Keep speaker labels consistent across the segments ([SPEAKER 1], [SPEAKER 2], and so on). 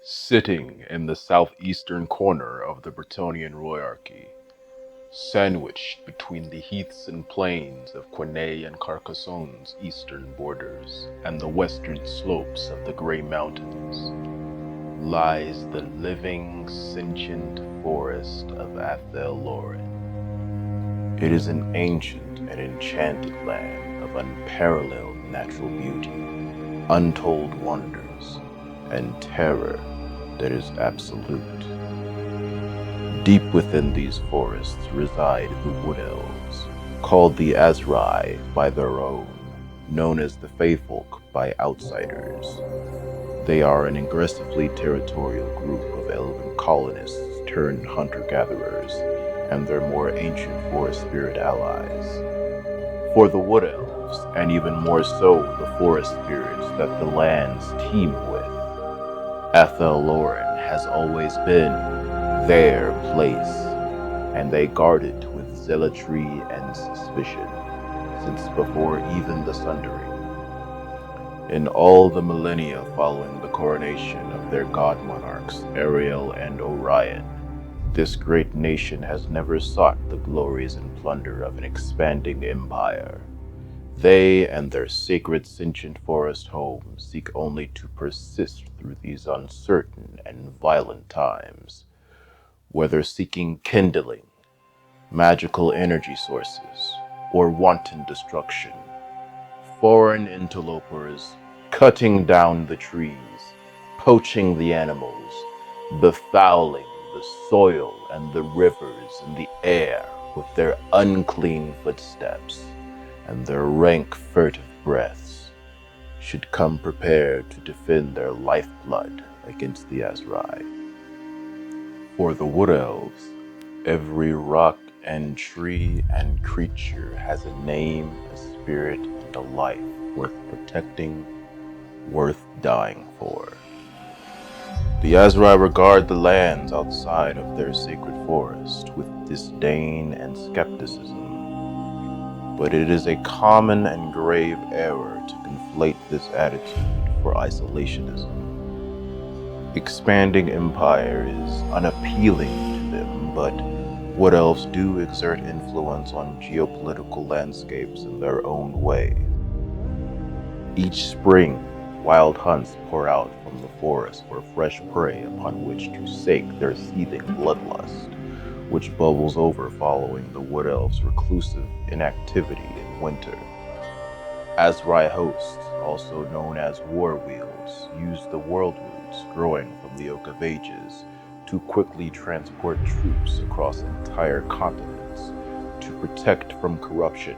[SPEAKER 1] Sitting in the southeastern corner of the Bretonnian royarchy, sandwiched between the heaths and plains of Quenay and Carcassonne's eastern borders and the western slopes of the Grey Mountains, lies the living, sentient forest of Athel Loren. It is an ancient and enchanted land of unparalleled natural beauty, untold wonders, and terror that is absolute. Deep within these forests reside the Wood Elves, called the Azrai by their own, known as the Faefolk by outsiders. They are an aggressively territorial group of elven colonists turned hunter-gatherers and their more ancient forest spirit allies. For the Wood Elves, and even more so the forest spirits that the lands teem with, Athel Loren has always been their place, and they guard it with zealotry and suspicion, since before even the Sundering. In all the millennia following the coronation of their god monarchs, Ariel and Orion, this great nation has never sought the glories and plunder of an expanding empire. They and their sacred sentient forest home seek only to persist through these uncertain and violent times, whether seeking kindling, magical energy sources, or wanton destruction. Foreign interlopers cutting down the trees, poaching the animals, befouling the soil and the rivers and the air with their unclean footsteps and their rank furtive breaths, should come prepared to defend their lifeblood against the Azrai. For the Wood Elves, every rock and tree and creature has a name, a spirit, and a life worth protecting, worth dying for. The Azrai regard the lands outside of their sacred forest with disdain and skepticism. But it is a common and grave error to conflate this attitude for isolationism. Expanding empire is unappealing to them, but Wood Elves do exert influence on geopolitical landscapes in their own way. Each spring, wild hunts pour out from the forest for fresh prey upon which to sate their seething bloodlust, which bubbles over following the Wood Elves' reclusive inactivity in winter. Azrai hosts, also known as war wheels, use the world roots growing from the Oak of Ages to quickly transport troops across entire continents to protect from corruption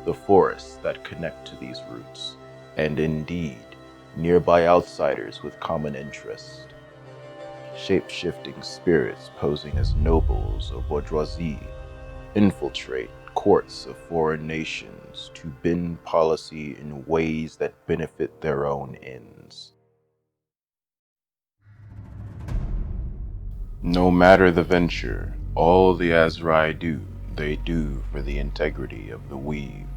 [SPEAKER 1] the forests that connect to these roots, and indeed, nearby outsiders with common interests. Shape-shifting spirits posing as nobles or bourgeoisie infiltrate courts of foreign nations to bend policy in ways that benefit their own ends. No matter the venture, all the Azrai do, they do for the integrity of the Weave,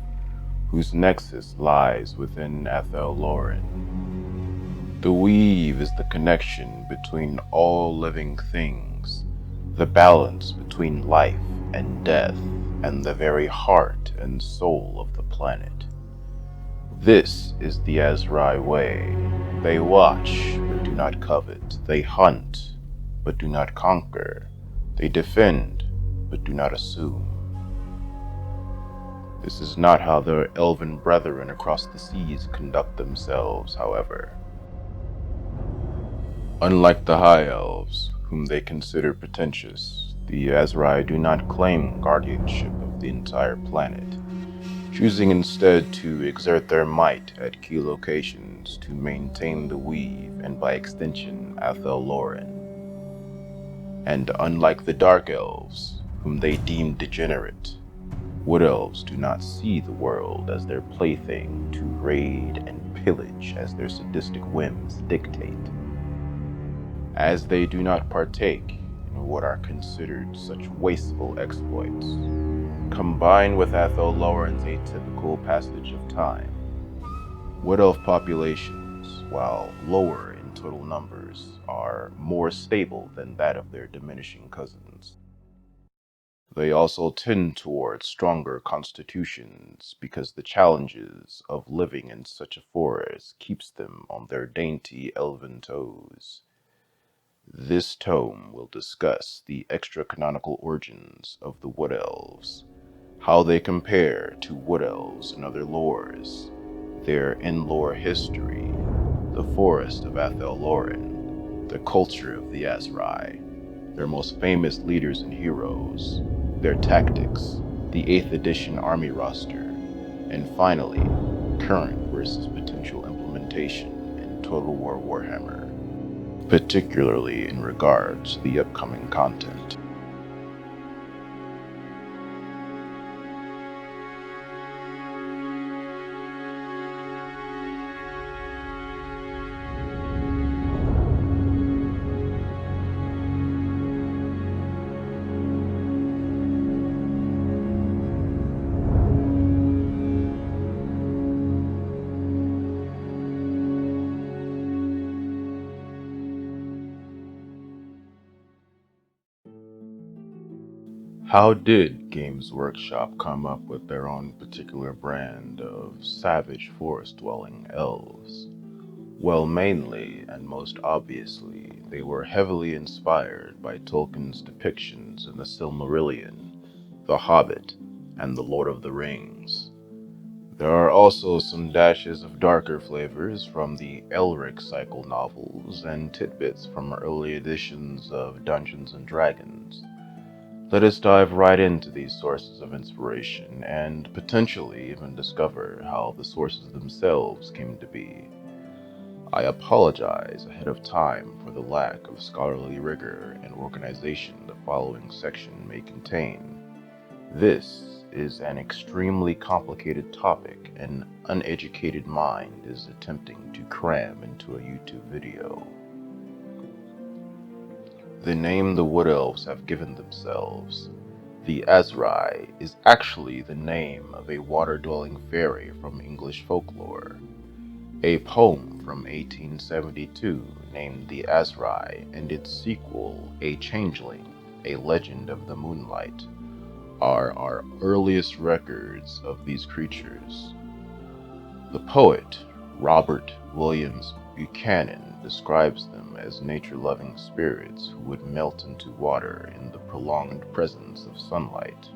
[SPEAKER 1] whose nexus lies within Athel Loren. The Weave is the connection between all living things, the balance between life and death, and the very heart and soul of the planet. This is the Azrai way. They watch, but do not covet. They hunt, but do not conquer. They defend, but do not assume. This is not how their elven brethren across the seas conduct themselves, however. Unlike the High Elves, whom they consider pretentious, the Azrai do not claim guardianship of the entire planet, choosing instead to exert their might at key locations to maintain the Weave and by extension Athel Loren. And unlike the Dark Elves, whom they deem degenerate, Wood Elves do not see the world as their plaything to raid and pillage as their sadistic whims dictate. As they do not partake in what are considered such wasteful exploits, combined with Athel Loren's atypical passage of time, Wood Elf populations, while lower into total numbers are more stable than that of their diminishing cousins. They also tend towards stronger constitutions because the challenges of living in such a forest keeps them on their dainty elven toes. This tome will discuss the extra-canonical origins of the Wood Elves, how they compare to Wood Elves in other lores, their in-lore history, the forest of Athel Loren, the culture of the Azrai, their most famous leaders and heroes, their tactics, the 8th edition army roster, and finally, current versus potential implementation in Total War Warhammer, particularly in regards to the upcoming content. How did Games Workshop come up with their own particular brand of savage forest-dwelling elves? Well, mainly, and most obviously, they were heavily inspired by Tolkien's depictions in the Silmarillion, The Hobbit, and The Lord of the Rings. There are also some dashes of darker flavors from the Elric cycle novels and tidbits from early editions of Dungeons & Dragons. Let us dive right into these sources of inspiration and potentially even discover how the sources themselves came to be. I apologize ahead of time for the lack of scholarly rigor and organization the following section may contain. This is an extremely complicated topic an uneducated mind is attempting to cram into a YouTube video. The name the Wood Elves have given themselves, the Azrai, is actually the name of a water-dwelling fairy from English folklore. A poem from 1872 named The Azrai and its sequel, A Changeling, A Legend of the Moonlight, are our earliest records of these creatures. The poet, Robert Williams Buchanan, describes them as nature-loving spirits who would melt into water in the prolonged presence of sunlight.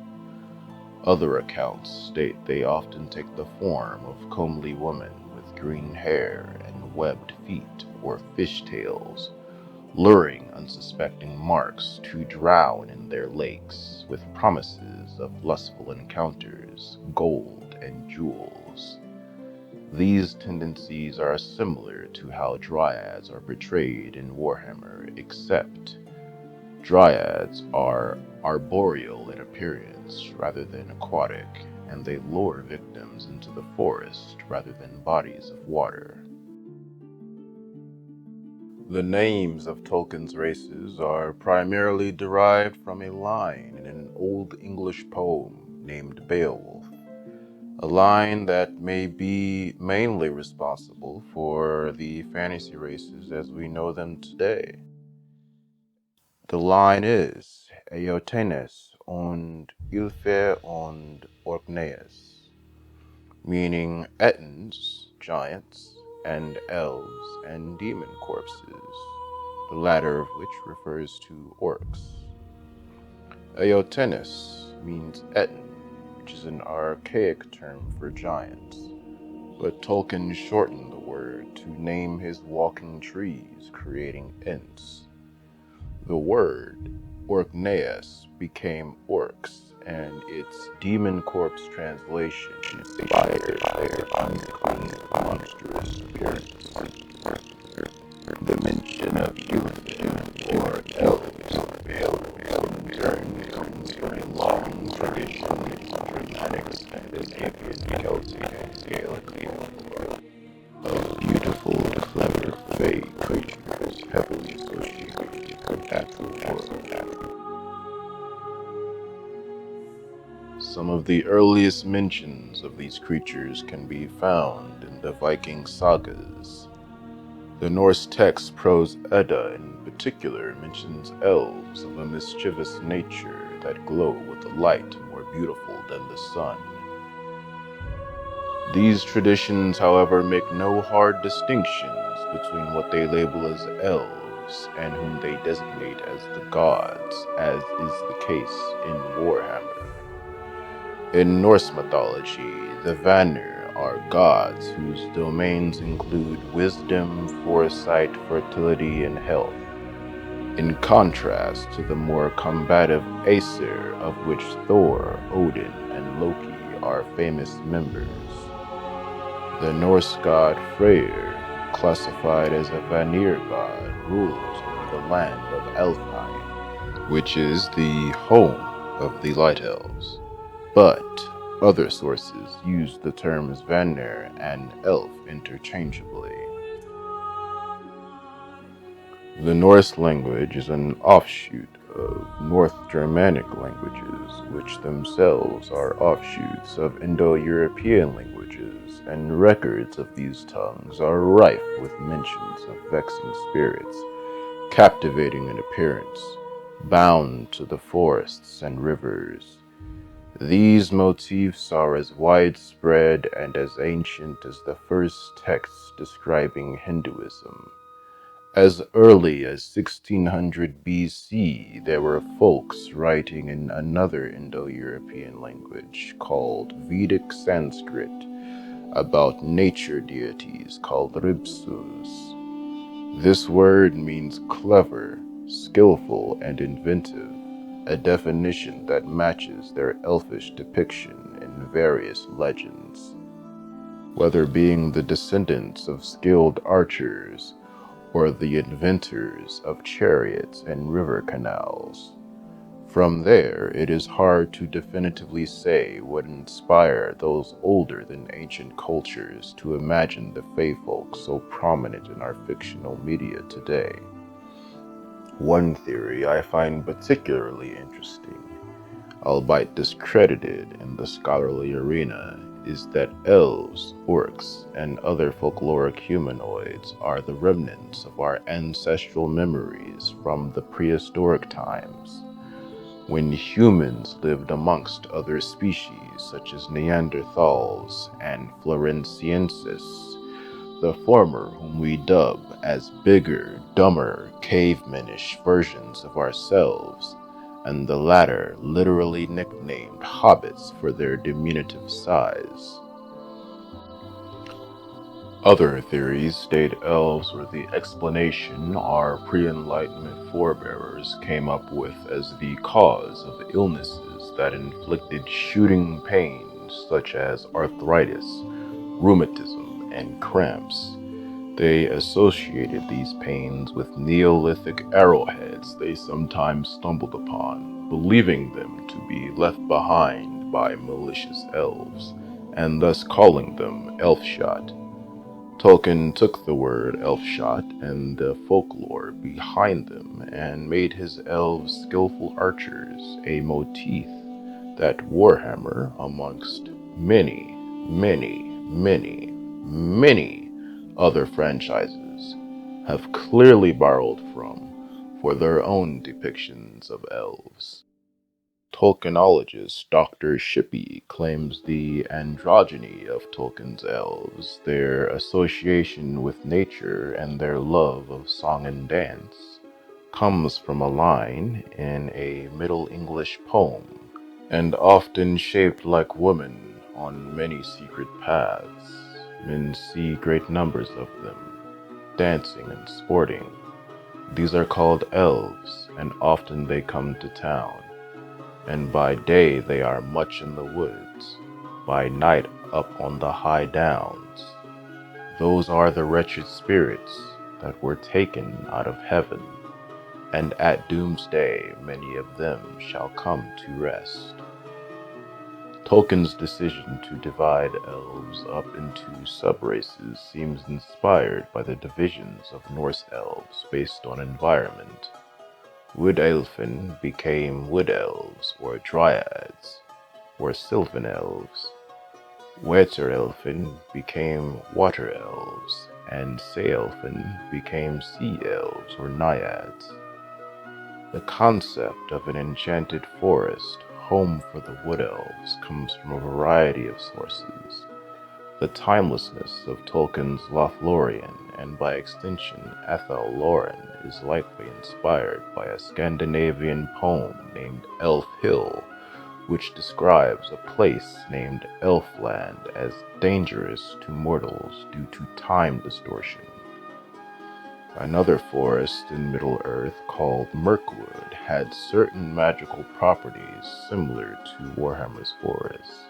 [SPEAKER 1] Other accounts state they often take the form of comely women with green hair and webbed feet or fishtails, luring unsuspecting marks to drown in their lakes with promises of lustful encounters, gold, and jewels. These tendencies are similar to how dryads are portrayed in Warhammer, except dryads are arboreal in appearance rather than aquatic, and they lure victims into the forest rather than bodies of water. The names of Tolkien's races are primarily derived from a line in an Old English poem named Beowulf, a line that may be mainly responsible for the fantasy races as we know them today. The line is Eotenes und Ilfe und Orkneys, meaning Ettins, giants, and elves and demon corpses, the latter of which refers to orcs. Eotenes means Ettin, which is an archaic term for giants, but Tolkien shortened the word to name his walking trees, creating Ents. The word Orkneys became orcs, and its demon corpse translation inspired their unclean, monstrous appearance. The mention of youth or elves in turn comes from a long tradition of dramatic Scandinavian, Celtic, and Gaelic folklore of beautiful, clever, fey creatures heavily associated with the natural world. Some of the earliest mentions of these creatures can be found in the Viking sagas. The Norse text Prose Edda in particular mentions elves of a mischievous nature that glow with a light more beautiful than the sun. These traditions, however, make no hard distinctions between what they label as elves and whom they designate as the gods, as is the case in Warhammer. In Norse mythology, the Vanir are gods whose domains include wisdom, foresight, fertility, and health, in contrast to the more combative Aesir, of which Thor, Odin, and Loki are famous members. The Norse god Freyr, classified as a Vanir god, rules over the land of Elfheim, which is the home of the Light Elves. But other sources use the terms Vanir and Elf interchangeably. The Norse language is an offshoot of North Germanic languages, which themselves are offshoots of Indo-European languages, and records of these tongues are rife with mentions of vexing spirits, captivating in appearance, bound to the forests and rivers. These motifs are as widespread and as ancient as the first texts describing Hinduism. As early as 1600 BC, there were folks writing in another Indo-European language called Vedic Sanskrit about nature deities called Ripsus. This word means clever, skillful, and inventive, a definition that matches their elfish depiction in various legends. Whether being the descendants of skilled archers, or the inventors of chariots and river canals. From there, it is hard to definitively say what inspired those older than ancient cultures to imagine the Fae folk so prominent in our fictional media today. One theory I find particularly interesting, albeit discredited in the scholarly arena, is that elves, orcs, and other folkloric humanoids are the remnants of our ancestral memories from the prehistoric times, when humans lived amongst other species such as Neanderthals and Floresiensis, the former whom we dub as bigger, dumber, cavemanish versions of ourselves, and the latter literally nicknamed hobbits for their diminutive size. Other theories state elves were the explanation our pre-Enlightenment forebears came up with as the cause of illnesses that inflicted shooting pains such as arthritis, rheumatism, and cramps. They associated these pains with Neolithic arrowheads they sometimes stumbled upon, believing them to be left behind by malicious elves, and thus calling them elf-shot. Tolkien took the word elf-shot and the folklore behind them and made his elves skillful archers a motif that Warhammer, amongst many, many, many, many other franchises, have clearly borrowed from for their own depictions of elves. Tolkienologist Dr. Shippey claims the androgyny of Tolkien's elves, their association with nature, and their love of song and dance, comes from a line in a Middle English poem, and often shaped like women on many secret paths. Men see great numbers of them, dancing and sporting. These are called elves, and often they come to town. And by day they are much in the woods, by night up on the high downs. Those are the wretched spirits that were taken out of heaven, and at doomsday many of them shall come to rest. Tolkien's decision to divide elves up into subraces seems inspired by the divisions of Norse elves based on environment. Wood Elfen became Wood Elves, or Dryads, or Sylvan Elves. Wetter Elfen became Water Elves, and Saelfin became sea elves or naiads. The concept of an enchanted forest, home for the Wood Elves, comes from a variety of sources. The timelessness of Tolkien's Lothlorien, and by extension Athel Loren, is likely inspired by a Scandinavian poem named Elf Hill, which describes a place named Elfland as dangerous to mortals due to time distortion. Another forest in Middle-earth called Mirkwood had certain magical properties similar to Warhammer's forests,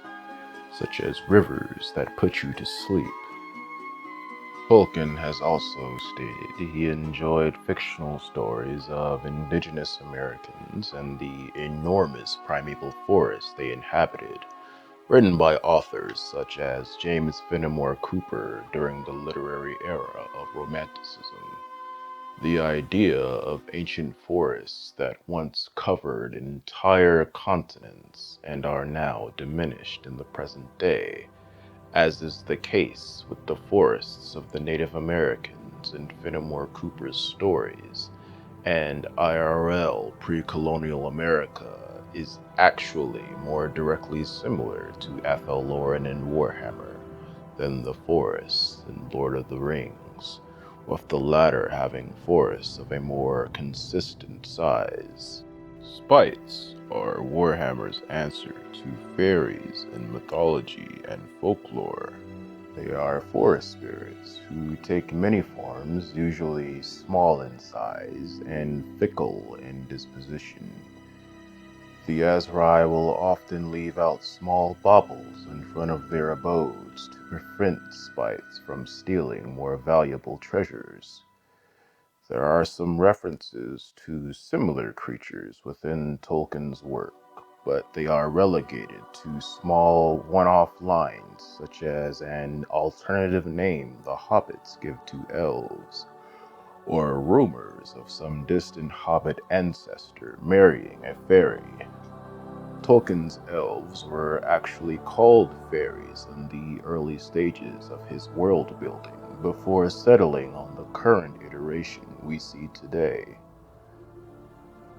[SPEAKER 1] such as rivers that put you to sleep. Tolkien has also stated he enjoyed fictional stories of indigenous Americans and the enormous primeval forests they inhabited, written by authors such as James Fenimore Cooper during the literary era of Romanticism. The idea of ancient forests that once covered entire continents and are now diminished in the present day, as is the case with the forests of the Native Americans in Fenimore Cooper's stories, and IRL pre-colonial America, is actually more directly similar to Athel Loren in Warhammer than the forests in Lord of the Rings, with the latter having forests of a more consistent size. Spites are Warhammer's answer to fairies in mythology and folklore. They are forest spirits who take many forms, usually small in size and fickle in disposition. The Azrai will often leave out small baubles in front of their abodes to prevent spites from stealing more valuable treasures. There are some references to similar creatures within Tolkien's work, but they are relegated to small one-off lines, such as an alternative name the hobbits give to elves, or rumors of some distant hobbit ancestor marrying a fairy. Tolkien's elves were actually called fairies in the early stages of his world building, before settling on the current iteration we see today.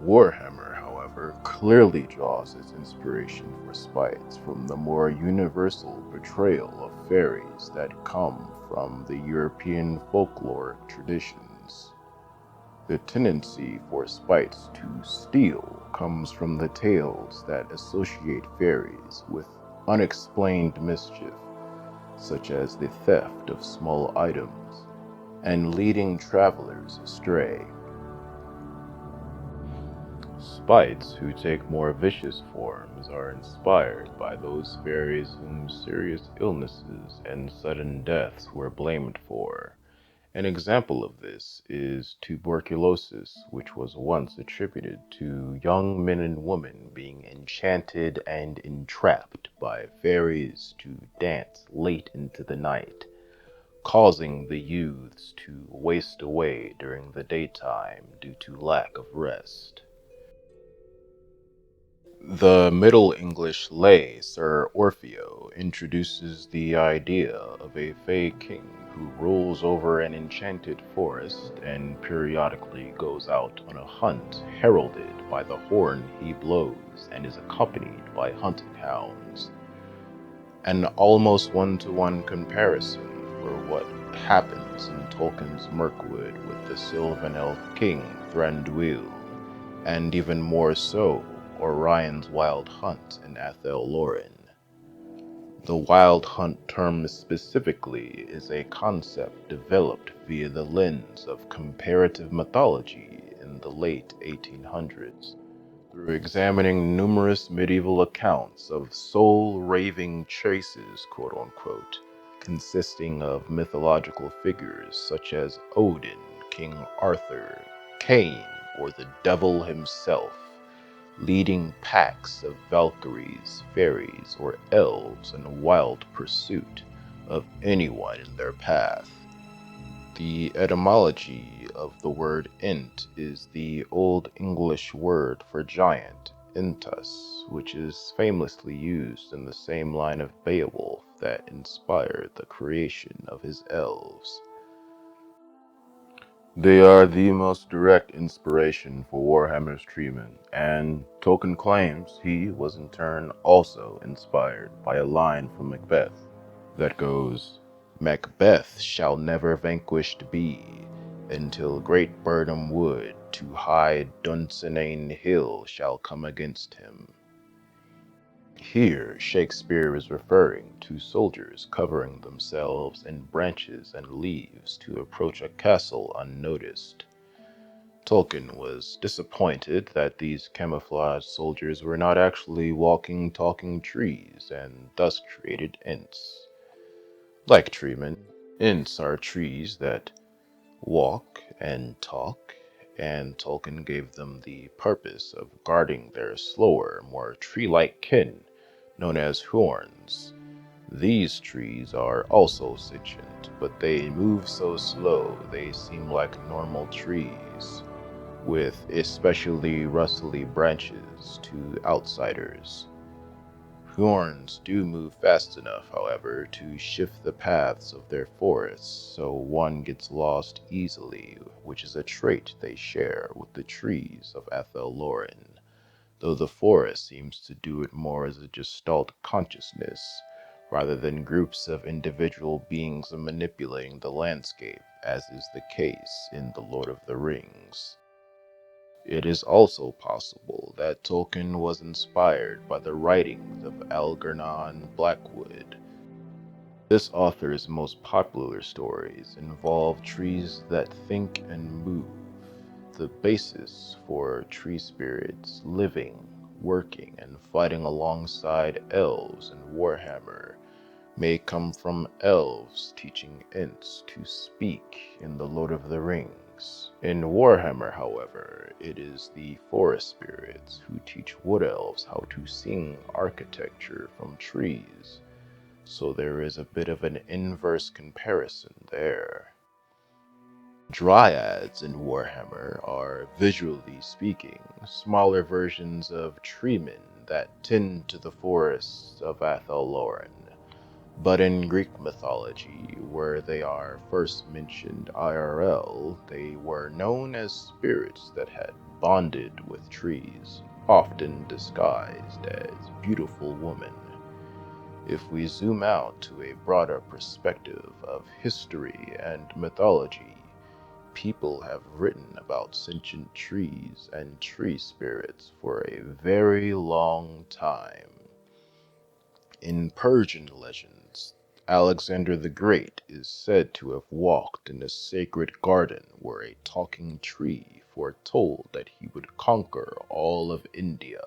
[SPEAKER 1] Warhammer, however, clearly draws its inspiration for spites from the more universal portrayal of fairies that come from the European folkloric traditions. The tendency for spites to steal comes from the tales that associate fairies with unexplained mischief, such as the theft of small items and leading travelers astray. Spites who take more vicious forms are inspired by those fairies whom serious illnesses and sudden deaths were blamed for. An example of this is tuberculosis, which was once attributed to young men and women being enchanted and entrapped by fairies to dance late into the night, causing the youths to waste away during the daytime due to lack of rest. The Middle English lay Sir Orfeo introduces the idea of a Fey king who rules over an enchanted forest and periodically goes out on a hunt heralded by the horn he blows and is accompanied by hunting hounds. An almost one-to-one comparison for what happens in Tolkien's Mirkwood with the Sylvan Elf King Thranduil, and even more so, Orion's Wild Hunt in Athel Loren. The Wild Hunt term specifically is a concept developed via the lens of comparative mythology in the late 1800s, through examining numerous medieval accounts of soul-raving chases, quote-unquote, consisting of mythological figures such as Odin, King Arthur, Cain, or the devil himself, leading packs of Valkyries, fairies, or elves in a wild pursuit of anyone in their path. The etymology of the word Ent is the Old English word for giant, Entus, which is famously used in the same line of Beowulf that inspired the creation of his elves. They are the most direct inspiration for Warhammer's treatment, and Tolkien claims he was in turn also inspired by a line from Macbeth that goes, "Macbeth shall never vanquished be, until great Birnam Wood to high Dunsinane Hill shall come against him." Here, Shakespeare is referring to soldiers covering themselves in branches and leaves to approach a castle unnoticed. Tolkien was disappointed that these camouflaged soldiers were not actually walking, talking trees, and thus created Ents. Like treemen, Ents are trees that walk and talk, and Tolkien gave them the purpose of guarding their slower, more tree-like kin, known as Huorns. These trees are also sentient, but they move so slow they seem like normal trees, with especially rustly branches to outsiders. Huorns do move fast enough, however, to shift the paths of their forests so one gets lost easily, which is a trait they share with the trees of Athel Loren, though the forest seems to do it more as a gestalt consciousness, rather than groups of individual beings manipulating the landscape, as is the case in The Lord of the Rings. It is also possible that Tolkien was inspired by the writings of Algernon Blackwood. This author's most popular stories involve trees that think and move, the basis for tree spirits living, working, and fighting alongside elves in Warhammer may come from elves teaching Ents to speak in The Lord of the Rings. In Warhammer, however, it is the forest spirits who teach Wood Elves how to sing architecture from trees, so there is a bit of an inverse comparison there. Dryads in Warhammer are, visually speaking, smaller versions of treemen that tend to the forests of Athel Loren. But in Greek mythology, where they are first mentioned IRL, they were known as spirits that had bonded with trees, often disguised as beautiful women. If we zoom out to a broader perspective of history and mythology, people have written about sentient trees and tree spirits for a very long time. In Persian legends, Alexander the Great is said to have walked in a sacred garden where a talking tree foretold that he would conquer all of India.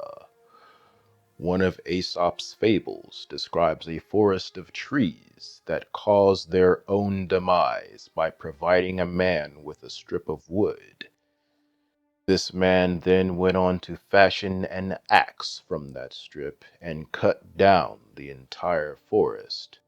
[SPEAKER 1] One of Aesop's fables describes a forest of trees that cause their own demise by providing a man with a strip of wood. This man then went on to fashion an axe from that strip and cut down the entire forest.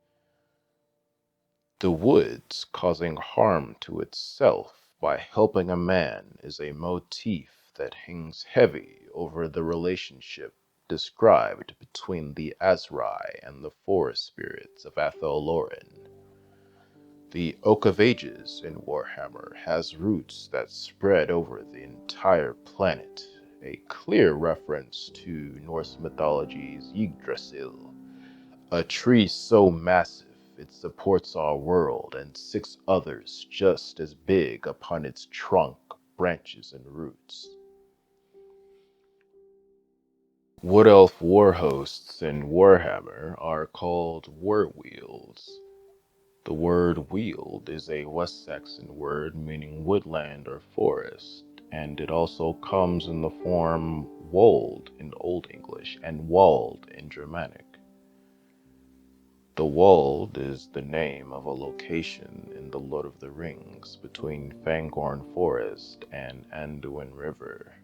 [SPEAKER 1] The woods causing harm to itself by helping a man is a motif that hangs heavy over the relationship described between the Azrai and the forest spirits of Athel Loren. The Oak of Ages in Warhammer has roots that spread over the entire planet, a clear reference to Norse mythology's Yggdrasil, a tree so massive it supports our world and 6 others just as big upon its trunk, branches, and roots. Wood Elf war hosts in Warhammer are called werewheels. The word weald is a West Saxon word meaning woodland or forest, and it also comes in the form wold in Old English and wald in Germanic. The Wold is the name of a location in The Lord of the Rings between Fangorn Forest and Anduin River.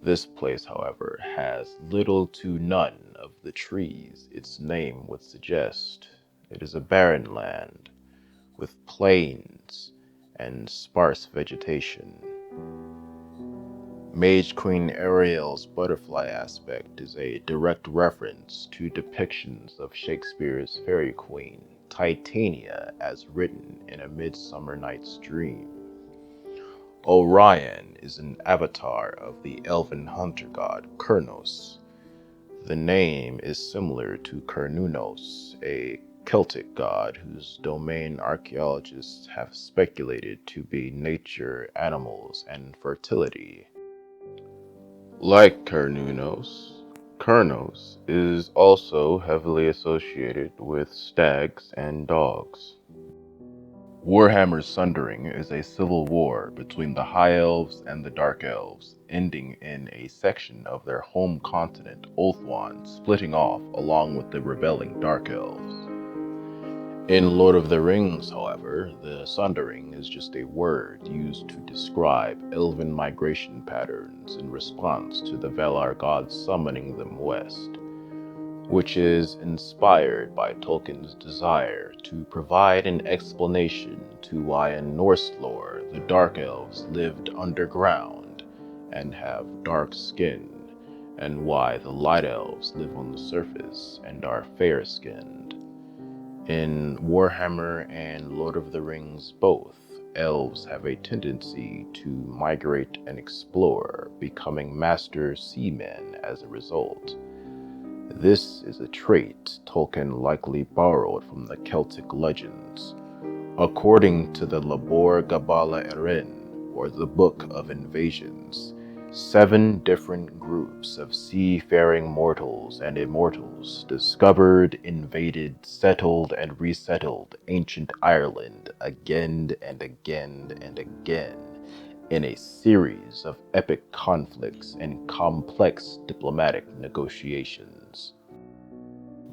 [SPEAKER 1] This place, however, has little to none of the trees its name would suggest. It is a barren land, with plains and sparse vegetation. Mage Queen Ariel's butterfly aspect is a direct reference to depictions of Shakespeare's fairy queen, Titania, as written in A Midsummer Night's Dream. Orion is an avatar of the elven hunter god Kurnos. The name is similar to Cernunnos, a Celtic god whose domain archaeologists have speculated to be nature, animals, and fertility. Like Cernunnos, Kurnos is also heavily associated with stags and dogs. Warhammer's Sundering is a civil war between the High Elves and the Dark Elves, ending in a section of their home continent, Ulthuan, splitting off along with the rebelling Dark Elves. In Lord of the Rings, however, the Sundering is just a word used to describe elven migration patterns in response to the Valar gods summoning them west, which is inspired by Tolkien's desire to provide an explanation to why in Norse lore the Dark Elves lived underground and have dark skin, and why the Light Elves live on the surface and are fair-skinned. In Warhammer and Lord of the Rings both, elves have a tendency to migrate and explore, becoming master seamen as a result. This is a trait Tolkien likely borrowed from the Celtic legends. According to the Labor Gabala Erin, or the Book of Invasions, 7 different groups of seafaring mortals and immortals discovered, invaded, settled, and resettled ancient Ireland again and again and again in a series of epic conflicts and complex diplomatic negotiations.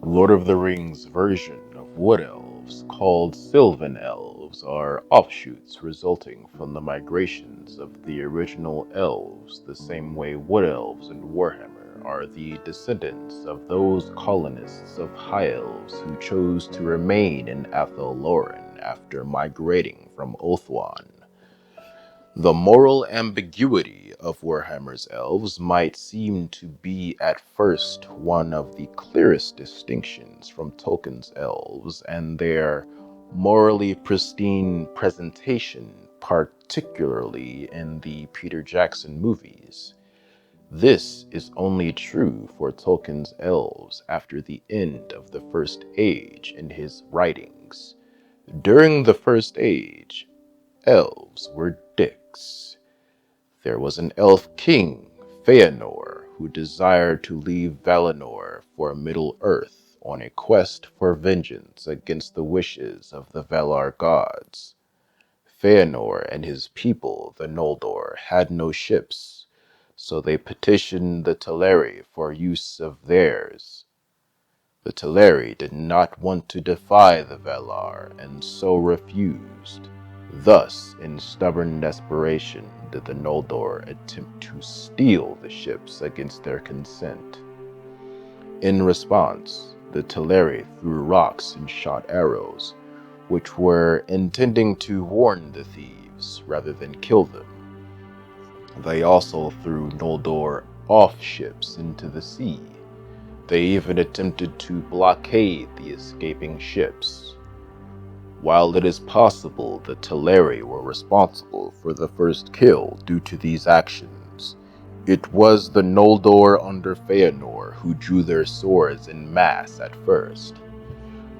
[SPEAKER 1] Lord of the Rings' version of Wood Elves, called Sylvan Elves, are offshoots resulting from the migrations of the original elves, the same way Wood Elves in Warhammer are the descendants of those colonists of High Elves who chose to remain in Athel Loren after migrating from Ulthuan. The moral ambiguity of Warhammer's elves might seem to be at first one of the clearest distinctions from Tolkien's elves and their morally pristine presentation, particularly in the Peter Jackson movies. This is only true for Tolkien's elves after the end of the First Age in his writings. During the First Age, elves were dicks. There was an elf king, Feanor, who desired to leave Valinor for Middle-earth on a quest for vengeance against the wishes of the Valar gods. Feanor and his people, the Noldor, had no ships, so they petitioned the Teleri for use of theirs. The Teleri did not want to defy the Valar, and so refused. Thus, in stubborn desperation, did the Noldor attempt to steal the ships against their consent. In response, the Teleri threw rocks and shot arrows, which were intending to warn the thieves rather than kill them. They also threw Noldor off ships into the sea. They even attempted to blockade the escaping ships. While it is possible the Teleri were responsible for the first kill due to these actions, it was the Noldor under Feanor who drew their swords en masse at first.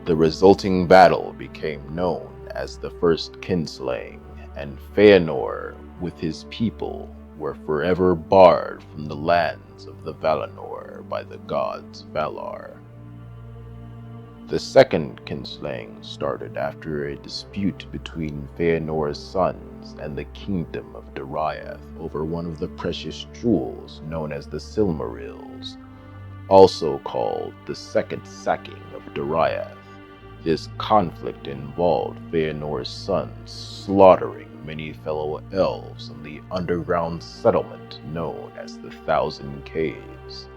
[SPEAKER 1] The resulting battle became known as the First Kinslaying, and Feanor, with his people, were forever barred from the lands of the Valinor by the gods Valar. The second kinslaying started after a dispute between Feanor's sons and the kingdom of Dariath over one of the precious jewels known as the Silmarils, also called the Second Sacking of Dariath. This conflict involved Feanor's sons slaughtering many fellow elves in the underground settlement known as the Thousand Caves.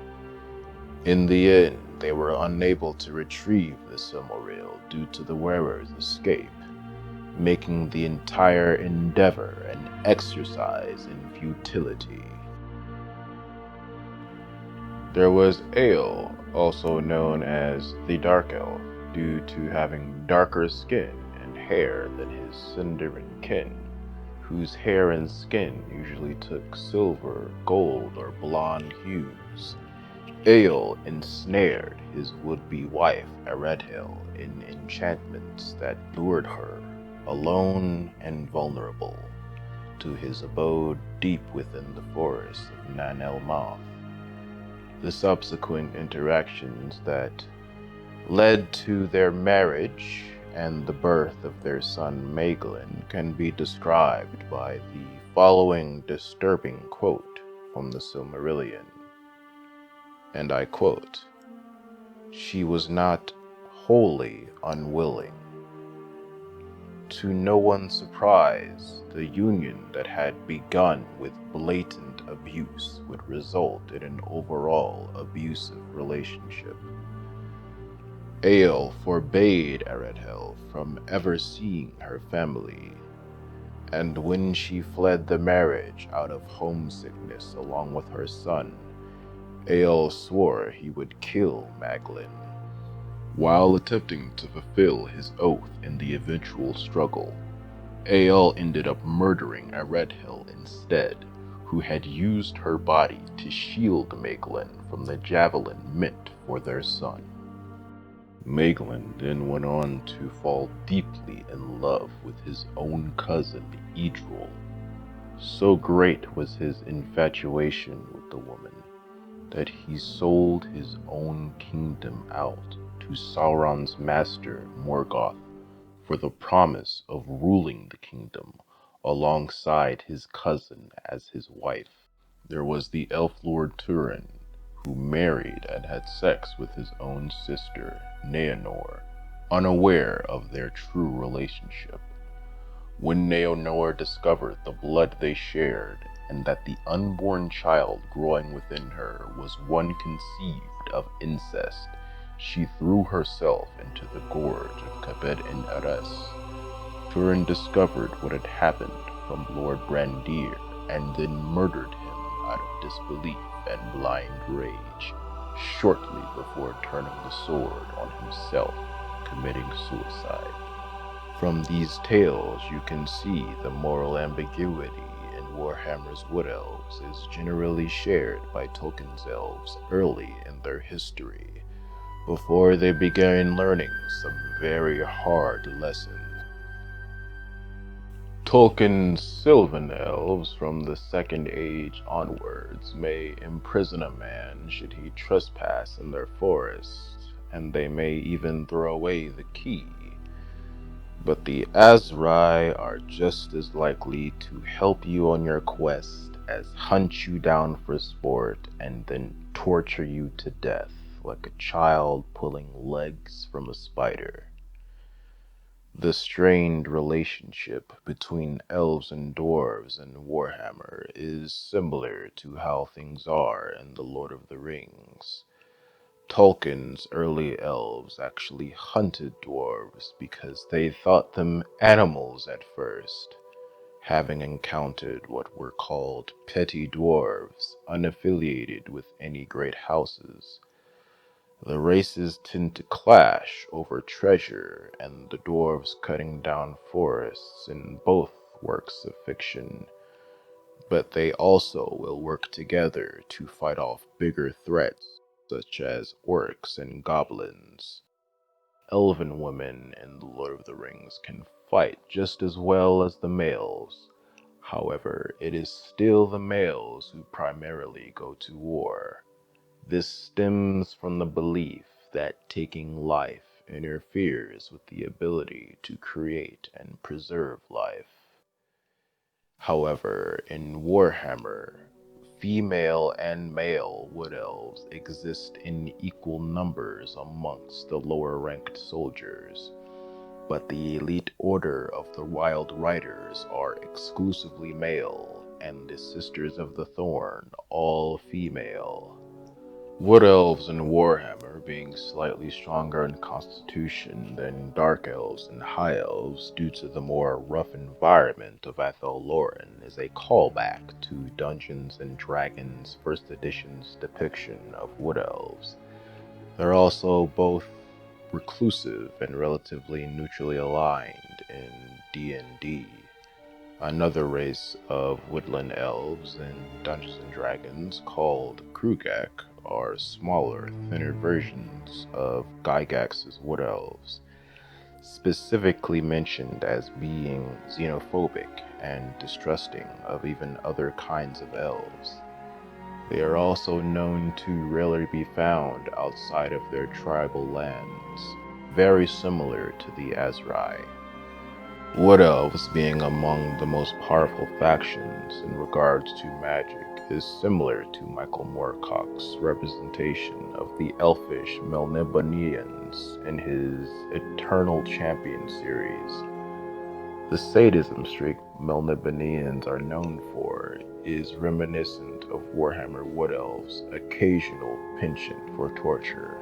[SPEAKER 1] In the end, they were unable to retrieve the Silmaril due to the wearer's escape, making the entire endeavor an exercise in futility. There was Ael, also known as the Dark Elf, due to having darker skin and hair than his Sindarin kin, whose hair and skin usually took silver, gold, or blonde hues. Ael ensnared his would-be wife Eredhil in enchantments that lured her, alone and vulnerable, to his abode deep within the forests of Nan El-Moth. The subsequent interactions that led to their marriage and the birth of their son Maeglin can be described by the following disturbing quote from the Silmarillion. And I quote, "She was not wholly unwilling. To no one's surprise, the union that had begun with blatant abuse would result in an overall abusive relationship. Ael forbade Eredhil from ever seeing her family, and when she fled the marriage out of homesickness along with her son, Ael swore he would kill Maeglin. While attempting to fulfill his oath in the eventual struggle, Ael ended up murdering Eredhil instead, who had used her body to shield Maeglin from the javelin meant for their son. Maeglin then went on to fall deeply in love with his own cousin Idril. So great was his infatuation with the woman that he sold his own kingdom out to Sauron's master Morgoth for the promise of ruling the kingdom alongside his cousin as his wife. There was the elf lord Turin, who married and had sex with his own sister, Naenor, unaware of their true relationship. When Naenor discovered the blood they shared, and that the unborn child growing within her was one conceived of incest, she threw herself into the gorge of Cabed-en-Ares. Turin discovered what had happened from Lord Brandir, and then murdered him out of disbelief and blind rage, shortly before turning the sword on himself, committing suicide. From these tales you can see the moral ambiguity in Warhammer's Wood Elves is generally shared by Tolkien's elves early in their history, before they began learning some very hard lessons. Tolkien's Sylvan elves from the Second Age onwards may imprison a man should he trespass in their forest, and they may even throw away the key. But the Azrai are just as likely to help you on your quest as hunt you down for sport and then torture you to death like a child pulling legs from a spider. The strained relationship between elves and dwarves in Warhammer is similar to how things are in The Lord of the Rings. Tolkien's early elves actually hunted dwarves because they thought them animals at first, having encountered what were called petty dwarves, unaffiliated with any great houses. The races tend to clash over treasure, and the dwarves cutting down forests in both works of fiction, but they also will work together to fight off bigger threats, such as orcs and goblins. Elven women in The Lord of the Rings can fight just as well as the males. However, it is still the males who primarily go to war. This stems from the belief that taking life interferes with the ability to create and preserve life. However, in Warhammer, female and male Wood Elves exist in equal numbers amongst the lower-ranked soldiers, but the elite order of the Wild Riders are exclusively male, and the Sisters of the Thorn all female. Wood Elves in Warhammer being slightly stronger in constitution than Dark Elves and High Elves due to the more rough environment of Athel Loren is a callback to Dungeons & Dragons 1st edition's depiction of Wood Elves. They're also both reclusive and relatively neutrally aligned in D&D. Another race of woodland elves in Dungeons & Dragons called Krugak are smaller, thinner versions of Gygax's Wood Elves, specifically mentioned as being xenophobic and distrusting of even other kinds of elves. They are also known to rarely be found outside of their tribal lands, very similar to the Azrai. Wood Elves, being among the most powerful factions in regards to magic, is similar to Michael Moorcock's representation of the elfish Melnibonéans in his Eternal Champion series. The sadism streak Melnibonéans are known for is reminiscent of Warhammer Wood Elves' occasional penchant for torture.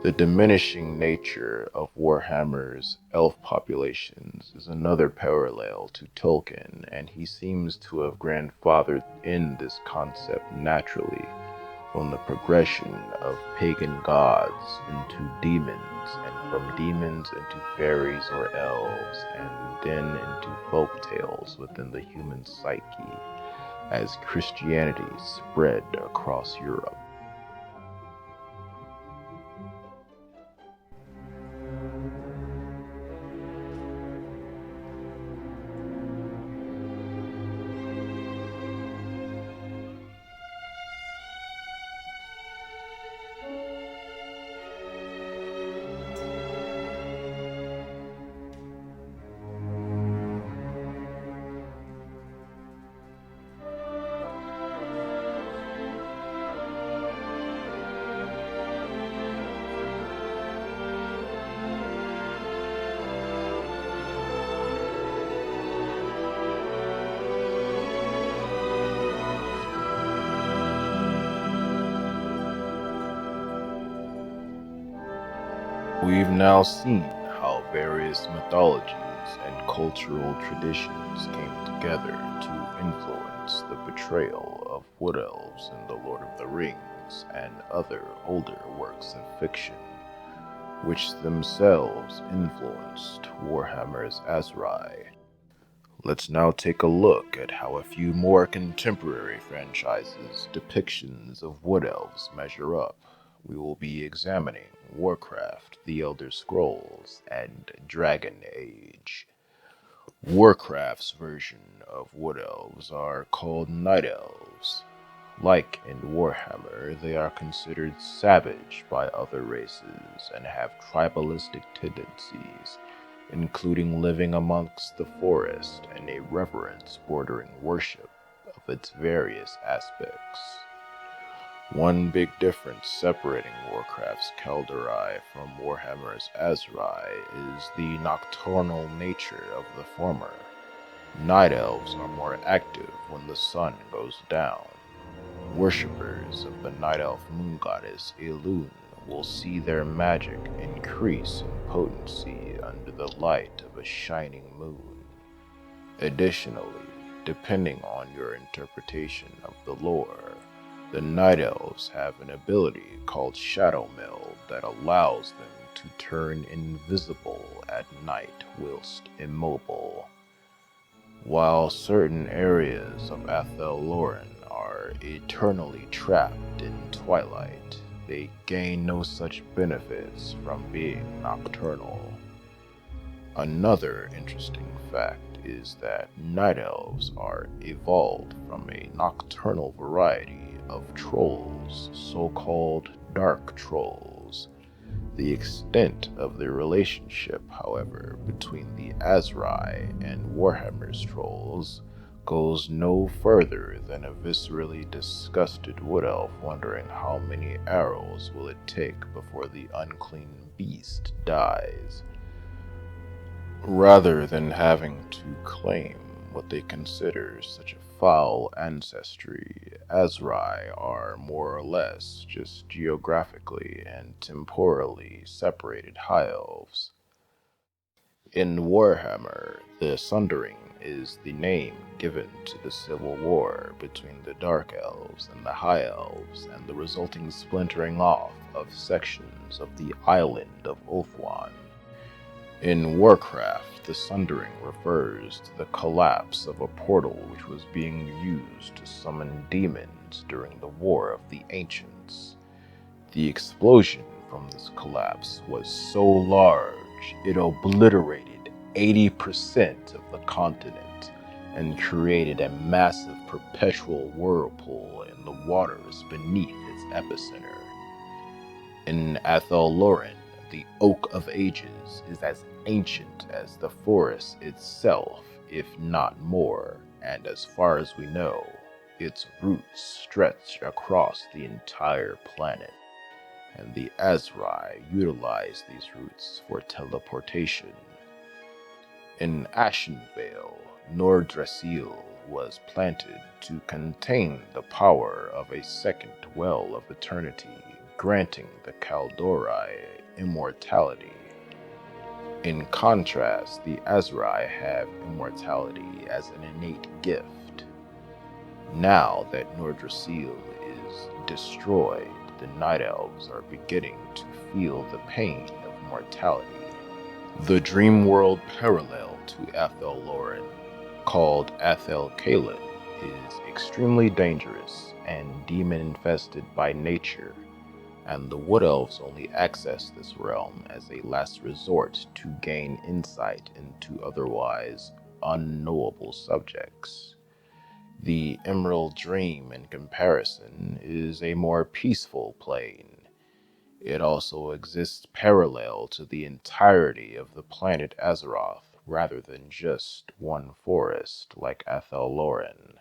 [SPEAKER 1] The diminishing nature of Warhammer's elf populations is another parallel to Tolkien, and he seems to have grandfathered in this concept naturally from the progression of pagan gods into demons, and from demons into fairies or elves, and then into folk tales within the human psyche as Christianity spread across Europe. We've now seen how various mythologies and cultural traditions came together to influence the portrayal of Wood Elves in The Lord of the Rings and other older works of fiction, which themselves influenced Warhammer's Azrai. Let's now take a look at how a few more contemporary franchises' depictions of Wood Elves measure up. We will be examining Warcraft, The Elder Scrolls, and Dragon Age. Warcraft's version of Wood Elves are called Night Elves. Like in Warhammer, they are considered savage by other races and have tribalistic tendencies, including living amongst the forest and a reverence bordering worship of its various aspects. One big difference separating Warcraft's Kaldorei from Warhammer's Azrai is the nocturnal nature of the former. Night Elves are more active when the sun goes down. Worshippers of the Night Elf moon goddess Elune will see their magic increase in potency under the light of a shining moon. Additionally, depending on your interpretation of the lore, the Night Elves have an ability called Shadow Meld that allows them to turn invisible at night whilst immobile. While certain areas of Athel Loren are eternally trapped in twilight, they gain no such benefits from being nocturnal. Another interesting fact is that Night Elves are evolved from a nocturnal variety of trolls, so-called dark trolls. The extent of the relationship, however, between the Azrai and Warhammer's trolls goes no further than a viscerally disgusted wood elf wondering how many arrows will it take before the unclean beast dies. Rather than having to claim what they consider such a foul ancestry, Azrai are more or less just geographically and temporally separated high elves. In Warhammer, the Sundering is the name given to the civil war between the Dark Elves and the High Elves and the resulting splintering off of sections of the island of Ulthuan. In Warcraft, the Sundering refers to the collapse of a portal which was being used to summon demons during the War of the Ancients. The explosion from this collapse was so large it obliterated 80% of the continent and created a massive perpetual whirlpool in the waters beneath its epicenter. In Athel Loren, the Oak of Ages is as ancient as the forest itself, if not more, and as far as we know, its roots stretch across the entire planet, and the Azrai utilize these roots for teleportation. In Ashenvale, Nordrassil was planted to contain the power of a second well of eternity, granting the Kaldorei immortality. In contrast, the Azrai have immortality as an innate gift. Now that Nordrassil is destroyed, the Night Elves are beginning to feel the pain of mortality. The dream world parallel to Athel Loren, called Athel Caiellin, is extremely dangerous and demon-infested by nature, and the Wood Elves only access this realm as a last resort to gain insight into otherwise unknowable subjects. The Emerald Dream, in comparison, is a more peaceful plane. It also exists parallel to the entirety of the planet Azeroth, rather than just one forest like Athel Loren.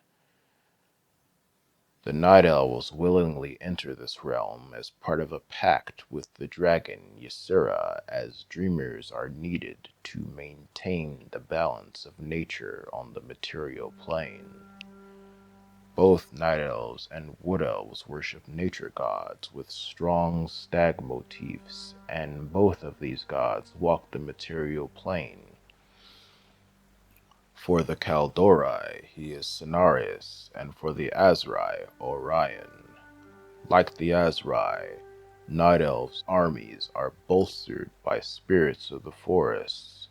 [SPEAKER 1] The Night Elves willingly enter this realm as part of a pact with the dragon Ysera, as dreamers are needed to maintain the balance of nature on the material plane. Both Night Elves and Wood Elves worship nature gods with strong stag motifs, and both of these gods walk the material plane. For the Kaldorei, he is Cenarius, and for the Azrai, Orion. Like the Azrai, Night Elves' armies are bolstered by spirits of the forests.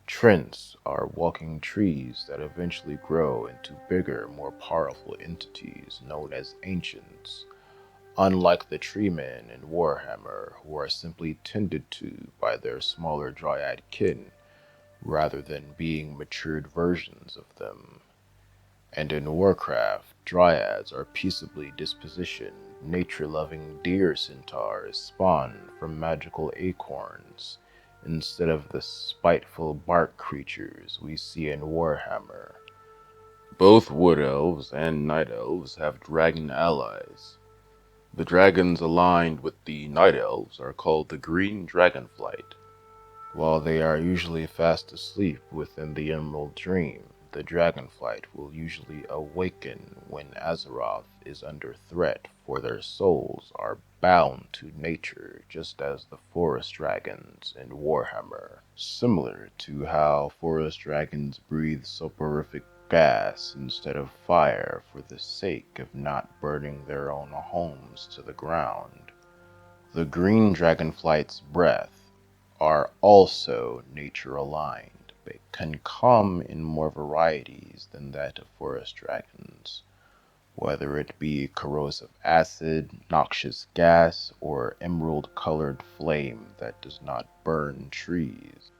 [SPEAKER 1] Trents are walking trees that eventually grow into bigger, more powerful entities known as Ancients, unlike the treemen in Warhammer, who are simply tended to by their smaller dryad kin, rather than being matured versions of them. And in Warcraft, dryads are peaceably dispositioned, nature-loving deer centaurs spawned from magical acorns, instead of the spiteful bark creatures we see in Warhammer. Both Wood Elves and Night Elves have dragon allies. The dragons aligned with the Night Elves are called the Green Dragonflight. While they are usually fast asleep within the Emerald Dream, the Dragonflight will usually awaken when Azeroth is under threat, for their souls are bound to nature just as the forest dragons in Warhammer, similar to how forest dragons breathe soporific gas instead of fire for the sake of not burning their own homes to the ground. The Green Dragonflight's breath are also nature-aligned, but can come in more varieties than that of forest dragons, whether it be corrosive acid, noxious gas, or emerald-colored flame that does not burn trees.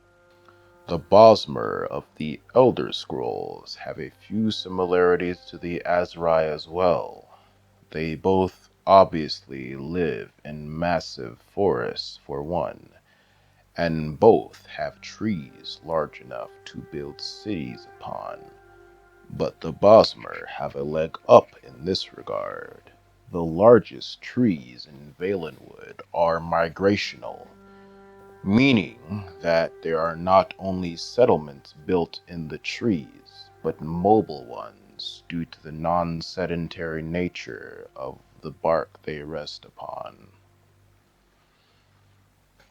[SPEAKER 1] The Bosmer of the Elder Scrolls have a few similarities to the Azrai as well. They both obviously live in massive forests, for one, and both have trees large enough to build cities upon. But the Bosmer have a leg up in this regard. The largest trees in Valenwood are migrational, meaning that there are not only settlements built in the trees, but mobile ones due to the non-sedentary nature of the bark they rest upon.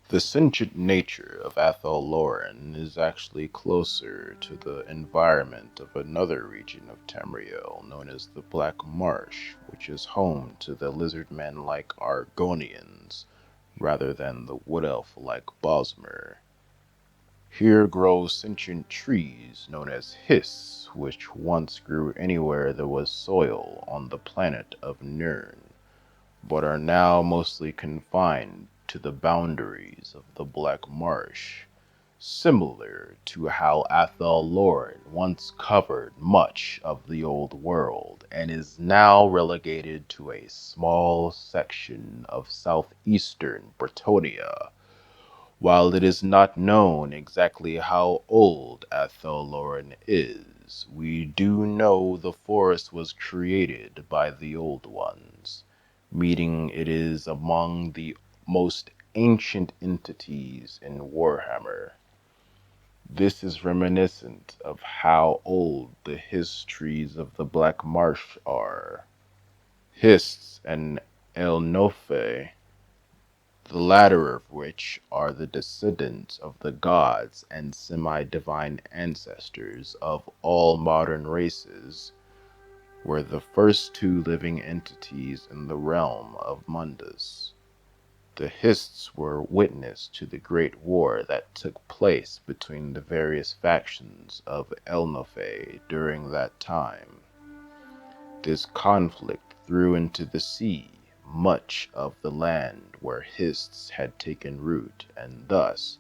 [SPEAKER 1] The sentient nature of Athel Loren is actually closer to the environment of another region of Tamriel known as the Black Marsh, which is home to the lizardmen-like Argonians, rather than the wood elf-like Bosmer. Here grow sentient trees known as Heaths, which once grew anywhere there was soil on the planet of Nirn, but are now mostly confined to the boundaries of the Black Marsh, similar to how Athel Loren once covered much of the old world and is now relegated to a small section of southeastern Bretonia. While it is not known exactly how old Athel Loren is, we do know the forest was created by the Old Ones, meaning it is among the most ancient entities in Warhammer. This is reminiscent of how old the histories of the Black Marsh are. Hists and Elnofe, the latter of which are the descendants of the gods and semi-divine ancestors of all modern races, were the first two living entities in the realm of Mundus. The Hists were witness to the great war that took place between the various factions of Elnofe during that time. This conflict threw into the sea much of the land where Hists had taken root, and thus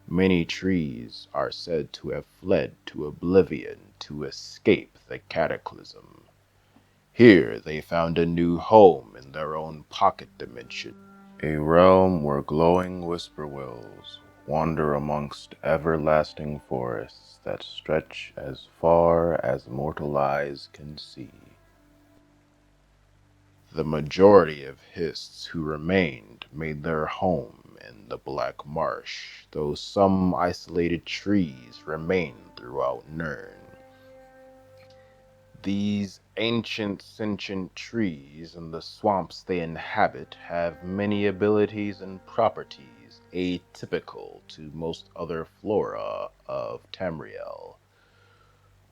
[SPEAKER 1] many trees are said to have fled to oblivion to escape the cataclysm. Here they found a new home in their own pocket dimension, a realm where glowing whippoorwills wander amongst everlasting forests that stretch as far as mortal eyes can see. The majority of Hists who remained made their home in the Black Marsh, though some isolated trees remain throughout Nirn. These ancient sentient trees and the swamps they inhabit have many abilities and properties atypical to most other flora of Tamriel.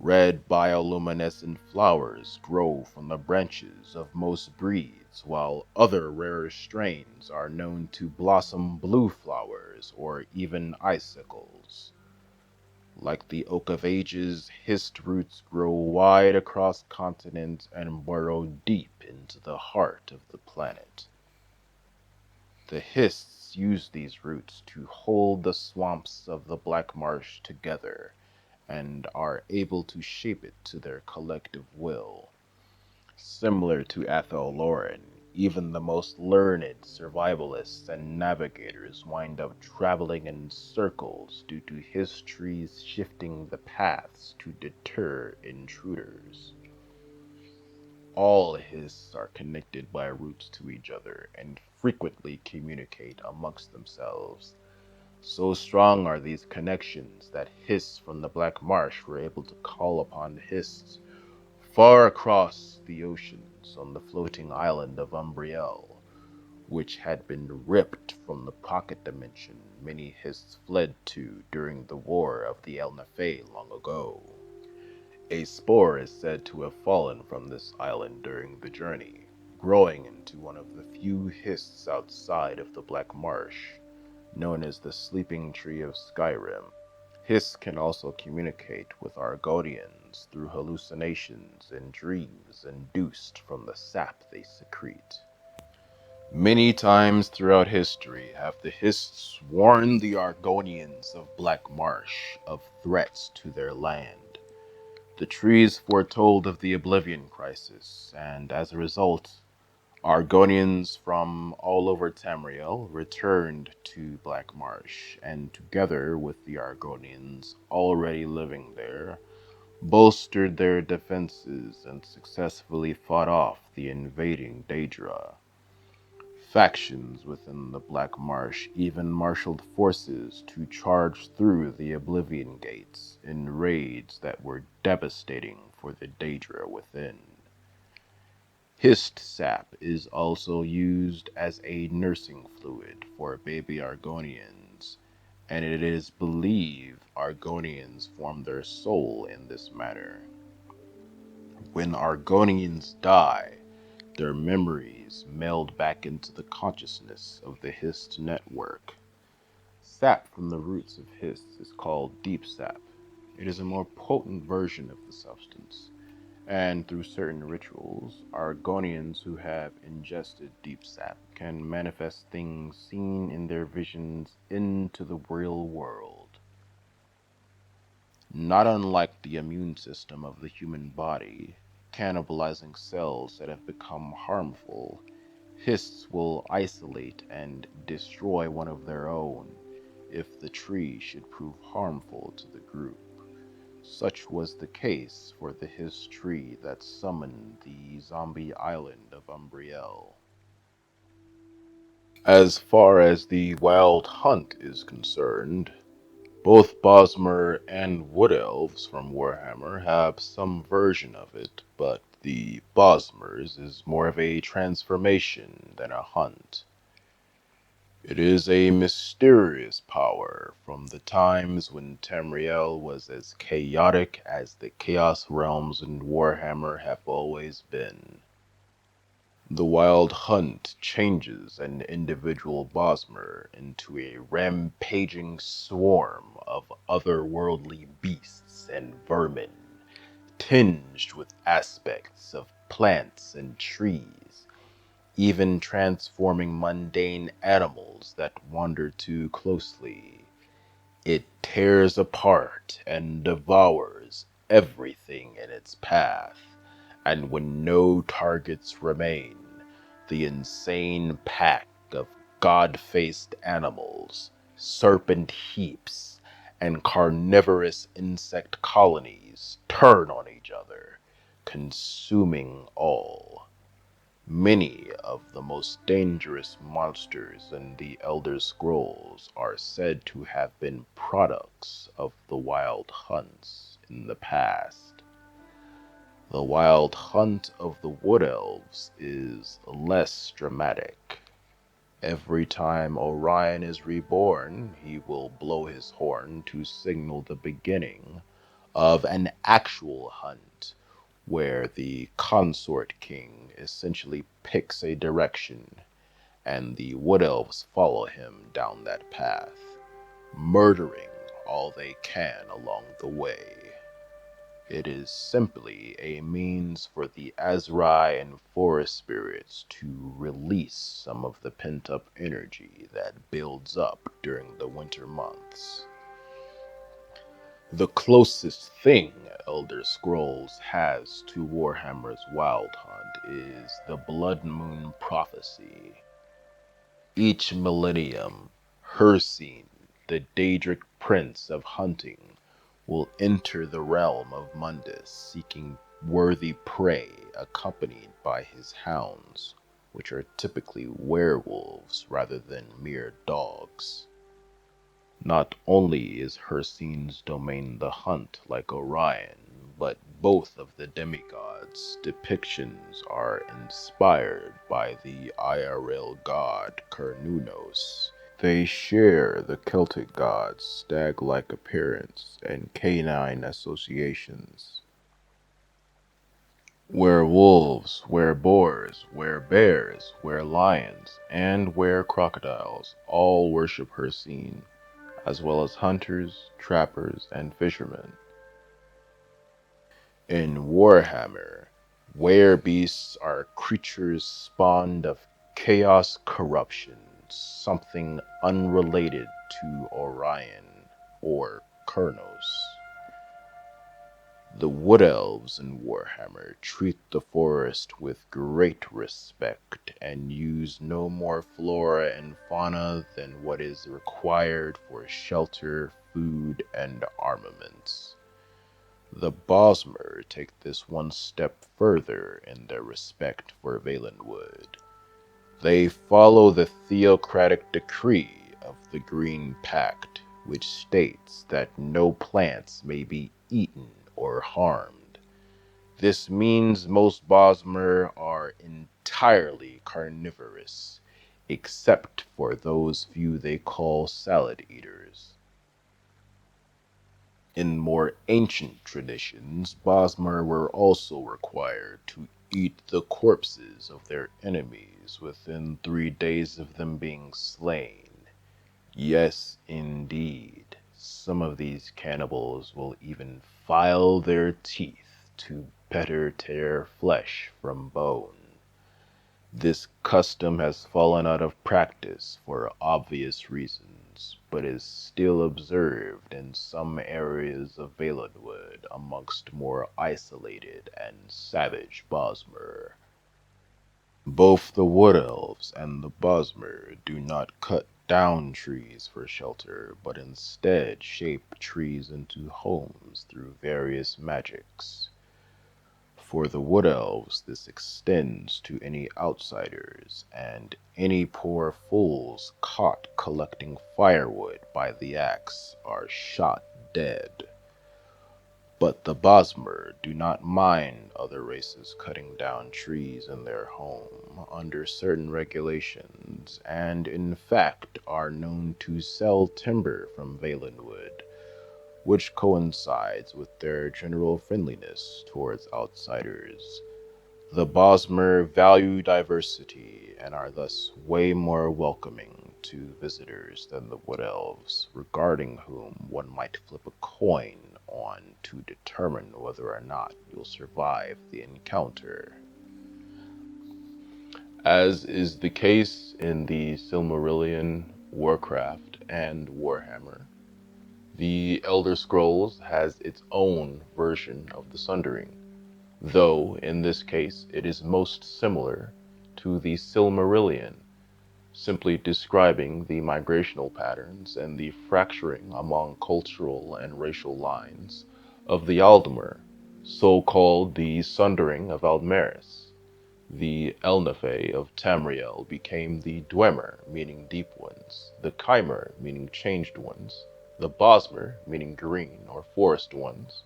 [SPEAKER 1] Red bioluminescent flowers grow from the branches of most breeds, while other rarer strains are known to blossom blue flowers or even icicles. Like the Oak of Ages, Hist roots grow wide across continents and burrow deep into the heart of the planet. The Hists use these roots to hold the swamps of the Black Marsh together, and are able to shape it to their collective will. Similar to Athel Loren, even the most learned survivalists and navigators wind up traveling in circles due to histories shifting the paths to deter intruders. All Hists are connected by roots to each other and frequently communicate amongst themselves. So strong are these connections that Hists from the Black Marsh were able to call upon Hists far across the oceans on the floating island of Umbriel, which had been ripped from the pocket dimension many Hists fled to during the War of the Elnafe long ago. A spore is said to have fallen from this island during the journey, growing into one of the few Hists outside of the Black Marsh, known as the Sleeping Tree of Skyrim. Hiss can also communicate with Argonians through hallucinations and dreams induced from the sap they secrete. Many times throughout history have the Hists warned the Argonians of Black Marsh of threats to their land. The trees foretold of the Oblivion Crisis, and as a result, Argonians from all over Tamriel returned to Black Marsh, and together with the Argonians already living there, bolstered their defenses and successfully fought off the invading Daedra. Factions within the Black Marsh even marshaled forces to charge through the Oblivion Gates in raids that were devastating for the Daedra within. Hist sap is also used as a nursing fluid for baby Argonians, and it is believed Argonians form their soul in this manner. When Argonians die, their memories meld back into the consciousness of the Hist network. sap from the roots of Heaths is called deep sap. It is a more potent version of the substance, and through certain rituals, Argonians who have ingested deep sap can manifest things seen in their visions into the real world. Not unlike the immune system of the human body, cannibalizing cells that have become harmful, Heaths will isolate and destroy one of their own if the tree should prove harmful to the group. Such was the case for the Heath tree that summoned the zombie island of Umbriel. As far as the Wild Hunt is concerned, both Bosmer and Wood Elves from Warhammer have some version of it, but the Bosmer's is more of a transformation than a hunt. It is a mysterious power from the times when Tamriel was as chaotic as the Chaos Realms in Warhammer have always been. The Wild Hunt changes an individual Bosmer into a rampaging swarm of otherworldly beasts and vermin, tinged with aspects of plants and trees, even transforming mundane animals that wander too closely. It tears apart and devours everything in its path, and when no targets remain, the insane pack of god-faced animals, serpent heaps, and carnivorous insect colonies turn on each other, consuming all. Many of the most dangerous monsters in the Elder Scrolls are said to have been products of the Wild Hunts in the past. The Wild Hunt of the Wood Elves is less dramatic. Every time Orion is reborn, he will blow his horn to signal the beginning of an actual hunt, where the consort king essentially picks a direction, and the Wood Elves follow him down that path, murdering all they can along the way. It is simply a means for the Azrai and forest spirits to release some of the pent-up energy that builds up during the winter months. The closest thing Elder Scrolls has to Warhammer's Wild Hunt is the Blood Moon Prophecy. Each millennium, Hircine, the Daedric Prince of Hunting, will enter the realm of Mundus seeking worthy prey accompanied by his hounds, which are typically werewolves rather than mere dogs. Not only is Hircine's domain the hunt like Orion, but both of the demigods' depictions are inspired by the IRL god Cernunnos. They share the Celtic god's stag-like appearance and canine associations. Werewolves, wereboars, werebears, werelions, and were-crocodiles all worship Hircine, as well as hunters, trappers, and fishermen. In Warhammer, werebeasts are creatures spawned of chaos corruption, something unrelated to Orion or Kurnos. The Wood Elves in Warhammer treat the forest with great respect and use no more flora and fauna than what is required for shelter, food, and armaments. The Bosmer take this one step further in their respect for Valenwood. They follow the theocratic decree of the Green Pact, which states that no plants may be eaten or harmed. This means most Bosmer are entirely carnivorous, except for those few they call salad eaters. In more ancient traditions, Bosmer were also required to eat the corpses of their enemies within 3 days of them being slain. Yes, indeed. Some of these cannibals will even file their teeth to better tear flesh from bone. This custom has fallen out of practice for obvious reasons, but is still observed in some areas of Valenwood amongst more isolated and savage Bosmer. Both the Wood Elves and the Bosmer do not cut down trees for shelter, but instead shape trees into homes through various magics. For the Wood Elves, this extends to any outsiders, and any poor fools caught collecting firewood by the axe are shot dead. But the Bosmer do not mind other races cutting down trees in their home under certain regulations, and in fact are known to sell timber from Valenwood, which coincides with their general friendliness towards outsiders. The Bosmer value diversity and are thus way more welcoming to visitors than the Wood Elves, regarding whom one might flip a coin on to determine whether or not you'll survive the encounter. As is the case in the Silmarillion, Warcraft, and Warhammer, the Elder Scrolls has its own version of the Sundering, though in this case it is most similar to the Silmarillion, simply describing the migrational patterns and the fracturing among cultural and racial lines of the Aldmer, so-called the Sundering of Aldmeris. The Elnathe of Tamriel became the Dwemer, meaning deep ones, the Chimer, meaning changed ones, the Bosmer, meaning green or forest ones,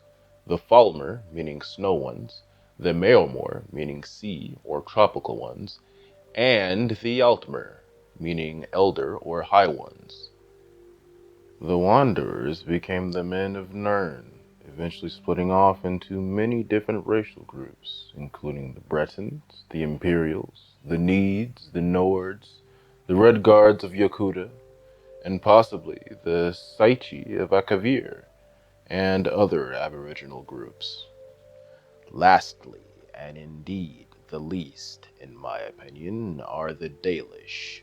[SPEAKER 1] the Falmer, meaning snow ones, the Meomor, meaning sea or tropical ones, and the Altmer, meaning elder or high ones. The Wanderers became the men of Nirn, eventually splitting off into many different racial groups, including the Bretons, the Imperials, the Needs, the Nords, the Red Guards of Yakuta, and possibly the Saichi of Akavir, and other aboriginal groups. Lastly, and indeed the least, in my opinion, are the Dalish.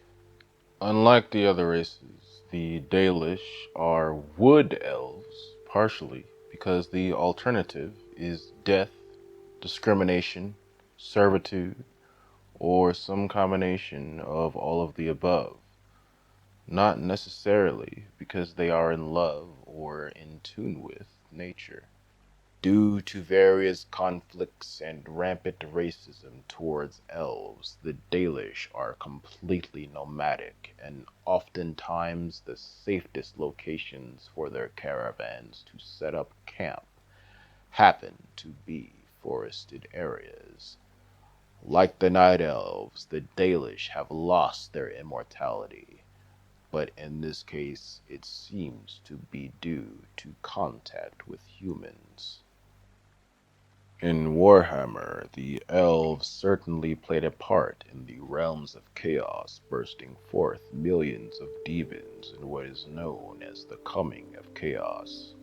[SPEAKER 1] Unlike the other races, the Dalish are Wood Elves, partially because the alternative is death, discrimination, servitude, or some combination of all of the above. Not necessarily because they are in love or in tune with nature. Due to various conflicts and rampant racism towards elves, the Dalish are completely nomadic, and oftentimes the safest locations for their caravans to set up camp happen to be forested areas. Like the Night Elves, the Dalish have lost their immortality, but in this case it seems to be due to contact with humans. In Warhammer, the elves certainly played a part in the realms of chaos bursting forth millions of demons in what is known as the Coming of Chaos.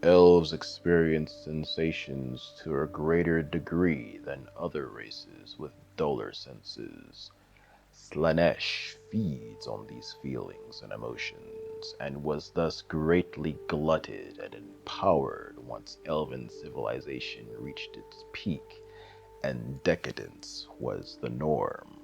[SPEAKER 1] Elves experience sensations to a greater degree than other races with duller senses. Slaanesh feeds on these feelings and emotions, and was thus greatly glutted and empowered once elven civilization reached its peak and decadence was the norm.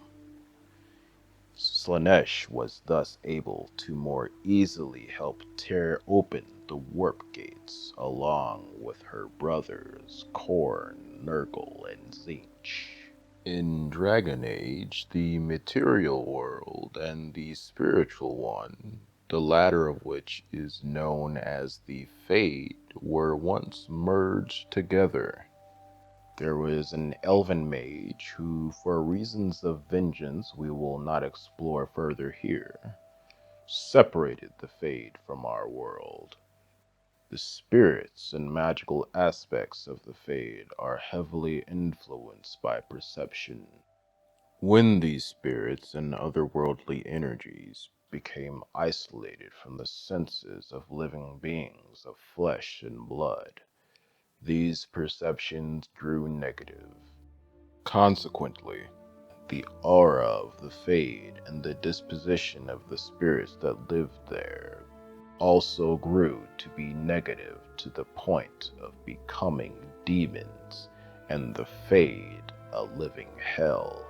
[SPEAKER 1] Slaanesh was thus able to more easily help tear open the warp gates along with her brothers Khorne, Nurgle, and Tzeentch. In Dragon Age, the material world and the spiritual one, the latter of which is known as the Fade, were once merged together. There was an elven mage who, for reasons of vengeance we will not explore further here, separated the Fade from our world. The spirits and magical aspects of the Fade are heavily influenced by perception. When these spirits and otherworldly energies became isolated from the senses of living beings of flesh and blood. These perceptions grew negative. Consequently, the aura of the Fade and the disposition of the spirits that lived there also grew to be negative to the point of becoming demons, and the Fade a living hell.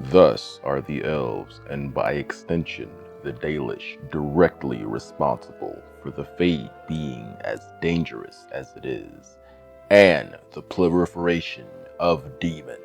[SPEAKER 1] Thus are the Elves, and by extension the Dalish, directly responsible for the Fade being as dangerous as it is, and the proliferation of demons.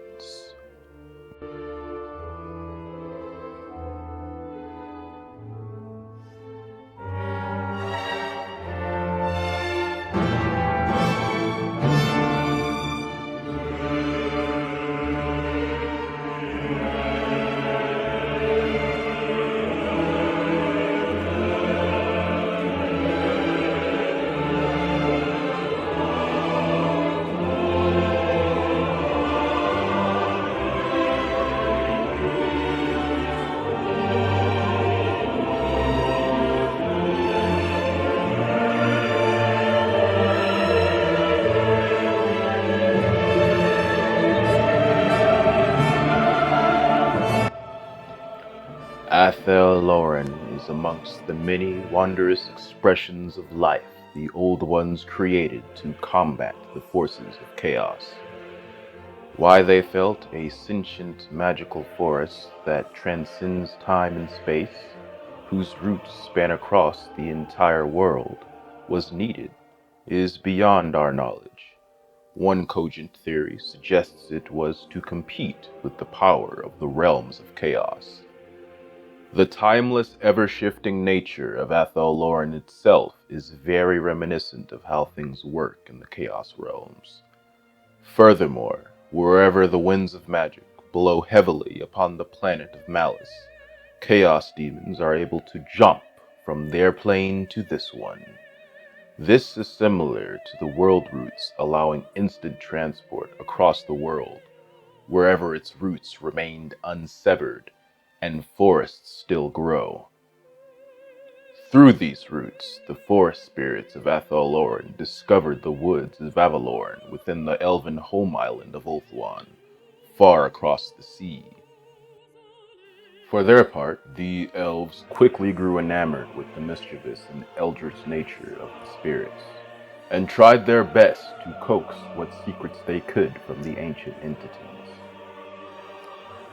[SPEAKER 1] Athel Loren is amongst the many wondrous expressions of life the Old Ones created to combat the forces of chaos. Why they felt a sentient magical force that transcends time and space, whose roots span across the entire world, was needed, is beyond our knowledge. One cogent theory suggests it was to compete with the power of the realms of chaos. The timeless, ever-shifting nature of Athel Loren itself is very reminiscent of how things work in the Chaos realms. Furthermore, wherever the winds of magic blow heavily upon the planet of malice, Chaos demons are able to jump from their plane to this one. This is similar to the world roots allowing instant transport across the world, wherever its roots remained unsevered and forests still grow. Through these roots, the forest spirits of Athel Loren discovered the woods of Avalorn within the elven home island of Ulthuan, far across the sea. For their part, the elves quickly grew enamored with the mischievous and eldritch nature of the spirits, and tried their best to coax what secrets they could from the ancient entities.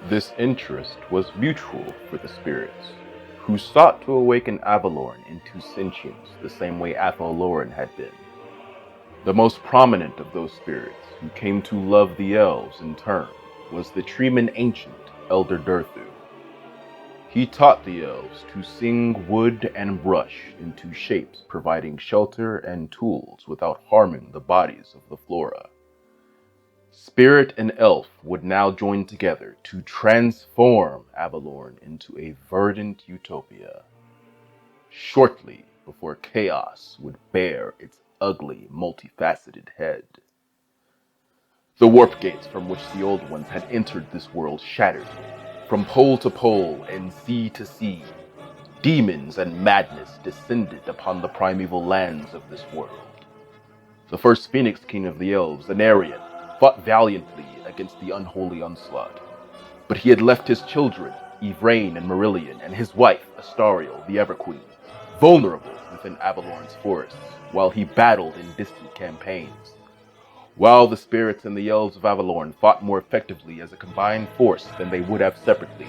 [SPEAKER 1] This interest was mutual for the spirits, who sought to awaken Avalorn into sentience the same way Athel Loren had been. The most prominent of those spirits who came to love the elves in turn was the Treeman Ancient, Elder Durthu. He taught the elves to sing wood and brush into shapes providing shelter and tools without harming the bodies of the flora. Spirit and elf would now join together to transform Avalorn into a verdant utopia, shortly before chaos would bare its ugly, multifaceted head. The warp gates from which the Old Ones had entered this world shattered. From pole to pole and sea to sea, demons and madness descended upon the primeval lands of this world. The first Phoenix King of the Elves, Anarion, fought valiantly against the unholy onslaught, but he had left his children, Yvraine and Marillion, and his wife, Astariel, the Everqueen, vulnerable within Avalorn's forests, while he battled in distant campaigns. While the spirits and the elves of Avalorn fought more effectively as a combined force than they would have separately,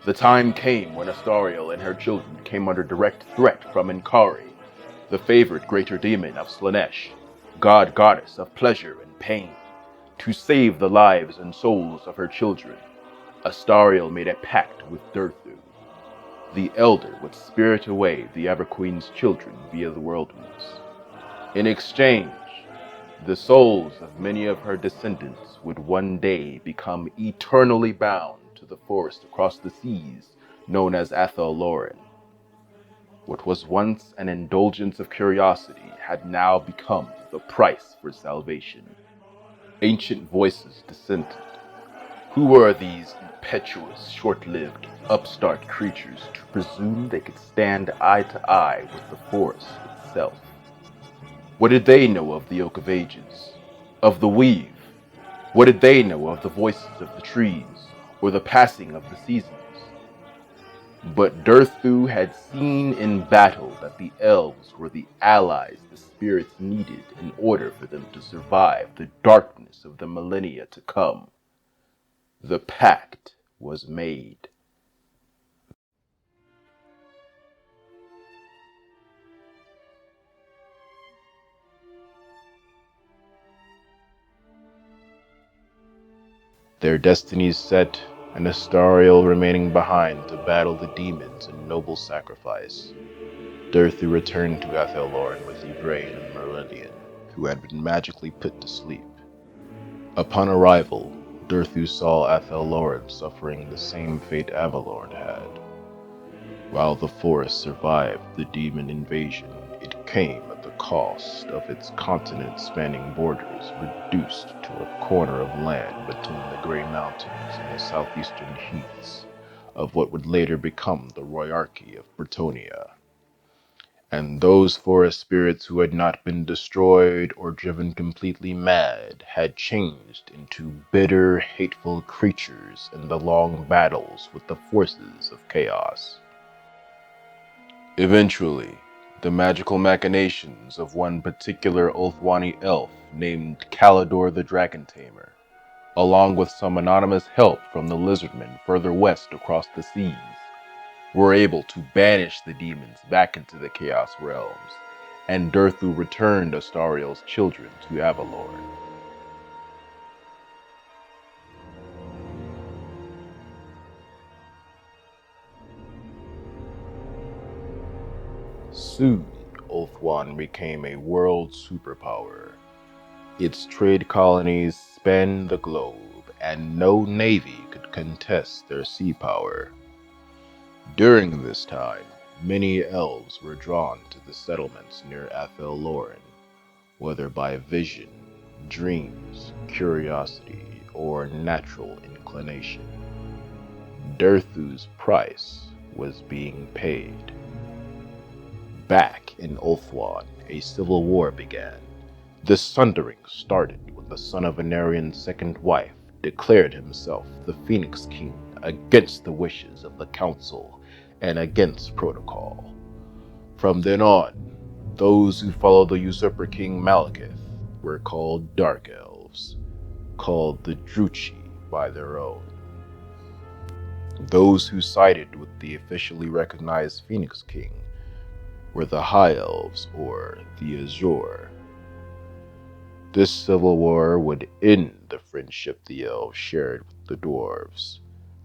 [SPEAKER 1] the time came when Astariel and her children came under direct threat from Enkari, the favored greater demon of Slaanesh, god-goddess of pleasure and pain. To save the lives and souls of her children, Astariel made a pact with Durthu. The Elder would spirit away the Everqueen's children via the world roots. In exchange, the souls of many of her descendants would one day become eternally bound to the forest across the seas known as Athel Loren. What was once an indulgence of curiosity had now become the price for salvation. Ancient voices dissented. Who are these impetuous, short-lived, upstart creatures to presume they could stand eye to eye with the forest itself? What did they know of the Oak of Ages? Of the Weave? What did they know of the voices of the trees, or the passing of the seasons? But Durthu had seen in battle that the elves were the allies the spirits needed in order for them to survive the darkness of the millennia to come. The pact was made. Their destinies set, and Astariel remaining behind to battle the demons in noble sacrifice. Durthu returned to Athel Loren with Yvraine and Merlindian, who had been magically put to sleep. Upon arrival, Durthu saw Athel Loren suffering the same fate Avalorn had. While the forest survived the demon invasion, it came at the cost of its continent-spanning borders reduced to a corner of land between the Grey Mountains and the southeastern heaths of what would later become the Royarchy of Bretonnia. And those forest spirits who had not been destroyed or driven completely mad had changed into bitter, hateful creatures in the long battles with the forces of chaos. Eventually, the magical machinations of one particular Ulthwani elf named Kaldorei the Dragon Tamer, along with some anonymous help from the lizardmen further west across the seas, were able to banish the demons back into the Chaos Realms, and Durthu returned Astariel's children to Avalorn. Soon, Ulthwan became a world superpower. Its trade colonies spanned the globe, and no navy could contest their sea power. During this time, many elves were drawn to the settlements near Athel Loren, whether by vision, dreams, curiosity, or natural inclination. Durthu's price was being paid. Back in Ulthwan, a civil war began. This sundering started when the son of Anarian's second wife declared himself the Phoenix King against the wishes of the Council and against protocol. From then on, those who followed the usurper King Malekith were called Dark Elves, called the Druchi by their own. Those who sided with the officially recognized Phoenix King were the High Elves, or the Azure. This civil war would end the friendship the elves shared with the dwarves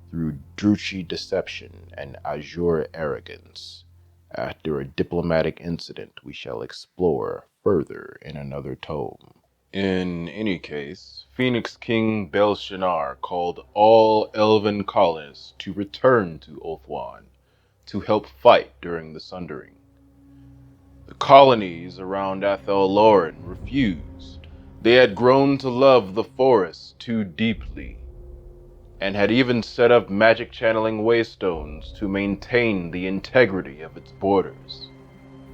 [SPEAKER 1] through Druchi deception and Azure arrogance, after a diplomatic incident we shall explore further in another tome. In any case, Phoenix King Belshazzar called all elven colonists to return to Ulthwan to help fight during the Sundering. The colonies around Athel Loren refused. They had grown to love the forest too deeply, and had even set up magic channeling waystones to maintain the integrity of its borders.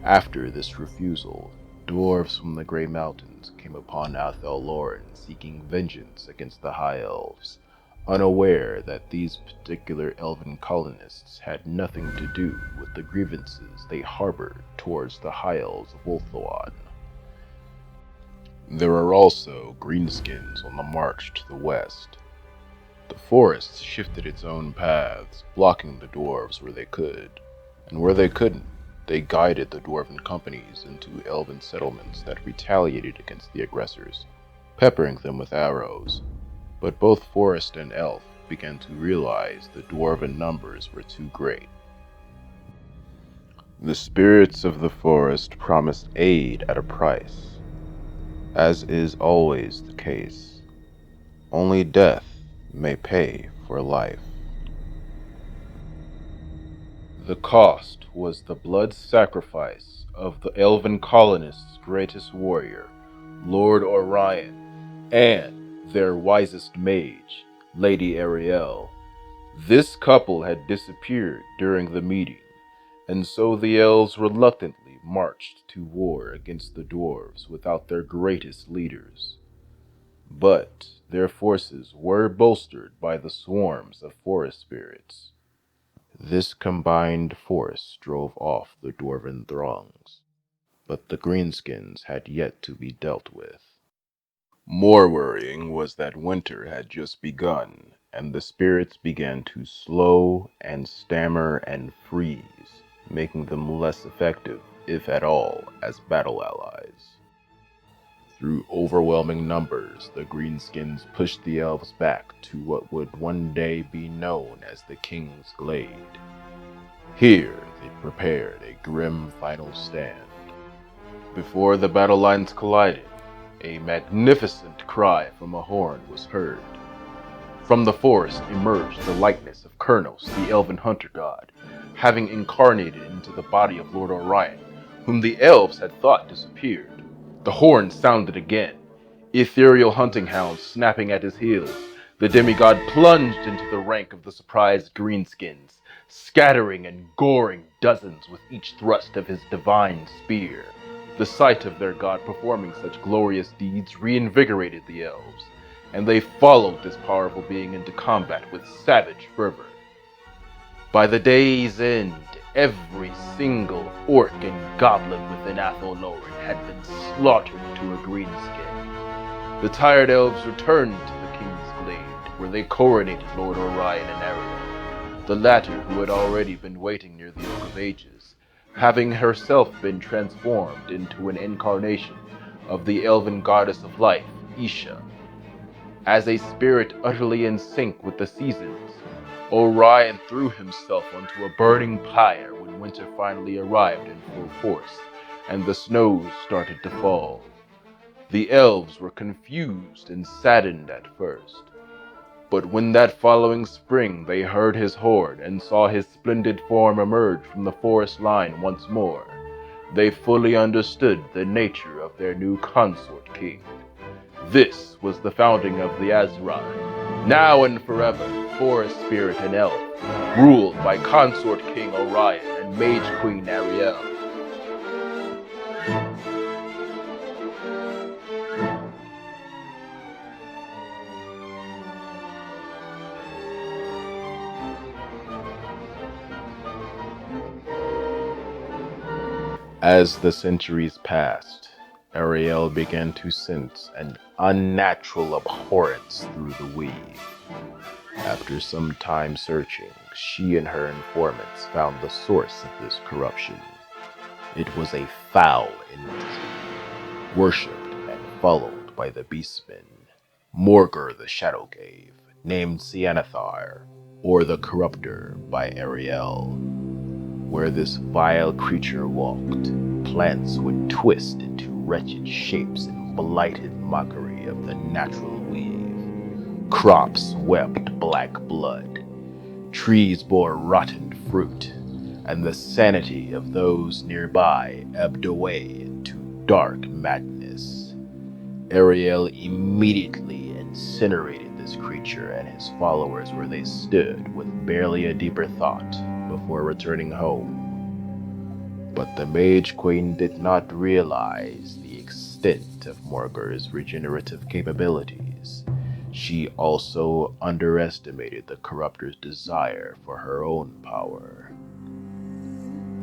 [SPEAKER 1] After this refusal, dwarves from the Grey Mountains came upon Athel Loren seeking vengeance against the High Elves, unaware that these particular elven colonists had nothing to do with the grievances they harbored towards the High Elves of Ulthwan. There are also greenskins on the march to the west. The forest shifted its own paths, blocking the dwarves where they could, and where they couldn't, they guided the dwarven companies into elven settlements that retaliated against the aggressors, peppering them with arrows. But both forest and elf began to realize the dwarven numbers were too great. The spirits of the forest promised aid at a price. As is always the case, only death may pay for life. The cost was the blood sacrifice of the elven colonists' greatest warrior, Lord Orion, and their wisest mage, Lady Ariel. This couple had disappeared during the meeting, and so the elves reluctantly marched to war against the dwarves without their greatest leaders. But their forces were bolstered by the swarms of forest spirits. This combined force drove off the dwarven throngs, but the greenskins had yet to be dealt with. More worrying was that winter had just begun, and the spirits began to slow and stammer and freeze, making them less effective, if at all, as battle allies. Through overwhelming numbers, the greenskins pushed the elves back to what would one day be known as the King's Glade. Here, they prepared a grim final stand. Before the battle lines collided, a magnificent cry from a horn was heard. From the forest emerged the likeness of Kurnos, the elven hunter god, having incarnated into the body of Lord Orion, whom the elves had thought disappeared. The horn sounded again, ethereal hunting hounds snapping at his heels. The demigod plunged into the rank of the surprised greenskins, scattering and goring dozens with each thrust of his divine spear. The sight of their god performing such glorious deeds reinvigorated the elves, and they followed this powerful being into combat with savage fervor. By the day's end, every single orc and goblin within Athel Loren had been slaughtered to a greenskin. The tired elves returned to the King's Glade, where they coronated Lord Orion and Ariel, the latter who had already been waiting near the Oak of Ages, having herself been transformed into an incarnation of the elven goddess of life, Isha. As a spirit utterly in sync with the seasons, Orion threw himself onto a burning pyre when winter finally arrived in full force, and the snows started to fall. The elves were confused and saddened at first, but when that following spring they heard his horn and saw his splendid form emerge from the forest line once more, they fully understood the nature of their new consort king. This was the founding of the Azrai, now and forever, forest spirit and elf, ruled by consort king Orion and mage queen Ariel. As the centuries passed, Ariel began to sense an unnatural abhorrence through the weave. After some time searching, she and her informants found the source of this corruption. It was a foul entity, worshipped and followed by the beastmen, Morgur the Shadow Cave, named Sianathar, or the Corruptor by Ariel. Where this vile creature walked, plants would twist into wretched shapes in blighted mockery of the natural weave. Crops wept black blood, trees bore rotten fruit, and the sanity of those nearby ebbed away into dark madness. Ariel immediately incinerated this creature and his followers where they stood with barely a deeper thought before returning home. But the Mage Queen did not realize the extent of Morgur's regenerative capabilities. She also underestimated the Corruptor's desire for her own power.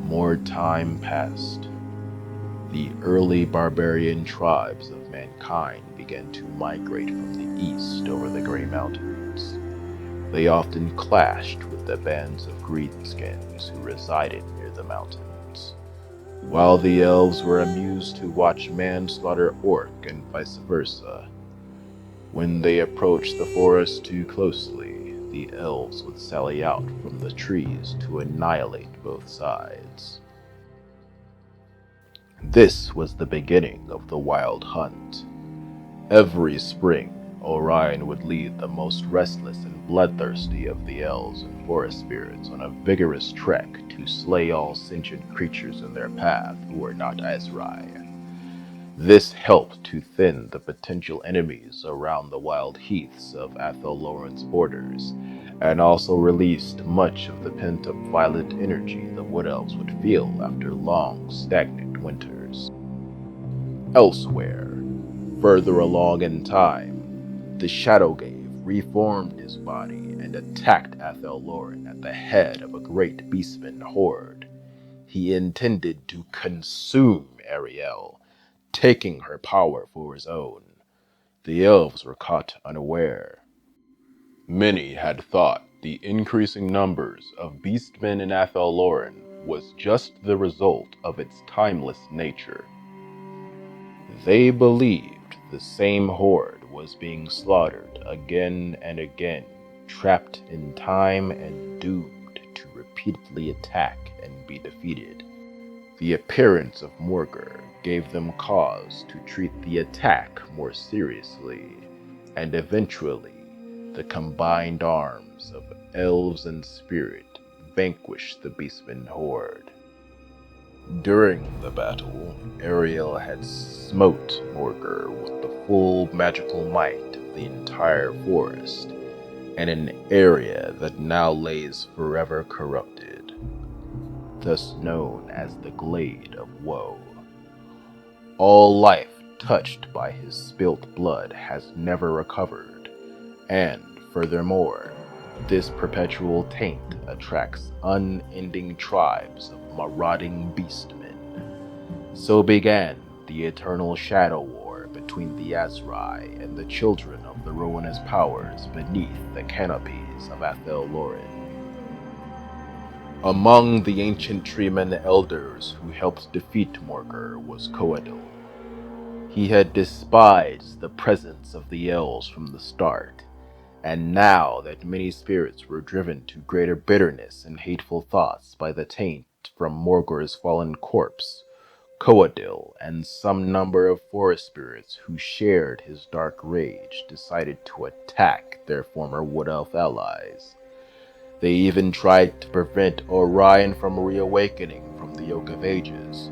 [SPEAKER 1] More time passed. The early barbarian tribes of mankind began to migrate from the east over the Grey Mountains. They often clashed with the bands of greenskins who resided near the mountains, while the elves were amused to watch man slaughter orc and vice versa. When they approached the forest too closely, the elves would sally out from the trees to annihilate both sides. This was the beginning of the Wild Hunt. Every spring, Orion would lead the most restless and bloodthirsty of the elves and forest spirits on a vigorous trek to slay all sentient creatures in their path who were not Azrai. This helped to thin the potential enemies around the Wild Heaths of Athel Loren's borders, and also released much of the pent-up violent energy the Wood Elves would feel after long, stagnant winters. Elsewhere, further along in time, the Shadowgave reformed his body and attacked Athel Loren at the head of a great beastman horde. He intended to consume Ariel, taking her power for his own. The elves were caught unaware. Many had thought the increasing numbers of beastmen in Athel Loren was just the result of its timeless nature. They believed the same horde was being slaughtered again and again, trapped in time and doomed to repeatedly attack and be defeated. The appearance of Morgr gave them cause to treat the attack more seriously, and eventually, the combined arms of elves and spirit vanquished the beastman horde. During the battle, Ariel had smote Morgr with the full magical might of the entire forest, and an area that now lays forever corrupted, thus known as the Glade of Woe. All life touched by his spilt blood has never recovered, and furthermore, this perpetual taint attracts unending tribes of marauding beastmen. So began the eternal shadow war between the Azrai and the children of the ruinous powers beneath the canopies of Athel Loren. Among the ancient treeman elders who helped defeat Morgr was Coadil. He had despised the presence of the elves from the start, and now that many spirits were driven to greater bitterness and hateful thoughts by the taint from Morgr's fallen corpse, Coadil and some number of forest spirits who shared his dark rage decided to attack their former Wood Elf allies. They even tried to prevent Orion from reawakening from the Oak of Ages,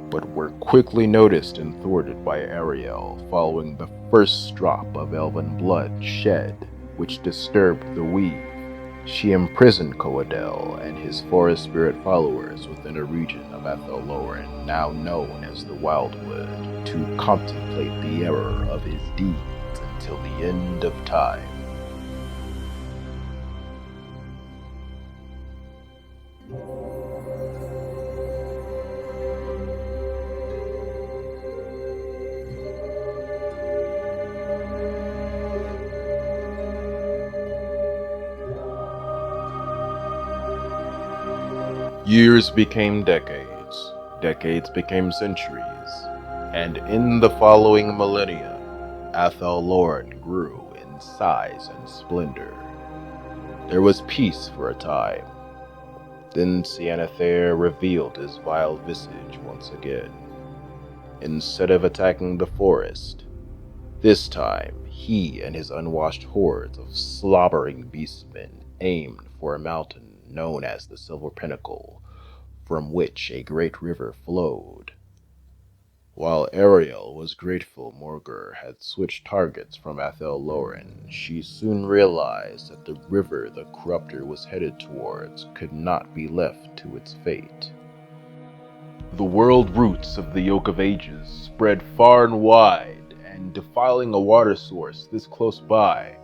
[SPEAKER 1] but were quickly noticed and thwarted by Ariel following the first drop of elven blood shed, which disturbed the weave. She imprisoned Coadil and his forest spirit followers within a region of Athel Loren now known as the Wildwood to contemplate the error of his deeds until the end of time. Years became decades, decades became centuries, and in the following millennia, Athel Loren grew in size and splendor. There was peace for a time. Then Sianathair revealed his vile visage once again. Instead of attacking the forest, this time he and his unwashed hordes of slobbering beastmen aimed for a mountain known as the Silver Pinnacle, from which a great river flowed. While Ariel was grateful Morgr had switched targets from Athel Loren, she soon realized that the river the corruptor was headed towards could not be left to its fate. The world roots of the Oak of Ages spread far and wide, and defiling a water source this close by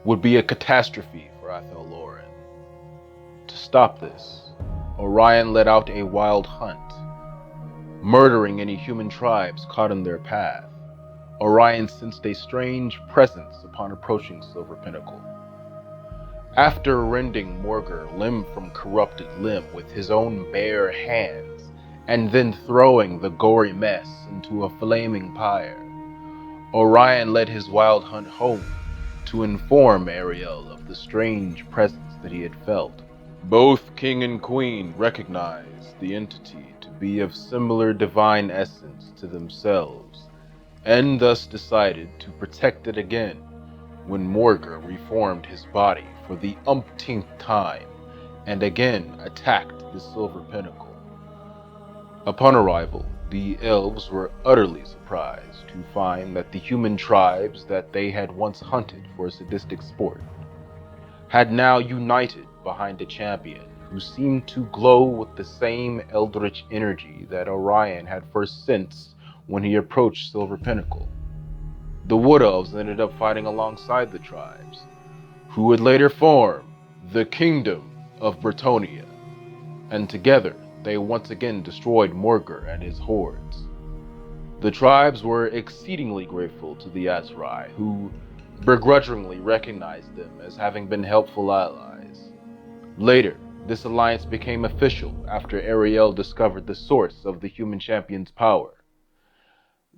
[SPEAKER 1] would be a catastrophe for Athel Loren. To stop this, Orion let out a wild hunt, murdering any human tribes caught in their path. Orion sensed a strange presence upon approaching Silver Pinnacle. After rending Morgr limb from corrupted limb with his own bare hands, and then throwing the gory mess into a flaming pyre, Orion led his wild hunt home to inform Ariel of the strange presence that he had felt. Both king and queen recognized the entity to be of similar divine essence to themselves, and thus decided to protect it again when Morgr reformed his body for the umpteenth time and again attacked the Silver Pinnacle. Upon arrival, The elves were utterly surprised to find that the human tribes that they had once hunted for sadistic sport had now united behind a champion who seemed to glow with the same eldritch energy that Orion had first sensed when he approached Silver Pinnacle. The Wood Elves ended up fighting alongside the tribes, who would later form the Kingdom of Bretonnia, and together they once again destroyed Morgr and his hordes. The tribes were exceedingly grateful to the Azrai, who begrudgingly recognized them as having been helpful allies. Later, this alliance became official after Ariel discovered the source of the human champion's power.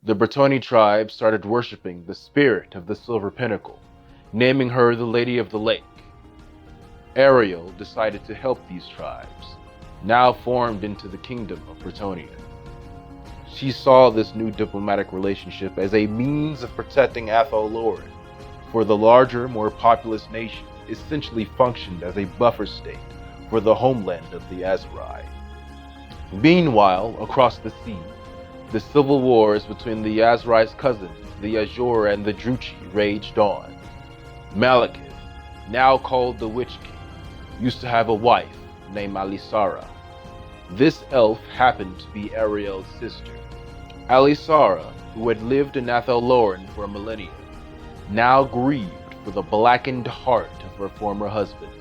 [SPEAKER 1] The Bretonnia tribe started worshipping the spirit of the Silver Pinnacle, naming her the Lady of the Lake. Ariel decided to help these tribes, now formed into the Kingdom of Bretonnia. She saw this new diplomatic relationship as a means of protecting Athel Loren, for the larger, more populous nation essentially functioned as a buffer state for the homeland of the Azrai. Meanwhile, across the sea, the civil wars between the Azrai's cousins, the Azure and the Druchi, raged on. Malekith, now called the Witch King, used to have a wife named Alisara. This elf happened to be Ariel's sister. Alisara, who had lived in Athel Loren for a millennium, now grieved for the blackened heart of her former husband.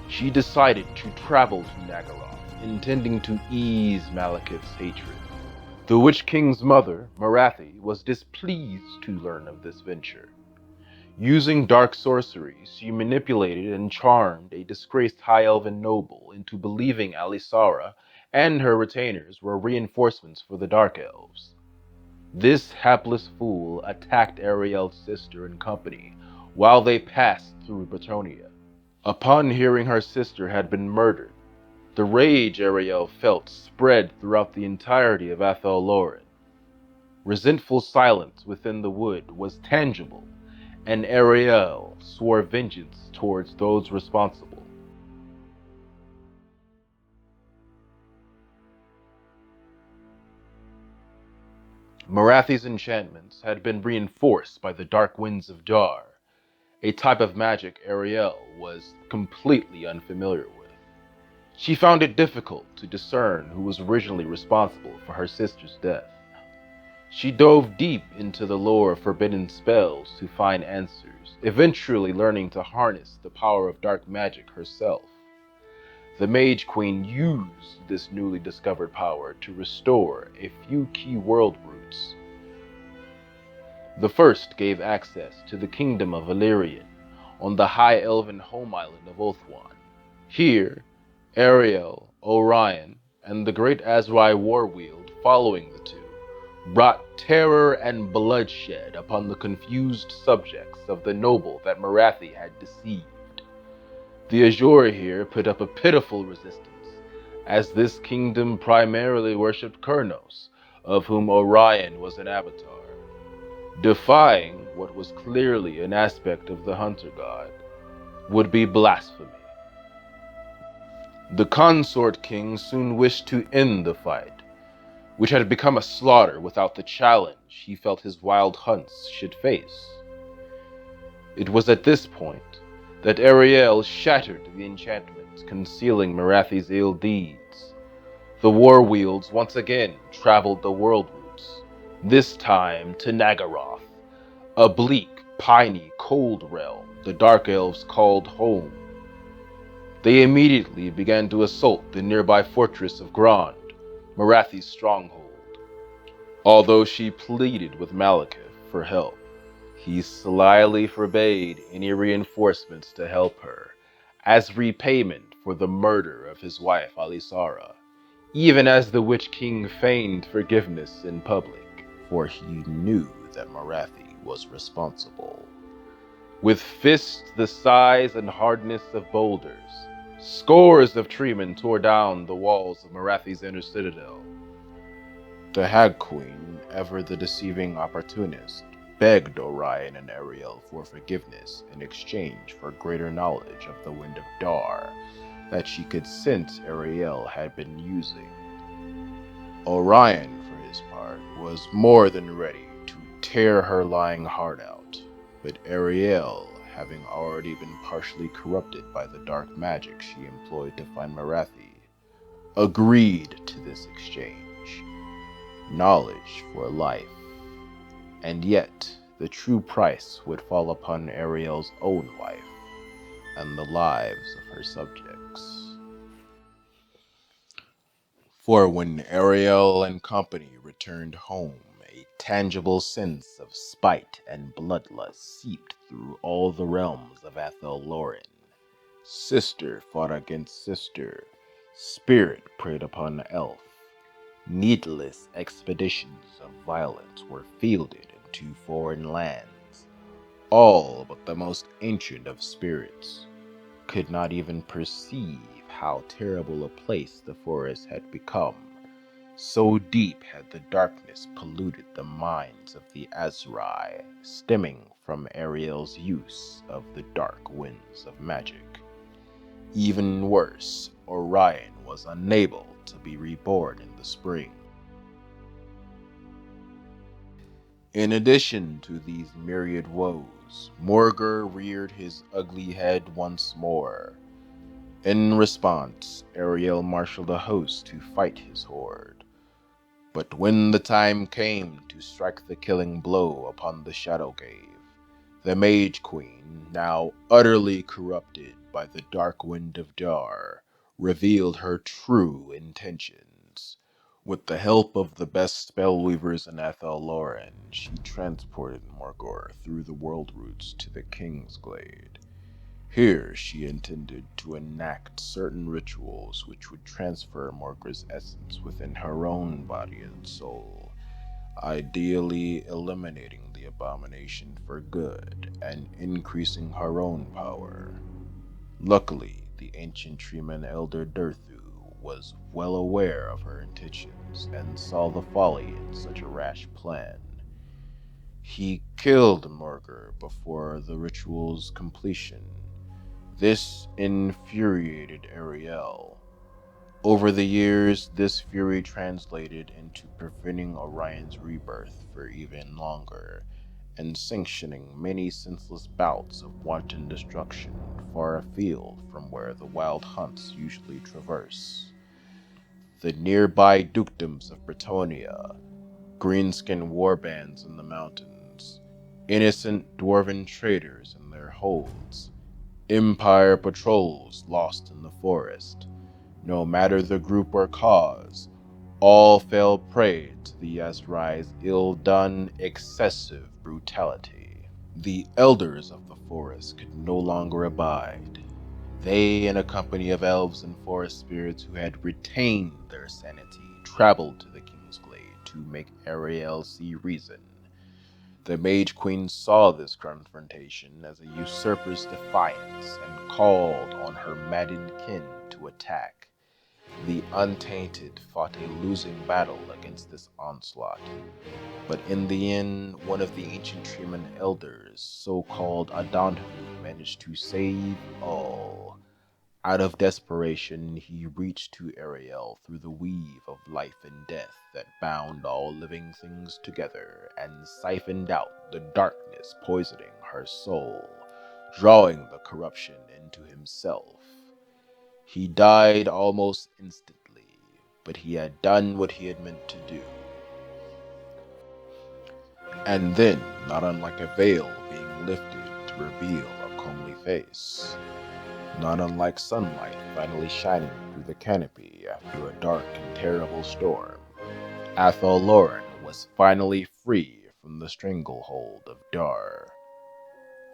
[SPEAKER 1] She decided to travel to Nagaroth, intending to ease Malekith's hatred. The Witch King's mother, Morathi, was displeased to learn of this venture. Using dark sorcery, she manipulated and charmed a disgraced High Elven noble into believing Alisara and her retainers were reinforcements for the Dark Elves. This hapless fool attacked Ariel's sister and company while they passed through Bretonnia. Upon hearing her sister had been murdered, the rage Ariel felt spread throughout the entirety of Athel Loren. Resentful silence within the wood was tangible, and Ariel swore vengeance towards those responsible. Morathi's enchantments had been reinforced by the dark winds of Dar, a type of magic Ariel was completely unfamiliar with. She found it difficult to discern who was originally responsible for her sister's death. She dove deep into the lore of forbidden spells to find answers, eventually learning to harness the power of dark magic herself. The Mage Queen used this newly discovered power to restore a few key world roots. The first gave access to the kingdom of Valyrian on the high elven home island of Ulthuan. Here, Ariel, Orion, and the great Azrai Warwield following the two brought terror and bloodshed upon the confused subjects of the noble that Morathi had deceived. The Azure here put up a pitiful resistance, as this kingdom primarily worshipped Kurnos, of whom Orion was an avatar. Defying what was clearly an aspect of the Hunter God would be blasphemy. The consort king soon wished to end the fight, which had become a slaughter without the challenge he felt his wild hunts should face. It was at this point that Ariel shattered the enchantments concealing Morathi's ill deeds. The Warwields once again traveled the world routes, this time to Nagaroth, a bleak, piney, cold realm the Dark Elves called home. They immediately began to assault the nearby fortress of Grond, Morathi's stronghold. Although she pleaded with Malekith for help, he slyly forbade any reinforcements to help her, as repayment for the murder of his wife Alisara, even as the Witch King feigned forgiveness in public, for he knew that Morathi was responsible. With fists the size and hardness of boulders, scores of treemen tore down the walls of Morathi's inner citadel. The Hag Queen, ever the deceiving opportunist, begged Orion and Ariel for forgiveness in exchange for greater knowledge of the Wind of Dar that she could sense Ariel had been using. Orion, for his part, was more than ready to tear her lying heart out, but Ariel, having already been partially corrupted by the dark magic she employed to find Marathi, agreed to this exchange. Knowledge for life. And yet, the true price would fall upon Ariel's own life and the lives of her subjects. For when Ariel and company returned home, a tangible sense of spite and bloodlust seeped through all the realms of Athel Loren. Sister fought against sister, spirit preyed upon elf. Needless expeditions of violence were fielded into foreign lands. All but the most ancient of spirits could not even perceive how terrible a place the forest had become. So deep had the darkness polluted the minds of the Azrai, stemming from Ariel's use of the dark winds of magic. Even worse, Orion was unable to be reborn in the spring. In addition to these myriad woes, Morgur reared his ugly head once more. In response, Ariel marshaled a host to fight his horde. But when the time came to strike the killing blow upon the Shadow Cave, the Mage Queen, now utterly corrupted by the dark wind of Dar, revealed her true intentions. With the help of the best spellweavers in Athel Loren, she transported Morgur through the world roots to the King's Glade. Here she intended to enact certain rituals which would transfer Morgur's essence within her own body and soul, ideally eliminating the abomination for good and increasing her own power. Luckily, the ancient treeman Elder Durthu was well aware of her intentions and saw the folly in such a rash plan. He killed Morgur before the ritual's completion. This infuriated Ariel. Over the years, this fury translated into preventing Orion's rebirth for even longer, and sanctioning many senseless bouts of wanton destruction far afield from where the wild hunts usually traverse. The nearby dukedoms of Bretonnia, greenskin warbands in the mountains, innocent dwarven traders in their holds, Empire patrols lost in the forest. No matter the group or cause, all fell prey to the Azrai's ill-done, excessive brutality. The elders of the forest could no longer abide. They and a company of elves and forest spirits who had retained their sanity traveled to the King's Glade to make Ariel see reason. The Mage Queen saw this confrontation as a usurper's defiance and called on her maddened kin to attack. The Untainted fought a losing battle against this onslaught, but in the end, one of the ancient Treeman elders, so-called Adonhu, managed to save all. Out of desperation, he reached to Ariel through the weave of life and death that bound all living things together and siphoned out the darkness poisoning her soul, drawing the corruption into himself. He died almost instantly, but he had done what he had meant to do. And then, not unlike a veil being lifted to reveal a comely face, not unlike sunlight finally shining through the canopy after a dark and terrible storm, Athel Loren was finally free from the stranglehold of Dar.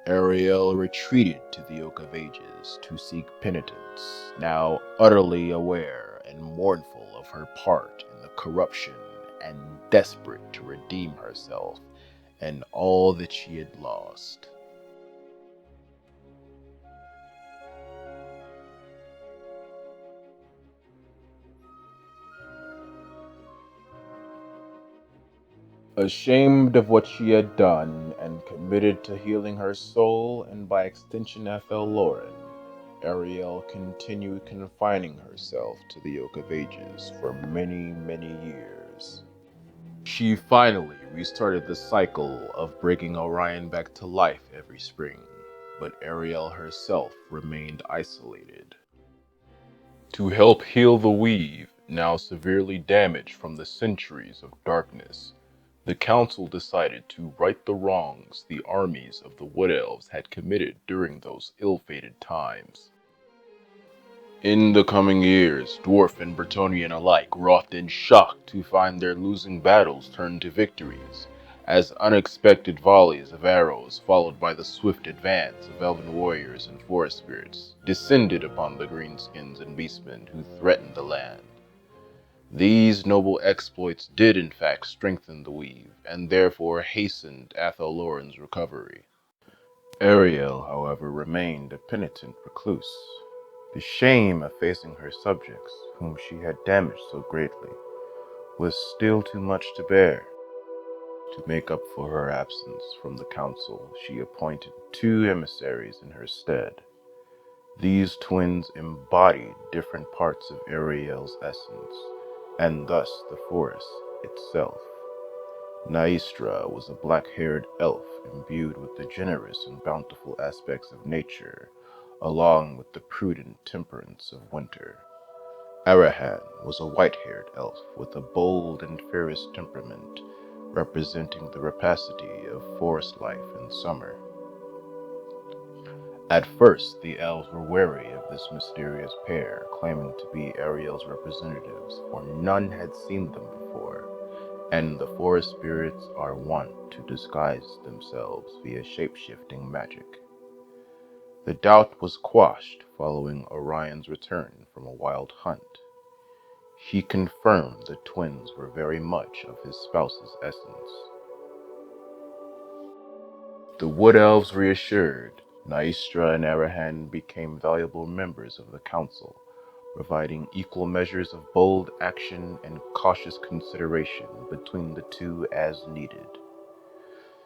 [SPEAKER 1] Ariel retreated to the Oak of Ages to seek penitence, now utterly aware and mournful of her part in the corruption and desperate to redeem herself and all that she had lost. Ashamed of what she had done and committed to healing her soul and by extension Athel Loren, Ariel continued confining herself to the Oak of Ages for many, many years. years. She finally restarted the cycle of bringing Orion back to life every spring, but Ariel herself remained isolated. To help heal the weave, now severely damaged from the centuries of darkness, the Council decided to right the wrongs the armies of the Wood Elves had committed during those ill-fated times. In the coming years, Dwarf and Bretonnian alike were often shocked to find their losing battles turn to victories, as unexpected volleys of arrows followed by the swift advance of elven warriors and forest spirits descended upon the greenskins and beastmen who threatened the land. These noble exploits did in fact strengthen the weave, and therefore hastened Athel Loren's recovery. Ariel, however, remained a penitent recluse. The shame of facing her subjects, whom she had damaged so greatly, was still too much to bear. To make up for her absence from the council, she appointed 2 emissaries in her stead. These twins embodied different parts of Ariel's essence, and thus the forest itself. Naestra was a black-haired elf imbued with the generous and bountiful aspects of nature, along with the prudent temperance of winter. Arahan was a white-haired elf with a bold and fierce temperament, representing the rapacity of forest life in summer. At first, the elves were wary of this mysterious pair, claiming to be Ariel's representatives, for none had seen them before, and the forest spirits are wont to disguise themselves via shape-shifting magic. The doubt was quashed following Orion's return from a wild hunt. He confirmed the twins were very much of his spouse's essence. The Wood Elves reassured, Naestra and Arahan became valuable members of the council, providing equal measures of bold action and cautious consideration between the two as needed.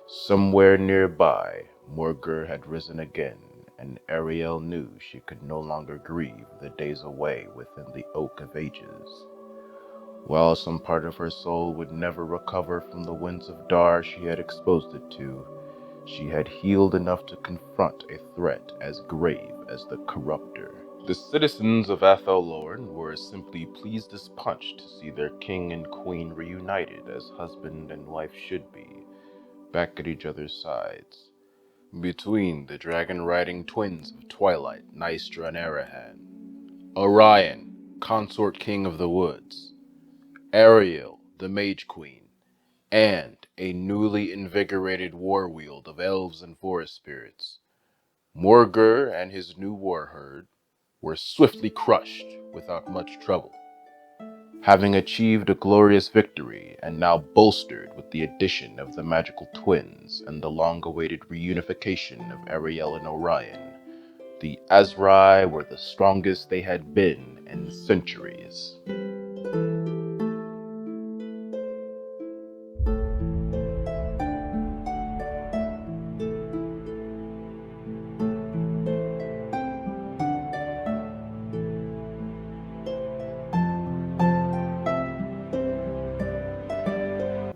[SPEAKER 1] Somewhere nearby, Morgur had risen again, and Ariel knew she could no longer grieve the days away within the Oak of Ages. While some part of her soul would never recover from the winds of Dar she had exposed it to, she had healed enough to confront a threat as grave as the Corruptor. The citizens of Athel Loren were simply pleased as punch to see their king and queen reunited as husband and wife should be, back at each other's sides. Between the dragon-riding twins of Twilight, Naestra and Arahan, Orion, consort king of the woods, Ariel, the mage queen, and a newly invigorated war-wield of elves and forest spirits, Morgur and his new war herd were swiftly crushed without much trouble. Having achieved a glorious victory and now bolstered with the addition of the magical twins and the long-awaited reunification of Ariel and Orion, the Azrai were the strongest they had been in centuries.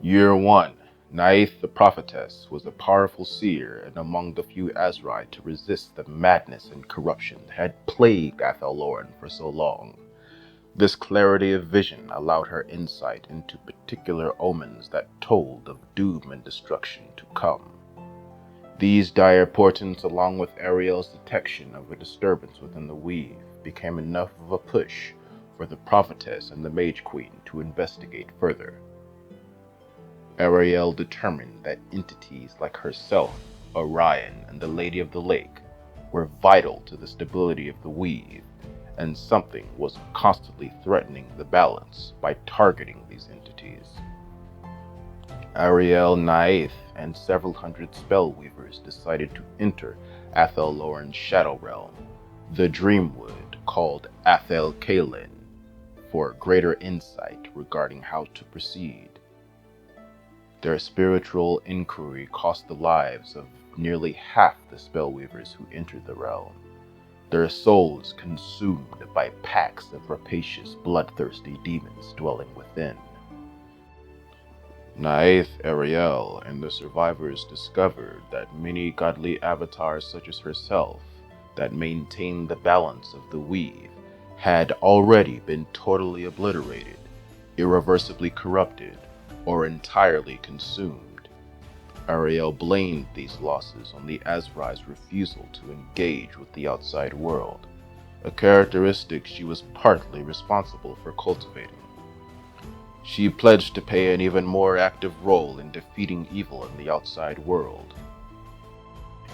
[SPEAKER 1] Year 1. Naeth the Prophetess was a powerful seer and among the few Azrai to resist the madness and corruption that had plagued Athel Loren for so long. This clarity of vision allowed her insight into particular omens that told of doom and destruction to come. These dire portents, along with Ariel's detection of a disturbance within the weave, became enough of a push for the Prophetess and the Mage Queen to investigate further. Ariel determined that entities like herself, Orion, and the Lady of the Lake were vital to the stability of the weave, and something was constantly threatening the balance by targeting these entities. Ariel, Naeth, and several hundred spellweavers decided to enter Athel Loren's shadow realm, the Dreamwood, called Athel Caiellin, for greater insight regarding how to proceed. Their spiritual inquiry cost the lives of nearly half the spellweavers who entered the realm, their souls consumed by packs of rapacious, bloodthirsty demons dwelling within. Naeth Ariel and the survivors discovered that many godly avatars such as herself that maintained the balance of the weave had already been totally obliterated, irreversibly corrupted, or entirely consumed. Ariel blamed these losses on the Azrai's refusal to engage with the outside world, a characteristic she was partly responsible for cultivating. She pledged to play an even more active role in defeating evil in the outside world.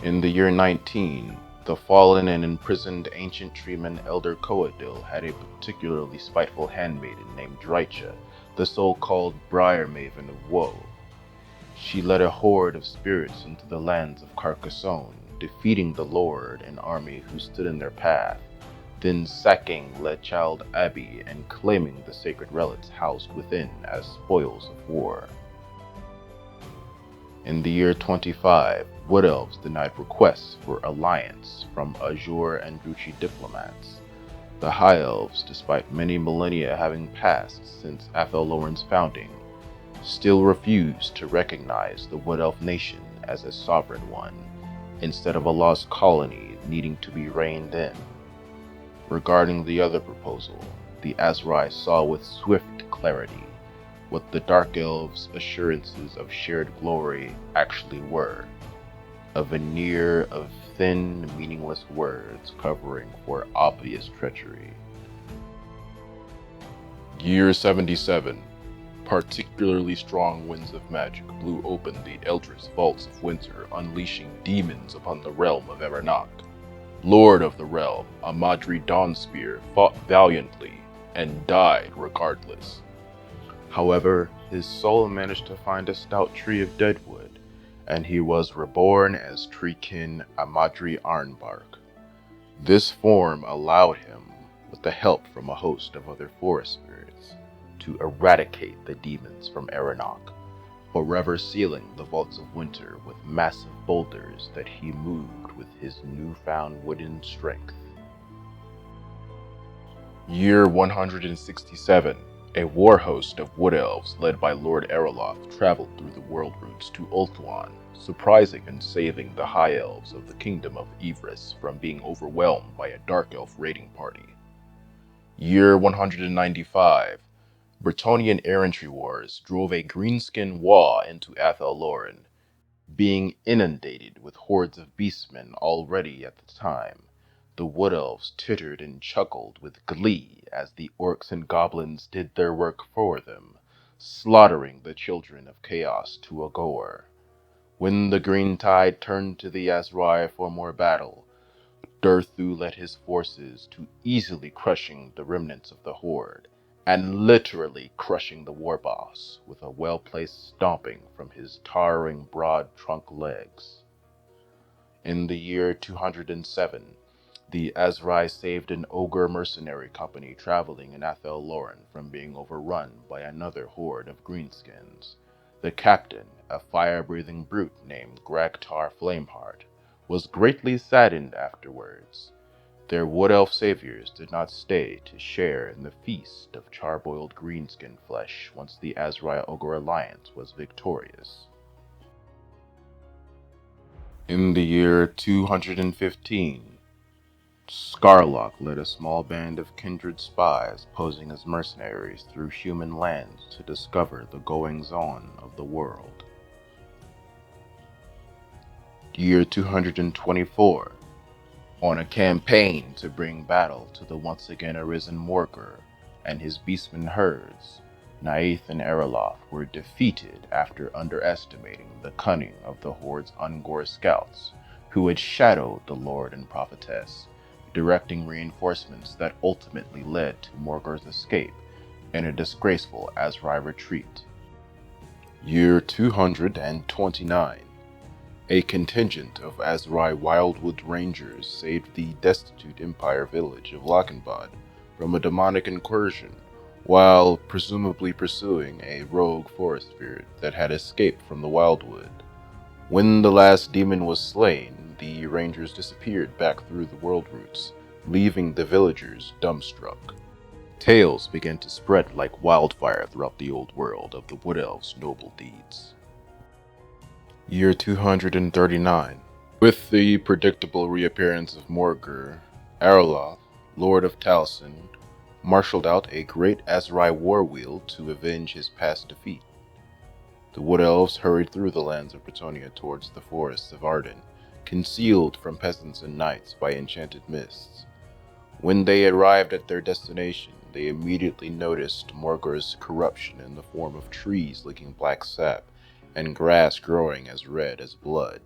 [SPEAKER 1] In the year 19, the fallen and imprisoned ancient treeman Elder Coadil had a particularly spiteful handmaiden named Drycha, the so-called Briar Maven of Woe. She led a horde of spirits into the lands of Carcassonne, defeating the Lord and army who stood in their path, then sacking Le Child Abbey and claiming the sacred relics housed within as spoils of war. In the year 25, Wood Elves denied requests for alliance from Azure and Druchi diplomats. The High Elves, despite many millennia having passed since Athel Loren's founding, still refused to recognize the Wood Elf nation as a sovereign one, instead of a lost colony needing to be reined in. Regarding the other proposal, the Azrai saw with swift clarity what the Dark Elves' assurances of shared glory actually were: a veneer of thin, meaningless words covering for obvious treachery. Year 77. Particularly strong winds of magic blew open the eldritch vaults of winter, unleashing demons upon the realm of Arranoc. Lord of the realm, Amadri Dawnspear fought valiantly and died regardless. However, his soul managed to find a stout tree of deadwood, and he was reborn as treekin Amadri Arnbark. This form allowed him, with the help from a host of other forest spirits, to eradicate the demons from Arranoc, forever sealing the vaults of winter with massive boulders that he moved with his newfound wooden strength. Year 167. A war host of Wood Elves led by Lord Arraloth traveled through the world routes to Ulthuan, surprising and saving the High Elves of the Kingdom of Ivris from being overwhelmed by a Dark Elf raiding party. Year 195. Bretonnian errantry wars drove a greenskin Wa into Athel Loren, being inundated with hordes of beastmen already at the time. The Wood Elves tittered and chuckled with glee as the orcs and goblins did their work for them, slaughtering the children of chaos to a gore. When the green tide turned to the Azrai for more battle, Durthu led his forces to easily crushing the remnants of the horde, and literally crushing the war boss with a well-placed stomping from his towering broad trunk legs. In the year 207, the Azrai saved an ogre mercenary company traveling in Athel Loren from being overrun by another horde of greenskins. The captain, a fire-breathing brute named Gragtar Flameheart, was greatly saddened afterwards. Their Wood Elf saviors did not stay to share in the feast of charboiled greenskin flesh once the Azrai Ogre Alliance was victorious. In the year 215, Scarlock led a small band of kindred spies posing as mercenaries through human lands to discover the goings-on of the world. Year 224. On a campaign to bring battle to the once again arisen Morgr and his beastmen herds, Naeth and Arraloth were defeated after underestimating the cunning of the Horde's Ungor scouts, who had shadowed the Lord and Prophetess, directing reinforcements that ultimately led to Morgr's escape and a disgraceful Azrai retreat. Year 229. A contingent of Azrai Wildwood Rangers saved the destitute Empire village of Lockenbod from a demonic incursion, while presumably pursuing a rogue forest spirit that had escaped from the Wildwood. When the last demon was slain, the Rangers disappeared back through the world routes, leaving the villagers dumbstruck. Tales began to spread like wildfire throughout the old world of the Wood Elves' noble deeds. Year 239. With the predictable reappearance of Morgur, Arraloth, Lord of Talsyn, marshaled out a great Azrai war wheel to avenge his past defeat. The Wood Elves hurried through the lands of Bretonnia towards the forests of Arden, concealed from peasants and knights by enchanted mists. When they arrived at their destination, they immediately noticed Morgur's corruption in the form of trees leaking black sap and grass growing as red as blood.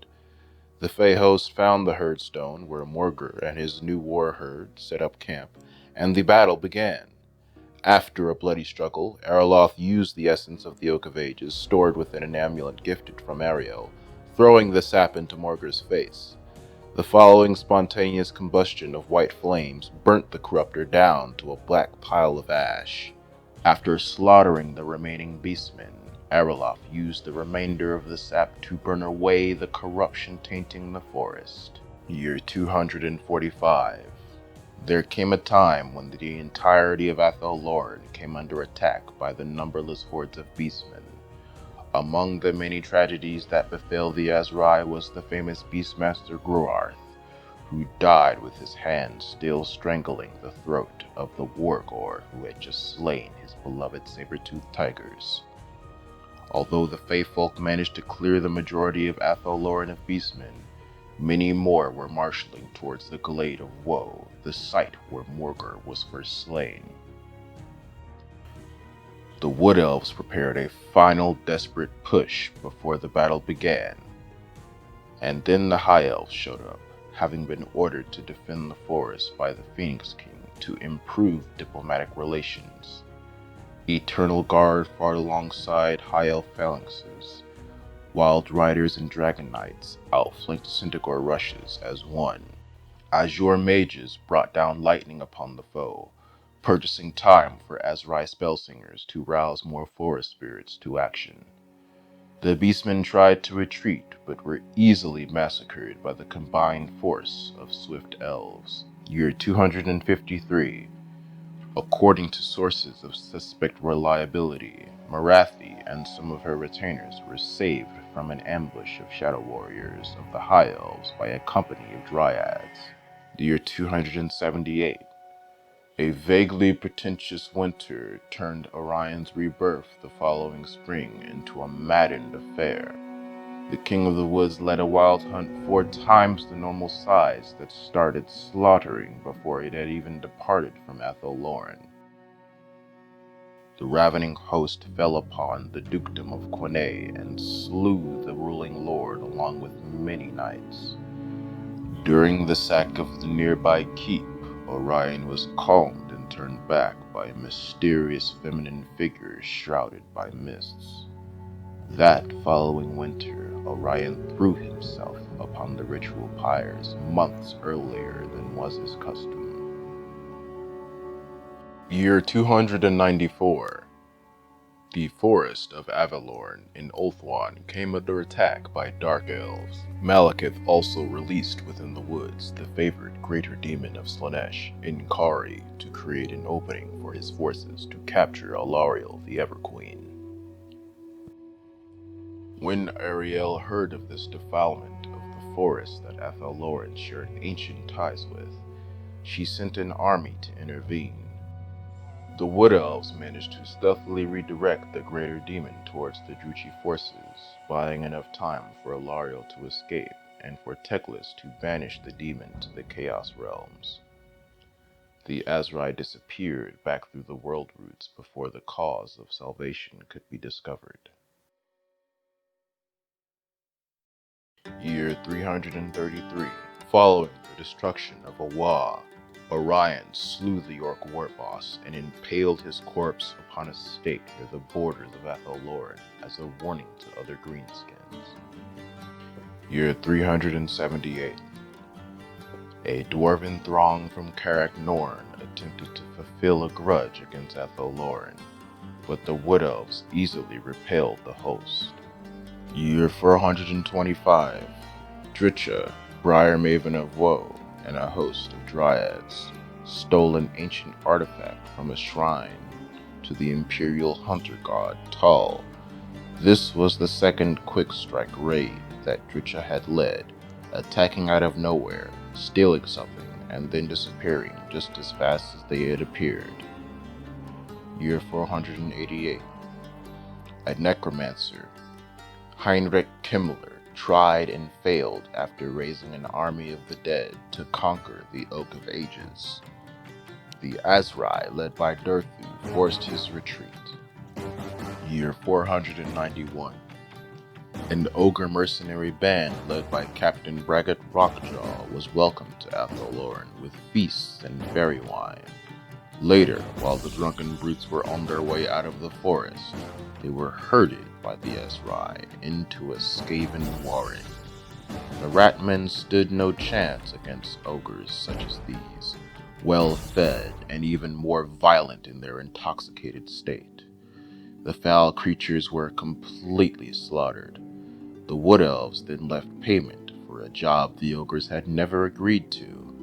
[SPEAKER 1] The Fey host found the herdstone where Morgur and his new war herd set up camp, and the battle began. After a bloody struggle, Arraloth used the essence of the Oak of Ages stored within an amulet gifted from Ariel, throwing the sap into Morgur's face. The following spontaneous combustion of white flames burnt the corruptor down to a black pile of ash. After slaughtering the remaining beastmen, Arraloth used the remainder of the sap to burn away the corruption tainting the forest. Year 245. There came a time when the entirety of Athel Loren came under attack by the numberless hordes of beastmen. Among the many tragedies that befell the Azrai was the famous Beastmaster Groarth, who died with his hand still strangling the throat of the Wargor who had just slain his beloved saber-toothed tigers. Although the Fey folk managed to clear the majority of Athel Loren of beastmen, many more were marshalling towards the Glade of Woe, the site where Morgur was first slain. The Wood Elves prepared a final desperate push before the battle began. And then the High Elves showed up, having been ordered to defend the forest by the Phoenix King to improve diplomatic relations. Eternal Guard fought alongside High Elf phalanxes. Wild Riders and Dragon Knights outflanked Centaur rushes as one. Azure Mages brought down lightning upon the foe, purchasing time for Azrai spellsingers to rouse more forest spirits to action. The beastmen tried to retreat, but were easily massacred by the combined force of swift elves. Year 253. According to sources of suspect reliability, Morathi and some of her retainers were saved from an ambush of shadow warriors of the High Elves by a company of dryads. The year 278. A vaguely pretentious winter turned Orion's rebirth the following spring into a maddened affair. The King of the Woods led a wild hunt 4 times the normal size that started slaughtering before it had even departed from Athel Loren. The ravening host fell upon the dukedom of Quinay and slew the ruling lord along with many knights. During the sack of the nearby keep, Orion was calmed and turned back by mysterious feminine figures shrouded by mists. That following winter, Orion threw himself upon the ritual pyres months earlier than was his custom. Year 294. The forest of Avalorn in Ulthuan came under attack by Dark Elves. Malekith also released within the woods the favored greater demon of Slaanesh, Inkari, to create an opening for his forces to capture Alariel the Everqueen. When Ariel heard of this defilement of the forest that Athel Loren shared ancient ties with, she sent an army to intervene. The Wood Elves managed to stealthily redirect the greater demon towards the Druchii forces, buying enough time for Alariel to escape and for Teclis to banish the demon to the Chaos Realms. The Azrai disappeared back through the world roots before the cause of salvation could be discovered. Year 333. Following the destruction of Awa, Orion slew the Orc war boss and impaled his corpse upon a stake near the borders of Athel Loren as a warning to other greenskins. Year 378. A dwarven throng from Karak Norn attempted to fulfill a grudge against Athel Loren, but the Wood Elves easily repelled the host. Year 425. Dritcha, Briar Maven of Woe, and a host of dryads stole an ancient artifact from a shrine to the imperial hunter god Tal. This was the second quick strike raid that Dritcha had led, attacking out of nowhere, stealing something, and then disappearing just as fast as they had appeared. Year 488. A necromancer, Heinrich Himmler, tried and failed after raising an army of the dead to conquer the Oak of Ages. The Azrai, led by Durthu, forced his retreat. Year 491. An ogre mercenary band led by Captain Braggart Rockjaw was welcomed to Athel Loren with feasts and fairy wine. Later, while the drunken brutes were on their way out of the forest, they were herded by the Azrai into a Skaven warren. The Ratmen stood no chance against ogres such as these, well-fed and even more violent in their intoxicated state. The foul creatures were completely slaughtered. The Wood Elves then left payment for a job the ogres had never agreed to.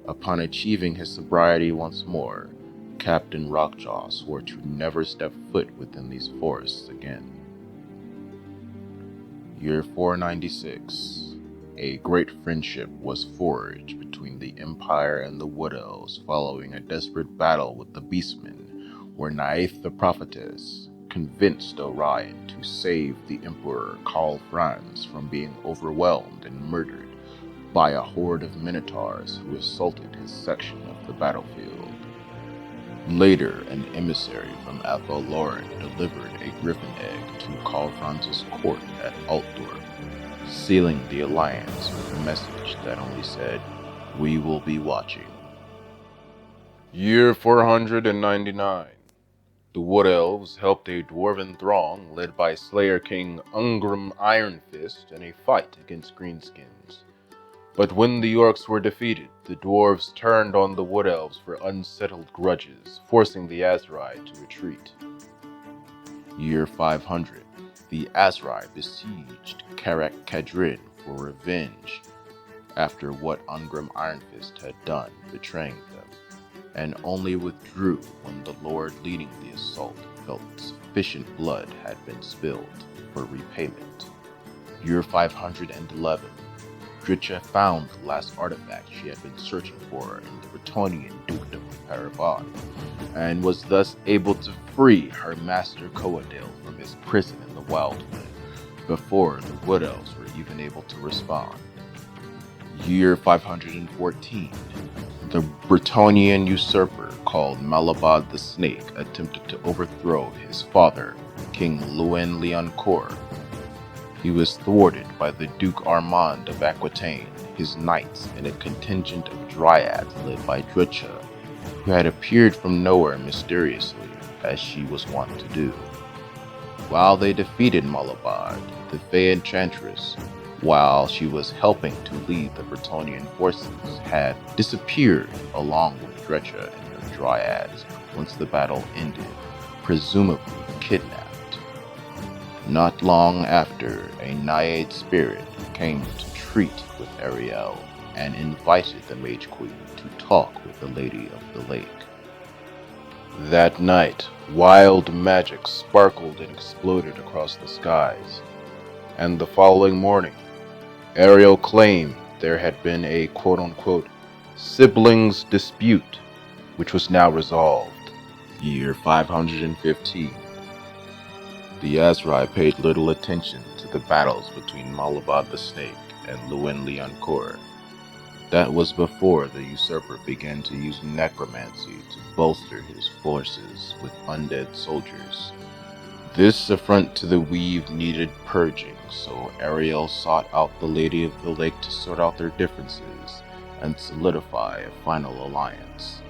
[SPEAKER 1] Upon achieving his sobriety once more, Captain Rockjaw swore to never step foot within these forests again. Year 496. A great friendship was forged between the Empire and the Wood Elves following a desperate battle with the Beastmen, where Naeth the Prophetess convinced Orion to save the Emperor Karl Franz from being overwhelmed and murdered by a horde of minotaurs who assaulted his section of the battlefield. Later, an emissary from Athel Loren delivered a griffin egg to Karl Franz's court at Altdorf, sealing the alliance with a message that only said, "We will be watching." Year 499. The Wood Elves helped a dwarven throng led by Slayer King Ungrim Ironfist in a fight against Greenskins. But when the orcs were defeated, the dwarves turned on the Wood Elves for unsettled grudges, forcing the Azrai to retreat. Year 500. The Azrai besieged Karak Kadrin for revenge after what Ungrim Ironfist had done, betraying them, and only withdrew when the lord leading the assault felt sufficient blood had been spilled for repayment. Year 511. Dritcha found the last artifact she had been searching for in the Bretonnian Dukedom of Paravan, and was thus able to free her master Coadale from his prison in the Wildwood, before the Wood Elves were even able to respond. Year 514. The Bretonnian usurper called Malabad the Snake attempted to overthrow his father, King Luen Leoncoeur. He was thwarted by the Duke Armand of Aquitaine, his knights, and a contingent of dryads led by Dritcha, who had appeared from nowhere mysteriously, as she was wont to do. While they defeated Malabad, the Fey Enchantress, while she was helping to lead the Bretonnian forces, had disappeared along with Dritcha and her dryads once the battle ended, presumably kidnapped. Not long after, a Naiad spirit came to treat with Ariel and invited the Mage Queen to talk with the Lady of the Lake. That night, wild magic sparkled and exploded across the skies, and the following morning, Ariel claimed there had been a quote-unquote siblings dispute, which was now resolved. Year 515. The Azrai paid little attention to the battles between Malabad the Snake and Luen Leoncoeur. That was before the usurper began to use necromancy to bolster his forces with undead soldiers. This affront to the weave needed purging, so Ariel sought out the Lady of the Lake to sort out their differences and solidify a final alliance.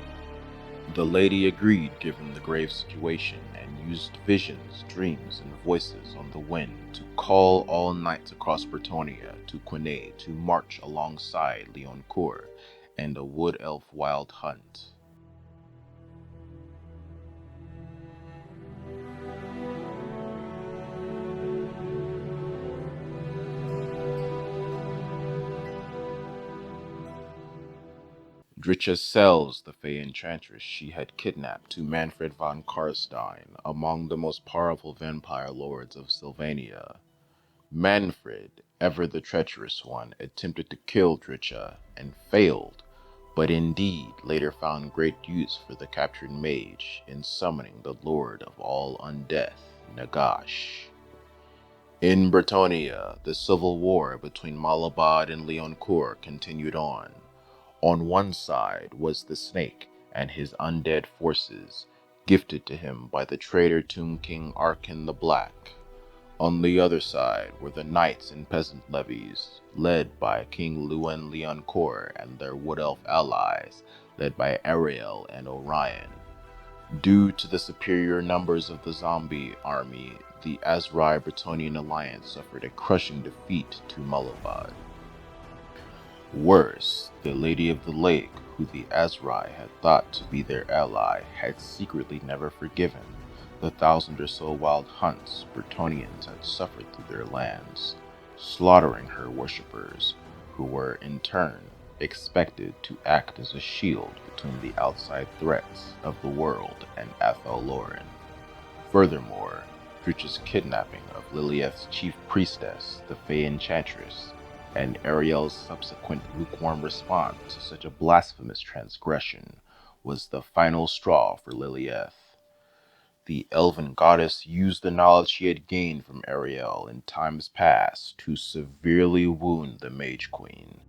[SPEAKER 1] The lady agreed given the grave situation and used visions, dreams, and voices on the wind to call all knights across Bretonnia to Quinay to march alongside Leoncoeur and a Wood Elf wild hunt. Dritcha sells the Fey Enchantress she had kidnapped to Manfred von Karstein, among the most powerful vampire lords of Sylvania. Manfred, ever the treacherous one, attempted to kill Dritcha and failed, but indeed later found great use for the captured mage in summoning the Lord of all Undeath, Nagash. In Bretonnia, the civil war between Malabad and Leoncourt continued on. On one side was the Snake and his undead forces, gifted to him by the traitor Tomb King Arkan the Black. On the other side were the knights and peasant levies, led by King Luen Leoncourt and their Wood Elf allies, led by Ariel and Orion. Due to the superior numbers of the zombie army, the Azrai Bretonnian alliance suffered a crushing defeat to Malabad. Worse, the Lady of the Lake, who the Azrai had thought to be their ally, had secretly never forgiven the 1,000 or so wild hunts Bretonnians had suffered through their lands, slaughtering her worshippers, who were, in turn, expected to act as a shield between the outside threats of the world and Athel Loren. Furthermore, Dritcha's kidnapping of Lilith's chief priestess, the Fey Enchantress, and Ariel's subsequent lukewarm response to such a blasphemous transgression was the final straw for Lilith. The elven goddess used the knowledge she had gained from Ariel in times past to severely wound the Mage Queen.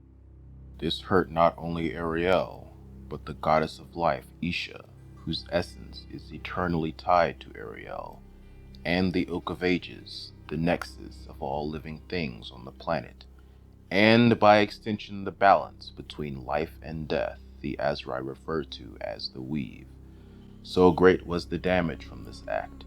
[SPEAKER 1] This hurt not only Ariel, but the goddess of life, Isha, whose essence is eternally tied to Ariel, and the Oak of Ages, the nexus of all living things on the planet, and by extension the balance between life and death the Azrai referred to as the Weave. So great was the damage from this act,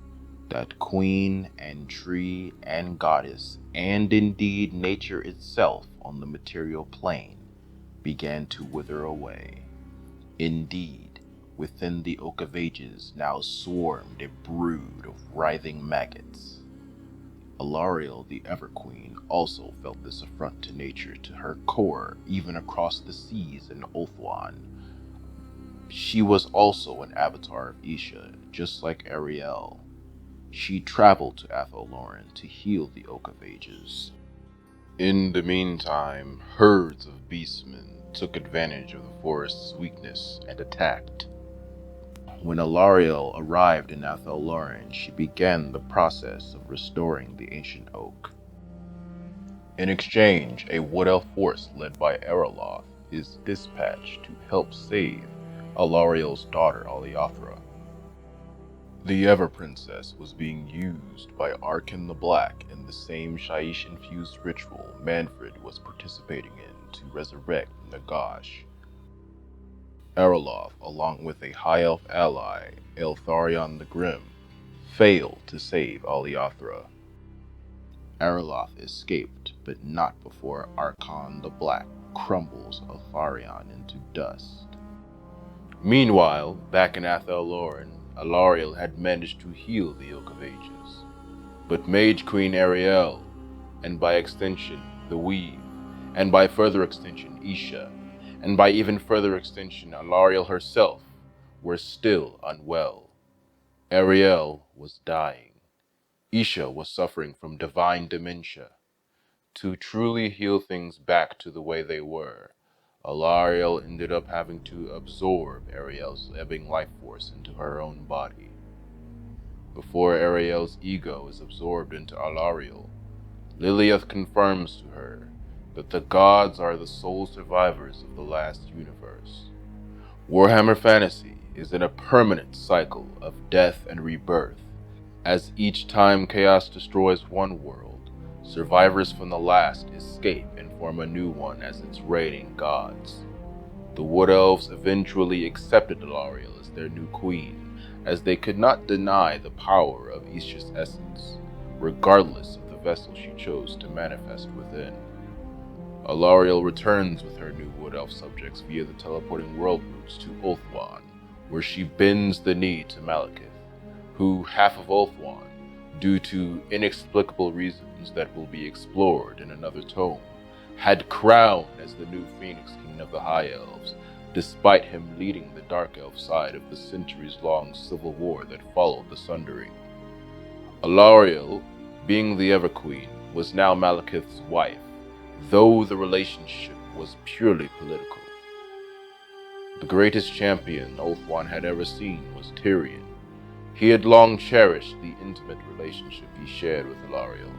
[SPEAKER 1] that queen and tree and goddess, and indeed nature itself on the material plane, began to wither away. Indeed, within the Oak of Ages now swarmed a brood of writhing maggots. Alariel the Everqueen also felt this affront to nature to her core, even across the seas in Ulthuan. She was also an avatar of Isha, just like Ariel. She traveled to Athel Loren to heal the Oak of Ages. In the meantime, herds of beastmen took advantage of the forest's weakness and attacked. When Alariel arrived in Athel Loren, she began the process of restoring the ancient oak. In exchange, a Wood Elf force led by Erloth is dispatched to help save Alariel's daughter Aliothra. The Ever-Princess was being used by Arkan the Black in the same Shyish-infused ritual Manfred was participating in to resurrect Nagash. Erloth, along with a High Elf ally, Eltharion the Grim, failed to save Aliothra. Erloth escaped, but not before Arkan the Black crumbles Eltharion into dust. Meanwhile, back in Athel Loren, Alariel had managed to heal the Oak of Ages. But Mage Queen Ariel, and by extension, the Weave, and by further extension, Isha, and by even further extension, Alariel herself, were still unwell. Ariel was dying. Isha was suffering from divine dementia. To truly heal things back to the way they were, Alariel ended up having to absorb Ariel's ebbing life force into her own body. Before Ariel's ego is absorbed into Alariel, Lilith confirms to her that the gods are the sole survivors of the last universe. Warhammer Fantasy is in a permanent cycle of death and rebirth, as each time chaos destroys one world, survivors from the last escape and form a new one as its reigning gods. The Wood Elves eventually accepted Alariel as their new queen, as they could not deny the power of Isha's essence, regardless of the vessel she chose to manifest within. Alariel returns with her new Wood Elf subjects via the teleporting world routes to Ulthuan, where she bends the knee to Malekith, who, half of Ulthuan, due to inexplicable reasons that will be explored in another tome, had crowned as the new Phoenix King of the High Elves, despite him leading the Dark Elf side of the centuries-long civil war that followed the Sundering. Alarielle, being the Everqueen, was now Malekith's wife, though the relationship was purely political. The greatest champion Ulthuan had ever seen was Tyrion. He had long cherished the intimate relationship he shared with Alarielle.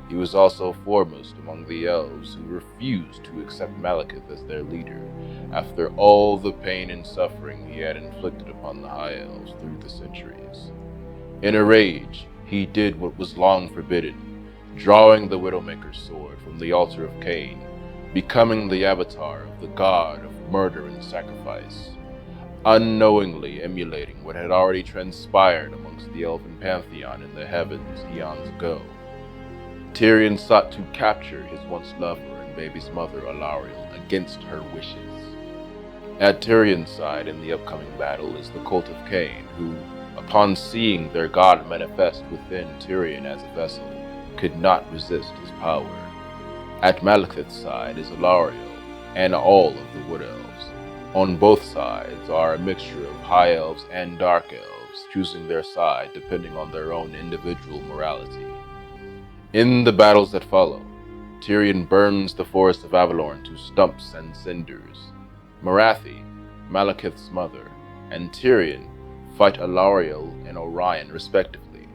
[SPEAKER 1] He was also foremost among the elves who refused to accept Malekith as their leader, after all the pain and suffering he had inflicted upon the High Elves through the centuries. In a rage, he did what was long forbidden, drawing the Widowmaker's sword from the altar of Cain, becoming the avatar of the god of murder and sacrifice, unknowingly emulating what had already transpired amongst the elven pantheon in the heavens eons ago. Tyrion sought to capture his once lover and baby's mother Alarielle against her wishes. At Tyrion's side in the upcoming battle is the Cult of Cain, who, upon seeing their god manifest within Tyrion as a vessel, could not resist his power. At Malekith's side is Alarielle and all of the Wood Elves. On both sides are a mixture of High Elves and Dark Elves, choosing their side depending on their own individual morality. In the battles that follow, Tyrion burns the forest of Avalorn to stumps and cinders. Morathi, Malekith's mother, and Tyrion fight Alarielle and Orion respectively.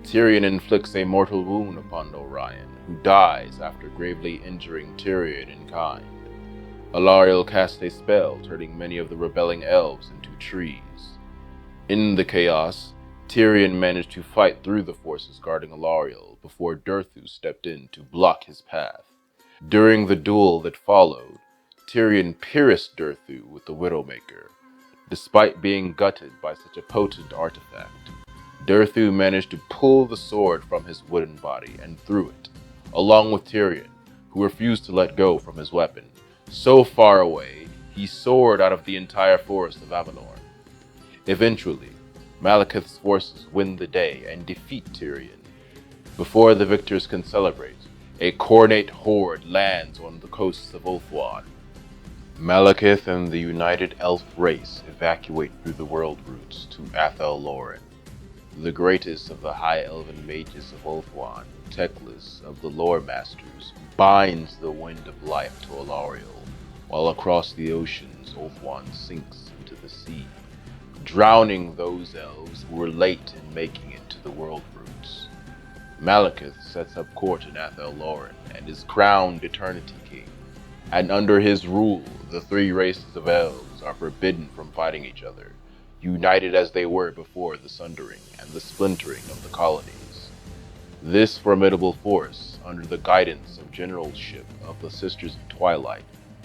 [SPEAKER 1] Tyrion inflicts a mortal wound upon Orion, who dies after gravely injuring Tyrion in kind. Alarielle casts a spell, turning many of the rebelling elves into trees. In the chaos, Tyrion managed to fight through the forces guarding Alarielle before Durthu stepped in to block his path. During the duel that followed, Tyrion pierced Durthu with the Widowmaker. Despite being gutted by such a potent artifact, Durthu managed to pull the sword from his wooden body and threw it, along with Tyrion, who refused to let go from his weapon. So far away, he soared out of the entire forest of Avalorn. Eventually, Malekith's forces win the day and defeat Tyrion. Before the victors can celebrate, a Khornate horde lands on the coasts of Ulthuan. Malekith and the united elf race evacuate through the world routes to Athel Loren. The greatest of the high elven mages of Ulthuan, Teclis of the Lore Masters, binds the wind of life to Alarielle, while across the oceans Ulthuan sinks into the sea, drowning those elves who were late in making it to the world routes. Malekith sets up court in Athel Loren and is crowned Eternity King, and under his rule the three races of elves are forbidden from fighting each other, united as they were before the Sundering and the splintering of the colonies. This formidable force, under the guidance of generalship of the Sisters of Twilight,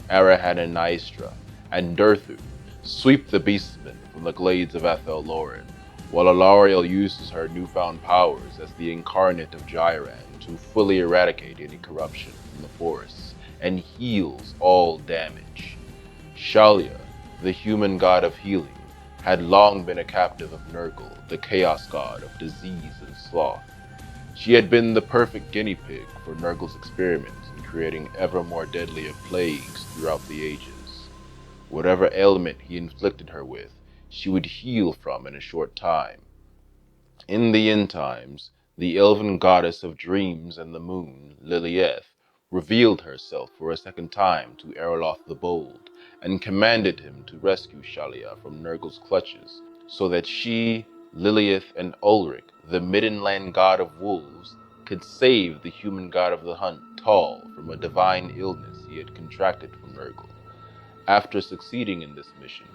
[SPEAKER 1] Arahan and Naestra, and Durthu, sweep the beastmen from the glades of Athel Loren, while Alarielle uses her newfound powers as the incarnate of Jairan to fully eradicate any corruption from the forests and heals all damage. Shalia, the human god of healing, had long been a captive of Nurgle, the chaos god of disease and sloth. She had been the perfect guinea pig for Nurgle's experiments in creating ever more deadlier plagues throughout the ages. Whatever ailment he inflicted her with, she would heal from in a short time. In the end times, the elven goddess of dreams and the moon, Lilith, revealed herself for a second time to Erloth the Bold, and commanded him to rescue Shalia from Nurgle's clutches, so that she, Lilith, and Ulrich, the Middenland god of wolves, could save the human god of the hunt, Tal, from a divine illness he had contracted from Nurgle. After succeeding in this mission,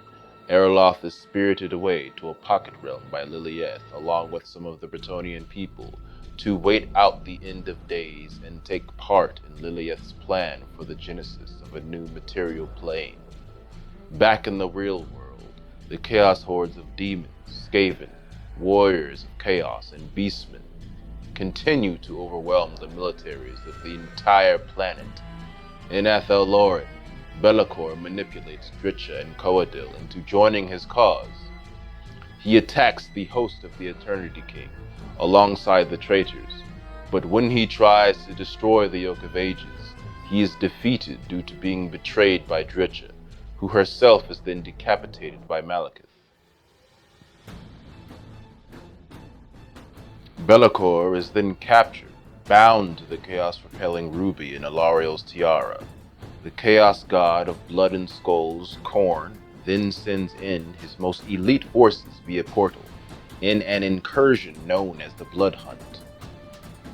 [SPEAKER 1] Erloth is spirited away to a pocket realm by Lilith, along with some of the Bretonnian people, to wait out the end of days and take part in Lilith's plan for the genesis of a new material plane. Back in the real world, the chaos hordes of demons, Skaven, warriors of chaos, and beastmen continue to overwhelm the militaries of the entire planet. In Athel Loren, Be'lakor manipulates Dritcha and Coadil into joining his cause. He attacks the host of the Eternity King, alongside the traitors, but when he tries to destroy the Yoke of Ages, he is defeated due to being betrayed by Dritcha, who herself is then decapitated by Malekith. Be'lakor is then captured, bound to the chaos-repelling ruby in Alariel's tiara. The chaos god of blood and skulls, Khorne, then sends in his most elite forces via portal, in an incursion known as the Blood Hunt.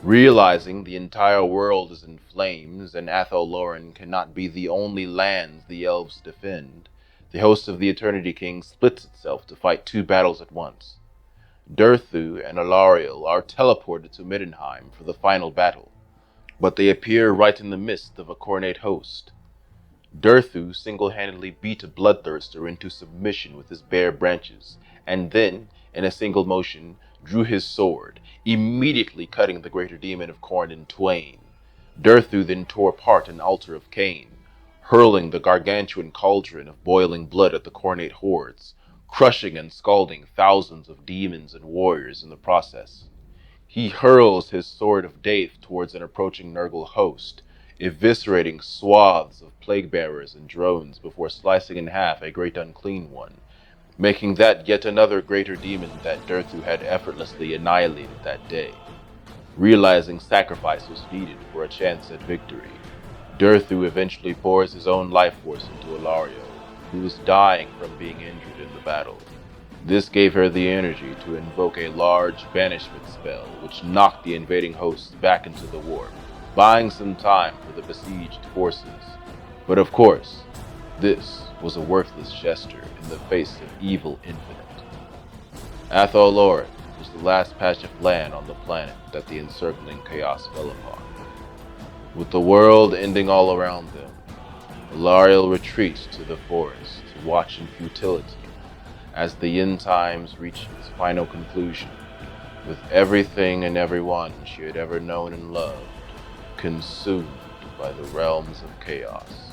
[SPEAKER 1] Realizing the entire world is in flames and Athel Loren cannot be the only lands the elves defend, the host of the Eternity King splits itself to fight two battles at once. Durthu and Alariel are teleported to Middenheim for the final battle, but they appear right in the midst of a Khornate host. Durthu single-handedly beat a bloodthirster into submission with his bare branches, and then, in a single motion, drew his sword, immediately cutting the greater demon of Khorne in twain. Durthu then tore apart an altar of Cain, hurling the gargantuan cauldron of boiling blood at the Khornate hordes, crushing and scalding thousands of demons and warriors in the process. He hurls his sword of Daith towards an approaching Nurgle host, eviscerating swaths of plague-bearers and drones before slicing in half a great unclean one, making that yet another greater demon that Durthu had effortlessly annihilated that day. Realizing sacrifice was needed for a chance at victory, Durthu eventually pours his own life force into Alariel, who was dying from being injured in the battle. This gave her the energy to invoke a large banishment spell, which knocked the invading hosts back into the warp, buying some time for the besieged forces. But of course, this was a worthless gesture in the face of evil infinite. Athel Loren was the last patch of land on the planet that the encircling chaos fell upon. With the world ending all around them, Alariel retreats to the forest to watch in futility as the end times reach its final conclusion, with everything and everyone she had ever known and loved consumed by the realms of chaos.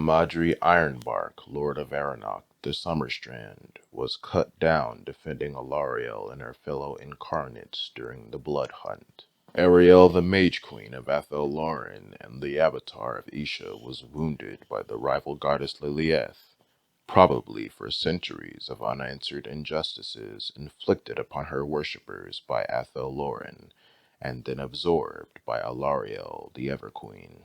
[SPEAKER 1] Modryn Ironbark, Lord of Arranoc, the Summerstrand, was cut down defending Alariel and her fellow incarnates during the Blood Hunt. Ariel, the Mage Queen of Athel Loren and the Avatar of Isha, was wounded by the rival goddess Lilieth, probably for centuries of unanswered injustices inflicted upon her worshippers by Athel Loren, and then absorbed by Alariel, the Everqueen.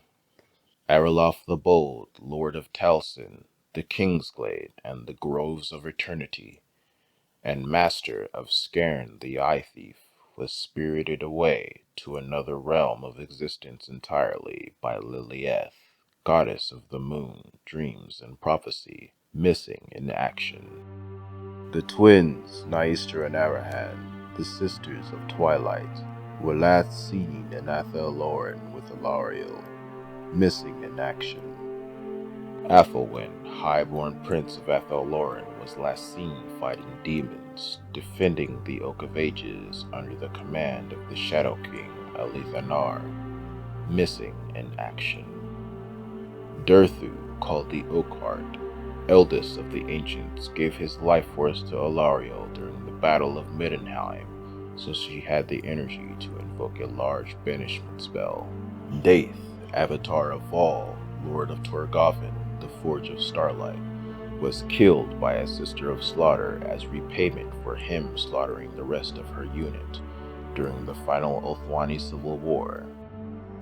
[SPEAKER 1] Ariloth the Bold, Lord of Talsyn, the Kingsglade, and the Groves of Eternity, and master of Scairn the Eye Thief, was spirited away to another realm of existence entirely by Lilieth, goddess of the moon, dreams, and prophecy, missing in action. The twins, Naestra and Arahan, the sisters of Twilight, were last seen in Athel Loren with Alariel, missing in action. Athelwyn, highborn prince of Athel Loren, was last seen fighting demons, defending the Oak of Ages under the command of the Shadow King, Alithanar, missing in action. Durthu, called the Oakheart, eldest of the ancients, gave his life force to Alariel during the Battle of Middenheim, so she had the energy to invoke a large banishment spell. Daith, Avatar of Vol, Lord of Torgovann, the Forge of Starlight, was killed by a Sister of Slaughter as repayment for him slaughtering the rest of her unit during the final Ulthuani Civil War.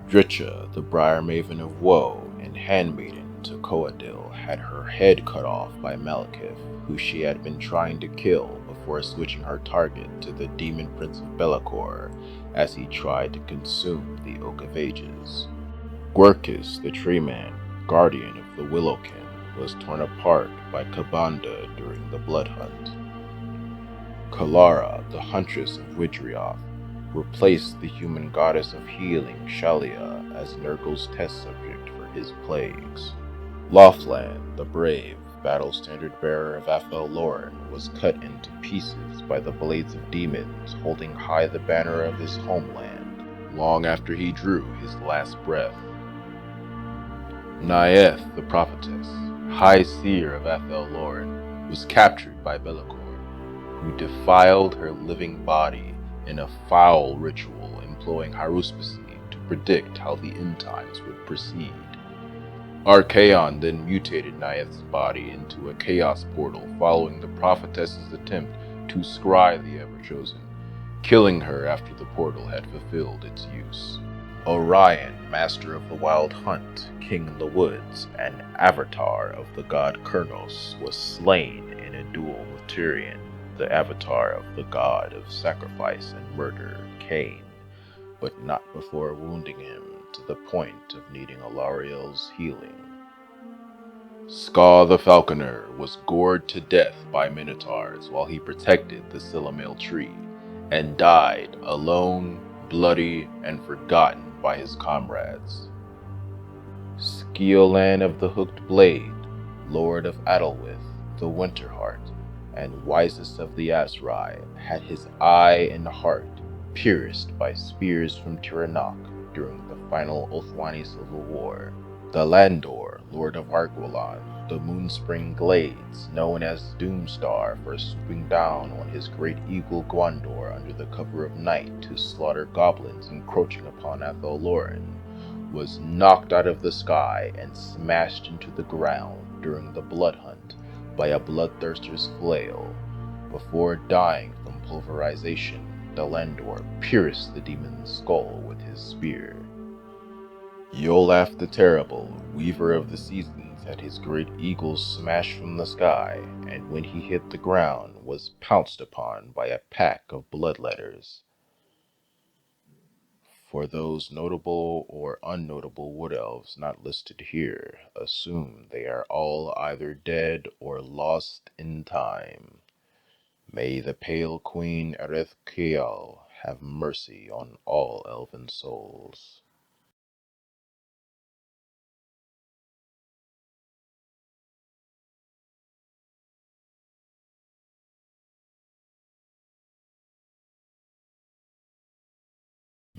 [SPEAKER 1] Dritcha, the Briar Maven of Woe and handmaiden to Coadil, had her head cut off by Malekith, who she had been trying to kill before switching her target to the Demon Prince of Be'lakor as he tried to consume the Oak of Ages. Gwerkis, the Treeman, guardian of the Willowkin, was torn apart by Kabanda during the Blood Hunt. Kalara, the Huntress of Wydrioth, replaced the human goddess of healing, Shalia, as Nurgle's test subject for his plagues. Loftland, the brave, battle standard bearer of Athel Loren, was cut into pieces by the blades of demons holding high the banner of his homeland, long after he drew his last breath. Naeth, the prophetess, high seer of Athel Loren, was captured by Bellicor, who defiled her living body in a foul ritual employing haruspicy to predict how the end times would proceed. Archaon then mutated Naeth's body into a chaos portal following the prophetess's attempt to scry the Everchosen, killing her after the portal had fulfilled its use. Orion, master of the Wild Hunt, king in the woods, and avatar of the god Kurnos, was slain in a duel with Tyrion, the avatar of the god of sacrifice and murder, Cain, but not before wounding him to the point of needing Alariel's healing. Ska the Falconer was gored to death by minotaurs while he protected the Silamail tree, and died alone, bloody, and forgotten by his comrades. Skeolan of the Hooked Blade, Lord of Adelwith, the Winterheart, and wisest of the Azrai, had his eye and heart pierced by spears from Arranoc during the final Othwani Civil War. The Landor, Lord of Argwylon, the Moonspring Glades, known as Doomstar for swooping down on his great eagle Gwandor under the cover of night to slaughter goblins encroaching upon Athel Loren, was knocked out of the sky and smashed into the ground during the Blood Hunt by a bloodthirster's flail. Before dying from pulverization, the Landor pierced the demon's skull with his spear. Yolaf the Terrible, Weaver of the Seasons, had his great eagle smashed from the sky, and when he hit the ground, was pounced upon by a pack of bloodletters. For those notable or unnotable Wood Elves not listed here, assume they are all either dead or lost in time. May the Pale Queen Athel Caiellin have mercy on all elven souls.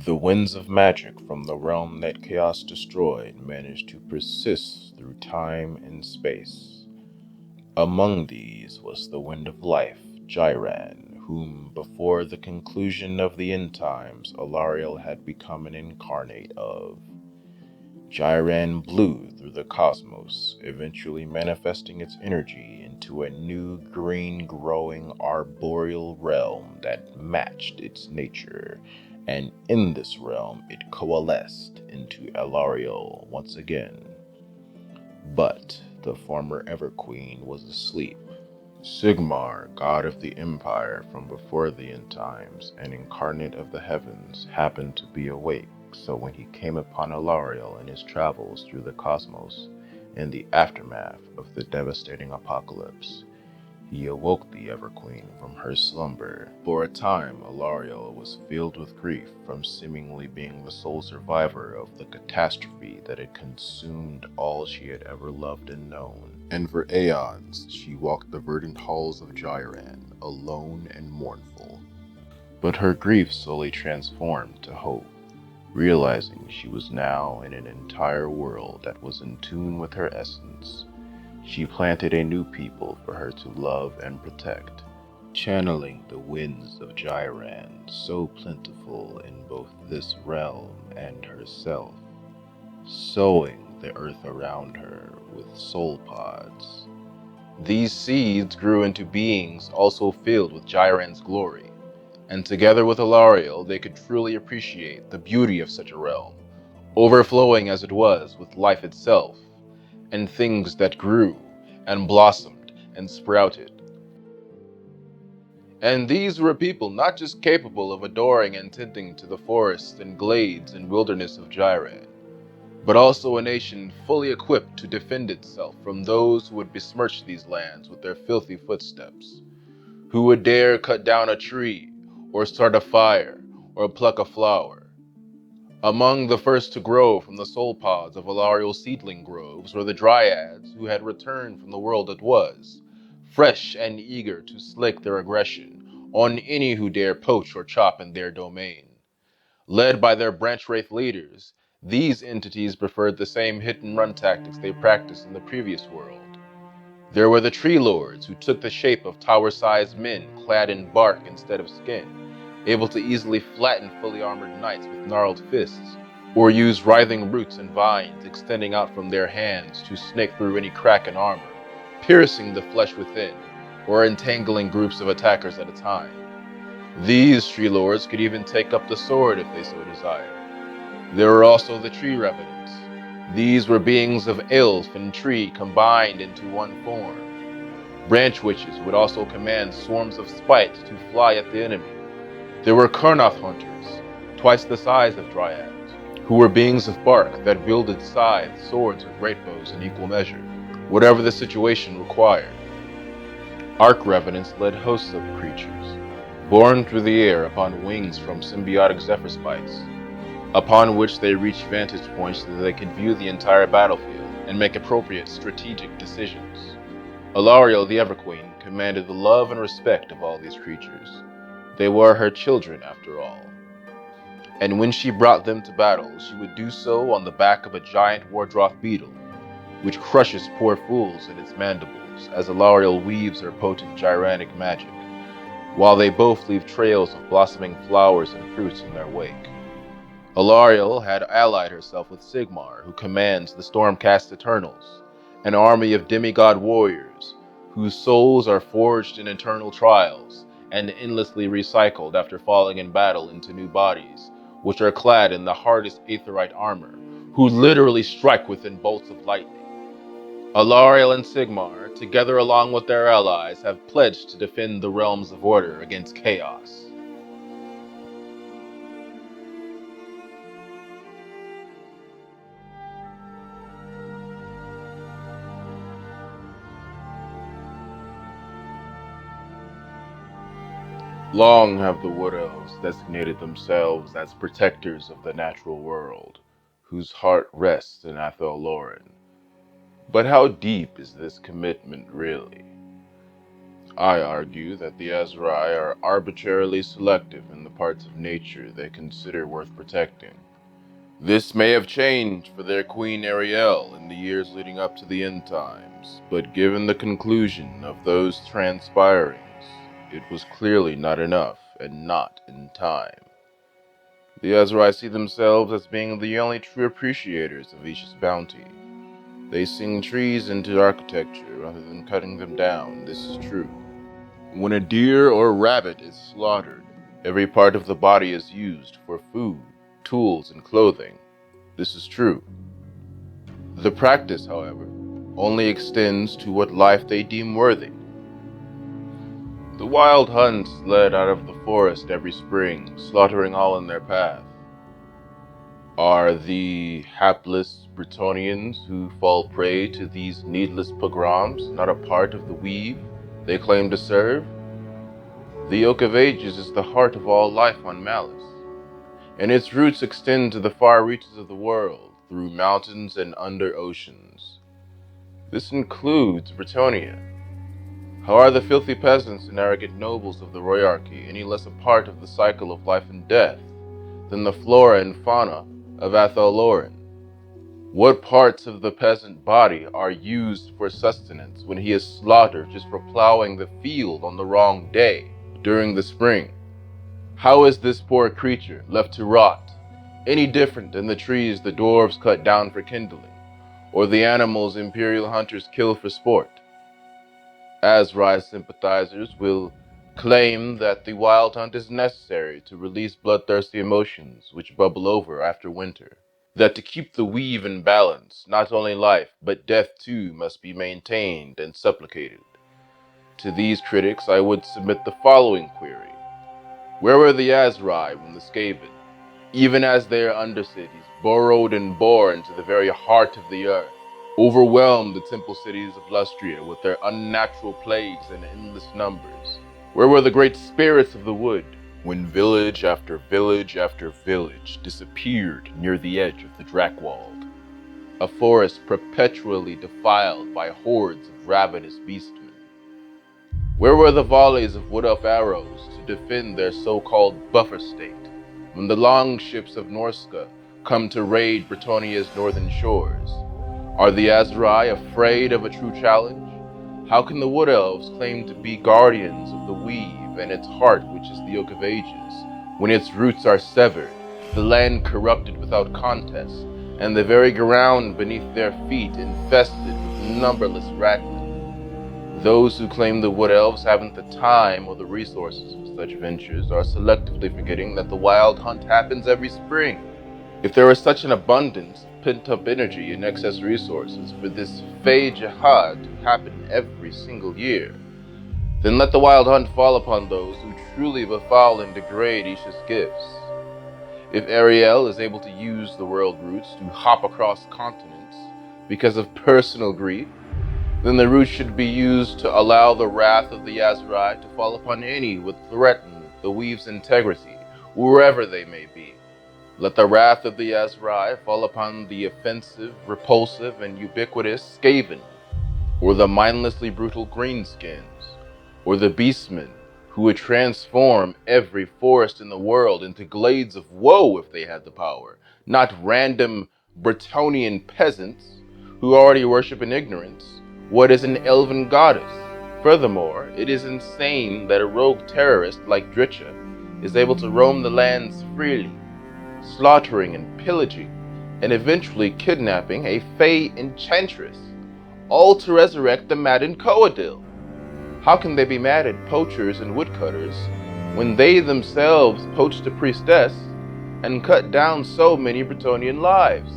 [SPEAKER 1] The winds of magic from the realm that chaos destroyed managed to persist through time and space. Among these was the Wind of Life, Jyran, whom before the conclusion of the end times Alariel had become an incarnate of. Jyran blew through the cosmos, eventually manifesting its energy into a new green-growing arboreal realm that matched its nature, and in this realm it coalesced into Alariel once again. But the former Everqueen was asleep. Sigmar, god of the Empire from before the end times and incarnate of the heavens, happened to be awake, so when he came upon Alariel in his travels through the cosmos, in the aftermath of the devastating apocalypse, he awoke the Everqueen from her slumber. For a time, Alariel was filled with grief from seemingly being the sole survivor of the catastrophe that had consumed all she had ever loved and known. And for aeons, she walked the verdant halls of Jyran, alone and mournful. But her grief slowly transformed to hope, realizing she was now in an entire world that was in tune with her essence. She planted a new people for her to love and protect, channeling the winds of Jyran, so plentiful in both this realm and herself, sowing the earth around her with soul pods. These seeds grew into beings also filled with Jyran's glory, and together with Alariel they could truly appreciate the beauty of such a realm, overflowing as it was with life itself, and things that grew and blossomed and sprouted. And these were a people not just capable of adoring and tending to the forests and glades and wilderness of Jyran, but also a nation fully equipped to defend itself from those who would besmirch these lands with their filthy footsteps, who would dare cut down a tree, or start a fire, or pluck a flower. Among the first to grow from the soul pods of Alarial seedling groves were the Dryads who had returned from the world that was, fresh and eager to slake their aggression on any who dare poach or chop in their domain. Led by their branch wraith leaders, these entities preferred the same hit-and-run tactics they practiced in the previous world. There were the Tree Lords, who took the shape of tower-sized men clad in bark instead of skin, able to easily flatten fully armored knights with gnarled fists, or use writhing roots and vines extending out from their hands to snake through any crack in armor, piercing the flesh within, or entangling groups of attackers at a time. These Tree Lords could even take up the sword if they so desired. There were also the Tree Revenants. These were beings of elf and tree combined into one form. Branch witches would also command swarms of spite to fly at the enemy. There were Karnoth hunters, twice the size of Dryads, who were beings of bark that wielded scythes, swords, or great bows in equal measure, whatever the situation required. Arc Revenants led hosts of creatures, borne through the air upon wings from symbiotic zephyr spites, upon which they reached vantage points so that they could view the entire battlefield and make appropriate strategic decisions. Alariel the Everqueen commanded the love and respect of all these creatures. They were her children, after all. And when she brought them to battle, she would do so on the back of a giant Wardroth beetle, which crushes poor fools in its mandibles as Alariel weaves her potent gyranic magic, while they both leave trails of blossoming flowers and fruits in their wake. Alariel had allied herself with Sigmar, who commands the Stormcast Eternals, an army of demigod warriors, whose souls are forged in eternal trials, and endlessly recycled after falling in battle into new bodies, which are clad in the hardest aetherite armor, who literally strike within bolts of lightning. Alariel and Sigmar, together along with their allies, have pledged to defend the realms of order against chaos. Long have the Wood Elves designated themselves as protectors of the natural world, whose heart rests in Athel Loren. But how deep is this commitment really? I argue that the Azrai are arbitrarily selective in the parts of nature they consider worth protecting. This may have changed for their Queen Ariel in the years leading up to the end times, but given the conclusion of those transpirings, it was clearly not enough and not in time. The Azrai see themselves as being the only true appreciators of Ish's bounty. They sing trees into architecture rather than cutting them down, this is true. When a deer or rabbit is slaughtered, every part of the body is used for food, tools, and clothing. This is true. The practice, however, only extends to what life they deem worthy. The wild hunts led out of the forest every spring, slaughtering all in their path. Are the hapless Bretonnians who fall prey to these needless pogroms not a part of the weave they claim to serve? The Oak of Ages is the heart of all life on Malice, and its roots extend to the far reaches of the world, through mountains and under oceans. This includes Bretonnia. How are the filthy peasants and arrogant nobles of the Royarchy any less a part of the cycle of life and death than the flora and fauna of Athel Loren? What parts of the peasant body are used for sustenance when he is slaughtered just for plowing the field on the wrong day during the spring? How is this poor creature left to rot, any different than the trees the dwarves cut down for kindling, or the animals imperial hunters kill for sport? Azrai sympathizers will claim that the wild hunt is necessary to release bloodthirsty emotions which bubble over after winter. That to keep the weave in balance, not only life, but death too must be maintained and supplicated. To these critics I would submit the following query. Where were the Azrai when the Skaven, even as their undercities, burrowed and bore into the very heart of the earth, overwhelmed the temple cities of Lustria with their unnatural plagues and endless numbers? Where were the great spirits of the wood, When village after village after village disappeared near the edge of the Drakewald, a forest perpetually defiled by hordes of ravenous beastmen. Where were the volleys of Wood Elf arrows to defend their so-called buffer state when the longships of Norska come to raid Bretonnia's northern shores? Are the Azrai afraid of a true challenge? How can the Wood Elves claim to be guardians of the weave and its heart, which is the Oak of Ages, when its roots are severed, the land corrupted without contest, and the very ground beneath their feet infested with numberless ratmen? Those who claim the Wood Elves haven't the time or the resources for such ventures are selectively forgetting that the wild hunt happens every spring. If there is such an abundance of pent-up energy and excess resources for this Fey Jihad to happen every single year, then let the wild hunt fall upon those who truly befoul and degrade Isha's gifts. If Ariel is able to use the world roots to hop across continents because of personal grief, then the roots should be used to allow the wrath of the Azrai to fall upon any who would threaten the weave's integrity, wherever they may be. Let the wrath of the Azrai fall upon the offensive, repulsive, and ubiquitous Skaven, or the mindlessly brutal Greenskins, or the Beastmen, who would transform every forest in the world into glades of woe if they had the power, not random Bretonnian peasants who already worship in ignorance what is an elven goddess. Furthermore, it is insane that a rogue terrorist like Dritcha is able to roam the lands freely, slaughtering and pillaging, and eventually kidnapping a Fey enchantress, all to resurrect the maddened Coadil. How can they be mad at poachers and woodcutters when they themselves poached a priestess and cut down so many Bretonnian lives?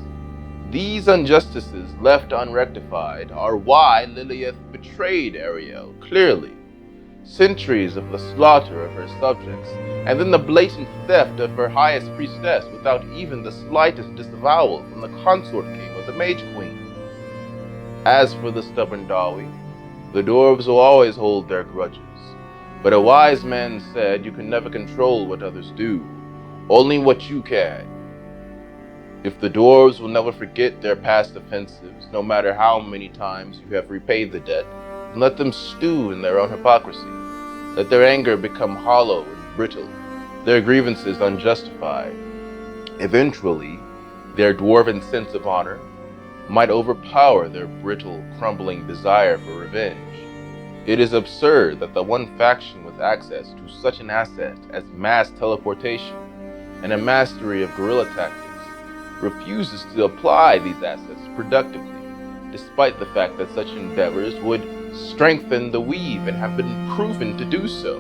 [SPEAKER 1] These injustices left unrectified are why Lilith betrayed Ariel, clearly. Centuries of the slaughter of her subjects, and then the blatant theft of her highest priestess without even the slightest disavowal from the consort king or the mage queen. As for the stubborn Dawi, the dwarves will always hold their grudges, but a wise man said you can never control what others do, only what you can. If the dwarves will never forget their past offenses, no matter how many times you have repaid the debt, then let them stew in their own hypocrisy. Let their anger become hollow and brittle, their grievances unjustified. Eventually, their dwarven sense of honor might overpower their brittle, crumbling desire for revenge. It is absurd that the one faction with access to such an asset as mass teleportation and a mastery of guerrilla tactics refuses to apply these assets productively, despite the fact that such endeavors would strengthen the weave and have been proven to do so,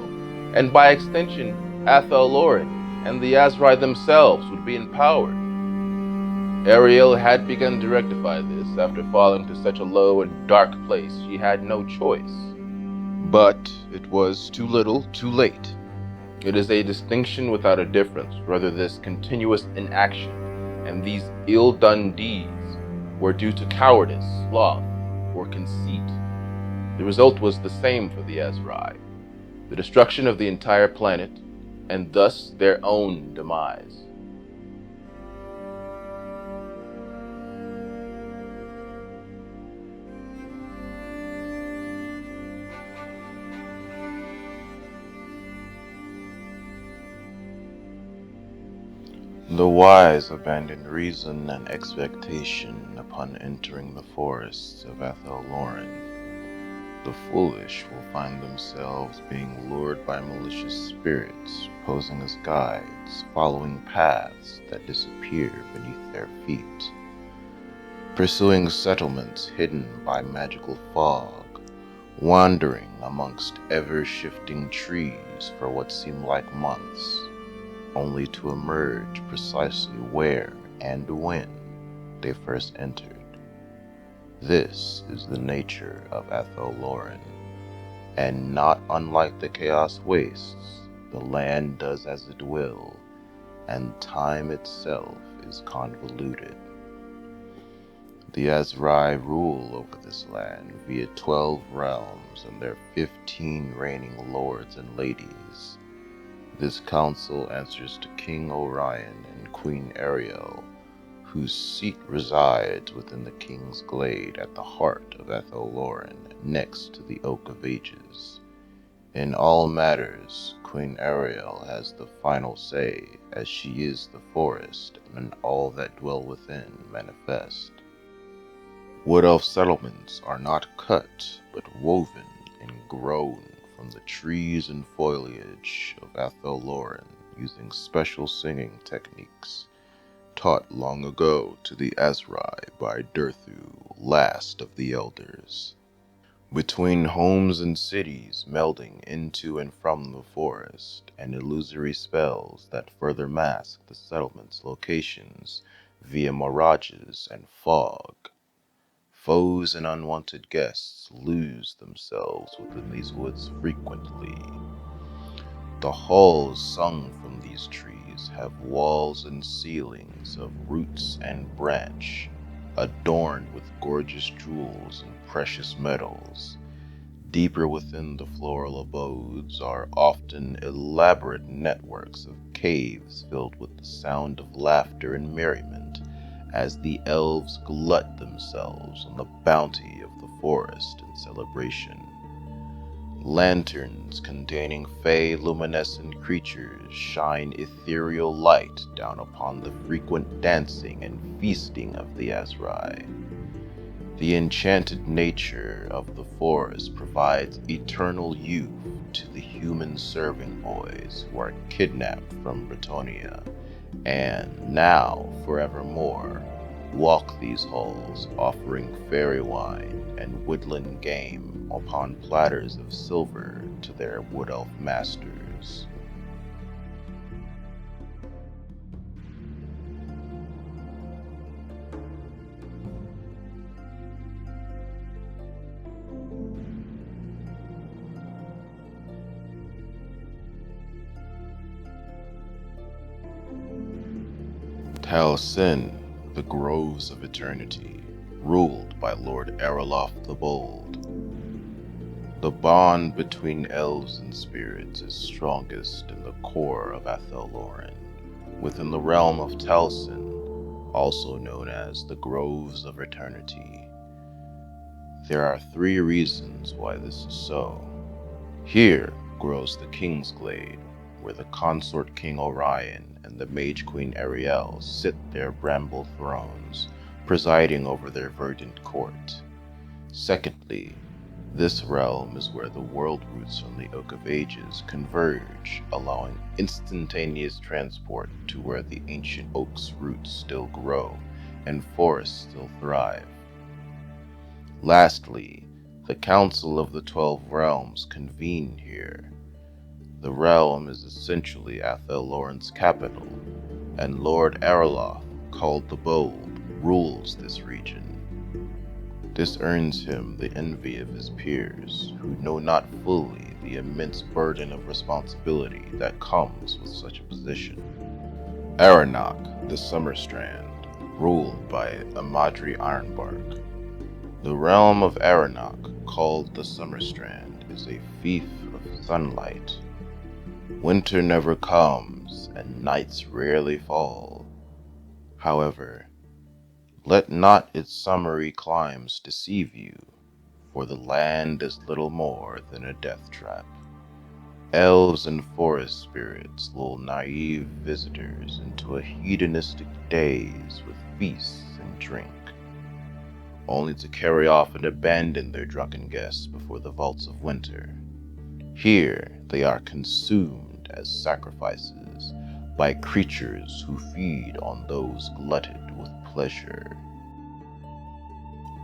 [SPEAKER 1] and by extension, Athel Loren and the Azrai themselves would be empowered. Ariel had begun to rectify this after falling to such a low and dark place she had no choice. But it was too little, too late. It is a distinction without a difference, rather this continuous inaction, and these ill-done deeds were due to cowardice, sloth, or conceit. The result was the same for the Azrai, the destruction of the entire planet, and thus their own demise. The wise abandon reason and expectation upon entering the forests of Athel Loren. The foolish will find themselves being lured by malicious spirits, posing as guides, following paths that disappear beneath their feet, pursuing settlements hidden by magical fog, wandering amongst ever-shifting trees for what seem like months, only to emerge precisely where and when they first entered. This is the nature of Athel Loren, and not unlike the Chaos Wastes, the land does as it will, and time itself is convoluted. The Azrai rule over this land via 12 realms and their 15 reigning lords and ladies. This council answers to King Orion and Queen Ariel, whose seat resides within the King's Glade at the heart of Athel Loren, next to the Oak of Ages. In all matters, Queen Ariel has the final say, as she is the forest, and all that dwell within manifest. Wood Elf settlements are not cut, but woven and grown from the trees and foliage of Athel Loren using special singing techniques taught long ago to the Azrai by Durthu, last of the Elders. Between homes and cities melding into and from the forest, and illusory spells that further mask the settlement's locations via mirages and fog, foes and unwanted guests lose themselves within these woods frequently. The halls sung from these trees have walls and ceilings of roots and branch, adorned with gorgeous jewels and precious metals. Deeper within the floral abodes are often elaborate networks of caves filled with the sound of laughter and merriment, as the elves glut themselves on the bounty of the forest in celebration. Lanterns containing fey luminescent creatures shine ethereal light down upon the frequent dancing and feasting of the Azrai. The enchanted nature of the forest provides eternal youth to the human serving boys who are kidnapped from Bretonnia, and now forevermore walk these halls offering fairy wine and woodland game upon platters of silver to their wood elf masters. Talsyn, the Groves of Eternity, ruled by Lord Arralof the Bold. The bond between elves and spirits is strongest in the core of Athel Loren, within the realm of Talsyn, also known as the Groves of Eternity. There are 3 reasons why this is so. Here grows the King's Glade, where the consort King Orion and the Mage Queen Ariel sit their bramble thrones, presiding over their verdant court. Secondly, this realm is where the world roots from the Oak of Ages converge, allowing instantaneous transport to where the ancient oak's roots still grow and forests still thrive. Lastly, the Council of the 12 Realms convene here. The realm is essentially Athel Loren's capital, and Lord Arralof, called the Bold, rules this region. This earns him the envy of his peers, who know not fully the immense burden of responsibility that comes with such a position. Arranoc, the Summerstrand, ruled by a Modryn Ironbark. The realm of Arranoc, called the Summerstrand, is a fief of sunlight. Winter never comes, and nights rarely fall. However, let not its summery climes deceive you, for the land is little more than a death trap. Elves and forest spirits lull naive visitors into a hedonistic daze with feasts and drink, only to carry off and abandon their drunken guests before the vaults of winter. Here they are consumed as sacrifices by creatures who feed on those glutted with pleasure.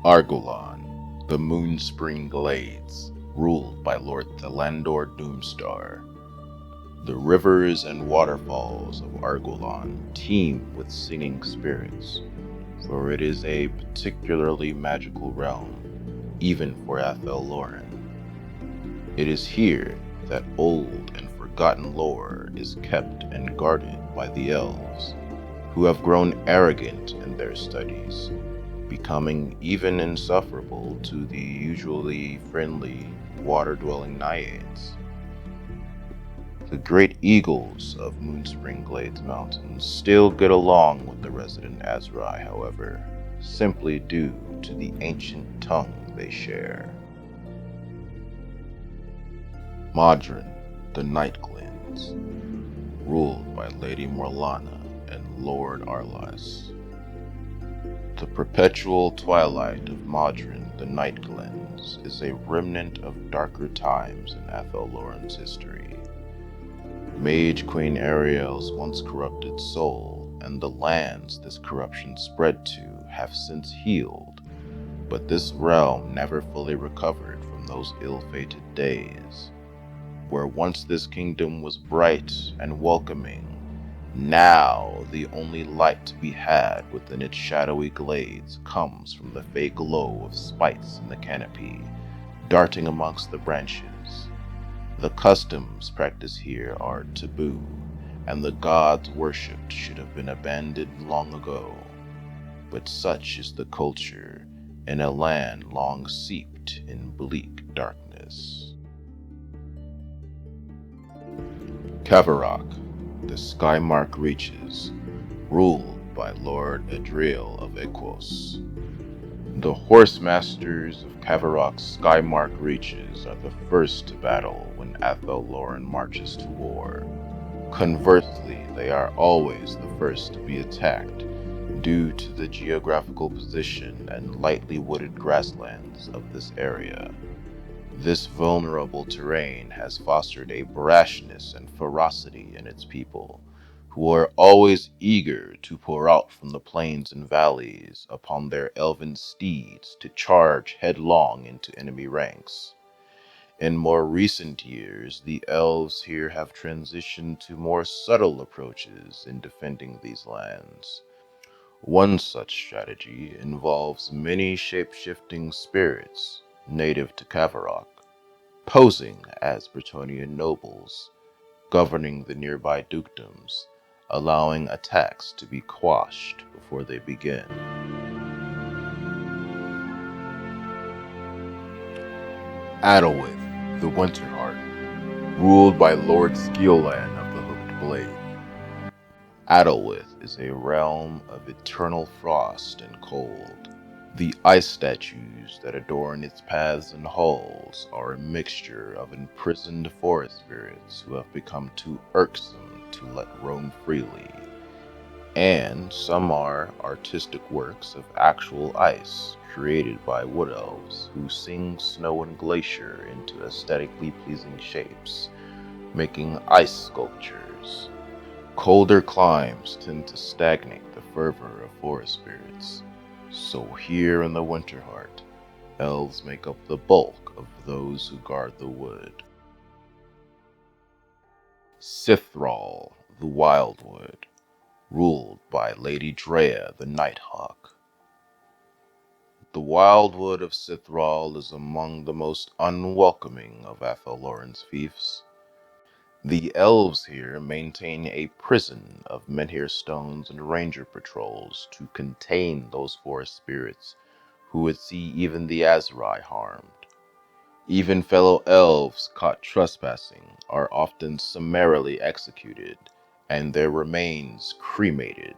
[SPEAKER 1] Argwylon, the Moonspring Glades, ruled by Lord Thelandor Doomstar. The rivers and waterfalls of Argwylon teem with singing spirits, for it is a particularly magical realm, even for Athel Loren. It is here that old and forgotten lore is kept and guarded by the elves, who have grown arrogant in their studies, becoming even insufferable to the usually friendly water-dwelling naiads. The great eagles of Moonspring Glades Mountains still get along with the resident Azrai, however, simply due to the ancient tongue they share. Modryn, the Night Glens, ruled by Lady Morlana and Lord Arlas. The perpetual twilight of Modryn, the Night Glens, is a remnant of darker times in Athel Loren's history. Mage Queen Ariel's once corrupted soul, and the lands this corruption spread to, have since healed, but this realm never fully recovered from those ill-fated days. Where once this kingdom was bright and welcoming, now the only light to be had within its shadowy glades comes from the fake glow of spites in the canopy, darting amongst the branches. The customs practiced here are taboo, and the gods worshipped should have been abandoned long ago. But such is the culture in a land long steeped in bleak darkness. Cavaroc, the Skymark Reaches, ruled by Lord Adriel of Equos. The horse masters of Cavaroc's Skymark Reaches are the first to battle when Athel Loren marches to war. Conversely, they are always the first to be attacked due to the geographical position and lightly wooded grasslands of this area. This vulnerable terrain has fostered a brashness and ferocity in its people, who are always eager to pour out from the plains and valleys upon their elven steeds to charge headlong into enemy ranks. In more recent years, the elves here have transitioned to more subtle approaches in defending these lands. One such strategy involves many shape-shifting spirits native to Cavaroc, posing as Bretonnian nobles, governing the nearby dukedoms, allowing attacks to be quashed before they begin. Adelwith, the Winterheart, ruled by Lord Skeolan of the Hooked Blade. Adelwith is a realm of eternal frost and cold. The ice statues that adorn its paths and halls are a mixture of imprisoned forest spirits who have become too irksome to let roam freely, and some are artistic works of actual ice created by Wood Elves who sing snow and glacier into aesthetically pleasing shapes, making ice sculptures. Colder climes tend to stagnate the fervor of forest spirits, so here in the Winterheart, elves make up the bulk of those who guard the wood. Cythral, the Wildwood, ruled by Lady Drea the Nighthawk. The Wildwood of Cythral is among the most unwelcoming of Athel Loren's fiefs. The elves here maintain a prison of menhir stones and ranger patrols to contain those forest spirits who would see even the Azrai harmed. Even fellow elves caught trespassing are often summarily executed and their remains cremated,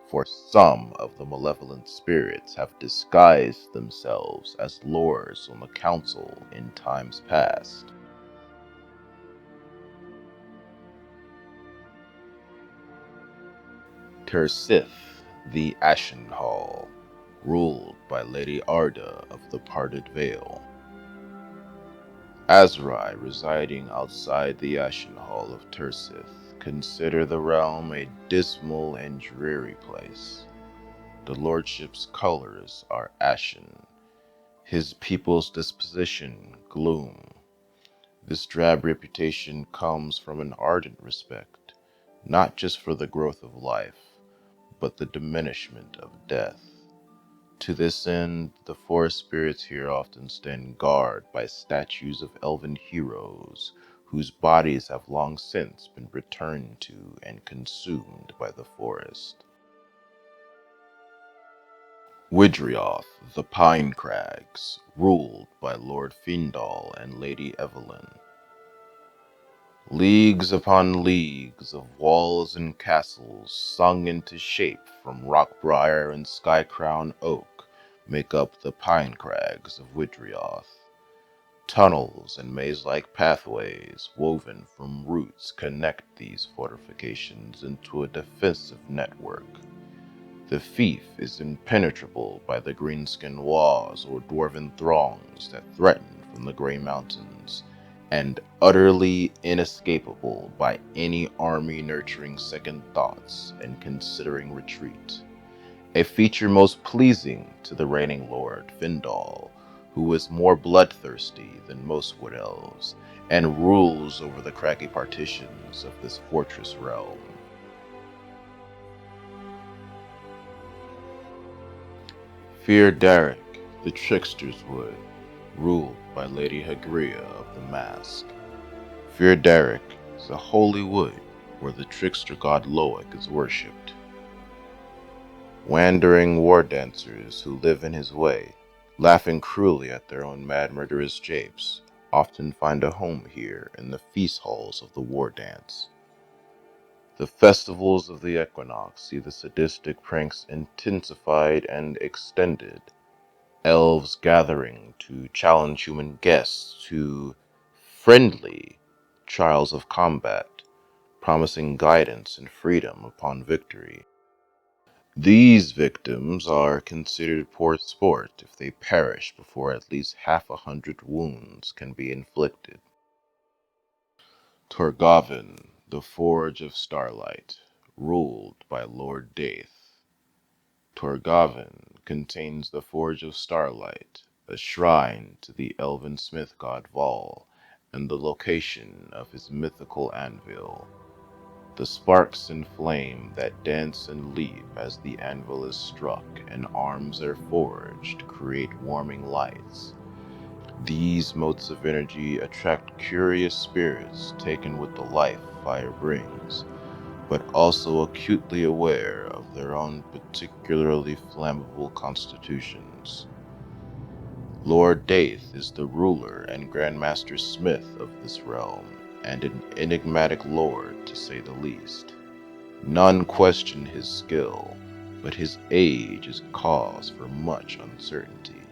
[SPEAKER 1] for some of the malevolent spirits have disguised themselves as lords on the council in times past. Tirsyth, the Ashen Hall, ruled by Lady Arda of the Parted Veil. Azrai residing outside the Ashen Hall of Tirsyth consider the realm a dismal and dreary place. The lordship's colors are ashen, his people's disposition gloom. This drab reputation comes from an ardent respect, not just for the growth of life, but the diminishment of death. To this end, the forest spirits here often stand guard by statues of elven heroes whose bodies have long since been returned to and consumed by the forest. Wydrioth, the Pine Crags, ruled by Lord Findal and Lady Evelyn. Leagues upon leagues of walls and castles sung into shape from rockbriar and sky-crown oak make up the pine crags of Wydrioth. Tunnels and maze-like pathways woven from roots connect these fortifications into a defensive network. The fief is impenetrable by the greenskin walls or dwarven throngs that threaten from the Grey Mountains, and utterly inescapable by any army nurturing second thoughts and considering retreat. A feature most pleasing to the reigning lord, Findal, who is more bloodthirsty than most Wood Elves, and rules over the craggy partitions of this fortress realm. Fyr Darric, the Trickster's Wood, ruled by Lady Hagria of the Mask. Fyr Darric is a holy wood where the trickster god Loic is worshipped. Wandering war dancers who live in his way, laughing cruelly at their own mad murderous japes, often find a home here in the feast halls of the war dance. The festivals of the equinox see the sadistic pranks intensified and extended, elves gathering to challenge human guests to friendly trials of combat, promising guidance and freedom upon victory. These victims are considered poor sport if they perish before at least 100 wounds can be inflicted. Torgovann, the Forge of Starlight, ruled by Lord Daith. Torgovann contains the Forge of Starlight, a shrine to the elven smith god Val, and the location of his mythical anvil. The sparks and flame that dance and leap as the anvil is struck and arms are forged create warming lights. These motes of energy attract curious spirits taken with the life fire brings, but also acutely aware of their own particularly flammable constitutions. Lord Daith is the ruler and Grandmaster Smith of this realm, and an enigmatic lord to say the least. None question his skill, but his age is cause for much uncertainty.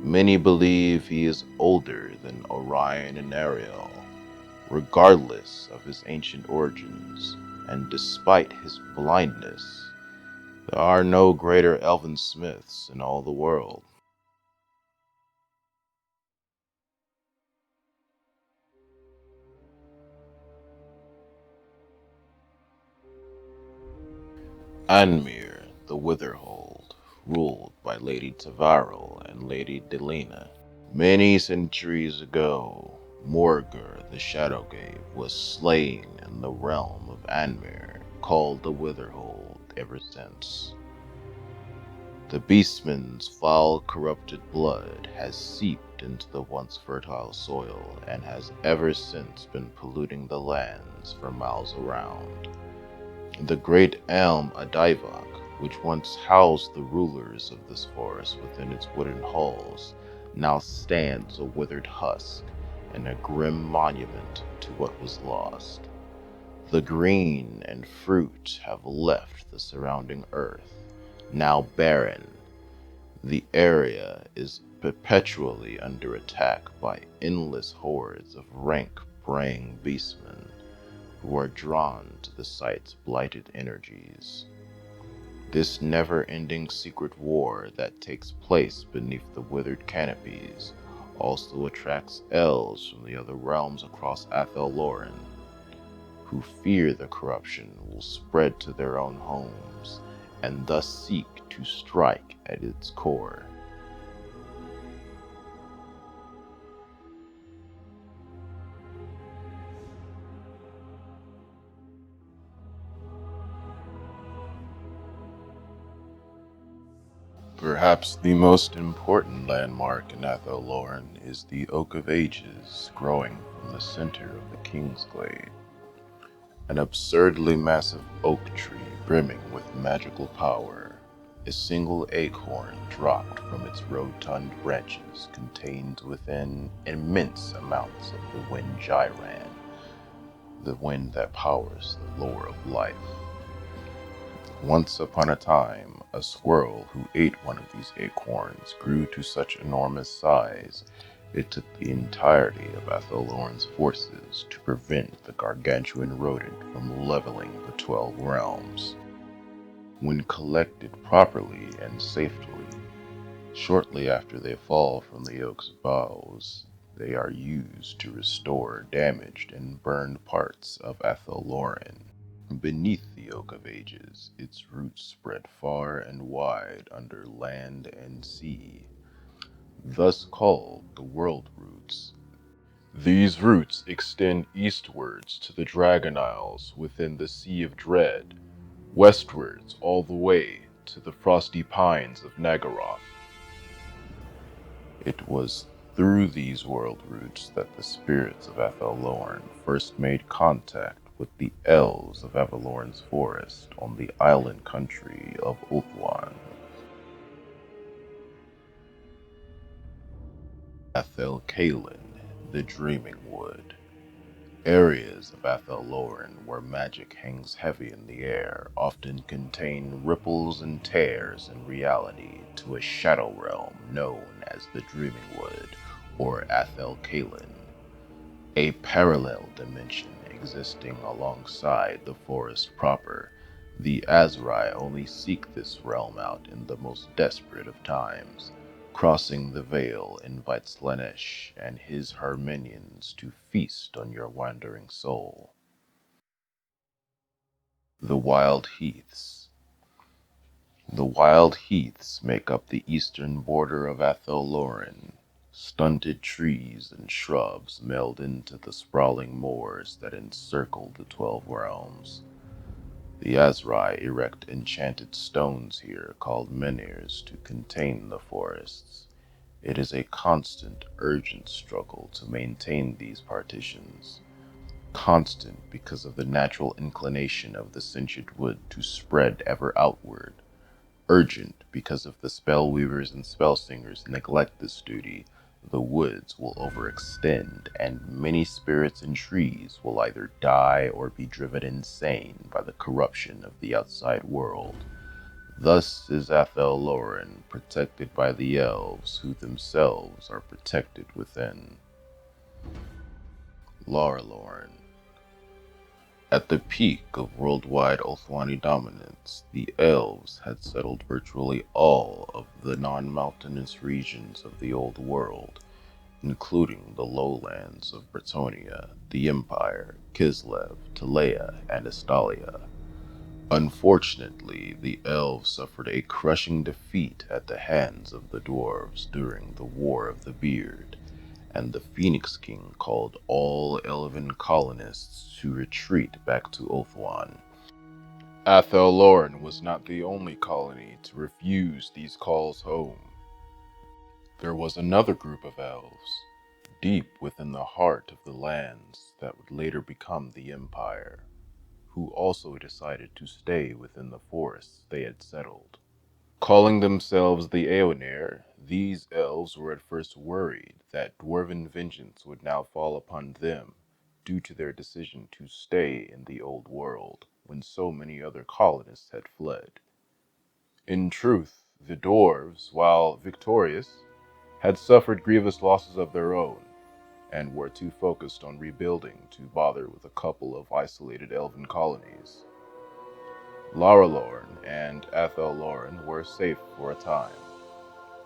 [SPEAKER 1] Many believe he is older than Orion and Ariel, regardless of his ancient origins, and despite his blindness. There are no greater elven smiths in all the world. Anmyr, the Witherhold, ruled by Lady Cavaroc and Lady Delina. Many centuries ago, Morgur the Shadowgate was slain in the realm of Anmyr, called the Witherhold ever since. The beastman's foul corrupted blood has seeped into the once fertile soil and has ever since been polluting the lands for miles around. The great elm Adivok, which once housed the rulers of this forest within its wooden halls, now stands a withered husk and a grim monument to what was lost. The green and fruit have left the surrounding earth, now barren. The area is perpetually under attack by endless hordes of rank braying beastmen who are drawn to the site's blighted energies. This never-ending secret war that takes place beneath the withered canopies also attracts elves from the other realms across Athel Loren, who fear the corruption will spread to their own homes, and thus seek to strike at its core. Perhaps the most important landmark in Athel Loren is the Oak of Ages growing from the center of the Kingsglade. An absurdly massive oak tree brimming with magical power. A single acorn dropped from its rotund branches contains within immense amounts of the wind Gyran, the wind that powers the lore of life. Once upon a time, a squirrel who ate one of these acorns grew to such enormous size, it took the entirety of Athel Loren's forces to prevent the gargantuan rodent from leveling the 12 realms. When collected properly and safely, shortly after they fall from the oak's boughs, they are used to restore damaged and burned parts of Athel Loren. Beneath the Oak of Ages, its roots spread far and wide under land and sea, thus called the World Roots. These roots extend eastwards to the Dragon Isles within the Sea of Dread, westwards all the way to the frosty pines of Nagaroth. It was through these world roots that the spirits of Athel Loren first made contact with the elves of Avalorn's forest on the island country of Ulthuan. Athel Caiellin, the Dreaming Wood. Areas of Athel Loren where magic hangs heavy in the air often contain ripples and tears in reality to a shadow realm known as the Dreaming Wood, or Athel Caiellin, a parallel dimension existing alongside the forest proper. The Azrai only seek this realm out in the most desperate of times. Crossing the veil invites Slaanesh and his her minions to feast on your wandering soul. The Wild Heaths. The Wild Heaths make up the eastern border of Athel Loren. Stunted trees and shrubs meld into the sprawling moors that encircle the 12 realms. The Azrai erect enchanted stones here called menhirs to contain the forests. It is a constant, urgent struggle to maintain these partitions. Constant because of the natural inclination of the sentient wood to spread ever outward. Urgent because if the spellweavers and spellsingers neglect this duty, the woods will overextend, and many spirits and trees will either die or be driven insane by the corruption of the outside world. Thus is Athel Loren protected by the elves, who themselves are protected within. Laurelorn. At the peak of worldwide Ulthuani dominance, the elves had settled virtually all of the non-mountainous regions of the Old World, including the lowlands of Bretonnia, the Empire, Kislev, Telea, and Estalia. Unfortunately, the elves suffered a crushing defeat at the hands of the dwarves during the War of the Beard, and the Phoenix King called all elven colonists to retreat back to Ulthuan. Athel Loren was not the only colony to refuse these calls home. There was another group of elves, deep within the heart of the lands that would later become the Empire, who also decided to stay within the forests they had settled. Calling themselves the Aeonir, these elves were at first worried that dwarven vengeance would now fall upon them due to their decision to stay in the Old World when so many other colonists had fled. In truth, the dwarves, while victorious, had suffered grievous losses of their own, and were too focused on rebuilding to bother with a couple of isolated elven colonies. Laurelorn and Athel Loren were safe for a time.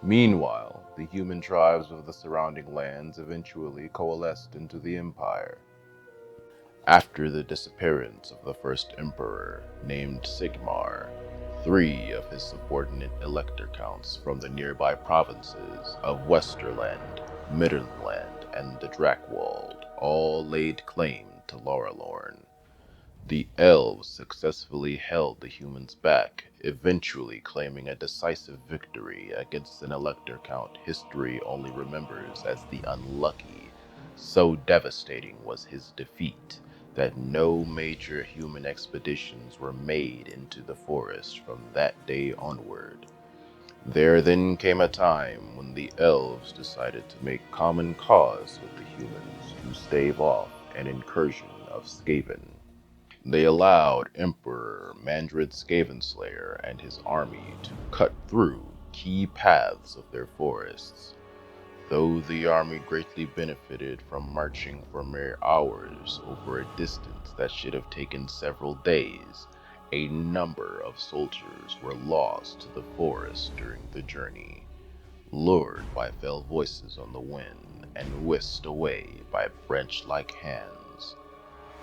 [SPEAKER 1] Meanwhile, the human tribes of the surrounding lands eventually coalesced into the Empire. After the disappearance of the first emperor, named Sigmar, 3 of his subordinate elector counts from the nearby provinces of Westerland, Middenland, and the Drakwold all laid claim to Laurelorn. The elves successfully held the humans back, eventually claiming a decisive victory against an elector count history only remembers as the Unlucky. So devastating was his defeat that no major human expeditions were made into the forest from that day onward. There then came a time when the elves decided to make common cause with the humans to stave off an incursion of Skaven. They allowed Emperor Mandred Skavenslayer and his army to cut through key paths of their forests. Though the army greatly benefited from marching for mere hours over a distance that should have taken several days, a number of soldiers were lost to the forest during the journey, lured by fell voices on the wind and whisked away by branch-like hands.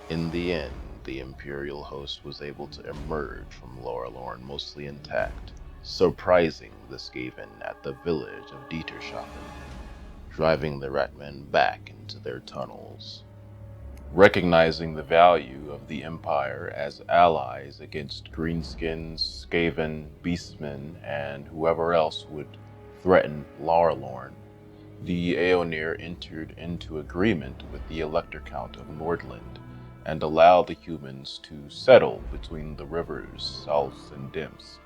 [SPEAKER 1] In the end, the Imperial host was able to emerge from Laurelorn mostly intact, surprising the Skaven at the village of Dieterschaffen, driving the Ratmen back into their tunnels. Recognizing the value of the Empire as allies against Greenskins, Skaven, Beastmen, and whoever else would threaten Laurelorn, the Aeonir entered into agreement with the Elector Count of Nordland and allowed the humans to settle between the rivers South and Dimst.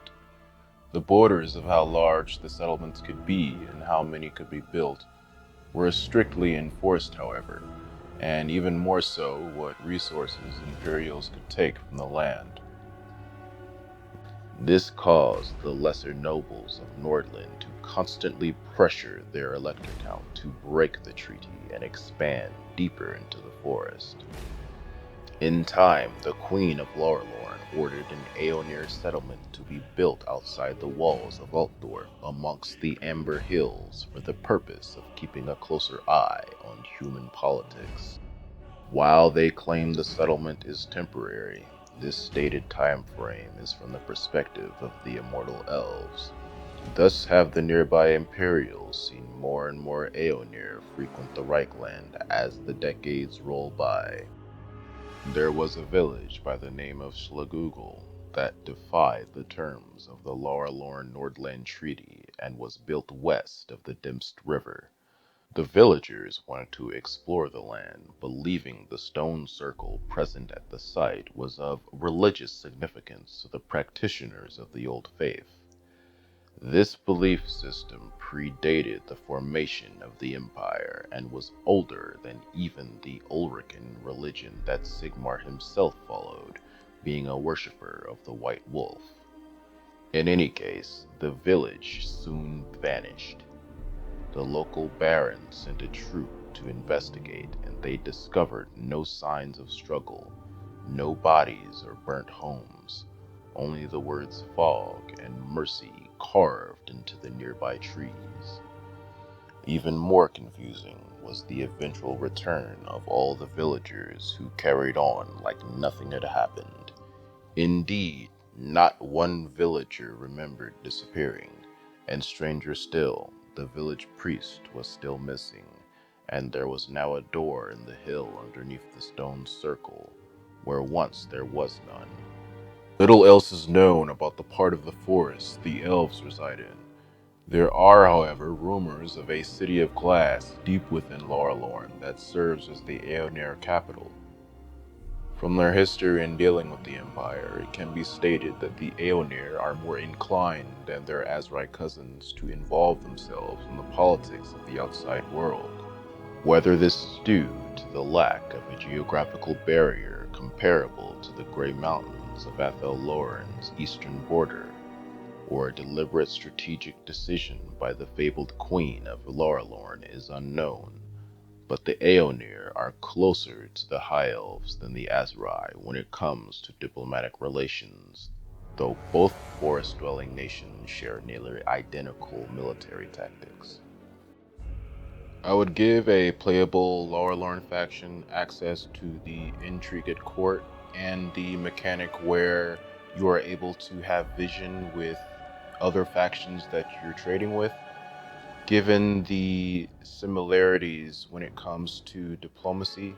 [SPEAKER 1] The borders of how large the settlements could be and how many could be built were strictly enforced, however, and even more so what resources Imperials could take from the land. This caused the lesser nobles of Nordland to constantly pressure their Elector Count to break the treaty and expand deeper into the forest. In time, the Queen of Laurelorn ordered an Aeonir settlement to be built outside the walls of Altdorf amongst the Amber Hills for the purpose of keeping a closer eye on human politics. While they claim the settlement is temporary, this stated time frame is from the perspective of the immortal elves. Thus have the nearby Imperials seen more and more Aeonir frequent the Reichland as the decades roll by. There was a village by the name of Schlagugel that defied the terms of the Laurelorn Nordland Treaty and was built west of the Dimst River. The villagers wanted to explore the land, believing the stone circle present at the site was of religious significance to the practitioners of the old faith. This belief system predated the formation of the Empire and was older than even the Ulrican religion that Sigmar himself followed, being a worshipper of the White Wolf. In any case, the village soon vanished. The local baron sent a troop to investigate, and they discovered no signs of struggle, no bodies or burnt homes, only the words fog and mercy carved into the nearby trees. Even more confusing was the eventual return of all the villagers who carried on like nothing had happened. Indeed, not one villager remembered disappearing, and stranger still, the village priest was still missing, and there was now a door in the hill underneath the stone circle, where once there was none. Little else is known about the part of the forest the elves reside in. There are, however, rumors of a city of glass deep within Laurelorn that serves as the Aeonir capital. From their history in dealing with the Empire, it can be stated that the Aeonir are more inclined than their Azrai cousins to involve themselves in the politics of the outside world. Whether this is due to the lack of a geographical barrier comparable to the Grey Mountains of Athel Loren's eastern border, or a deliberate strategic decision by the fabled Queen of Laurelorn is unknown, but the Aeonir are closer to the High Elves than the Azrai when it comes to diplomatic relations, though both forest-dwelling nations share nearly identical military tactics. I would give a playable Laurelorn faction access to the Intrigued Court and the mechanic where you are able to have vision with other factions that you're trading with, given the similarities when it comes to diplomacy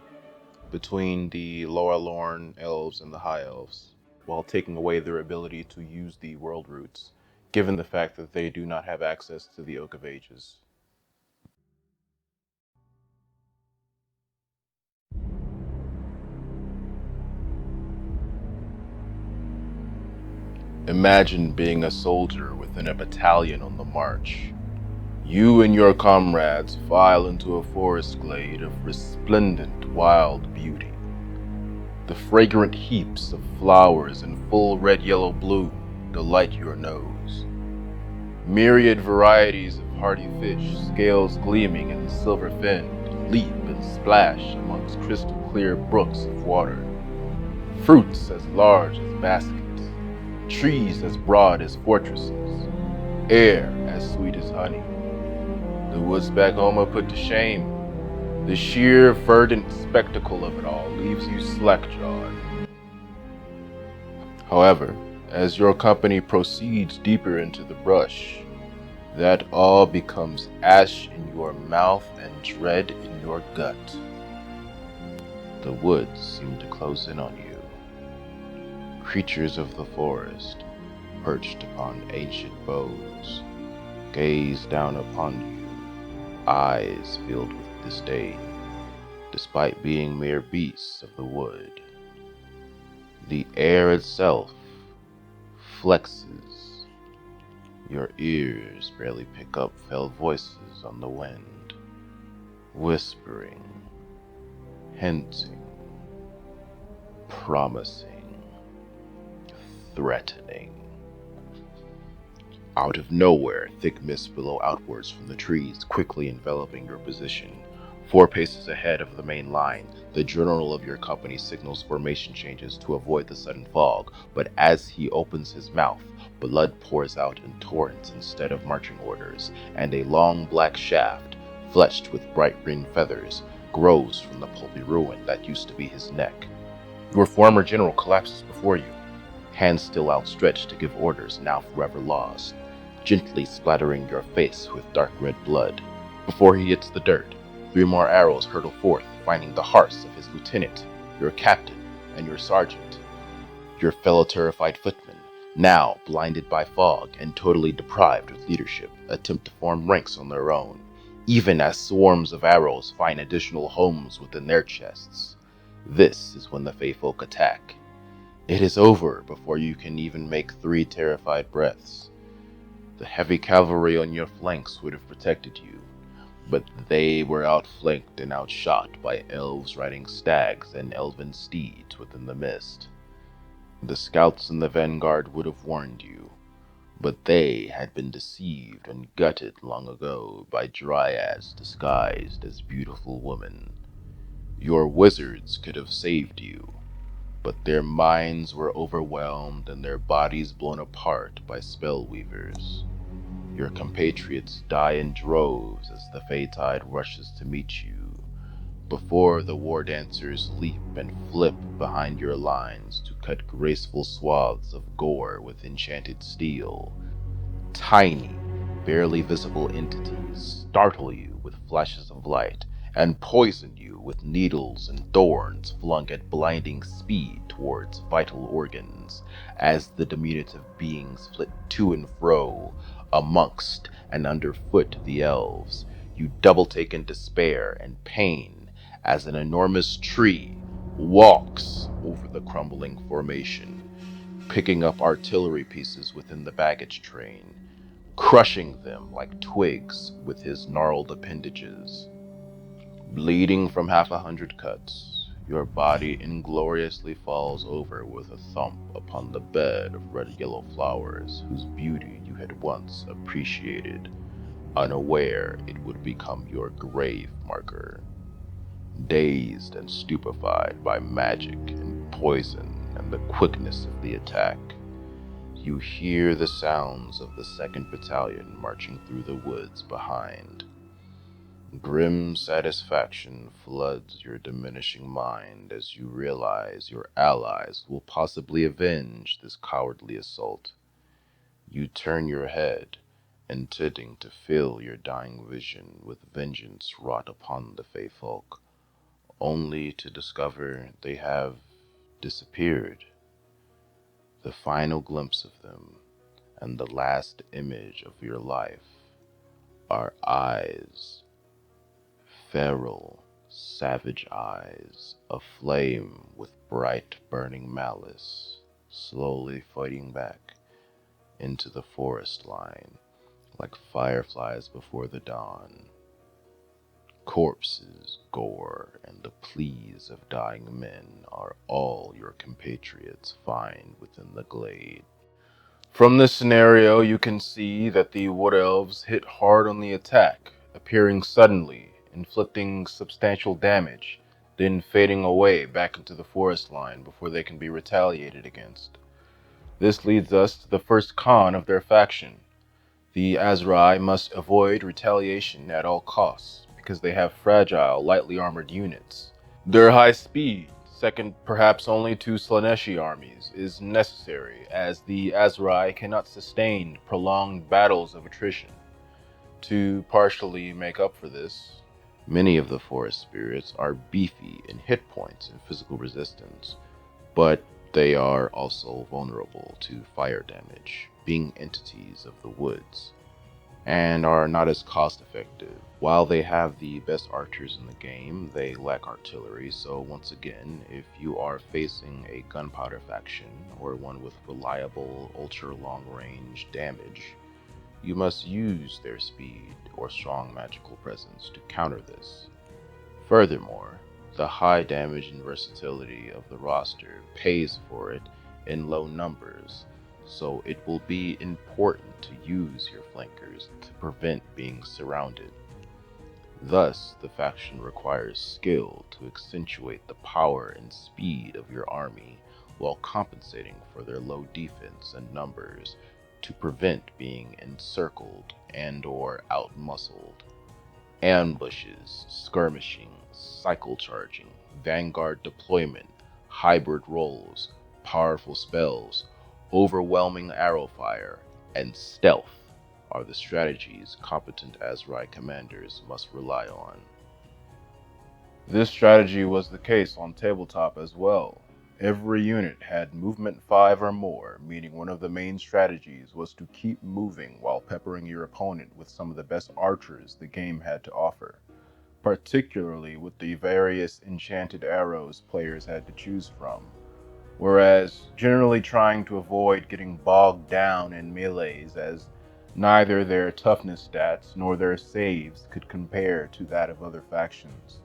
[SPEAKER 1] between the Laurelorn elves and the High Elves, while taking away their ability to use the world roots, given the fact that they do not have access to the Oak of Ages. Imagine being a soldier within a battalion on the march. You and your comrades file into a forest glade of resplendent wild beauty. The fragrant heaps of flowers in full red-yellow bloom delight your nose. Myriad varieties of hardy fish, scales gleaming and silver-finned, leap and splash amongst crystal-clear brooks of water. Fruits as large as baskets, trees as broad as fortresses, air as sweet as honey. The woods back home are put to shame. The sheer, verdant spectacle of it all leaves you slack-jawed. However, as your company proceeds deeper into the brush, that all becomes ash in your mouth and dread in your gut. The woods seem to close in on you. Creatures of the forest, perched upon ancient bows, gaze down upon you, eyes filled with disdain, despite being mere beasts of the wood. The air itself flexes. Your ears barely pick up fell voices on the wind, whispering, hinting, promising, threatening. Out of nowhere, thick mist billow outwards from the trees, quickly enveloping your position. 4 paces ahead of the main line, the general of your company signals formation changes to avoid the sudden fog, but as he opens his mouth, blood pours out in torrents instead of marching orders, and a long black shaft, fletched with bright green feathers, grows from the pulpy ruin that used to be his neck. Your former general collapses before you, hands still outstretched to give orders now forever lost, gently splattering your face with dark red blood. Before he hits the dirt, 3 more arrows hurtle forth, finding the hearts of his lieutenant, your captain, and your sergeant. Your fellow terrified footmen, now blinded by fog and totally deprived of leadership, attempt to form ranks on their own, even as swarms of arrows find additional homes within their chests. This is when the Feyfolk attack. It is over before you can even make 3 terrified breaths. The heavy cavalry on your flanks would have protected you, but they were outflanked and outshot by elves riding stags and elven steeds within the mist. The scouts in the vanguard would have warned you, but they had been deceived and gutted long ago by dryads disguised as beautiful women. Your wizards could have saved you, but their minds were overwhelmed and their bodies blown apart by spellweavers. Your compatriots die in droves as the Feytide rushes to meet you, before the war dancers leap and flip behind your lines to cut graceful swaths of gore with enchanted steel. Tiny, barely visible entities startle you with flashes of light and poison you with needles and thorns flung at blinding speed towards vital organs, as the diminutive beings flit to and fro amongst and underfoot the elves. You double take in despair and pain as an enormous tree walks over the crumbling formation, picking up artillery pieces within the baggage train, crushing them like twigs with his gnarled appendages. Bleeding from 100 cuts, your body ingloriously falls over with a thump upon the bed of red-yellow flowers whose beauty you had once appreciated, unaware it would become your grave marker. Dazed and stupefied by magic and poison and the quickness of the attack, you hear the sounds of the 2nd Battalion marching through the woods behind. Grim satisfaction floods your diminishing mind as you realize your allies will possibly avenge this cowardly assault. You turn your head, intending to fill your dying vision with vengeance wrought upon the Feyfolk, only to discover they have disappeared. The final glimpse of them, and the last image of your life, are eyes, feral, savage eyes, aflame with bright, burning malice, slowly fighting back into the forest line like fireflies before the dawn, Corpses, gore, and the pleas of dying men are all your compatriots find within the glade. From this scenario, you can see that the Wood Elves hit hard on the attack, appearing suddenly, inflicting substantial damage, then fading away back into the forest line before they can be retaliated against. This leads us to the first con of their faction. The Azrai must avoid retaliation at all costs, because they have fragile, lightly armored units. Their high speed, second perhaps only to Slaaneshi armies, is necessary, as the Azrai cannot sustain prolonged battles of attrition. To partially make up for this, many of the forest spirits are beefy in hit points and physical resistance, but they are also vulnerable to fire damage, being entities of the woods, and are not as cost effective. While they have the best archers in the game, they lack artillery, so once again, if you are facing a gunpowder faction, or one with reliable ultra long range damage, you must use their speed or strong magical presence to counter this. Furthermore, the high damage and versatility of the roster pays for it in low numbers, so it will be important to use your flankers to prevent being surrounded. Thus, the faction requires skill to accentuate the power and speed of your army while compensating for their low defense and numbers to prevent being encircled and/or outmuscled. Ambushes, skirmishing, cycle charging, vanguard deployment, hybrid roles, powerful spells, overwhelming arrow fire, and stealth are the strategies competent Azrai commanders must rely on. This strategy was the case on tabletop as well. Every unit had movement 5 or more, meaning one of the main strategies was to keep moving while peppering your opponent with some of the best archers the game had to offer, particularly with the various Enchanted Arrows players had to choose from, whereas generally trying to avoid getting bogged down in melees, as neither their toughness stats nor their saves could compare to that of other factions.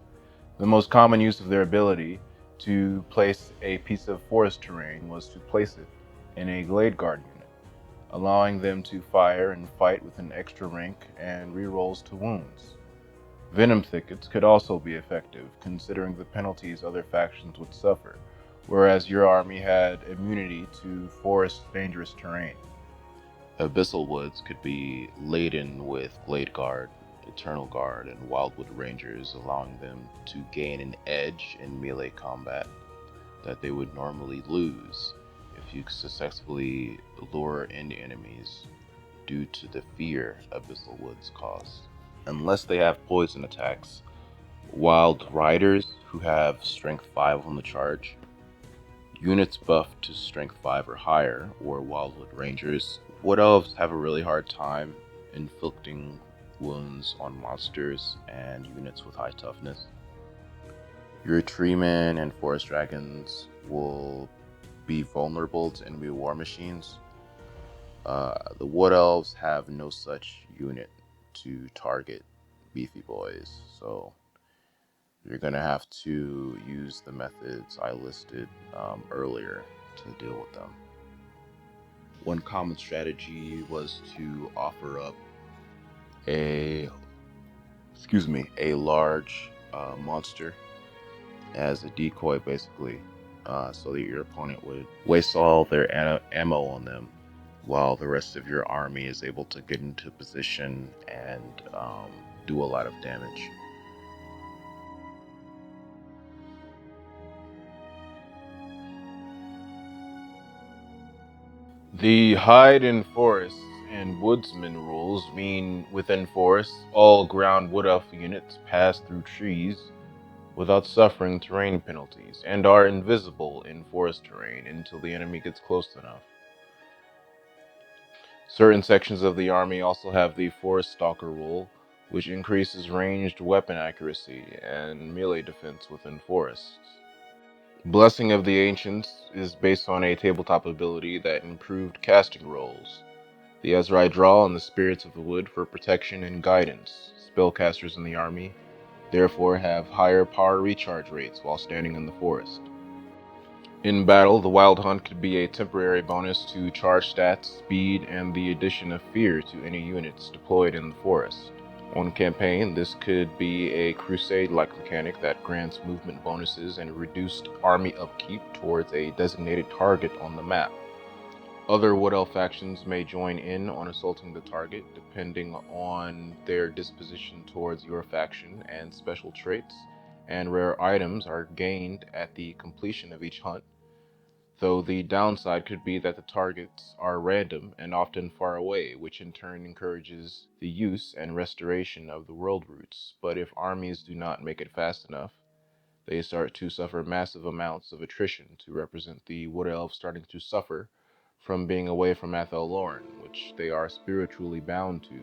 [SPEAKER 1] The most common use of their ability to place a piece of forest terrain was to place it in a Glade Guard unit, allowing them to fire and fight with an extra rank and rerolls to wounds. Venom Thickets could also be effective, considering the penalties other factions would suffer, whereas your army had immunity to forest dangerous terrain. Abyssal Woods could be laden with Glade Guard, Eternal Guard, and Wildwood Rangers, allowing them to gain an edge in melee combat that they would normally lose if you successfully lure in enemies due to the fear Abyssal Woods cause. Unless they have poison attacks, Wild Riders, who have Strength 5 on the charge, units buffed to Strength 5 or higher, or Wildwood Rangers, Wood Elves have a really hard time inflicting wounds on monsters and units with high toughness. Your Treemen and Forest Dragons will be vulnerable to enemy war machines. The Wood Elves have no such unit to target beefy boys, so you're going to have to use the methods I listed earlier to deal with them. One common strategy was to offer up a large monster as a decoy, basically, so that your opponent would waste all their ammo on them, while the rest of your army is able to get into position and do a lot of damage. The hide in forests and woodsman rules mean within forests, all ground wood elf units pass through trees without suffering terrain penalties, and are invisible in forest terrain until the enemy gets close enough. Certain sections of the army also have the Forest Stalker rule, which increases ranged weapon accuracy and melee defense within forests. Blessing of the Ancients is based on a tabletop ability that improved casting rolls. The Azrai draw on the Spirits of the Wood for protection and guidance. Spellcasters in the army therefore have higher power recharge rates while standing in the forest. In battle, the Wild Hunt could be a temporary bonus to charge stats, speed, and the addition of fear to any units deployed in the forest. On campaign, this could be a crusade-like mechanic that grants movement bonuses and reduced army upkeep towards a designated target on the map. Other Wood Elf factions may join in on assaulting the target, depending on their disposition towards your faction and special traits, and rare items are gained at the completion of each hunt, though the downside could be that the targets are random and often far away, which in turn encourages the use and restoration of the world roots. But if armies do not make it fast enough, they start to suffer massive amounts of attrition to represent the Wood Elves starting to suffer from being away from Athel Loren, which they are spiritually bound to.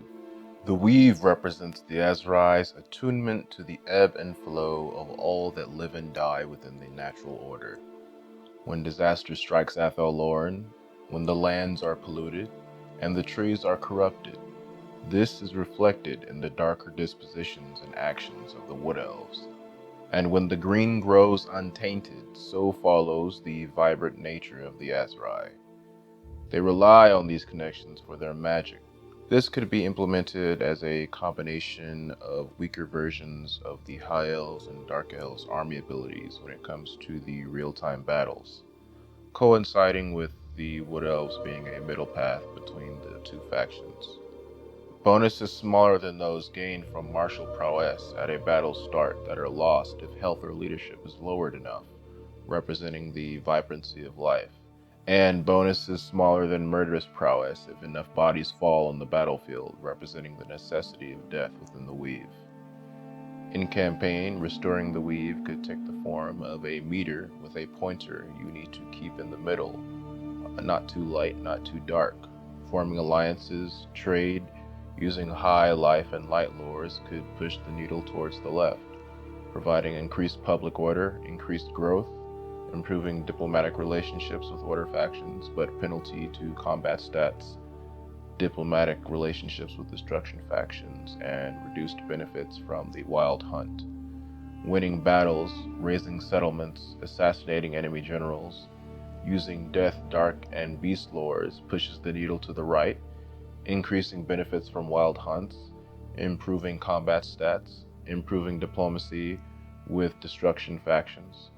[SPEAKER 1] The weave represents the Azrai's attunement to the ebb and flow of all that live and die within the natural order. When disaster strikes Athel Loren, when the lands are polluted, and the trees are corrupted, this is reflected in the darker dispositions and actions of the Wood Elves. And when the green grows untainted, so follows the vibrant nature of the Azrai. They rely on these connections for their magic. This could be implemented as a combination of weaker versions of the High Elves and Dark Elves army abilities when it comes to the real-time battles, coinciding with the Wood Elves being a middle path between the two factions. Bonuses smaller than those gained from martial prowess at a battle start that are lost if health or leadership is lowered enough, representing the vibrancy of life, and bonuses smaller than murderous prowess if enough bodies fall on the battlefield, representing the necessity of death within the weave. In campaign, restoring the weave could take the form of a meter with a pointer you need to keep in the middle, not too light, not too dark. Forming alliances, trade, using high life and light lores could push the needle towards the left, providing increased public order, increased growth, improving diplomatic relationships with order factions, but penalty to combat stats, diplomatic relationships with destruction factions, and reduced benefits from the Wild Hunt. Winning battles, raising settlements, assassinating enemy generals, using death, dark, and beast lores pushes the needle to the right, increasing benefits from Wild Hunts, improving combat stats, improving diplomacy with destruction factions,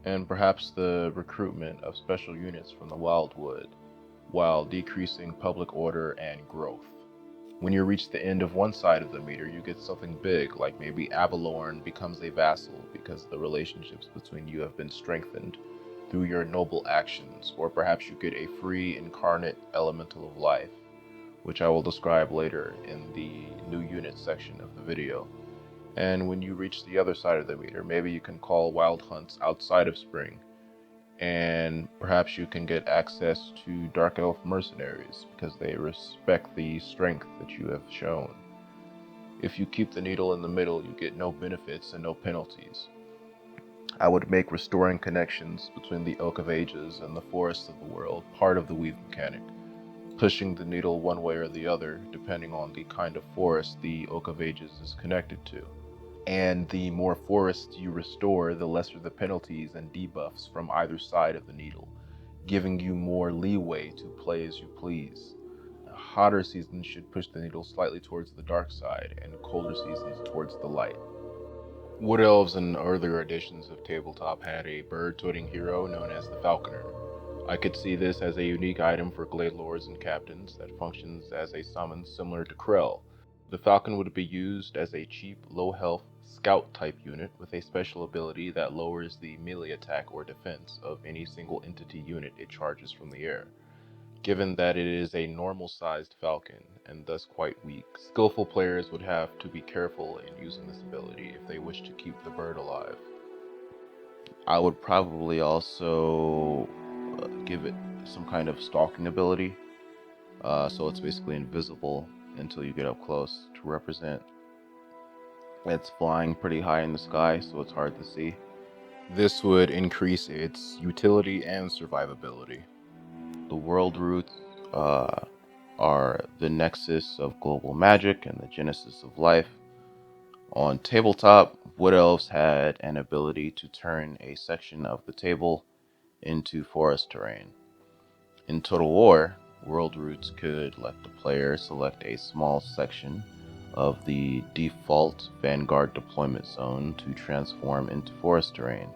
[SPEAKER 1] and perhaps the recruitment of special units from the Wildwood, while decreasing public order and growth. When you reach the end of one side of the meter, you get something big, like maybe Athel Loren becomes a vassal because the relationships between you have been strengthened through your noble actions, or perhaps you get a free incarnate elemental of life, which I will describe later in the new unit section of the video. And when you reach the other side of the meter, maybe you can call Wild Hunts outside of Spring, and perhaps you can get access to Dark Elf mercenaries because they respect the strength that you have shown. If you keep the needle in the middle, you get no benefits and no penalties. I would make restoring connections between the Oak of Ages and the Forests of the World part of the weave mechanic, pushing the needle one way or the other depending on the kind of forest the Oak of Ages is connected to. And the more forests you restore, the lesser the penalties and debuffs from either side of the needle, giving you more leeway to play as you please. Hotter seasons should push the needle slightly towards the dark side, and colder seasons towards the light. Wood Elves in earlier editions of Tabletop had a bird-toting hero known as the Falconer. I could see this as a unique item for Glade Lords and Captains that functions as a summon similar to Krell. The Falcon would be used as a cheap, low-health, scout-type unit with a special ability that lowers the melee attack or defense of any single entity unit it charges from the air. Given that it is a normal-sized falcon, and thus quite weak, skillful players would have to be careful in using this ability if they wish to keep the bird alive. I would probably also give it some kind of stalking ability, so it's basically invisible until you get up close to represent it's flying pretty high in the sky, so it's hard to see. This would increase its utility and survivability. The world roots are the nexus of global magic and the genesis of life. On tabletop, Wood Elves had an ability to turn a section of the table into forest terrain. In Total War, World Roots could let the player select a small section of the default Vanguard deployment zone to transform into forest terrain.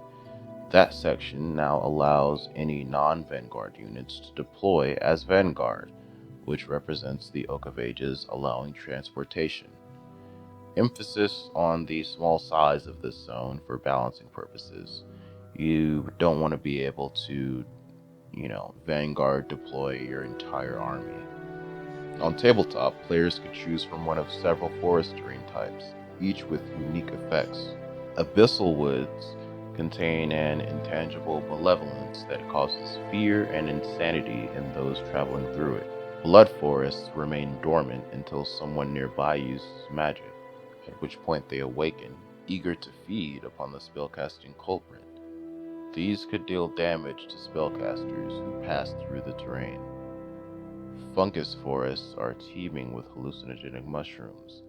[SPEAKER 1] That section now allows any non-Vanguard units to deploy as Vanguard, which represents the Oak of Ages, allowing transportation. Emphasis on the small size of this zone for balancing purposes. You don't want to be able to, Vanguard deploy your entire army. On tabletop, players could choose from one of several forest terrain types, each with unique effects. Abyssal woods contain an intangible malevolence that causes fear and insanity in those traveling through it. Blood forests remain dormant until someone nearby uses magic, at which point they awaken, eager to feed upon the spellcasting culprit. These could deal damage to spellcasters who pass through the terrain. Fungus forests are teeming with hallucinogenic mushrooms.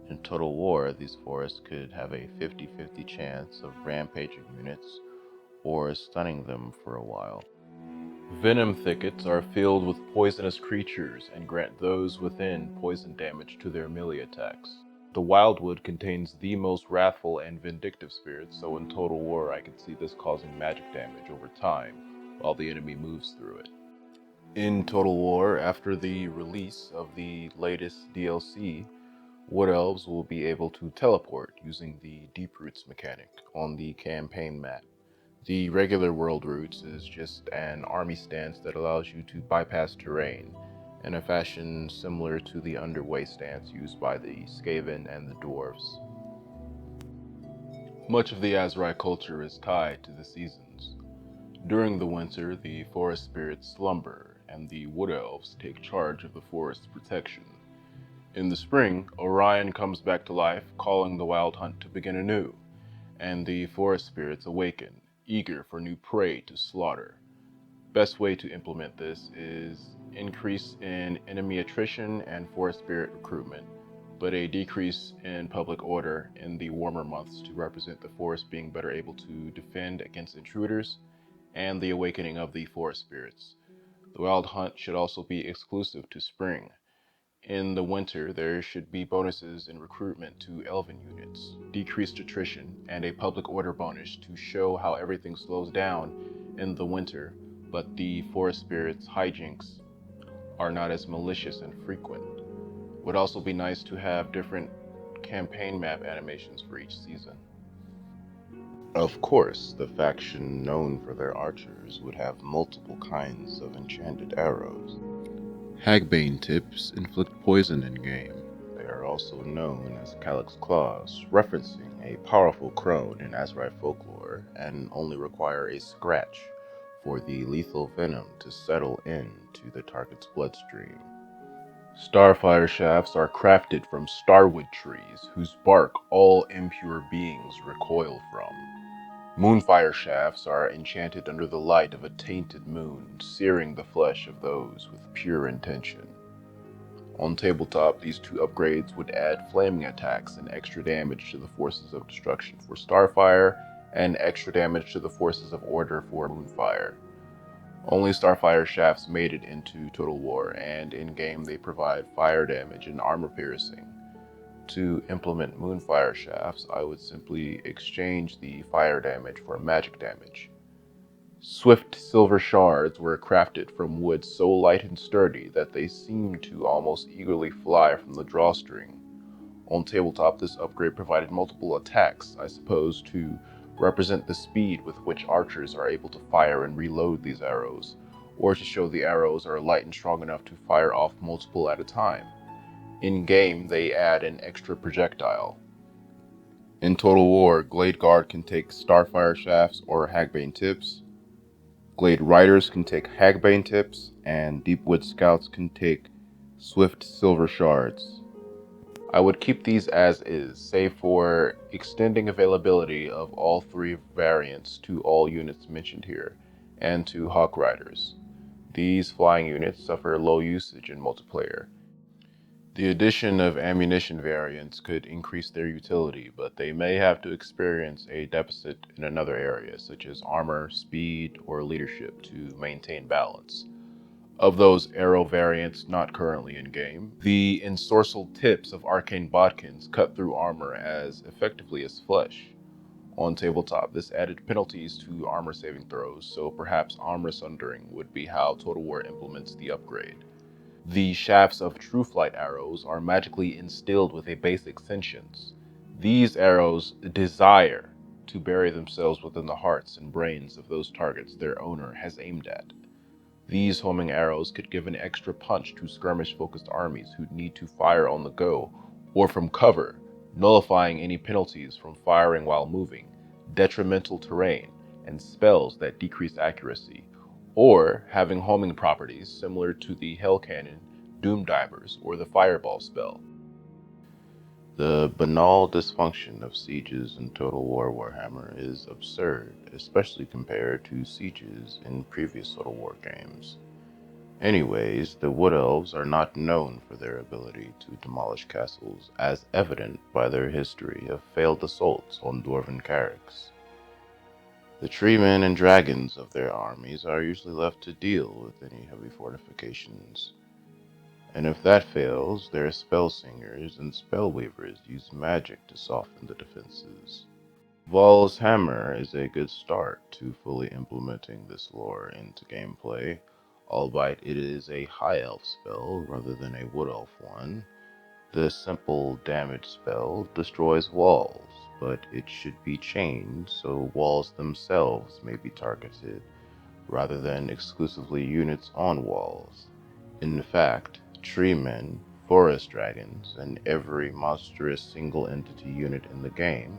[SPEAKER 1] In Total War, these forests could have a 50-50 chance of rampaging units or stunning them for a while. Venom thickets are filled with poisonous creatures and grant those within poison damage to their melee attacks. The Wildwood contains the most wrathful and vindictive spirits, so in Total War I could see this causing magic damage over time while the enemy moves through it. In Total War, after the release of the latest DLC, Wood Elves will be able to teleport using the Deep Roots mechanic on the campaign map. The regular World Roots is just an army stance that allows you to bypass terrain, in a fashion similar to the Underway stance used by the Skaven and the Dwarves. Much of the Azrai culture is tied to the seasons. During the winter, the forest spirits slumber, and the Wood Elves take charge of the forest's protection. In the spring, Orion comes back to life, calling the wild hunt to begin anew, and the forest spirits awaken, eager for new prey to slaughter. Best way to implement this is increase in enemy attrition and forest spirit recruitment, but a decrease in public order in the warmer months to represent the forest being better able to defend against intruders, and the awakening of the forest spirits. The wild hunt should also be exclusive to spring. In the winter, there should be bonuses in recruitment to elven units, decreased attrition, and a public order bonus to show how everything slows down in the winter, but the forest spirits' hijinks are not as malicious and frequent. Would also be nice to have different campaign map animations for each season. Of course, the faction known for their archers would have multiple kinds of enchanted arrows. Hagbane tips inflict poison in-game. They are also known as Calyx Claws, referencing a powerful crone in Azrai folklore, and only require a scratch for the lethal venom to settle into the target's bloodstream. Starfire shafts are crafted from starwood trees, whose bark all impure beings recoil from. Moonfire shafts are enchanted under the light of a tainted moon, searing the flesh of those with pure intention. On tabletop, these two upgrades would add flaming attacks and extra damage to the forces of destruction for Starfire, and extra damage to the forces of order for Moonfire. Only Starfire shafts made it into Total War, and in-game they provide fire damage and armor piercing. To implement Moonfire shafts, I would simply exchange the fire damage for magic damage. Swift silver shards were crafted from wood so light and sturdy that they seemed to almost eagerly fly from the drawstring. On tabletop, this upgrade provided multiple attacks, I suppose, to represent the speed with which archers are able to fire and reload these arrows, or to show the arrows are light and strong enough to fire off multiple at a time. In-game, they add an extra projectile. In Total War, Glade Guard can take Starfire shafts or Hagbane tips. Glade Riders can take Hagbane tips, and Deepwood Scouts can take Swift Silver Shards. I would keep these as is, save for extending availability of all three variants to all units mentioned here, and to Hawk Riders. These flying units suffer low usage in multiplayer. The addition of ammunition variants could increase their utility, but they may have to experience a deficit in another area, such as armor, speed, or leadership, to maintain balance. Of those arrow variants not currently in game, the ensorcelled tips of arcane bodkins cut through armor as effectively as flesh. On tabletop, this added penalties to armor saving throws, so perhaps armor sundering would be how Total War implements the upgrade. The shafts of True Flight arrows are magically instilled with a basic sentience. These arrows desire to bury themselves within the hearts and brains of those targets their owner has aimed at. These homing arrows could give an extra punch to skirmish-focused armies who need to fire on the go or from cover, nullifying any penalties from firing while moving, detrimental terrain, and spells that decrease accuracy, or having homing properties similar to the Hell Cannon, Doom Divers, or the Fireball spell. The banal dysfunction of sieges in Total War Warhammer is absurd, especially compared to sieges in previous Total War games. Anyways, the Wood Elves are not known for their ability to demolish castles, as evident by their history of failed assaults on dwarven carracks. The treemen and dragons of their armies are usually left to deal with any heavy fortifications. And if that fails, their spell singers and spellweavers use magic to soften the defenses. Vol's Hammer is a good start to fully implementing this lore into gameplay, albeit it is a high elf spell rather than a wood elf one. The simple damage spell destroys walls, but it should be chained so walls themselves may be targeted, rather than exclusively units on walls. In fact, treemen, forest dragons, and every monstrous single-entity unit in the game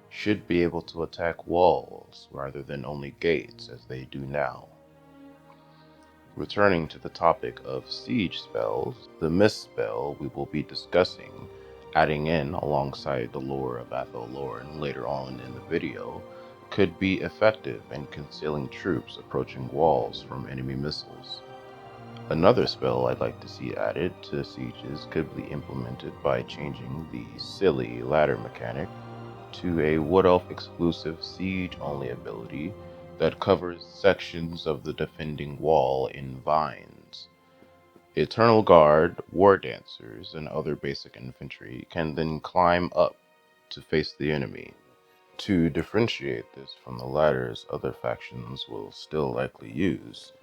[SPEAKER 1] should be able to attack walls rather than only gates as they do now. Returning to the topic of siege spells, the mist spell we will be discussing, adding in alongside the lore of Athel Loren later on in the video, could be effective in concealing troops approaching walls from enemy missiles. Another spell I'd like to see added to sieges could be implemented by changing the silly ladder mechanic to a Wood Elf exclusive siege-only ability that covers sections of the defending wall in vines. Eternal Guard, War Dancers, and other basic infantry can then climb up to face the enemy. To differentiate this from the ladders other factions will still likely use,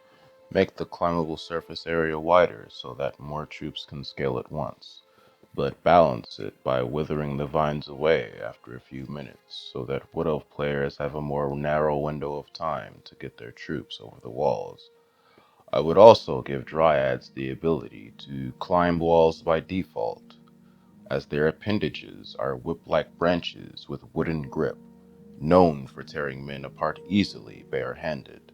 [SPEAKER 1] make the climbable surface area wider so that more troops can scale at once, but balance it by withering the vines away after a few minutes so that Wood Elf players have a more narrow window of time to get their troops over the walls. I would also give Dryads the ability to climb walls by default, as their appendages are whip-like branches with wooden grip, known for tearing men apart easily bare-handed.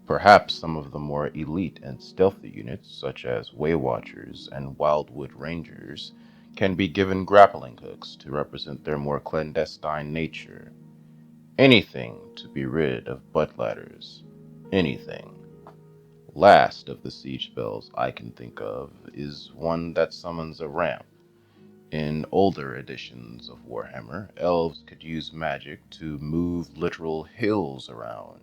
[SPEAKER 1] Perhaps some of the more elite and stealthy units, such as Waywatchers and Wildwood Rangers, can be given grappling hooks to represent their more clandestine nature. Anything to be rid of butt ladders. Anything. Last of the siege spells I can think of is one that summons a ramp. In older editions of Warhammer, elves could use magic to move literal hills around.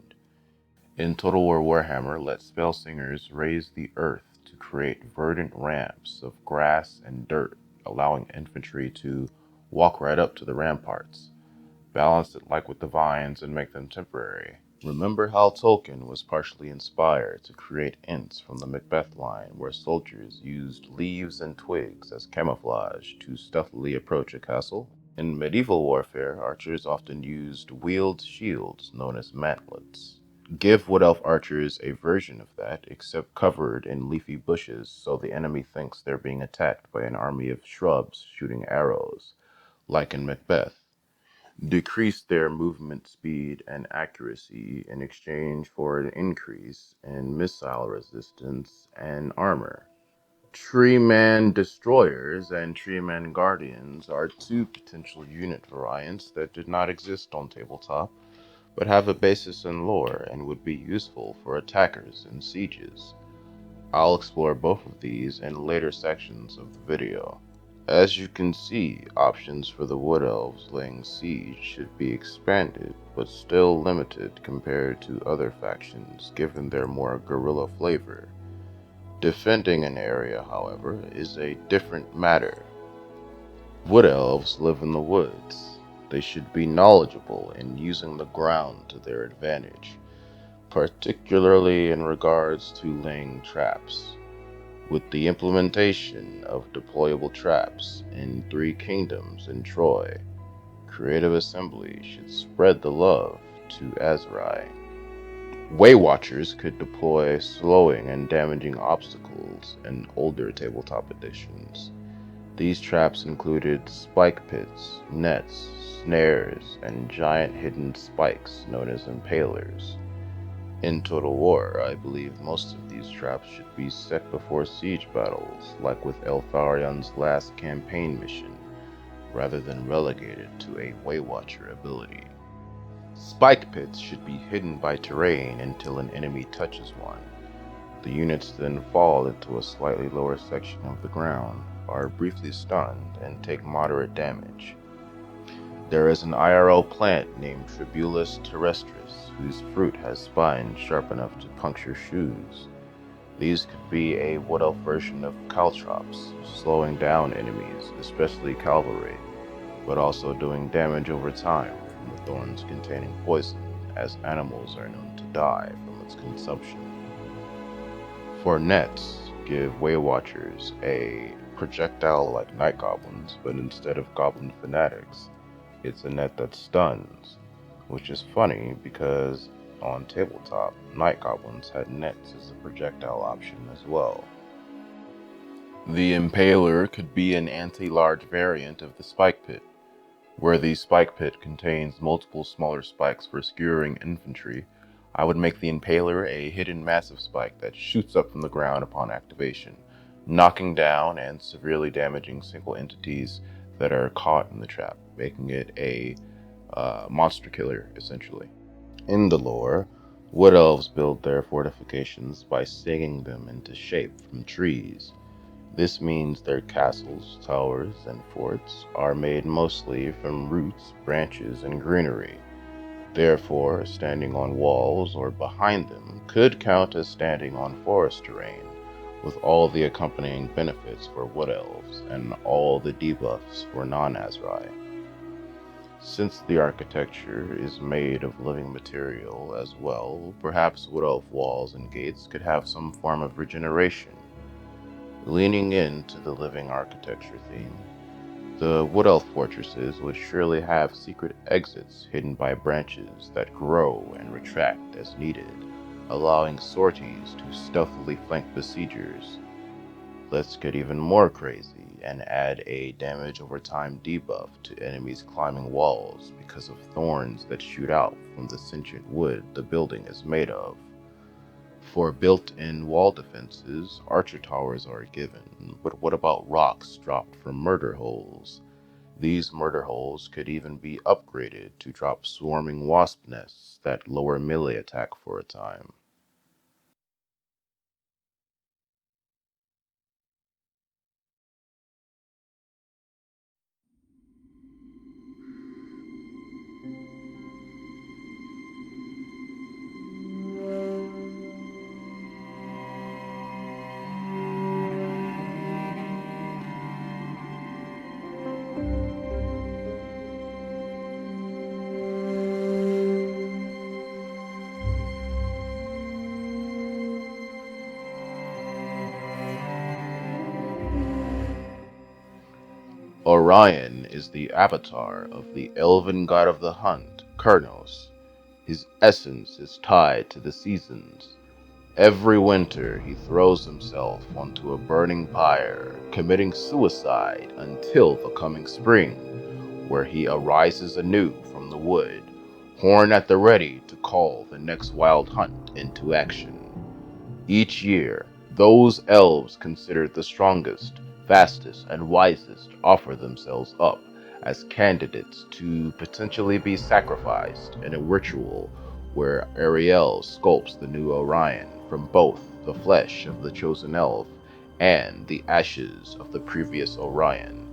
[SPEAKER 1] In Total War Warhammer, let spellsingers raise the earth to create verdant ramps of grass and dirt, allowing infantry to walk right up to the ramparts. Balance it like with the vines and make them temporary. Remember how Tolkien was partially inspired to create Ents from the Macbeth line, where soldiers used leaves and twigs as camouflage to stealthily approach a castle? In medieval warfare, archers often used wheeled shields known as mantlets. Give Wood Elf archers a version of that, except covered in leafy bushes so the enemy thinks they're being attacked by an army of shrubs shooting arrows, like in Macbeth. Decrease their movement speed and accuracy in exchange for an increase in missile resistance and armor. Tree-Man Destroyers and Tree-Man Guardians are two potential unit variants that did not exist on tabletop, but have a basis in lore and would be useful for attackers in sieges. I'll explore both of these in later sections of the video. As you can see, options for the Wood Elves laying siege should be expanded, but still limited compared to other factions given their more guerrilla flavor. Defending an area, however, is a different matter. Wood Elves live in the woods. They should be knowledgeable in using the ground to their advantage, particularly in regards to laying traps. With the implementation of deployable traps in 3 kingdoms in Troy, Creative Assembly should spread the love to Azrai. Way Watchers could deploy slowing and damaging obstacles in older tabletop editions. These traps included spike pits, nets, snares, and giant hidden spikes known as impalers. In Total War, I believe most of these traps should be set before siege battles, like with Eltharion's last campaign mission, rather than relegated to a Waywatcher ability. Spike pits should be hidden by terrain until an enemy touches one. The units then fall into a slightly lower section of the ground, are briefly stunned, and take moderate damage. There is an IRL plant named Tribulus terrestris, whose fruit has spines sharp enough to puncture shoes. These could be a Wood Elf version of caltrops, slowing down enemies, especially cavalry, but also doing damage over time from the thorns containing poison, as animals are known to die from its consumption. For nets, give Waywatchers a projectile like night goblins, but instead of goblin fanatics, it's a net that stuns, which is funny because on tabletop, night goblins had nets as a projectile option as well. The Impaler could be an anti-large variant of the Spike Pit, where the Spike Pit contains multiple smaller spikes for skewering infantry. I would make the Impaler a hidden massive spike that shoots up from the ground upon activation, knocking down and severely damaging single entities that are caught in the trap, making it a monster killer, essentially. In the lore, Wood Elves build their fortifications by singing them into shape from trees. This means their castles, towers, and forts are made mostly from roots, branches, and greenery. Therefore, standing on walls or behind them could count as standing on forest terrain, with all the accompanying benefits for Wood Elves and all the debuffs for non-Azrai. Since the architecture is made of living material as well, perhaps Wood Elf walls and gates could have some form of regeneration. Leaning into the living architecture theme, the Wood Elf fortresses would surely have secret exits hidden by branches that grow and retract as needed, allowing sorties to stealthily flank besiegers. Let's get even more crazy and add a damage over time debuff to enemies climbing walls because of thorns that shoot out from the sentient wood the building is made of. For built-in wall defenses, archer towers are given, but what about rocks dropped from murder holes? These murder holes could even be upgraded to drop swarming wasp nests that lower melee attack for a time. Orion is the avatar of the elven god of the hunt, Kurnos. His essence is tied to the seasons. Every winter he throws himself onto a burning pyre, committing suicide until the coming spring, where he arises anew from the wood, horn at the ready to call the next wild hunt into action. Each year, those elves considered the strongest, fastest, and wisest offer themselves up as candidates to potentially be sacrificed in a ritual where Ariel sculpts the new Orion from both the flesh of the chosen elf and the ashes of the previous Orion.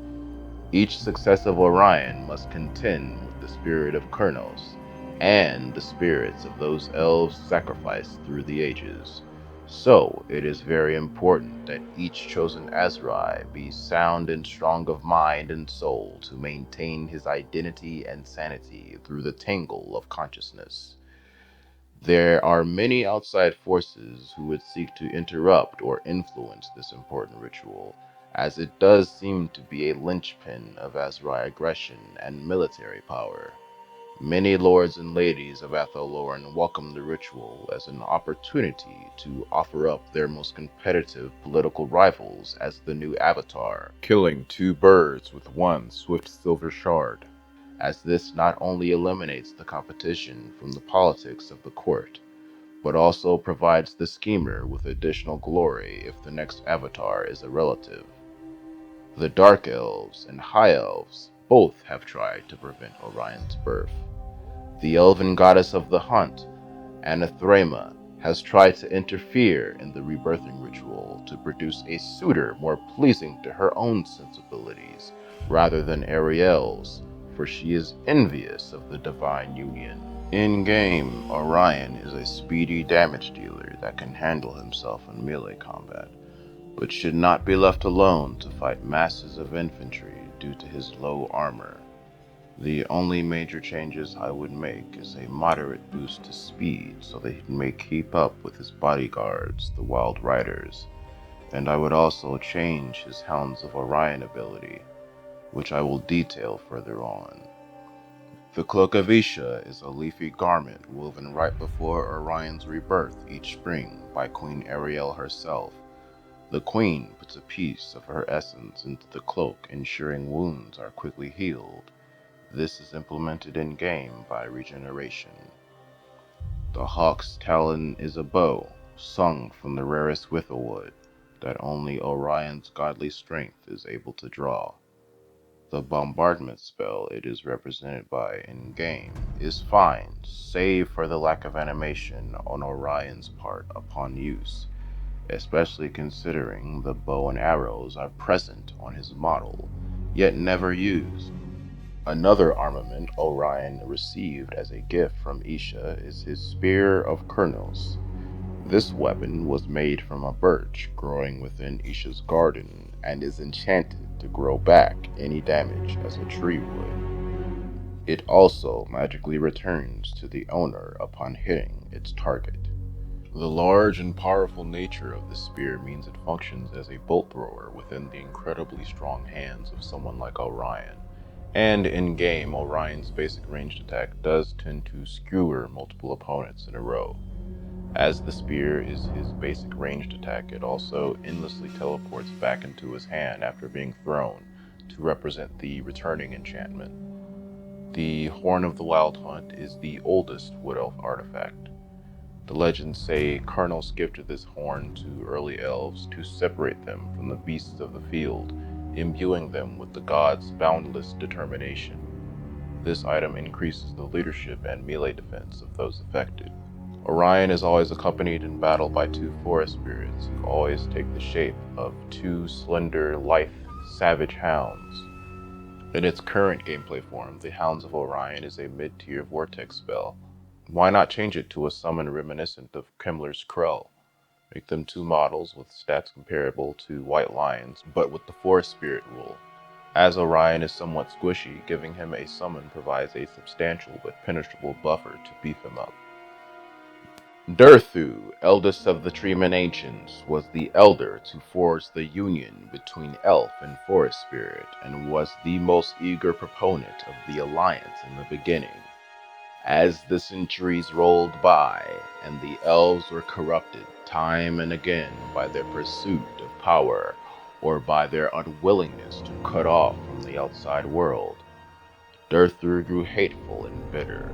[SPEAKER 1] Each successive Orion must contend with the spirit of Kurnos and the spirits of those elves sacrificed through the ages. So it is very important that each chosen Azrai be sound and strong of mind and soul to maintain his identity and sanity through the tangle of consciousness. There are many outside forces who would seek to interrupt or influence this important ritual, as it does seem to be a linchpin of Azrai aggression and military power. Many lords and ladies of Athel Loren welcome the ritual as an opportunity to offer up their most competitive political rivals as the new avatar, killing two birds with one swift silver shard, as this not only eliminates the competition from the politics of the court, but also provides the schemer with additional glory if the next avatar is a relative. The Dark Elves and High Elves both have tried to prevent Orion's birth. The elven goddess of the hunt, Anathrema, has tried to interfere in the rebirthing ritual to produce a suitor more pleasing to her own sensibilities rather than Ariel's, for she is envious of the divine union. In-game, Orion is a speedy damage dealer that can handle himself in melee combat, but should not be left alone to fight masses of infantry due to his low armor. The only major changes I would make is a moderate boost to speed so that he may keep up with his bodyguards, the Wild Riders, and I would also change his Hounds of Orion ability, which I will detail further on. The Cloak of Isha is a leafy garment woven right before Orion's rebirth each spring by Queen Ariel herself. The Queen puts a piece of her essence into the cloak, ensuring wounds are quickly healed. This is implemented in-game by regeneration. The Hawk's Talon is a bow, sung from the rarest witherwood that only Orion's godly strength is able to draw. The bombardment spell it is represented by in-game is fine, save for the lack of animation on Orion's part upon use, especially considering the bow and arrows are present on his model, yet never used. Another armament Orion received as a gift from Isha is his Spear of Kurnos. This weapon was made from a birch growing within Isha's garden and is enchanted to grow back any damage as a tree would. It also magically returns to the owner upon hitting its target. The large and powerful nature of the spear means it functions as a bolt thrower within the incredibly strong hands of someone like Orion. And in-game, Orion's basic ranged attack does tend to skewer multiple opponents in a row. As the spear is his basic ranged attack, it also endlessly teleports back into his hand after being thrown to represent the returning enchantment. The Horn of the Wild Hunt is the oldest Wood Elf artifact. The legends say Kurnos gifted this horn to early elves to separate them from the beasts of the field, imbuing them with the god's boundless determination. This item increases the leadership and melee defense of those affected. Orion is always accompanied in battle by two forest spirits who always take the shape of two slender, lithe, savage hounds. In its current gameplay form, the Hounds of Orion is a mid-tier vortex spell. Why not change it to a summon reminiscent of Kemler's Krell? Make them two models with stats comparable to White Lions, but with the Forest Spirit rule. As Orion is somewhat squishy, giving him a summon provides a substantial but penetrable buffer to beef him up. Durthu, eldest of the Treeman Ancients, was the elder to forge the union between elf and forest spirit, and was the most eager proponent of the alliance in the beginning. As the centuries rolled by, and the elves were corrupted time and again by their pursuit of power, or by their unwillingness to cut off from the outside world, Durthu grew hateful and bitter.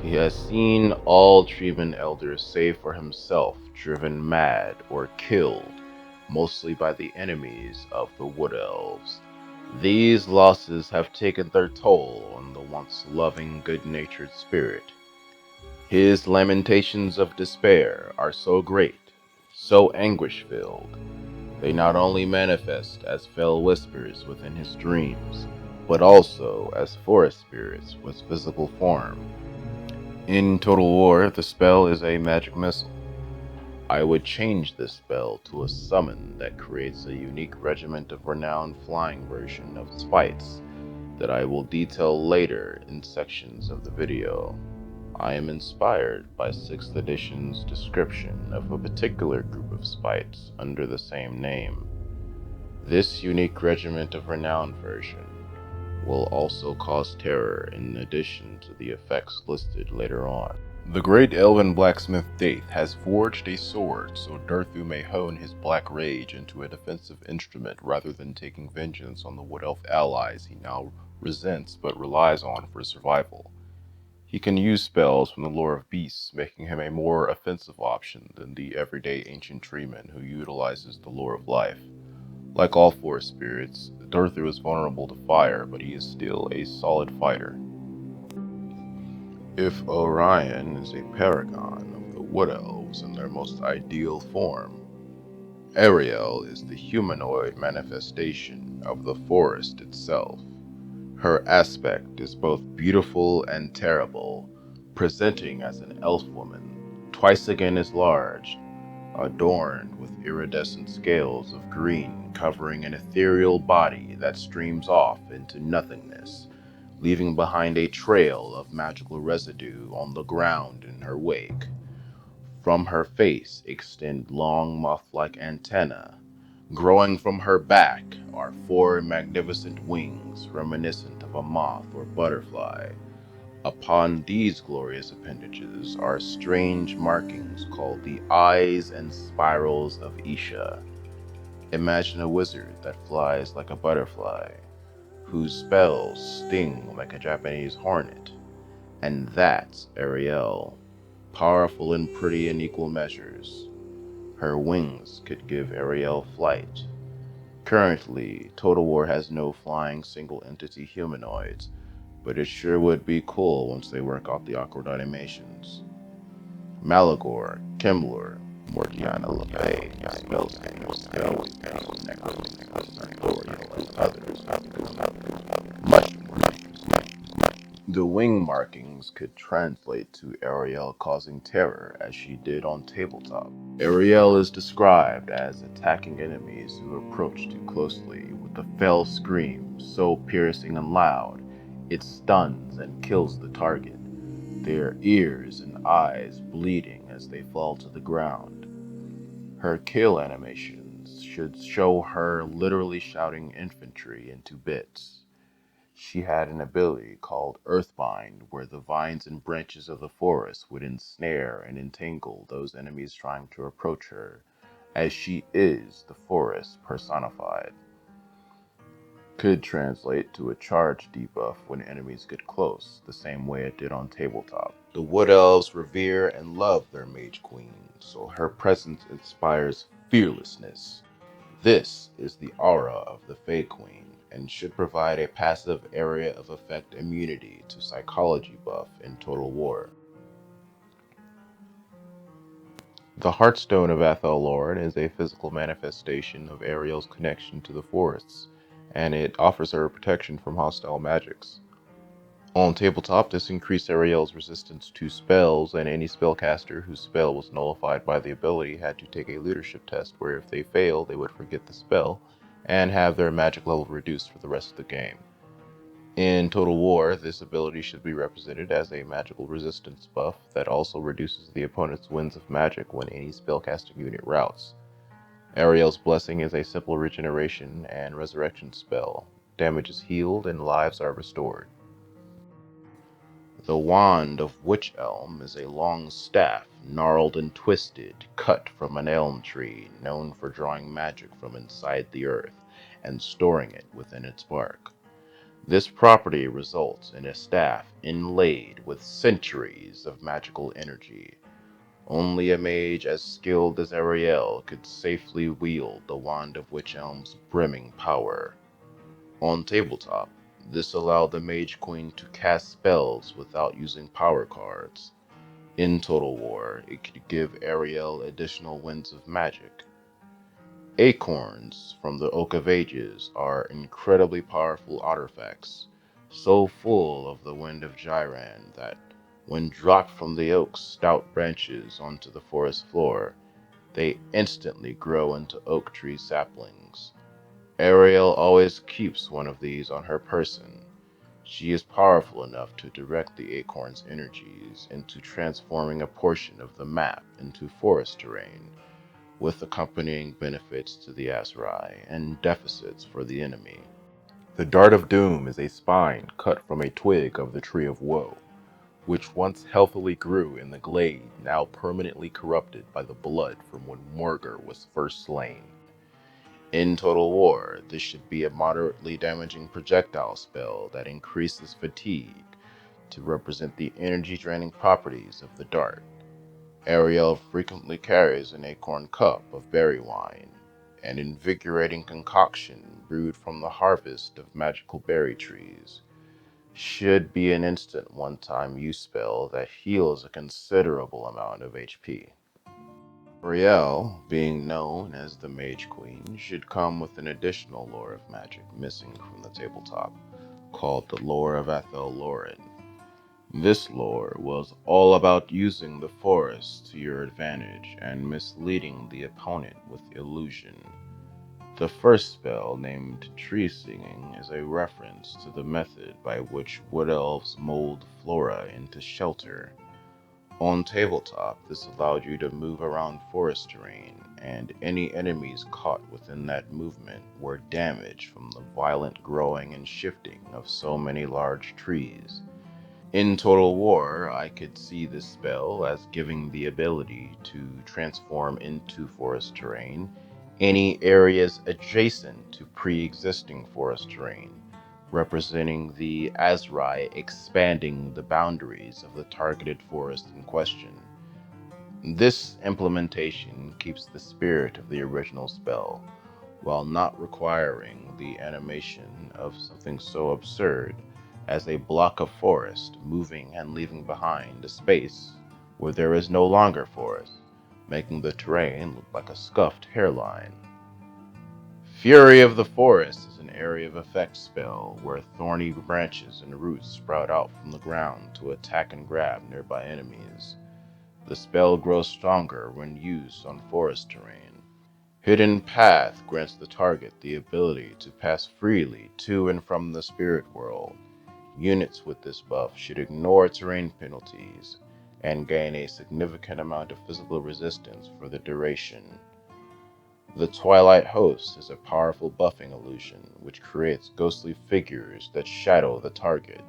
[SPEAKER 1] He has seen all Treeman elders save for himself driven mad or killed, mostly by the enemies of the Wood Elves. These losses have taken their toll on the once loving, good-natured spirit. His lamentations of despair are so great So anguish-filled, they not only manifest as fell whispers within his dreams, but also as forest spirits with physical form. In Total War, the spell is a magic missile. I would change this spell to a summon that creates a unique regiment of renowned flying version of Spites that I will detail later in sections of the video. I am inspired by 6th edition's description of a particular group of Spites under the same name. This unique regiment of renown version will also cause terror in addition to the effects listed later on. The great elven blacksmith Daith has forged a sword so Durthu may hone his black rage into a defensive instrument rather than taking vengeance on the Wood Elf allies he now resents but relies on for survival. He can use spells from the lore of beasts, making him a more offensive option than the everyday ancient treeman who utilizes the lore of life. Like all forest spirits, Durthu is vulnerable to fire, but he is still a solid fighter. If Orion is a paragon of the Wood Elves in their most ideal form, Ariel is the humanoid manifestation of the forest itself. Her aspect is both beautiful and terrible, presenting as an elf woman, twice again as large, adorned with iridescent scales of green covering an ethereal body that streams off into nothingness, leaving behind a trail of magical residue on the ground in her wake. From her face extend long moth-like antennae. Growing from her back are 4 magnificent wings reminiscent of a moth or butterfly. Upon these glorious appendages are strange markings called the eyes and spirals of Isha. Imagine a wizard that flies like a butterfly, whose spells sting like a Japanese hornet. And that's Ariel, powerful and pretty in equal measures. Her wings could give Ariel flight. Currently, Total War has no flying single-entity humanoids, but it sure would be cool once they work out the awkward animations. Malagor, Kimlor, Morgiana LeFay, Spellsang, Spellway, Necromant, Sartorial, and others. Much more interesting. The wing markings could translate to Ariel causing terror as she did on Tabletop. Ariel is described as attacking enemies who approach too closely with a fell scream so piercing and loud, it stuns and kills the target, their ears and eyes bleeding as they fall to the ground. Her kill animations should show her literally shouting infantry into bits. She had an ability called Earthbind, where the vines and branches of the forest would ensnare and entangle those enemies trying to approach her, as she is the forest personified. Could translate to a charge debuff when enemies get close, the same way it did on Tabletop. The Wood Elves revere and love their Mage Queen, so her presence inspires fearlessness. This is the aura of the Fey Queen, and should provide a passive area of effect immunity to psychology buff in Total War. The Heartstone of Athel Loren is a physical manifestation of Ariel's connection to the forests, and it offers her protection from hostile magics. On Tabletop, this increased Ariel's resistance to spells, and any spellcaster whose spell was nullified by the ability had to take a leadership test where if they failed, they would forget the spell and have their magic level reduced for the rest of the game. In Total War, this ability should be represented as a magical resistance buff that also reduces the opponent's winds of magic when any spellcasting unit routs. Ariel's Blessing is a simple regeneration and resurrection spell. Damage is healed and lives are restored. The Wand of Witch Elm is a long staff, gnarled and twisted, cut from an elm tree, known for drawing magic from inside the earth and storing it within its bark. This property results in a staff inlaid with centuries of magical energy. Only a mage as skilled as Ariel could safely wield the Wand of Witch Elm's brimming power. On Tabletop, this allowed the Mage Queen to cast spells without using power cards. In Total War, it could give Ariel additional winds of magic. Acorns from the Oak of Ages are incredibly powerful artifacts, so full of the wind of Gyran that, when dropped from the oak's stout branches onto the forest floor, they instantly grow into oak tree saplings. Ariel always keeps one of these on her person. She is powerful enough to direct the acorn's energies into transforming a portion of the map into forest terrain, with accompanying benefits to the Azrai and deficits for the enemy. The Dart of Doom is a spine cut from a twig of the Tree of Woe, which once healthily grew in the glade, now permanently corrupted by the blood from when Morgur was first slain. In Total War, this should be a moderately damaging projectile spell that increases fatigue to represent the energy-draining properties of the dart. Ariel frequently carries an acorn cup of berry wine, an invigorating concoction brewed from the harvest of magical berry trees. Should be an instant one-time use spell that heals a considerable amount of HP. Ariel, being known as the Mage Queen, should come with an additional lore of magic missing from the tabletop, called the Lore of Athel Loren. This lore was all about using the forest to your advantage and misleading the opponent with illusion. The first spell, named Tree Singing, is a reference to the method by which Wood Elves mold flora into shelter. On tabletop, this allowed you to move around forest terrain, and any enemies caught within that movement were damaged from the violent growing and shifting of so many large trees. In Total War, I could see this spell as giving the ability to transform into forest terrain any areas adjacent to pre-existing forest terrain, representing the Azrai expanding the boundaries of the targeted forest in question. This implementation keeps the spirit of the original spell, while not requiring the animation of something so absurd as a block of forest moving and leaving behind a space where there is no longer forest, making the terrain look like a scuffed hairline. Fury of the Forest is an area of effect spell where thorny branches and roots sprout out from the ground to attack and grab nearby enemies. The spell grows stronger when used on forest terrain. Hidden Path grants the target the ability to pass freely to and from the spirit world. Units with this buff should ignore terrain penalties and gain a significant amount of physical resistance for the duration. The Twilight Host is a powerful buffing illusion which creates ghostly figures that shadow the target.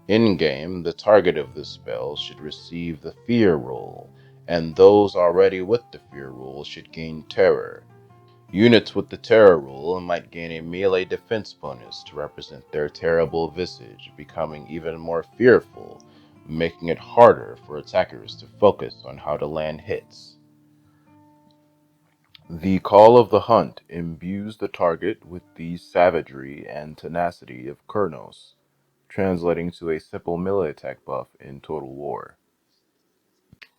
[SPEAKER 1] In-game, the target of this spell should receive the Fear rule, and those already with the Fear rule should gain Terror. Units with the Terror rule might gain a melee defense bonus to represent their terrible visage, becoming even more fearful, making it harder for attackers to focus on how to land hits. The Call of the Hunt imbues the target with the savagery and tenacity of Kurnos, translating to a simple melee attack buff in Total War.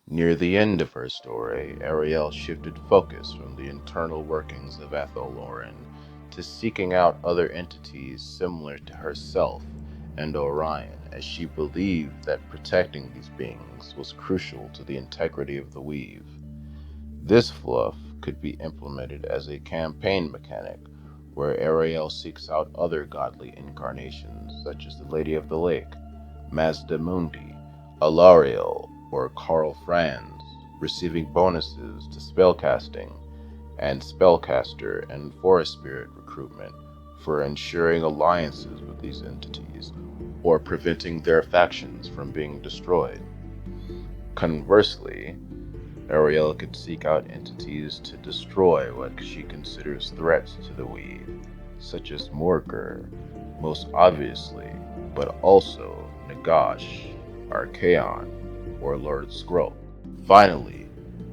[SPEAKER 1] Near the end of her story, Ariel shifted focus from the internal workings of Athel Loren to seeking out other entities similar to herself and Orion, as she believed that protecting these beings was crucial to the integrity of the Weave. This fluff could be implemented as a campaign mechanic, where Ariel seeks out other godly incarnations such as the Lady of the Lake, Mazda Mundi, Alariel, or Karl Franz, receiving bonuses to spellcasting and spellcaster and forest spirit recruitment for ensuring alliances with these entities or preventing their factions from being destroyed. Conversely, Ariel could seek out entities to destroy what she considers threats to the Weave, such as Morgur, most obviously, but also Nagash, Archaon, or Lord Skrull. Finally,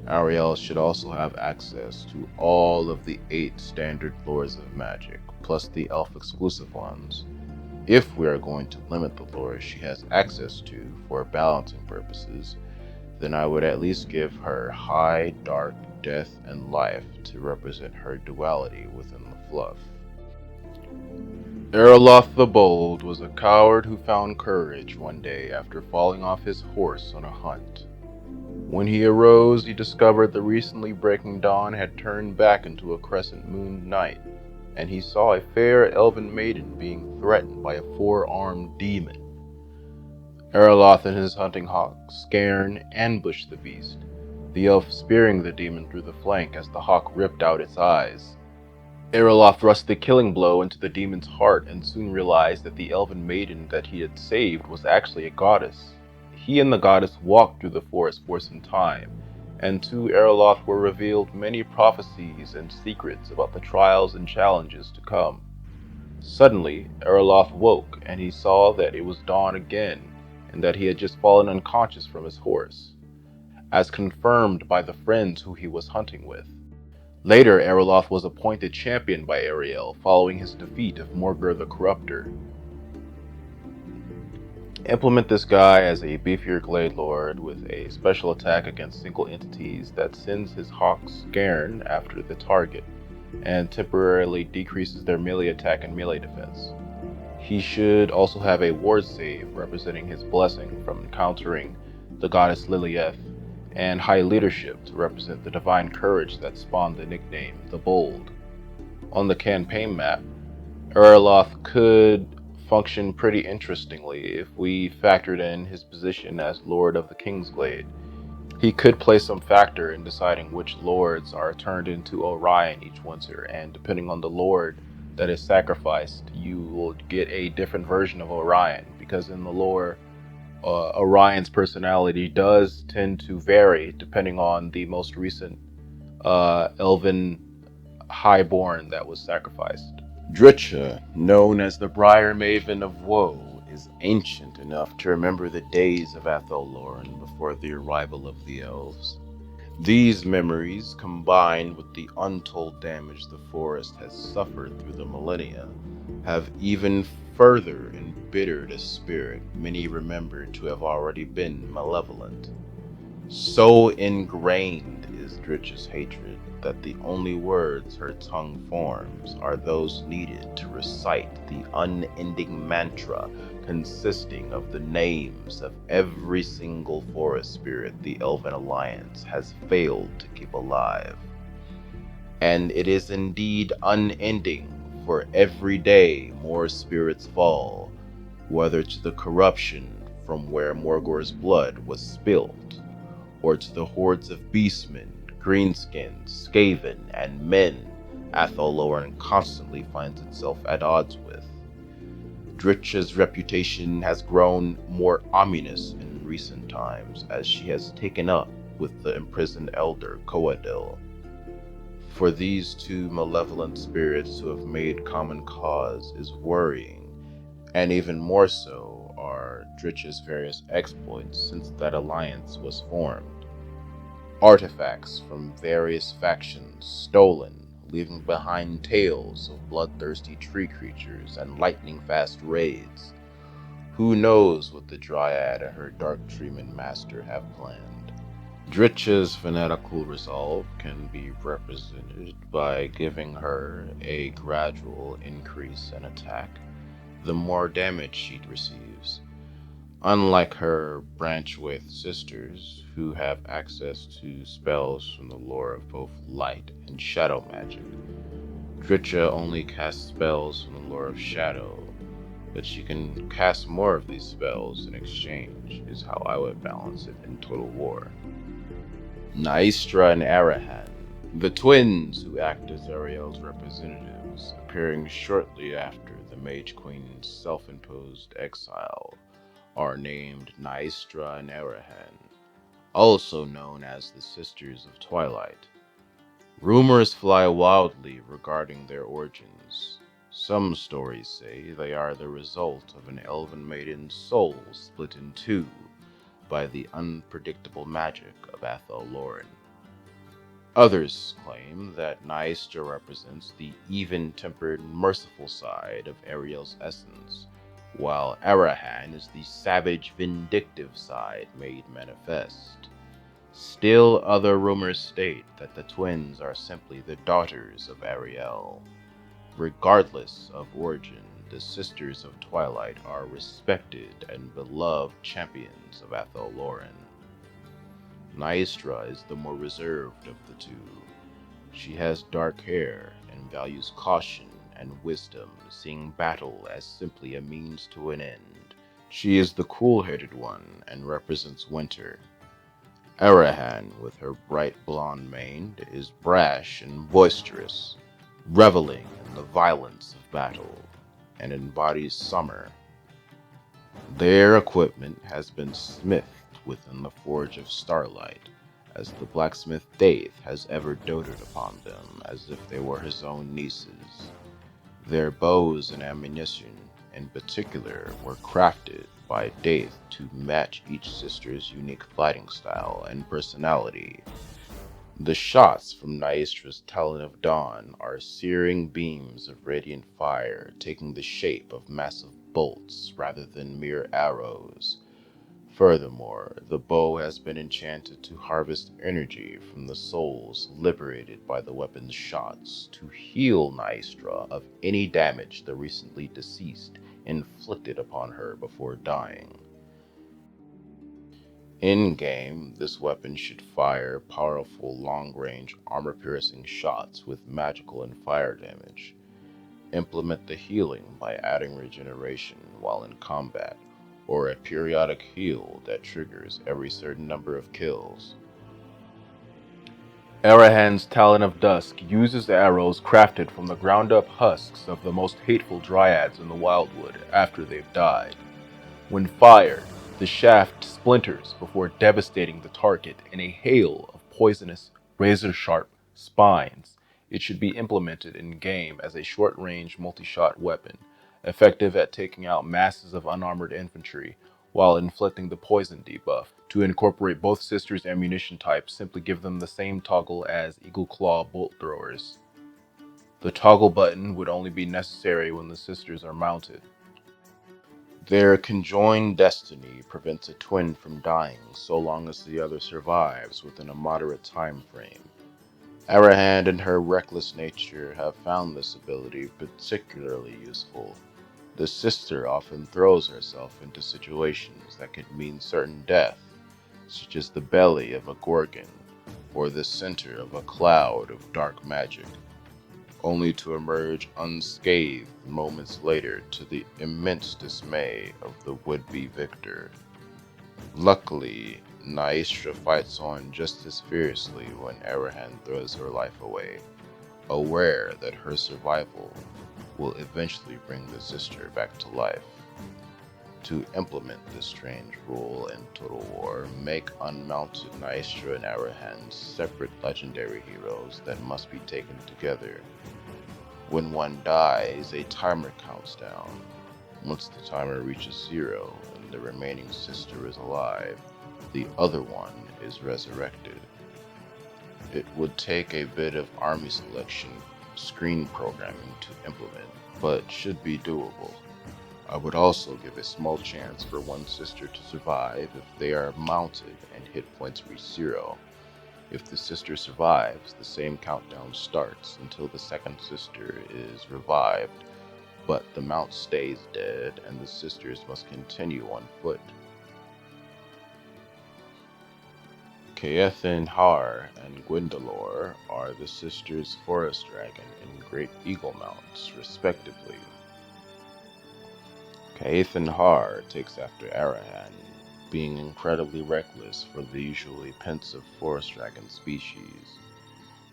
[SPEAKER 1] Ariel should also have access to all of the 8 standard lores of magic, plus the elf-exclusive ones, if we are going to limit the lore she has access to for balancing purposes. then I would at least give her high, dark, death, and life to represent her duality within the fluff. Erloth the Bold was a coward who found courage one day after falling off his horse on a hunt. When he arose, he discovered the recently breaking dawn had turned back into a crescent-mooned night, and he saw a fair elven maiden being threatened by a four-armed demon. Erloth and his hunting hawk, Scairn, ambushed the beast, the elf spearing the demon through the flank as the hawk ripped out its eyes. Erloth thrust the killing blow into the demon's heart and soon realized that the elven maiden that he had saved was actually a goddess. He and the goddess walked through the forest for some time, and to Erloth were revealed many prophecies and secrets about the trials and challenges to come. Suddenly, Erloth woke, and he saw that it was dawn again, and that he had just fallen unconscious from his horse, as confirmed by the friends who he was hunting with. Later, Erloth was appointed champion by Ariel following his defeat of Morgur the Corruptor. Implement this guy as a beefier Glade Lord with a special attack against single entities that sends his hawk Scairn after the target and temporarily decreases their melee attack and melee defense. He should also have a ward save representing his blessing from encountering the goddess Lilieth, and high leadership to represent the divine courage that spawned the nickname the Bold. On the campaign map, Erloth could function pretty interestingly if we factored in his position as Lord of the Kingsglade. He could play some factor in deciding which lords are turned into Orion each winter, and depending on the lord that is sacrificed, you will get a different version of Orion, because in the lore, Orion's personality does tend to vary depending on the most recent elven highborn that was sacrificed. Dritcha, known as the Briar Maven of Woe, is ancient enough to remember the days of Athel Loren before the arrival of the elves. These memories, combined with the untold damage the forest has suffered through the millennia, have even further embittered a spirit many remember to have already been malevolent. So ingrained is Dritcha's hatred that the only words her tongue forms are those needed to recite the unending mantra consisting of the names of every single forest spirit the Elven Alliance has failed to keep alive. And it is indeed unending, for every day more spirits fall, whether to the corruption from where Morgur's blood was spilt, or to the hordes of beastmen, greenskins, skaven, and men Athel Loren constantly finds itself at odds with. Dritcha's reputation has grown more ominous in recent times as she has taken up with the imprisoned elder Coadil. For these two malevolent spirits who have made common cause is worrying, and even more so are Dritcha's various exploits since that alliance was formed. Artifacts from various factions stolen, leaving behind tales of bloodthirsty tree creatures and lightning-fast raids. Who knows what the Dryad and her Dark Treeman master have planned? Dritcha's fanatical resolve can be represented by giving her a gradual increase in attack the more damage she receives. Unlike her Branchwraith sisters, who have access to spells from the lore of both light and shadow magic, Dritcha only casts spells from the lore of shadow, but she can cast more of these spells in exchange, is how I would balance it in Total War. Naestra and Arahan, the twins who act as Ariel's representatives, appearing shortly after the Mage Queen's self-imposed exile, are named Naestra and Arahan, also known as the Sisters of Twilight. Rumors fly wildly regarding their origins. Some stories say they are the result of an elven maiden's soul split in two by the unpredictable magic of Athel Loren. Others claim that Naestra represents the even-tempered, merciful side of Ariel's essence, while Arahan is the savage, vindictive side made manifest. Still other rumors state that the twins are simply the daughters of Ariel. Regardless of origin, the Sisters of Twilight are respected and beloved champions of Athel Loren. Naestra is the more reserved of the two. She has dark hair and values caution and wisdom, seeing battle as simply a means to an end. She is the cool-headed one and represents winter. Arahan, with her bright blonde mane, is brash and boisterous, reveling in the violence of battle, and embodies summer. Their equipment has been smithed within the Forge of Starlight, as the blacksmith Dave has ever doted upon them as if they were his own nieces. Their bows and ammunition, in particular, were crafted by Dave to match each sister's unique fighting style and personality. The shots from Naestra's Talon of Dawn are searing beams of radiant fire, taking the shape of massive bolts rather than mere arrows. Furthermore, the bow has been enchanted to harvest energy from the souls liberated by the weapon's shots to heal Naestra of any damage the recently deceased inflicted upon her before dying. In-game, this weapon should fire powerful long-range armor-piercing shots with magical and fire damage. Implement the healing by adding regeneration while in combat, or a periodic heal that triggers every certain number of kills. Arahan's Talon of Dusk uses arrows crafted from the ground-up husks of the most hateful dryads in the Wildwood after they've died. When fired, the shaft splinters before devastating the target in a hail of poisonous, razor-sharp spines. It should be implemented in-game as a short-range multi-shot weapon, effective at taking out masses of unarmored infantry while inflicting the poison debuff. To incorporate both sisters' ammunition types, simply give them the same toggle as Eagle Claw bolt throwers. The toggle button would only be necessary when the sisters are mounted. Their conjoined destiny prevents a twin from dying so long as the other survives within a moderate time frame. Arahan and her reckless nature have found this ability particularly useful. The sister often throws herself into situations that could mean certain death, such as the belly of a gorgon or the center of a cloud of dark magic, only to emerge unscathed moments later to the immense dismay of the would-be victor. Luckily, Naestra fights on just as fiercely when Arahan throws her life away, aware that her survival will eventually bring the sister back to life. To implement this strange rule in Total War, make unmounted Naestra and Arahan separate legendary heroes that must be taken together. When one dies, a timer counts down. Once the timer reaches 0 and the remaining sister is alive, the other one is resurrected. It would take a bit of army selection screen programming to implement, but should be doable. I would also give a small chance for one sister to survive if they are mounted and hit points reach 0. If the sister survives, the same countdown starts until the second sister is revived, but the mount stays dead and the sisters must continue on foot. Caethin Har and Gwendolor are the sisters Forest Dragon and Great Eagle mounts, respectively. Caethin Har takes after Arahan, being incredibly reckless for the usually pensive forest dragon species.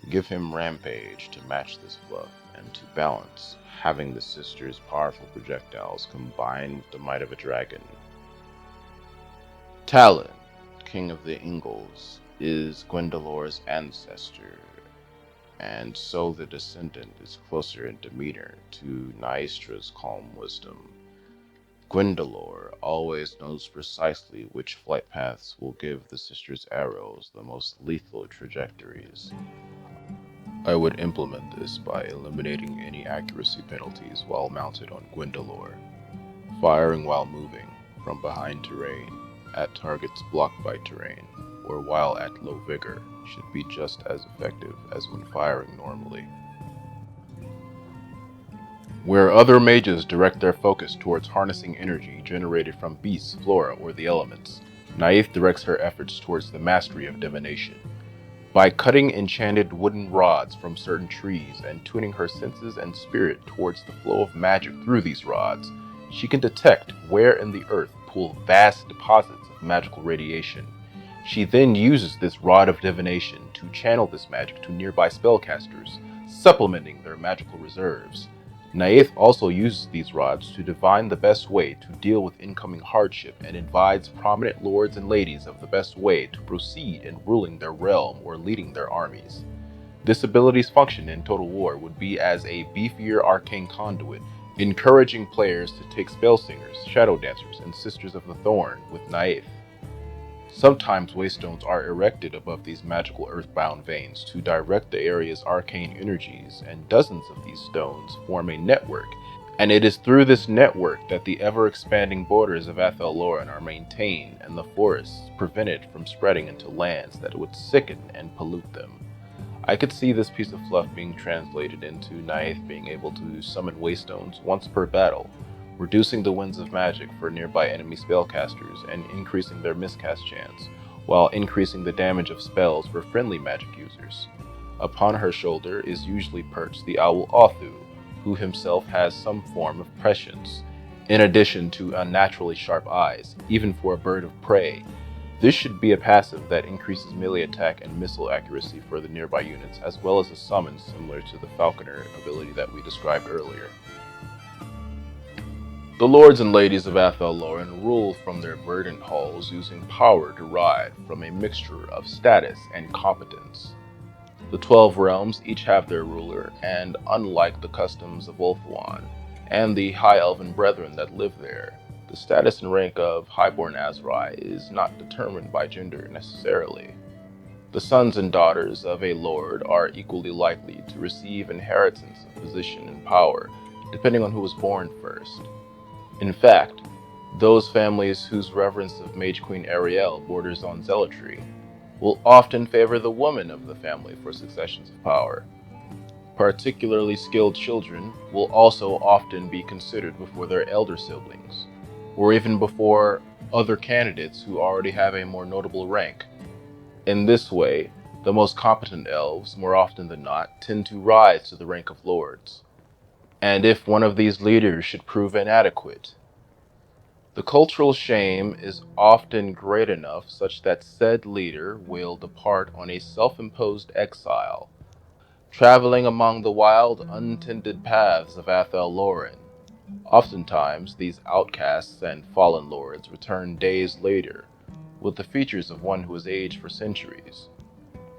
[SPEAKER 1] Give him Rampage to match this fluff, and to balance, having the sisters' powerful projectiles combined with the might of a dragon. Talyn, King of the Ingles, is Gwendolor's ancestor, and so the descendant is closer in demeanor to Naestra's calm wisdom. Gwendolor always knows precisely which flight paths will give the sisters' arrows the most lethal trajectories. I would implement this by eliminating any accuracy penalties while mounted on Gwendolor, firing while moving, from behind terrain, at targets blocked by terrain, or while at low vigor should be just as effective as when firing normally. Where other mages direct their focus towards harnessing energy generated from beasts, flora, or the elements, Naestra directs her efforts towards the mastery of divination. By cutting enchanted wooden rods from certain trees and tuning her senses and spirit towards the flow of magic through these rods, she can detect where in the earth pool vast deposits of magical radiation. She then uses this rod of divination to channel this magic to nearby spellcasters, supplementing their magical reserves. Naestra also uses these rods to divine the best way to deal with incoming hardship and advise prominent lords and ladies of the best way to proceed in ruling their realm or leading their armies. This ability's function in Total War would be as a beefier arcane conduit, encouraging players to take Spellsingers, Shadow Dancers, and Sisters of the Thorn with Naestra. Sometimes waystones are erected above these magical earthbound veins to direct the area's arcane energies, and dozens of these stones form a network, and it is through this network that the ever-expanding borders of Athel Loren are maintained and the forests prevented from spreading into lands that would sicken and pollute them. I could see this piece of fluff being translated into Naestra being able to summon waystones once per battle, reducing the winds of magic for nearby enemy spellcasters and increasing their miscast chance, while increasing the damage of spells for friendly magic users. Upon her shoulder is usually perched the owl Othu, who himself has some form of prescience, in addition to unnaturally sharp eyes, even for a bird of prey. This should be a passive that increases melee attack and missile accuracy for the nearby units, as well as a summon similar to the Falconer ability that we described earlier. The lords and ladies of Athel Loren rule from their verdant halls using power derived from a mixture of status and competence. The 12 realms each have their ruler, and unlike the customs of Ulthuan and the High Elven brethren that live there, the status and rank of Highborn Azrai is not determined by gender necessarily. The sons and daughters of a lord are equally likely to receive inheritance of position and power, depending on who was born first. In fact, those families whose reverence of Mage Queen Ariel borders on zealotry will often favor the woman of the family for successions of power. Particularly skilled children will also often be considered before their elder siblings, or even before other candidates who already have a more notable rank. In this way, the most competent elves, more often than not, tend to rise to the rank of lords. And if one of these leaders should prove inadequate, the cultural shame is often great enough such that said leader will depart on a self-imposed exile, traveling among the wild, untended paths of Athel Loren. Oftentimes, these outcasts and fallen lords return days later, with the features of one who has aged for centuries.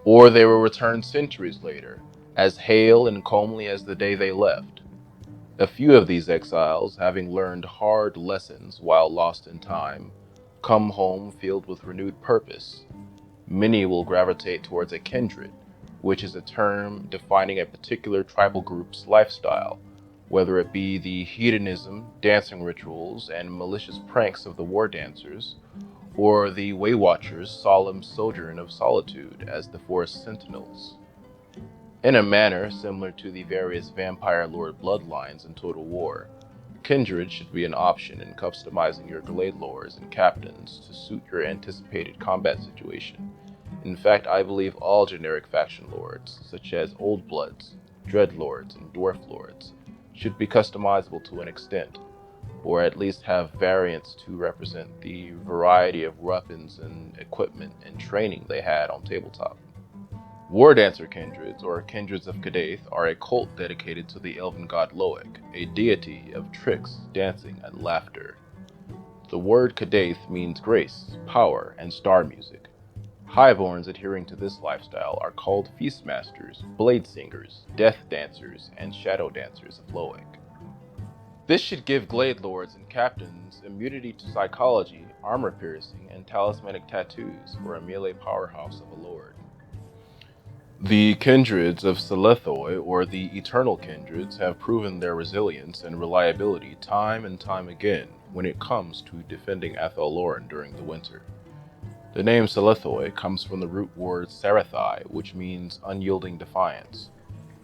[SPEAKER 1] Or they will return centuries later, as hale and comely as the day they left. A few of these exiles, having learned hard lessons while lost in time, come home filled with renewed purpose. Many will gravitate towards a kindred, which is a term defining a particular tribal group's lifestyle, whether it be the hedonism, dancing rituals, and malicious pranks of the war dancers, or the Waywatchers' solemn sojourn of solitude as the forest sentinels. In a manner similar to the various vampire lord bloodlines in Total War, kindred should be an option in customizing your glade lords and captains to suit your anticipated combat situation. In fact, I believe all generic faction lords, such as Old Bloods, Dread Lords, and Dwarf Lords, should be customizable to an extent, or at least have variants to represent the variety of weapons and equipment and training they had on tabletop. War Dancer kindreds, or kindreds of Kadath, are a cult dedicated to the elven god Loic, a deity of tricks, dancing, and laughter. The word Kadath means grace, power, and star music. Highborns adhering to this lifestyle are called Feastmasters, Blade Singers, Death Dancers, and Shadow Dancers of Loic. This should give Glade Lords and Captains immunity to psychology, armor piercing, and talismanic tattoos for a melee powerhouse of a lord. The kindreds of Selethoi, or the Eternal Kindreds, have proven their resilience and reliability time and time again when it comes to defending Athel Loren during the winter. The name Selethoi comes from the root word Sarathai, which means unyielding defiance.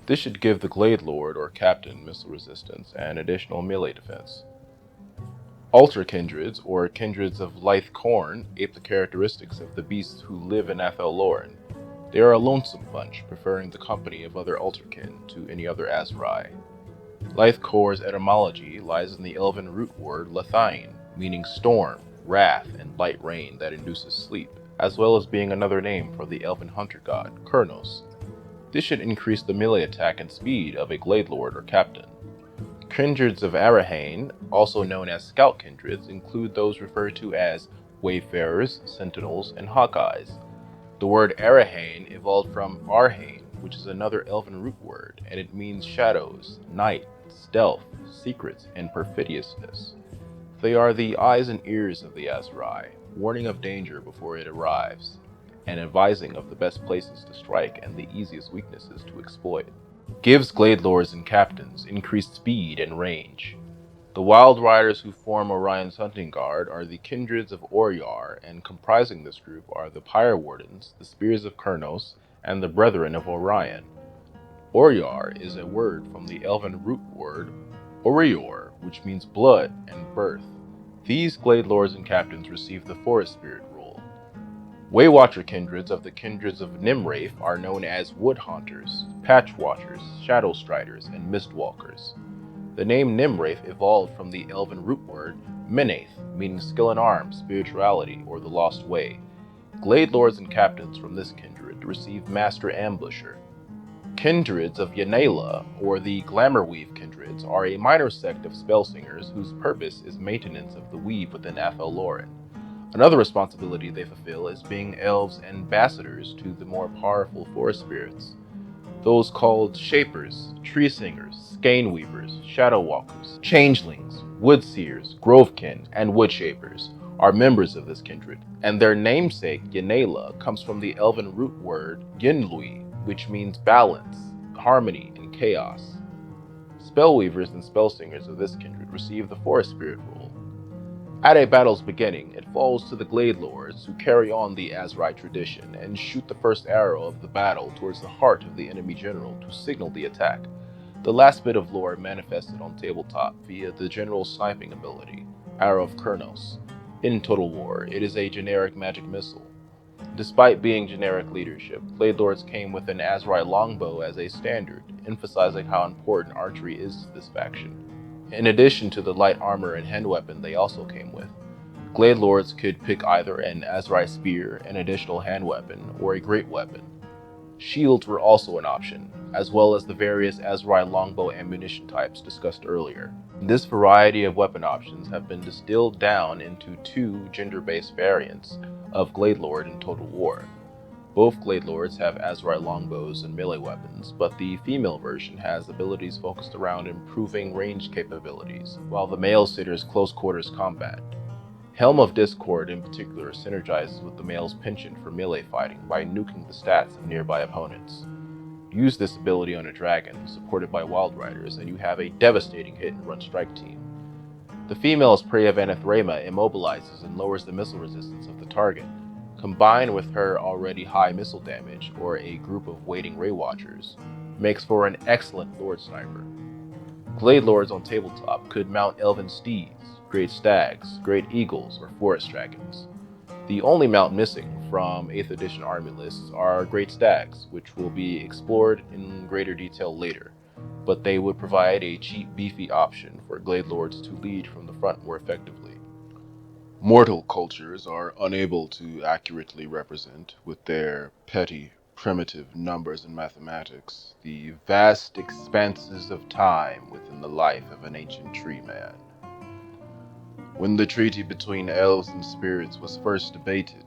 [SPEAKER 1] This should give the Glade Lord or Captain missile resistance and additional melee defense. Altar Kindreds, or Kindreds of Lithe Corn, ape the characteristics of the beasts who live in Athel Loren. They are a lonesome bunch, preferring the company of other Alterkin to any other Azrai. Lithe Cor's etymology lies in the elven root word Lathain, meaning storm, wrath, and light rain that induces sleep, as well as being another name for the elven hunter god, Kurnos. This should increase the melee attack and speed of a Glade Lord or Captain. Kindreds of Arahan, also known as Scout Kindreds, include those referred to as Wayfarers, Sentinels, and Hawkeyes. The word Arahan evolved from Arhane, which is another elven root word, and it means shadows, night, stealth, secrets, and perfidiousness. They are the eyes and ears of the Azrai, warning of danger before it arrives, and advising of the best places to strike and the easiest weaknesses to exploit. Gives Glade Lords and Captains increased speed and range. The Wild Riders who form Orion's hunting guard are the Kindreds of Oryar, and comprising this group are the Pyre Wardens, the Spears of Kurnos, and the Brethren of Orion. Oryar is a word from the elven root word Orior, which means blood and birth. These Glade Lords and Captains receive the Forest Spirit rule. Waywatcher Kindreds of the Kindreds of Nimrafe are known as Wood Haunters, Patch Watchers, Shadow Striders, and Mistwalkers. The name Nimrafe evolved from the elven root word Menath, meaning skill in arms, spirituality, or the lost way. Glade Lords and Captains from this kindred receive Master Ambusher. Kindreds of Yanela, or the Glamourweave Kindreds, are a minor sect of spellsingers whose purpose is maintenance of the weave within Athel Loren. Another responsibility they fulfill is being elves' ambassadors to the more powerful forest spirits. Those called Shapers, Tree Singers, Skein Weavers, Shadow Walkers, Changelings, Wood Seers, Grovekin, and Wood Shapers are members of this kindred, and their namesake, Yanela, comes from the elven root word Yinlui, which means balance, harmony, and chaos. Spellweavers and Spellsingers of this kindred receive the Forest Spirit rule. At a battle's beginning, it falls to the Glade Lords who carry on the Azrai tradition and shoot the first arrow of the battle towards the heart of the enemy general to signal the attack. The last bit of lore manifested on tabletop via the general's sniping ability, Arrow of Kurnos. In Total War, it is a generic magic missile. Despite being generic leadership, Glade Lords came with an Azrai longbow as a standard, emphasizing how important archery is to this faction. In addition to the light armor and hand weapon they also came with, Glade Lords could pick either an Azrai spear, an additional hand weapon, or a great weapon. Shields were also an option, as well as the various Azrai longbow ammunition types discussed earlier. This variety of weapon options have been distilled down into two gender-based variants of Glade Lord in Total War. Both Glade Lords have Azrai longbows and melee weapons, but the female version has abilities focused around improving range capabilities, while the male sitters close quarters combat. Helm of Discord in particular synergizes with the male's penchant for melee fighting by nuking the stats of nearby opponents. Use this ability on a dragon, supported by Wild Riders, and you have a devastating hit-and-run strike team. The female's Prey of Anathrema immobilizes and lowers the missile resistance of the target. Combined with her already high missile damage, or a group of waiting Ray Watchers, makes for an excellent Lord Sniper. Glade Lords on tabletop could mount Elven Steeds, Great Stags, Great Eagles, or Forest Dragons. The only mount missing from 8th edition army lists are Great Stags, which will be explored in greater detail later, but they would provide a cheap, beefy option for Glade Lords to lead from the front more effectively. Mortal cultures are unable to accurately represent, with their petty, primitive numbers and mathematics, the vast expanses of time within the life of an ancient tree man. When the treaty between elves and spirits was first debated,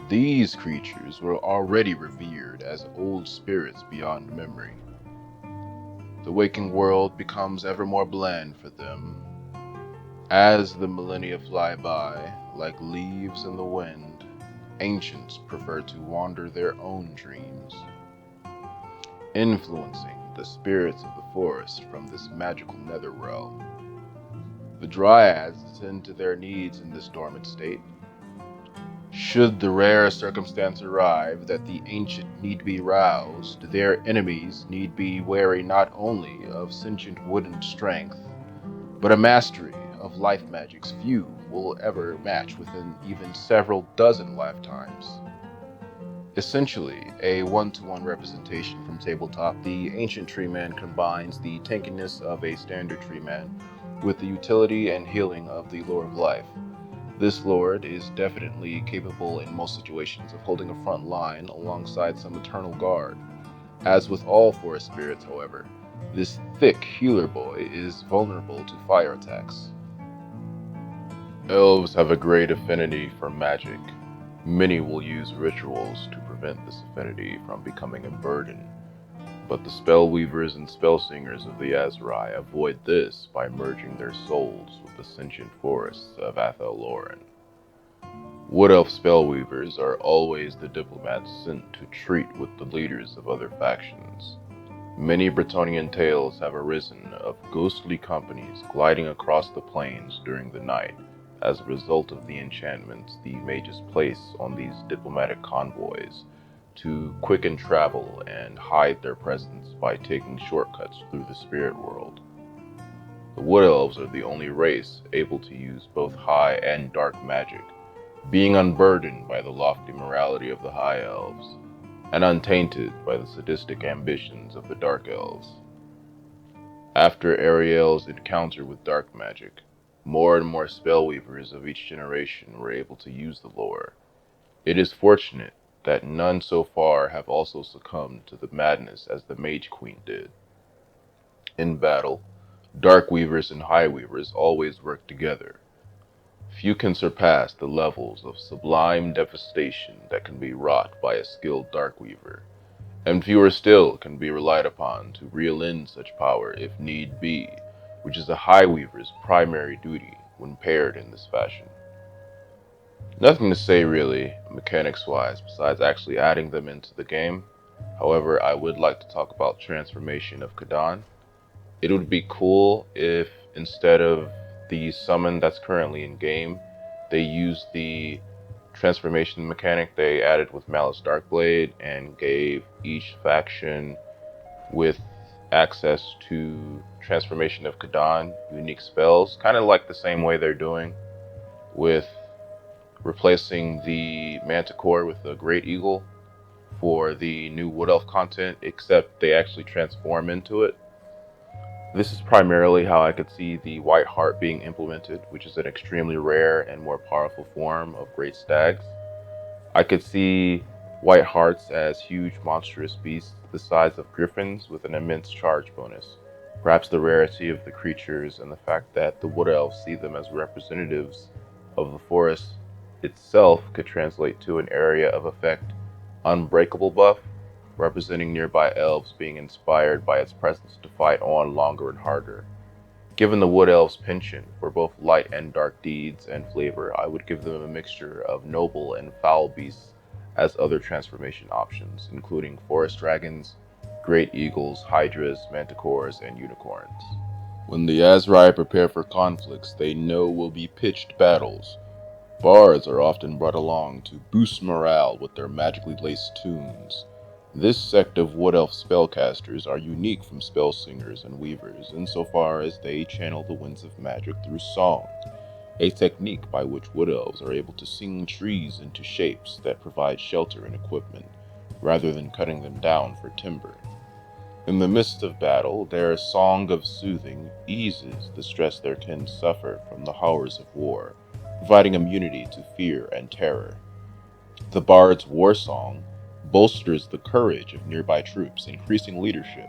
[SPEAKER 1] these creatures were already revered as old spirits beyond memory. The waking world becomes ever more bland for them. As the millennia fly by, like leaves in the wind, ancients prefer to wander their own dreams, influencing the spirits of the forest from this magical netherrealm. The dryads attend to their needs in this dormant state. Should the rare circumstance arrive that the ancient need be roused, their enemies need be wary not only of sentient wooden strength, but a mastery of life magics few will ever match within even several dozen lifetimes. Essentially, a one-to-one representation from tabletop, the ancient treeman combines the tankiness of a standard treeman with the utility and healing of the Lord of Life. This lord is definitely capable in most situations of holding a front line alongside some eternal guard. As with all forest spirits, however, this thick healer boy is vulnerable to fire attacks. Elves have a great affinity for magic. Many will use rituals to prevent this affinity from becoming a burden, but the spellweavers and spellsingers of the Azrai avoid this by merging their souls with the sentient forests of Athel Loren. Wood Elf spellweavers are always the diplomats sent to treat with the leaders of other factions. Many Bretonnian tales have arisen of ghostly companies gliding across the plains during the night as a result of the enchantments the mages place on these diplomatic convoys to quicken travel and hide their presence by taking shortcuts through the spirit world. The Wood Elves are the only race able to use both high and dark magic, being unburdened by the lofty morality of the High Elves, and untainted by the sadistic ambitions of the Dark Elves. After Ariel's encounter with dark magic, more and more spellweavers of each generation were able to use the lore. It is fortunate that none so far have also succumbed to the madness as the Mage Queen did. In battle, Dark Weavers and High Weavers always work together. Few can surpass the levels of sublime devastation that can be wrought by a skilled Darkweaver, and fewer still can be relied upon to reel in such power if need be, which is a High Weaver's primary duty when paired in this fashion. Nothing to say really, mechanics-wise, besides actually adding them into the game. However, I would like to talk about Transformation of Khadan. It would be cool if instead of the summon that's currently in game, they used the transformation mechanic they added with Malice Darkblade and gave each faction with access to Transformation of Khadan unique spells, kind of like the same way they're doing with replacing the Manticore with the Great Eagle for the new Wood Elf content, except they actually transform into it. This is primarily how I could see the White Heart being implemented, which is an extremely rare and more powerful form of Great Stags. I could see White Hearts as huge monstrous beasts the size of griffins with an immense charge bonus. Perhaps the rarity of the creatures and the fact that the Wood Elves see them as representatives of the forest itself could translate to an area of effect Unbreakable buff, representing nearby elves being inspired by its presence to fight on longer and harder. Given the Wood Elves' penchant for both light and dark deeds and flavor, I would give them a mixture of noble and foul beasts as other transformation options, including forest dragons, great eagles, hydras, manticores, and unicorns. When the Azrai prepare for conflicts they know will be pitched battles, bards are often brought along to boost morale with their magically laced tunes. This sect of Wood Elf spellcasters are unique from spellsingers and weavers insofar as they channel the winds of magic through song, a technique by which Wood Elves are able to sing trees into shapes that provide shelter and equipment, rather than cutting them down for timber. In the midst of battle, their song of soothing eases the stress their kin suffer from the horrors of war, providing immunity to fear and terror. The bard's war song bolsters the courage of nearby troops, increasing leadership.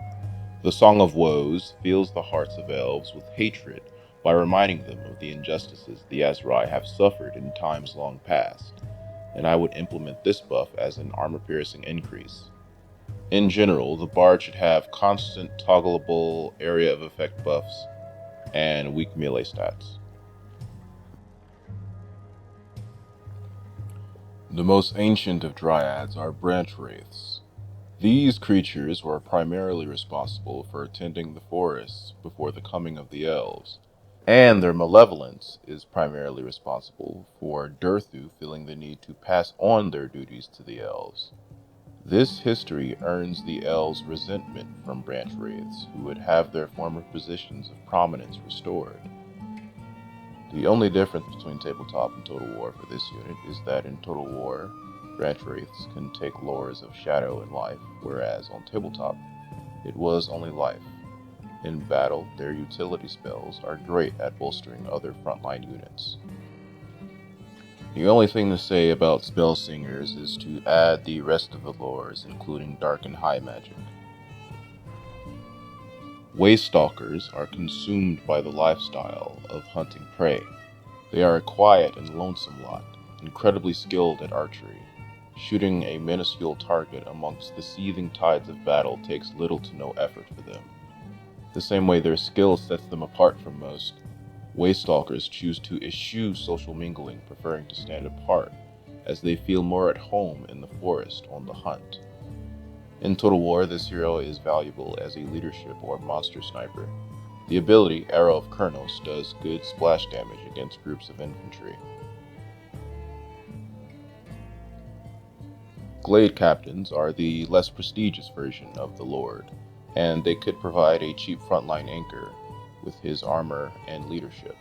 [SPEAKER 1] The Song of Woes fills the hearts of elves with hatred by reminding them of the injustices the Azrai have suffered in times long past, and I would implement this buff as an armor-piercing increase. In general, the bard should have constant toggleable area of effect buffs and weak melee stats. The most ancient of dryads are branch wraiths. These creatures were primarily responsible for tending the forests before the coming of the elves. And their malevolence is primarily responsible for Durthu feeling the need to pass on their duties to the elves. This history earns the elves resentment from branch wraiths, who would have their former positions of prominence restored. The only difference between Tabletop and Total War for this unit is that in Total War, branch wraiths can take lores of Shadow and Life, whereas on Tabletop, it was only Life. In battle, their utility spells are great at bolstering other frontline units. The only thing to say about spell singers is to add the rest of the lores, including dark and high magic. Waystalkers are consumed by the lifestyle of hunting prey. They are a quiet and lonesome lot, incredibly skilled at archery. Shooting a minuscule target amongst the seething tides of battle takes little to no effort for them. The same way their skill sets them apart from most, Waystalkers choose to eschew social mingling, preferring to stand apart, as they feel more at home in the forest on the hunt. In Total War, this hero is valuable as a leadership or monster sniper. The ability, Arrow of Kurnos, does good splash damage against groups of infantry. Glade Captains are the less prestigious version of the Lord, and they could provide a cheap frontline anchor with his armor and leadership.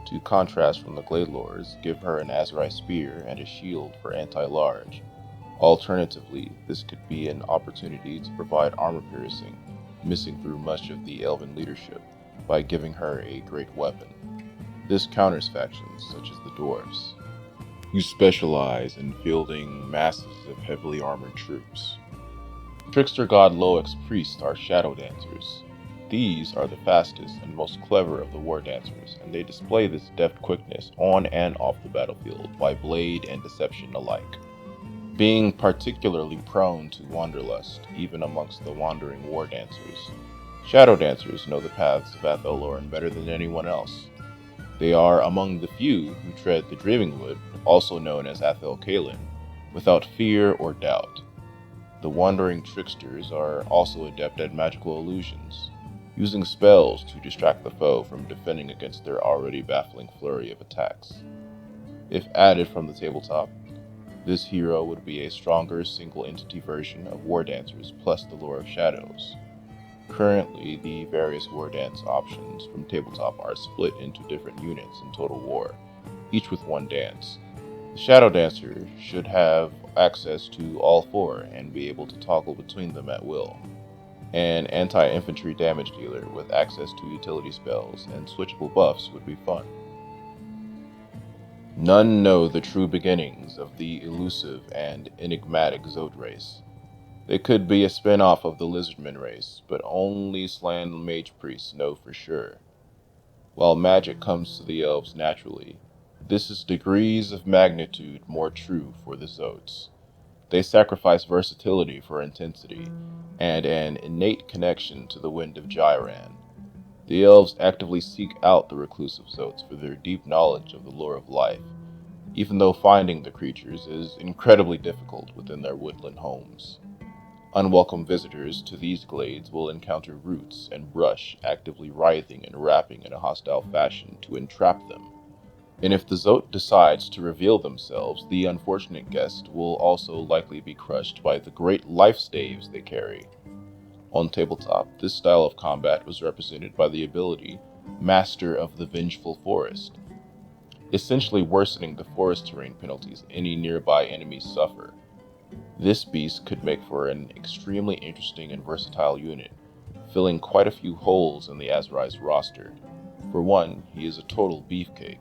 [SPEAKER 1] To contrast from the Glade Lords, give her an Azrai spear and a shield for anti-large. Alternatively, this could be an opportunity to provide armor piercing, missing through much of the Elven leadership, by giving her a great weapon. This counters factions such as the Dwarves, who specialize in fielding masses of heavily armored troops. Trickster god Loec's priests are shadow dancers. These are the fastest and most clever of the war dancers, and they display this deft quickness on and off the battlefield by blade and deception alike. Being particularly prone to wanderlust, even amongst the wandering war dancers, shadow dancers know the paths of Athel Loren better than anyone else. They are among the few who tread the Dreaming Wood, also known as Athel Caiellin, without fear or doubt. The wandering tricksters are also adept at magical illusions, using spells to distract the foe from defending against their already baffling flurry of attacks. If added from the tabletop, this hero would be a stronger single-entity version of War Dancers plus the Lore of Shadows. Currently, the various War Dance options from tabletop are split into different units in Total War, each with one dance. The Shadow Dancer should have access to all four and be able to toggle between them at will. An anti-infantry damage dealer with access to utility spells and switchable buffs would be fun. None know the true beginnings of the elusive and enigmatic Zod race. They could be a spin-off of the Lizardman race, but only Slan Mage Priests know for sure. While magic comes to the elves naturally, this is degrees of magnitude more true for the Zods. They sacrifice versatility for intensity, and an innate connection to the Wind of Jairan. The elves actively seek out the reclusive Zods for their deep knowledge of the lore of life, even though finding the creatures is incredibly difficult within their woodland homes. Unwelcome visitors to these glades will encounter roots and brush actively writhing and wrapping in a hostile fashion to entrap them. And if the Zot decides to reveal themselves, the unfortunate guest will also likely be crushed by the great life staves they carry. On tabletop, this style of combat was represented by the ability Master of the Vengeful Forest, essentially worsening the forest terrain penalties any nearby enemies suffer. This beast could make for an extremely interesting and versatile unit, filling quite a few holes in the Azrai's roster. For one, he is a total beefcake,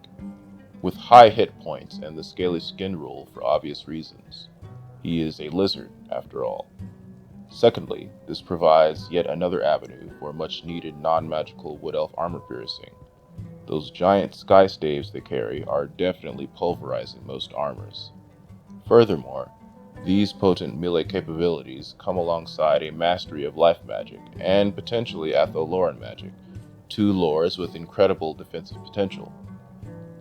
[SPEAKER 1] with high hit points and the scaly skin rule for obvious reasons. He is a lizard, after all. Secondly, this provides yet another avenue for much needed non-magical Wood Elf armor piercing. Those giant sky staves they carry are definitely pulverizing most armors. Furthermore, these potent melee capabilities come alongside a mastery of life magic and potentially Athel Loren magic, two lores with incredible defensive potential.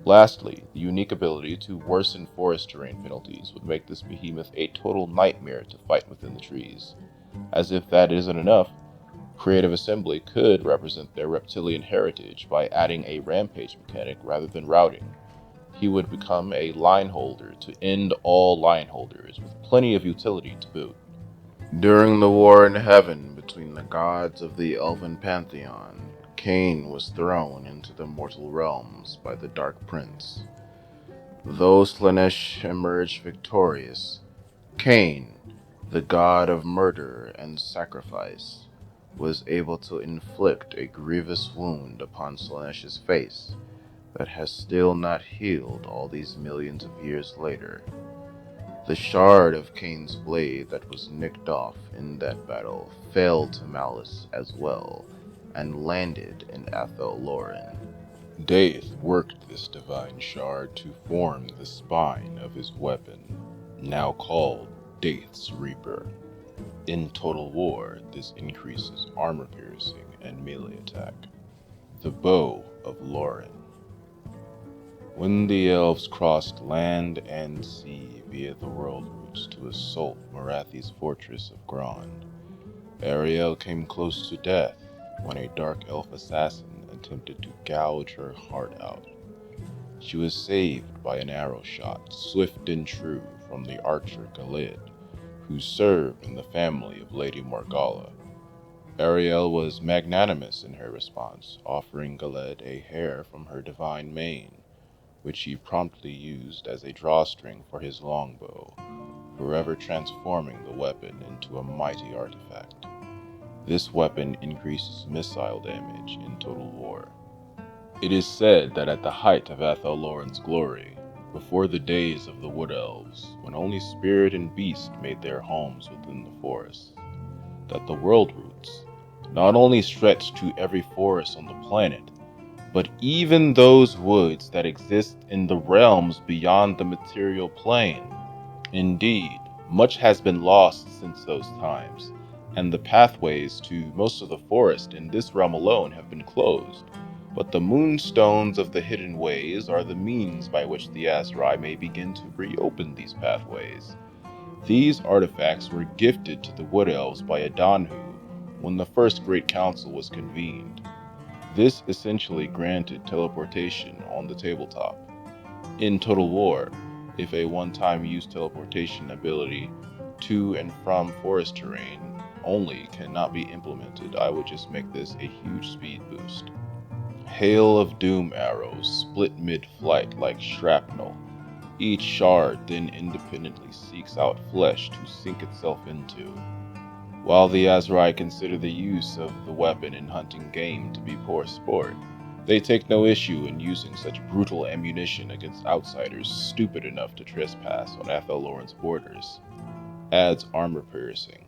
[SPEAKER 1] Lastly, the unique ability to worsen forest terrain penalties would make this behemoth a total nightmare to fight within the trees. As if that isn't enough, Creative Assembly could represent their reptilian heritage by adding a rampage mechanic rather than routing. He would become a line holder to end all line holders, with plenty of utility to boot. During the war in heaven between the gods of the Elven Pantheon, Cain was thrown into the mortal realms by the Dark Prince. Though Slaanesh emerged victorious, Cain, the god of murder and sacrifice, was able to inflict a grievous wound upon Slaanesh's face that has still not healed all these millions of years later. The shard of Cain's blade that was nicked off in that battle fell to Malice as well, and landed in Athel Loren. Daith worked this divine shard to form the spine of his weapon, now called Daith's Reaper. In Total War, this increases armor piercing and melee attack. The Bow of Loren. When the elves crossed land and sea via the world routes to assault Morathi's fortress of Grond, Ariel came close to death when a dark elf assassin attempted to gouge her heart out. She was saved by an arrow shot, swift and true, from the archer Galed, who served in the family of Lady Morgalla. Ariel was magnanimous in her response, offering Galed a hair from her divine mane, which he promptly used as a drawstring for his longbow, forever transforming the weapon into a mighty artifact. This weapon increases missile damage in Total War. It is said that at the height of Athel Loren's glory, before the days of the Wood Elves, when only spirit and beast made their homes within the forest, that the world routes not only stretched to every forest on the planet, but even those woods that exist in the realms beyond the material plane. Indeed, much has been lost since those times, and the pathways to most of the forest in this realm alone have been closed. But the moonstones of the hidden ways are the means by which the Azrai may begin to reopen these pathways. These artifacts were gifted to the Wood Elves by Adanhu when the First Great Council was convened. This essentially granted teleportation on the tabletop. In Total War, if a one-time use teleportation ability to and from forest terrain only cannot be implemented, I would just make this a huge speed boost. Hail of Doom arrows split mid-flight like shrapnel. Each shard then independently seeks out flesh to sink itself into. While the Azrai consider the use of the weapon in hunting game to be poor sport, they take no issue in using such brutal ammunition against outsiders stupid enough to trespass on Athel Loren's borders. Adds armor piercing.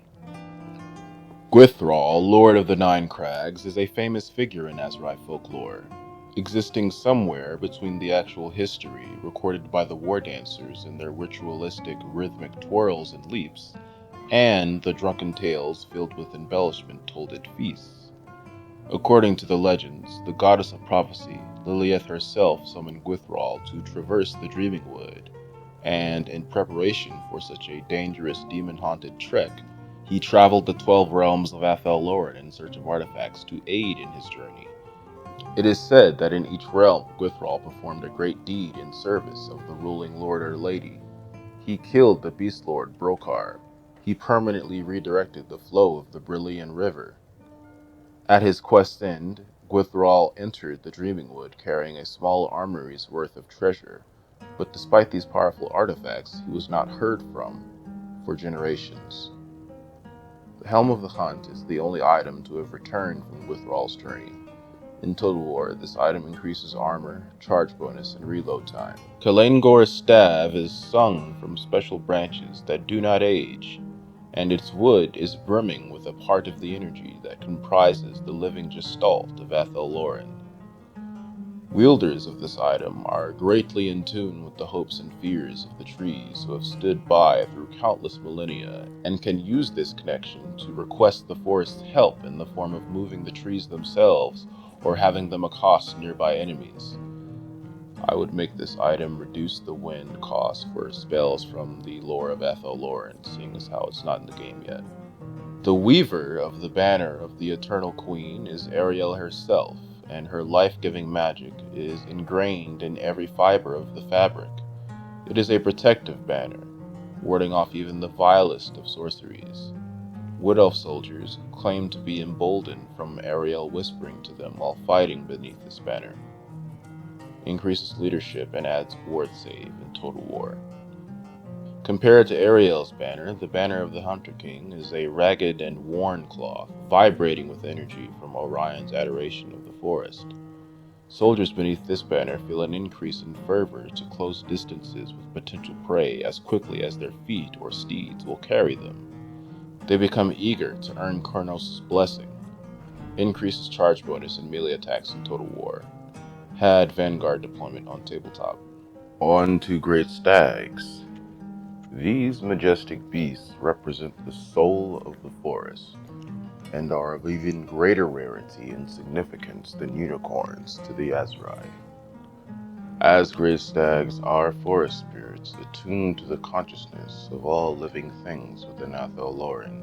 [SPEAKER 1] Gwithral, Lord of the Nine Crags, is a famous figure in Azrai folklore, existing somewhere between the actual history recorded by the war dancers in their ritualistic rhythmic twirls and leaps, and the drunken tales filled with embellishment told at feasts. According to the legends, the goddess of prophecy, Lilith herself, summoned Gwithral to traverse the Dreaming Wood, and in preparation for such a dangerous demon-haunted trek, he traveled the 12 realms of Athel Loren in search of artifacts to aid in his journey. It is said that in each realm, Gwithral performed a great deed in service of the ruling lord or lady. He killed the beast lord Brokar. He permanently redirected the flow of the Brilliant River. At his quest's end, Gwithral entered the Dreaming Wood carrying a small armory's worth of treasure, but despite these powerful artifacts, he was not heard from for generations. The Helm of the Hunt is the only item to have returned from Gwithral's journey. In Total War, this item increases armor, charge bonus, and reload time. Kalengor's staff is sung from special branches that do not age, and its wood is brimming with a part of the energy that comprises the living gestalt of Athel Loren. Wielders of this item are greatly in tune with the hopes and fears of the trees who have stood by through countless millennia, and can use this connection to request the forest's help in the form of moving the trees themselves or having them accost nearby enemies. I would make this item reduce the wind cost for spells from the lore of Athel Loren, seeing as how it's not in the game yet. The weaver of the banner of the Eternal Queen is Ariel herself, and her life-giving magic is ingrained in every fiber of the fabric. It is a protective banner, warding off even the vilest of sorceries. Wood Elf soldiers claim to be emboldened from Ariel whispering to them while fighting beneath this banner. Increases leadership and adds ward save in Total War. Compared to Ariel's banner, the banner of the Hunter King is a ragged and worn cloth, vibrating with energy from Orion's adoration of the forest. Soldiers beneath this banner feel an increase in fervor to close distances with potential prey as quickly as their feet or steeds will carry them. They become eager to earn Kurnos' blessing. Increases charge bonus in melee attacks in Total War. Had Vanguard deployment on tabletop. On to Great Stags. These majestic beasts represent the soul of the forest, and are of even greater rarity and significance than unicorns to the Azrai. As great stags are forest spirits attuned to the consciousness of all living things within Athel Loren,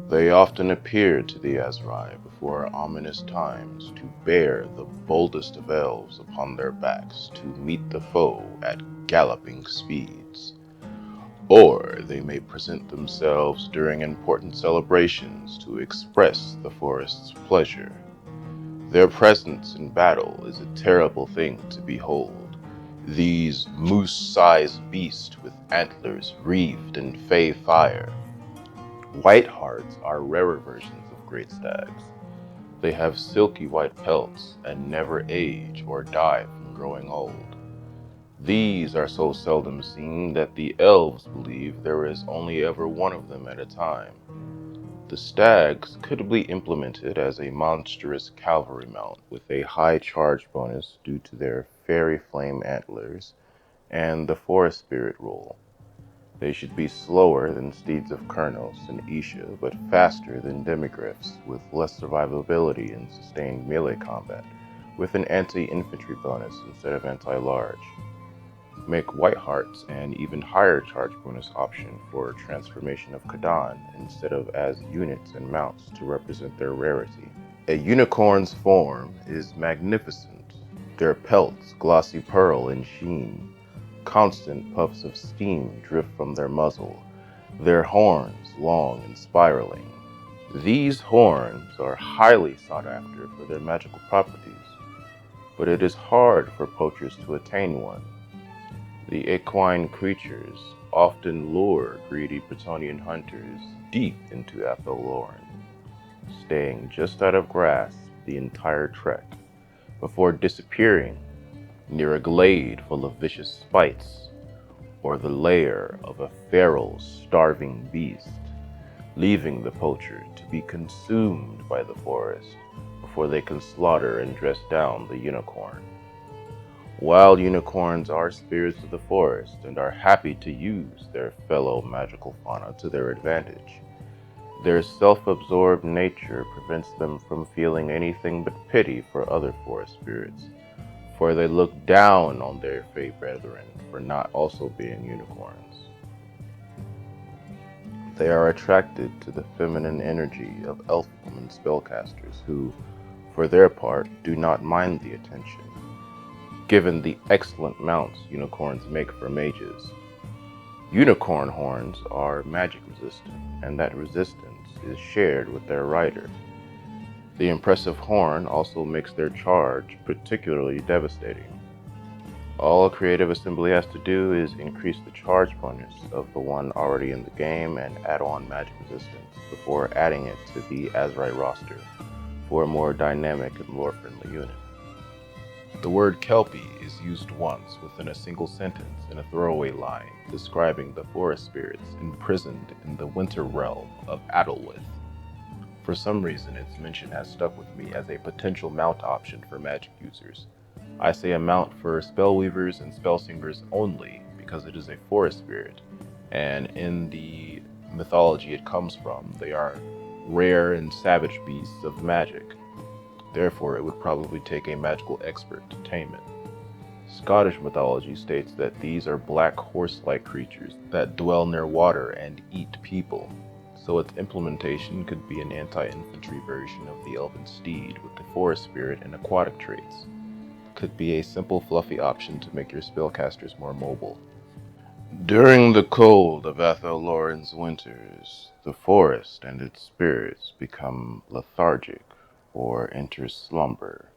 [SPEAKER 1] they often appear to the Azrai before ominous times to bear the boldest of elves upon their backs to meet the foe at galloping speeds. Or they may present themselves during important celebrations to express the forest's pleasure. Their presence in battle is a terrible thing to behold. These moose-sized beasts with antlers wreathed in fey fire. White hearts are rarer versions of great stags. They have silky white pelts and never age or die from growing old. These are so seldom seen that the elves believe there is only ever one of them at a time. The stags could be implemented as a monstrous cavalry mount with a high charge bonus due to their fairy flame antlers and the forest spirit rule. They should be slower than steeds of Kurnos and Isha, but faster than demigryphs, with less survivability in sustained melee combat, with an anti-infantry bonus instead of anti-large. Make White Hearts an even higher charge bonus option for Transformation of Kadan instead of as units and mounts to represent their rarity. A unicorn's form is magnificent, their pelts glossy pearl and sheen. Constant puffs of steam drift from their muzzle, their horns long and spiraling. These horns are highly sought after for their magical properties, but it is hard for poachers to attain one. The equine creatures often lure greedy Bretonnian hunters deep into Athel Loren, staying just out of grasp the entire trek, before disappearing near a glade full of vicious spites, or the lair of a feral, starving beast, leaving the poacher to be consumed by the forest before they can slaughter and dress down the unicorn. Wild unicorns are spirits of the forest and are happy to use their fellow magical fauna to their advantage. Their self-absorbed nature prevents them from feeling anything but pity for other forest spirits, for they look down on their fey brethren for not also being unicorns. They are attracted to the feminine energy of elf woman spellcasters who, for their part, do not mind the attention, given the excellent mounts unicorns make for mages. Unicorn horns are magic resistant, and that resistance is shared with their rider. The impressive horn also makes their charge particularly devastating. All Creative Assembly has to do is increase the charge bonus of the one already in the game and add on magic resistance before adding it to the Azrai roster for a more dynamic and lore-friendly unit. The word Kelpie is used once within a single sentence in a throwaway line describing the forest spirits imprisoned in the winter realm of Adelwith. For some reason, its mention has stuck with me as a potential mount option for magic users. I say a mount for spellweavers and spellsingers only because it is a forest spirit, and in the mythology it comes from, they are rare and savage beasts of magic. Therefore, it would probably take a magical expert to tame it. Scottish mythology states that these are black horse-like creatures that dwell near water and eat people. so its implementation could be an anti-infantry version of the Elven Steed with the Forest Spirit and aquatic traits. Could be a simple fluffy option to make your spellcasters more mobile. During the cold of Athel Loren's winters, the forest and its spirits become lethargic or enter slumber.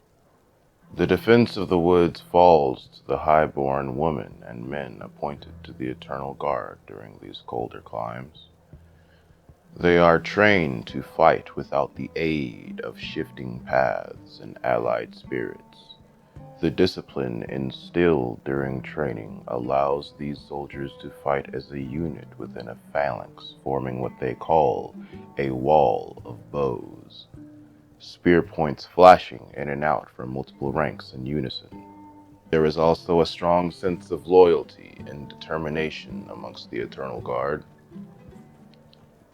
[SPEAKER 1] The defense of the woods falls to the high-born women and men appointed to the Eternal Guard during these colder climes. They are trained to fight without the aid of shifting paths and allied spirits. The discipline instilled during training allows these soldiers to fight as a unit within a phalanx, forming what they call a wall of bows, spear points flashing in and out from multiple ranks in unison. There is also a strong sense of loyalty and determination amongst the Eternal Guard.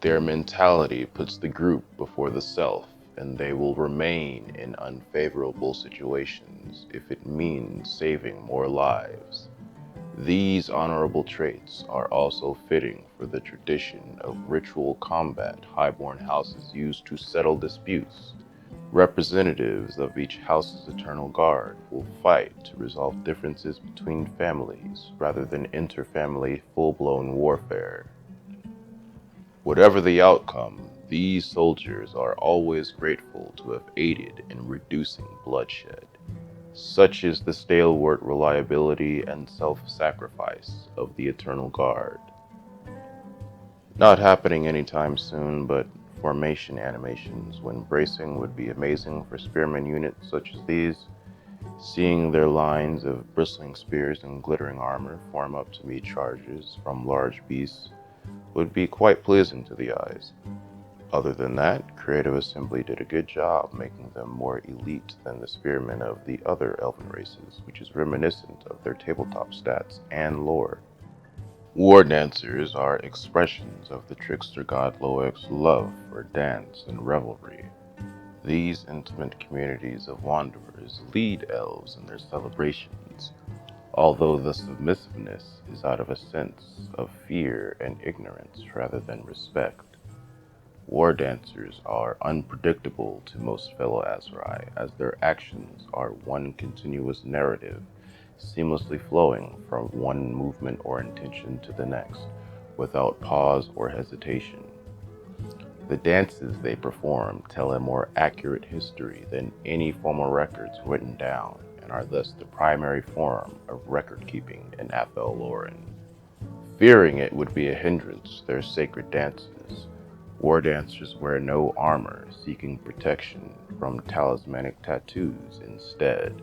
[SPEAKER 1] Their mentality puts the group before the self, and they will remain in unfavorable situations if it means saving more lives. These honorable traits are also fitting for the tradition of ritual combat highborn houses use to settle disputes. Representatives of each house's Eternal Guard will fight to resolve differences between families rather than inter-family full-blown warfare. Whatever the outcome, these soldiers are always grateful to have aided in reducing bloodshed. Such is the stalwart reliability and self-sacrifice of the Eternal Guard. Not happening anytime soon, but formation animations when bracing would be amazing for spearmen units such as these. Seeing their lines of bristling spears and glittering armor form up to meet charges from large beasts would be quite pleasing to the eyes. Other than that, Creative Assembly did a good job making them more elite than the spearmen of the other elven races, which is reminiscent of their tabletop stats and lore. War dancers are expressions of the trickster god Loec's love for dance and revelry. These intimate communities of wanderers lead elves in their celebrations, although the submissiveness is out of a sense of fear and ignorance rather than respect. War dancers are unpredictable to most fellow Aserai, as their actions are one continuous narrative, seamlessly flowing from one movement or intention to the next, without pause or hesitation. The dances they perform tell a more accurate history than any formal records written down, and are thus the primary form of record-keeping in Athel Loren. Fearing it would be a hindrance to their sacred dances. War dancers wear no armor, seeking protection from talismanic tattoos instead.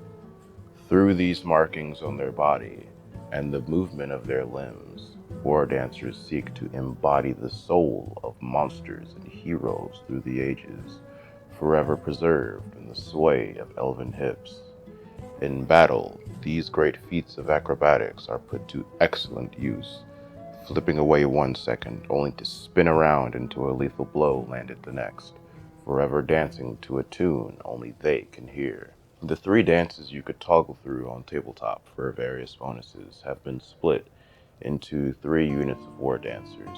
[SPEAKER 1] Through these markings on their body and the movement of their limbs, war dancers seek to embody the soul of monsters and heroes through the ages, forever preserved in the sway of elven hips. In battle, these great feats of acrobatics are put to excellent use, flipping away 1 second only to spin around into a lethal blow landed the next, forever dancing to a tune only they can hear. The 3 dances you could toggle through on tabletop for various bonuses have been split into 3 units of war dancers,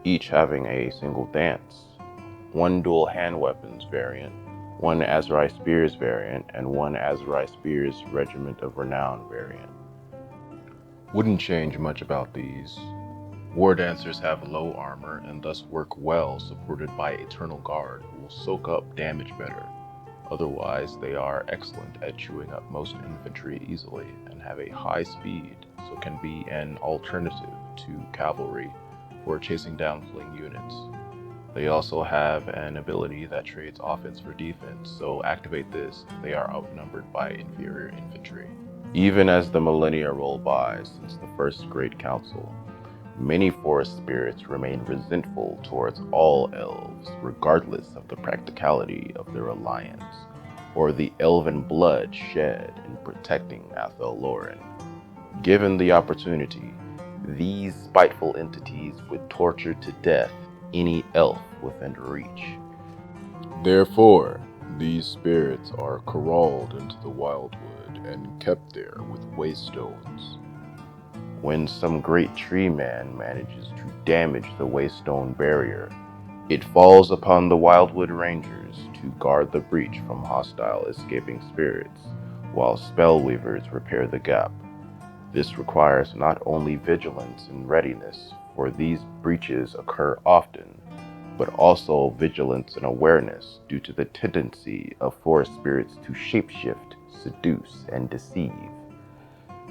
[SPEAKER 1] each having a single dance, 1 dual hand weapons variant, 1 Aserai Spears variant, and 1 Aserai Spears Regiment of Renown variant. Wouldn't change much about these. War dancers have low armor and thus work well supported by Eternal Guard who will soak up damage better. Otherwise, they are excellent at chewing up most infantry easily and have a high speed, so can be an alternative to cavalry for chasing down fleeing units. They also have an ability that trades offense for defense, so activate this if they are outnumbered by inferior infantry. Even as the millennia roll by since the First Great Council, many forest spirits remain resentful towards all elves, regardless of the practicality of their alliance, or the elven blood shed in protecting Athel Loren. Given the opportunity, these spiteful entities would torture to death any elf within reach. Therefore, these spirits are corralled into the wildwood and kept there with waystones. When some great tree man manages to damage the waystone barrier, It falls upon the Wildwood Rangers to guard the breach from hostile escaping spirits, while spellweavers repair the gap. This requires not only vigilance and readiness, for these breaches occur often, but also vigilance and awareness due to the tendency of forest spirits to shapeshift, seduce, and deceive.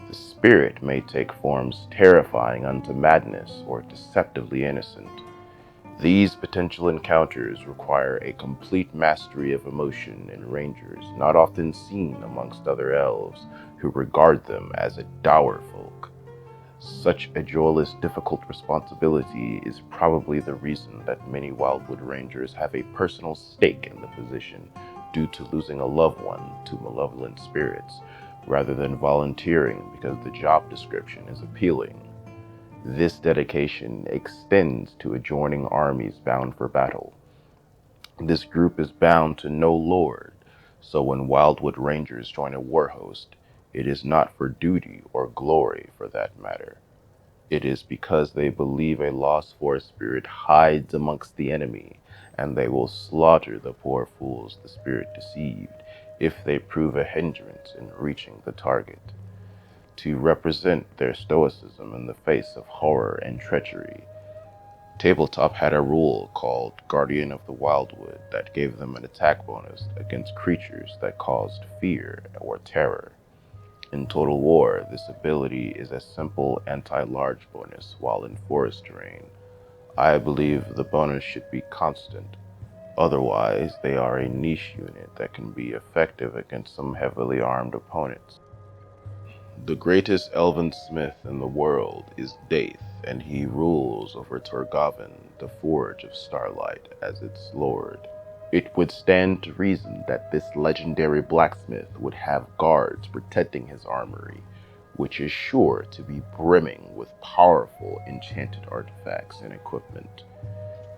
[SPEAKER 1] The spirit may take forms terrifying unto madness or deceptively innocent. These potential encounters require a complete mastery of emotion in rangers, not often seen amongst other elves, who regard them as a dour folk. Such a joyless, difficult responsibility is probably the reason that many Wildwood Rangers have a personal stake in the position due to losing a loved one to malevolent spirits, rather than volunteering because the job description is appealing. This dedication extends to adjoining armies bound for battle. This group is bound to no lord, so when Wildwood Rangers join a war host, it is not for duty or glory for that matter. It is because they believe a lost forest spirit hides amongst the enemy, and they will slaughter the poor fools the spirit deceived if they prove a hindrance in reaching the target. To represent their stoicism in the face of horror and treachery, Tabletop had a rule called Guardian of the Wildwood that gave them an attack bonus against creatures that caused fear or terror. In Total War, this ability is a simple anti-large bonus while in forest terrain. I believe the bonus should be constant. Otherwise, they are a niche unit that can be effective against some heavily armed opponents. The greatest elven smith in the world is Daith, and he rules over Torgovann, the Forge of Starlight, as its lord. It would stand to reason that this legendary blacksmith would have guards protecting his armory, which is sure to be brimming with powerful enchanted artifacts and equipment.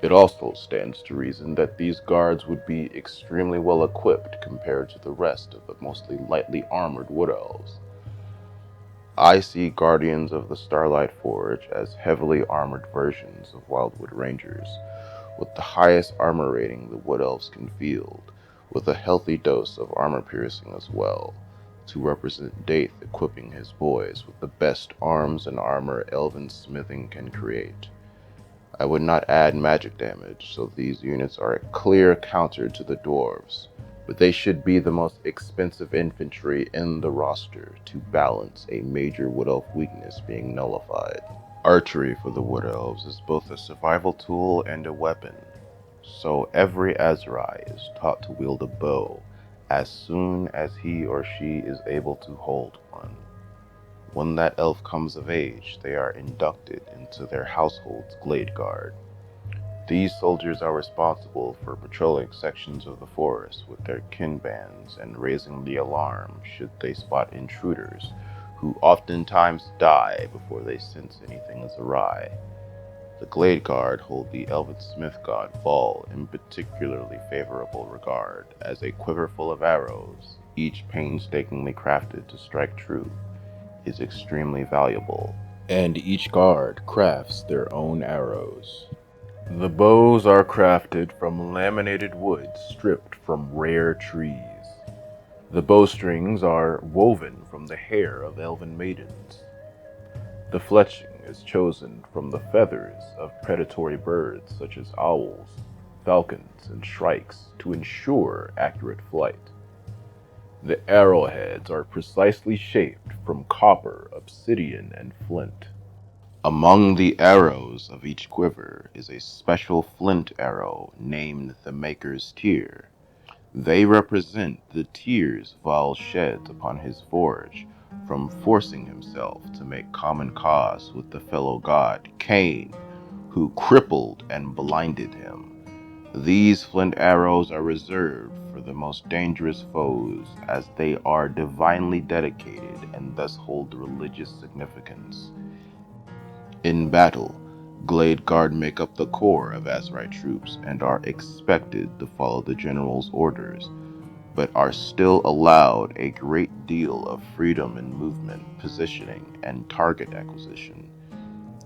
[SPEAKER 1] It also stands to reason that these guards would be extremely well equipped compared to the rest of the mostly lightly armored Wood Elves. I see Guardians of the Starlight Forge as heavily armored versions of Wildwood Rangers, with the highest armor rating the Wood Elves can field, with a healthy dose of armor piercing as well, to represent Daith equipping his boys with the best arms and armor elven smithing can create. I would not add magic damage, so these units are a clear counter to the dwarves, but they should be the most expensive infantry in the roster to balance a major Wood Elf weakness being nullified. Archery for the Wood Elves is both a survival tool and a weapon, so every Aserai is taught to wield a bow as soon as he or she is able to hold one. When that elf comes of age, they are inducted into their household's Glade Guard. These soldiers are responsible for patrolling sections of the forest with their kin bands and raising the alarm should they spot intruders, who oftentimes die before they sense anything is awry. The Glade Guard hold the elven smith god Vol in particularly favorable regard, as a quiver full of arrows, each painstakingly crafted to strike true, is extremely valuable, and each guard crafts their own arrows. The bows are crafted from laminated wood stripped from rare trees. The bowstrings are woven from the hair of elven maidens. The fletching is chosen from the feathers of predatory birds such as owls, falcons, and shrikes to ensure accurate flight. The arrowheads are precisely shaped from copper, obsidian, and flint. Among the arrows of each quiver is a special flint arrow named the Maker's Tear. They represent the tears Val sheds upon his forge from forcing himself to make common cause with the fellow god, Cain, who crippled and blinded him. These flint arrows are reserved for the most dangerous foes, as they are divinely dedicated and thus hold religious significance. In battle, Glade Guard make up the core of Aserai troops and are expected to follow the general's orders, but are still allowed a great deal of freedom in movement, positioning, and target acquisition.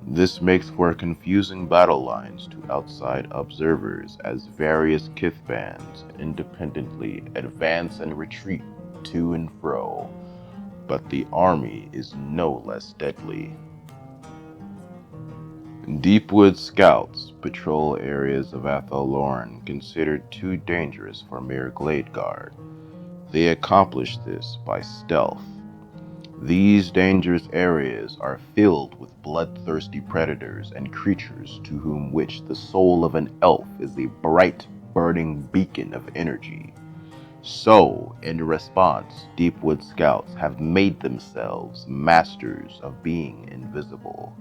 [SPEAKER 1] This makes for confusing battle lines to outside observers as various Kith bands independently advance and retreat to and fro, but the army is no less deadly. Deepwood scouts patrol areas of Athel Loren considered too dangerous for mere glade guard. They accomplish this by stealth. These dangerous areas are filled with bloodthirsty predators and creatures to whom which the soul of an elf is a bright, burning beacon of energy. So, in response, Deepwood scouts have made themselves masters of being invisible.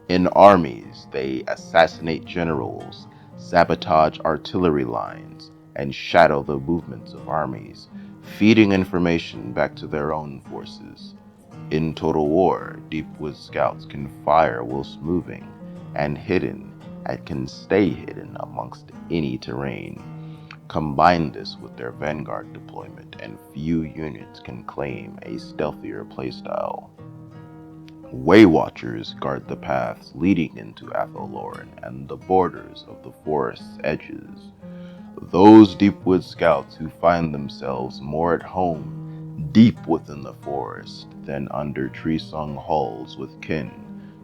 [SPEAKER 1] In armies, they assassinate generals, sabotage artillery lines, and shadow the movements of armies, feeding information back to their own forces. In Total War, Deepwood scouts can fire whilst moving and hidden, and can stay hidden amongst any terrain. Combine this with their Vanguard deployment, and few units can claim a stealthier playstyle. Waywatchers guard the paths leading into Athel Loren and the borders of the forest's edges. Those Deepwood scouts who find themselves more at home deep within the forest than under tree-sung halls with kin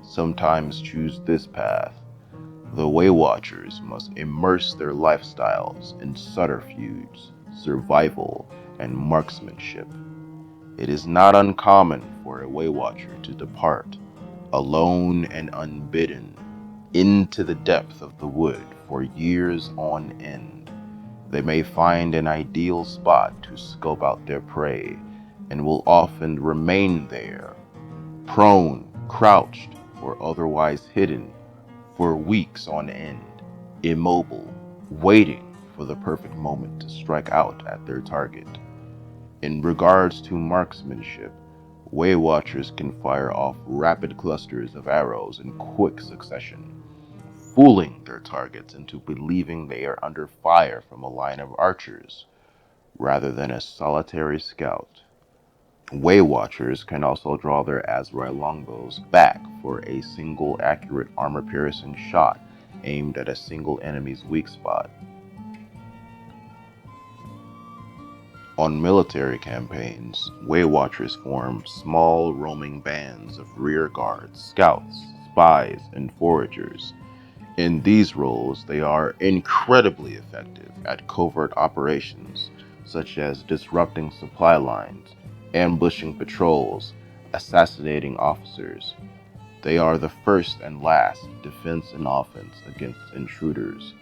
[SPEAKER 1] sometimes choose this path. The Waywatchers must immerse their lifestyles in subterfuge, survival, and marksmanship. It is not uncommon for a Waywatcher to depart, alone and unbidden, into the depth of the wood for years on end. They may find an ideal spot to scope out their prey, and will often remain there, prone, crouched, or otherwise hidden, for weeks on end, immobile, waiting for the perfect moment to strike out at their target. In regards to marksmanship, Waywatchers can fire off rapid clusters of arrows in quick succession, fooling their targets into believing they are under fire from a line of archers, rather than a solitary scout. Waywatchers can also draw their Azrai longbows back for a single accurate armor-piercing shot aimed at a single enemy's weak spot. On military campaigns, Waywatchers form small roaming bands of rear guards, scouts, spies, and foragers. In these roles, they are incredibly effective at covert operations, such as disrupting supply lines, ambushing patrols, assassinating officers. They are the first and last defense and offense against intruders.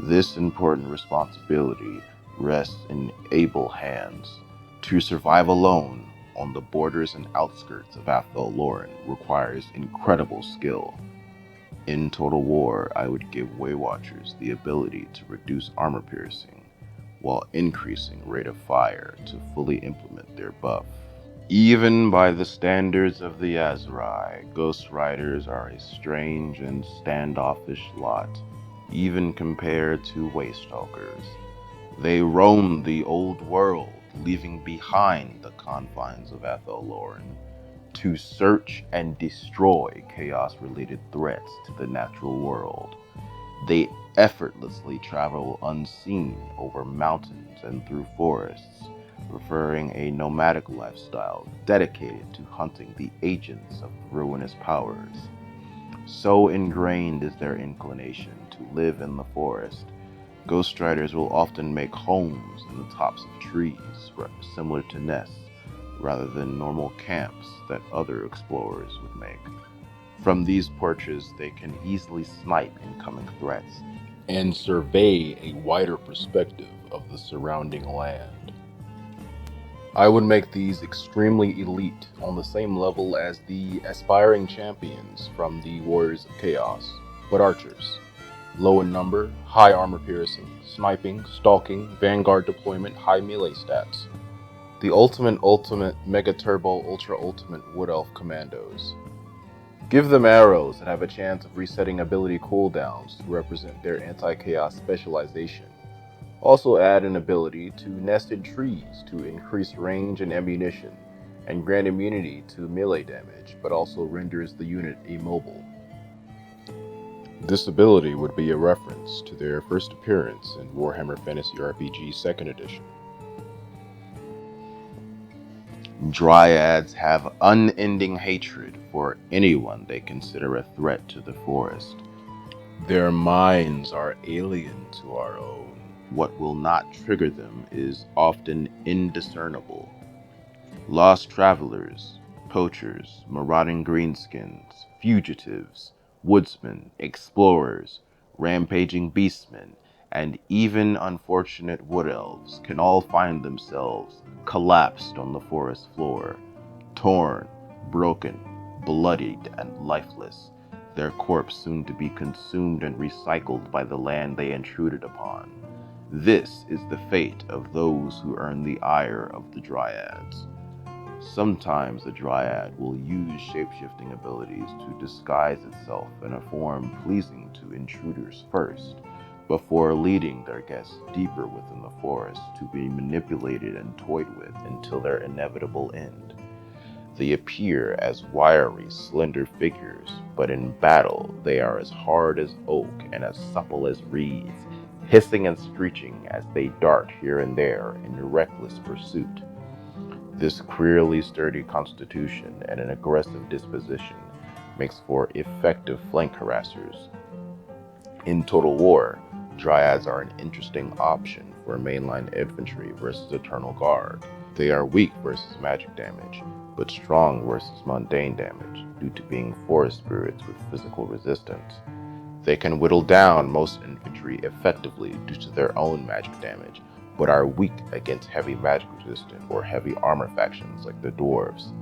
[SPEAKER 1] This important responsibility rests in able hands. To survive alone on the borders and outskirts of Athel Loren requires incredible skill. In Total War, I would give Waywatchers the ability to reduce armor piercing, while increasing rate of fire to fully implement their buff. Even by the standards of the Azrai, Ghost Riders are a strange and standoffish lot, even compared to Waystalkers. They roam the old world, leaving behind the confines of Athel Loren, to search and destroy chaos-related threats to the natural world. They effortlessly travel unseen over mountains and through forests, preferring a nomadic lifestyle dedicated to hunting the agents of ruinous powers. So ingrained is their inclination to live in the forest, Ghost Riders will often make homes in the tops of trees, similar to nests, rather than normal camps that other explorers would make. From these porches, they can easily snipe incoming threats and survey a wider perspective of the surrounding land. I would make these extremely elite on the same level as the aspiring champions from the Warriors of Chaos, but archers. Low in number, high armor piercing, sniping, stalking, vanguard deployment, high melee stats. The ultimate Mega Turbo Ultra Ultimate Wood Elf Commandos. Give them arrows that have a chance of resetting ability cooldowns to represent their anti-chaos specialization. Also add an ability to nested trees to increase range and ammunition, and grant immunity to melee damage, but also renders the unit immobile. This ability would be a reference to their first appearance in Warhammer Fantasy RPG 2nd Edition. Dryads have unending hatred for anyone they consider a threat to the forest. Their minds are alien to our own. What will not trigger them is often indiscernible. Lost travelers, poachers, marauding greenskins, fugitives, woodsmen, explorers, rampaging beastmen, and even unfortunate wood elves can all find themselves collapsed on the forest floor, torn, broken, bloodied, and lifeless, their corpse soon to be consumed and recycled by the land they intruded upon. This is the fate of those who earn the ire of the Dryads. Sometimes a Dryad will use shapeshifting abilities to disguise itself in a form pleasing to intruders first, before leading their guests deeper within the forest to be manipulated and toyed with until their inevitable end. They appear as wiry, slender figures, but in battle they are as hard as oak and as supple as reeds, hissing and screeching as they dart here and there in reckless pursuit. This queerly sturdy constitution and an aggressive disposition makes for effective flank harassers. In Total War, Dryads are an interesting option for mainline infantry versus Eternal Guard. They are weak versus magic damage, but strong versus mundane damage due to being forest spirits with physical resistance. They can whittle down most infantry effectively due to their own magic damage, but are weak against heavy magic resistant or heavy armor factions like the dwarves.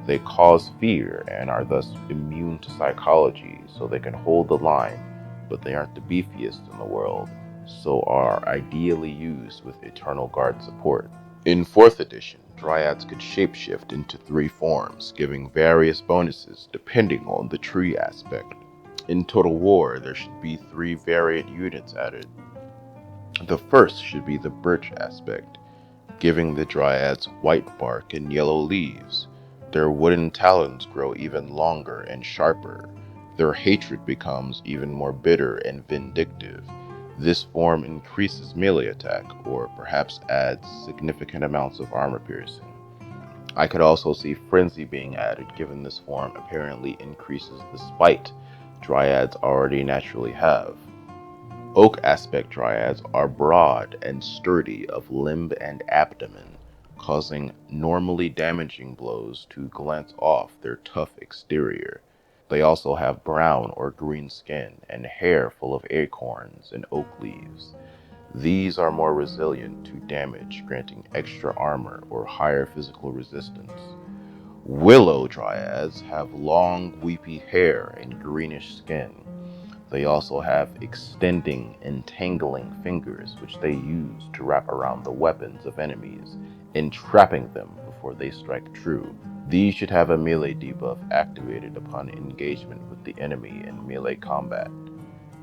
[SPEAKER 1] They cause fear and are thus immune to psychology, so they can hold the line, but they aren't the beefiest in the world, so are ideally used with Eternal Guard support. In 4th edition, Dryads could shapeshift into 3 forms, giving various bonuses depending on the tree aspect. In Total War, there should be 3 variant units added. The first should be the birch aspect, giving the Dryads white bark and yellow leaves. Their wooden talons grow even longer and sharper. Their hatred becomes even more bitter and vindictive. This form increases melee attack, or perhaps adds significant amounts of armor piercing. I could also see Frenzy being added, given this form apparently increases the spite Dryads already naturally have. Oak aspect Dryads are broad and sturdy of limb and abdomen, causing normally damaging blows to glance off their tough exterior. They also have brown or green skin and hair full of acorns and oak leaves. These are more resilient to damage, granting extra armor or higher physical resistance. Willow Dryads have long, weepy hair and greenish skin. They also have extending, entangling fingers which they use to wrap around the weapons of enemies, entrapping them before they strike true. These should have a melee debuff activated upon engagement with the enemy in melee combat.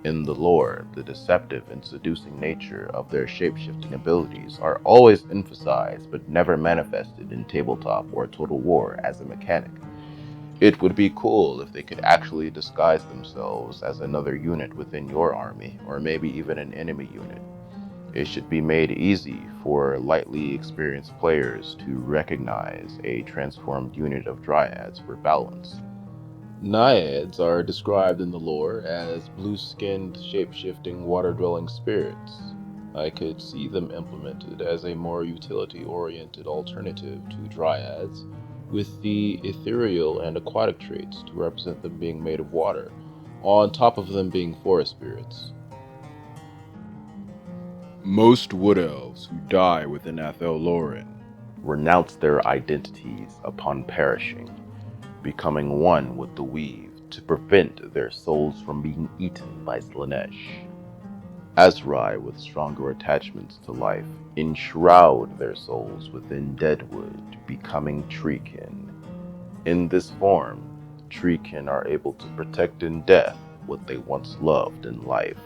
[SPEAKER 1] In the lore, the deceptive and seducing nature of their shapeshifting abilities are always emphasized but never manifested in tabletop or Total War as a mechanic. It would be cool if they could actually disguise themselves as another unit within your army, or maybe even an enemy unit. It should be made easy for lightly experienced players to recognize a transformed unit of Dryads for balance. Naiads are described in the lore as blue-skinned, shape-shifting, water-dwelling spirits. I could see them implemented as a more utility-oriented alternative to Dryads, with the ethereal and aquatic traits to represent them being made of water, on top of them being forest spirits. Most Wood Elves who die within Athel Loren renounce their identities upon perishing, becoming one with the weave to prevent their souls from being eaten by Slaanesh. Azrai, with stronger attachments to life, enshroud their souls within deadwood, becoming treekin. In this form, treekin are able to protect in death what they once loved in life.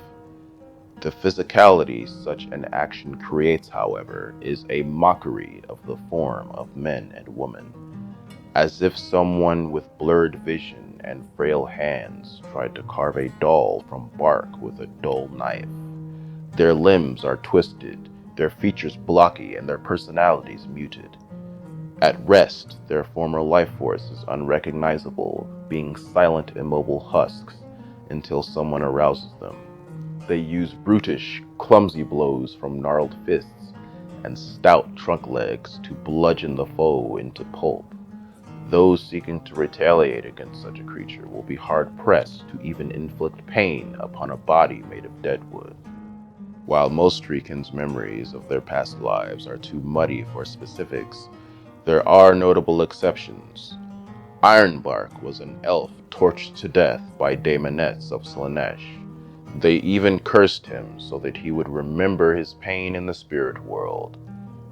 [SPEAKER 1] The physicality such an action creates, however, is a mockery of the form of men and women, as if someone with blurred vision and frail hands tried to carve a doll from bark with a dull knife. Their limbs are twisted, their features blocky, and their personalities muted. At rest, their former life force is unrecognizable, being silent, immobile husks until someone arouses them. They use brutish, clumsy blows from gnarled fists and stout trunk legs to bludgeon the foe into pulp. Those seeking to retaliate against such a creature will be hard-pressed to even inflict pain upon a body made of deadwood. While most Treekin's memories of their past lives are too muddy for specifics, there are notable exceptions. Ironbark was an elf torched to death by daemonettes of Slaanesh. They even cursed him so that he would remember his pain in the spirit world.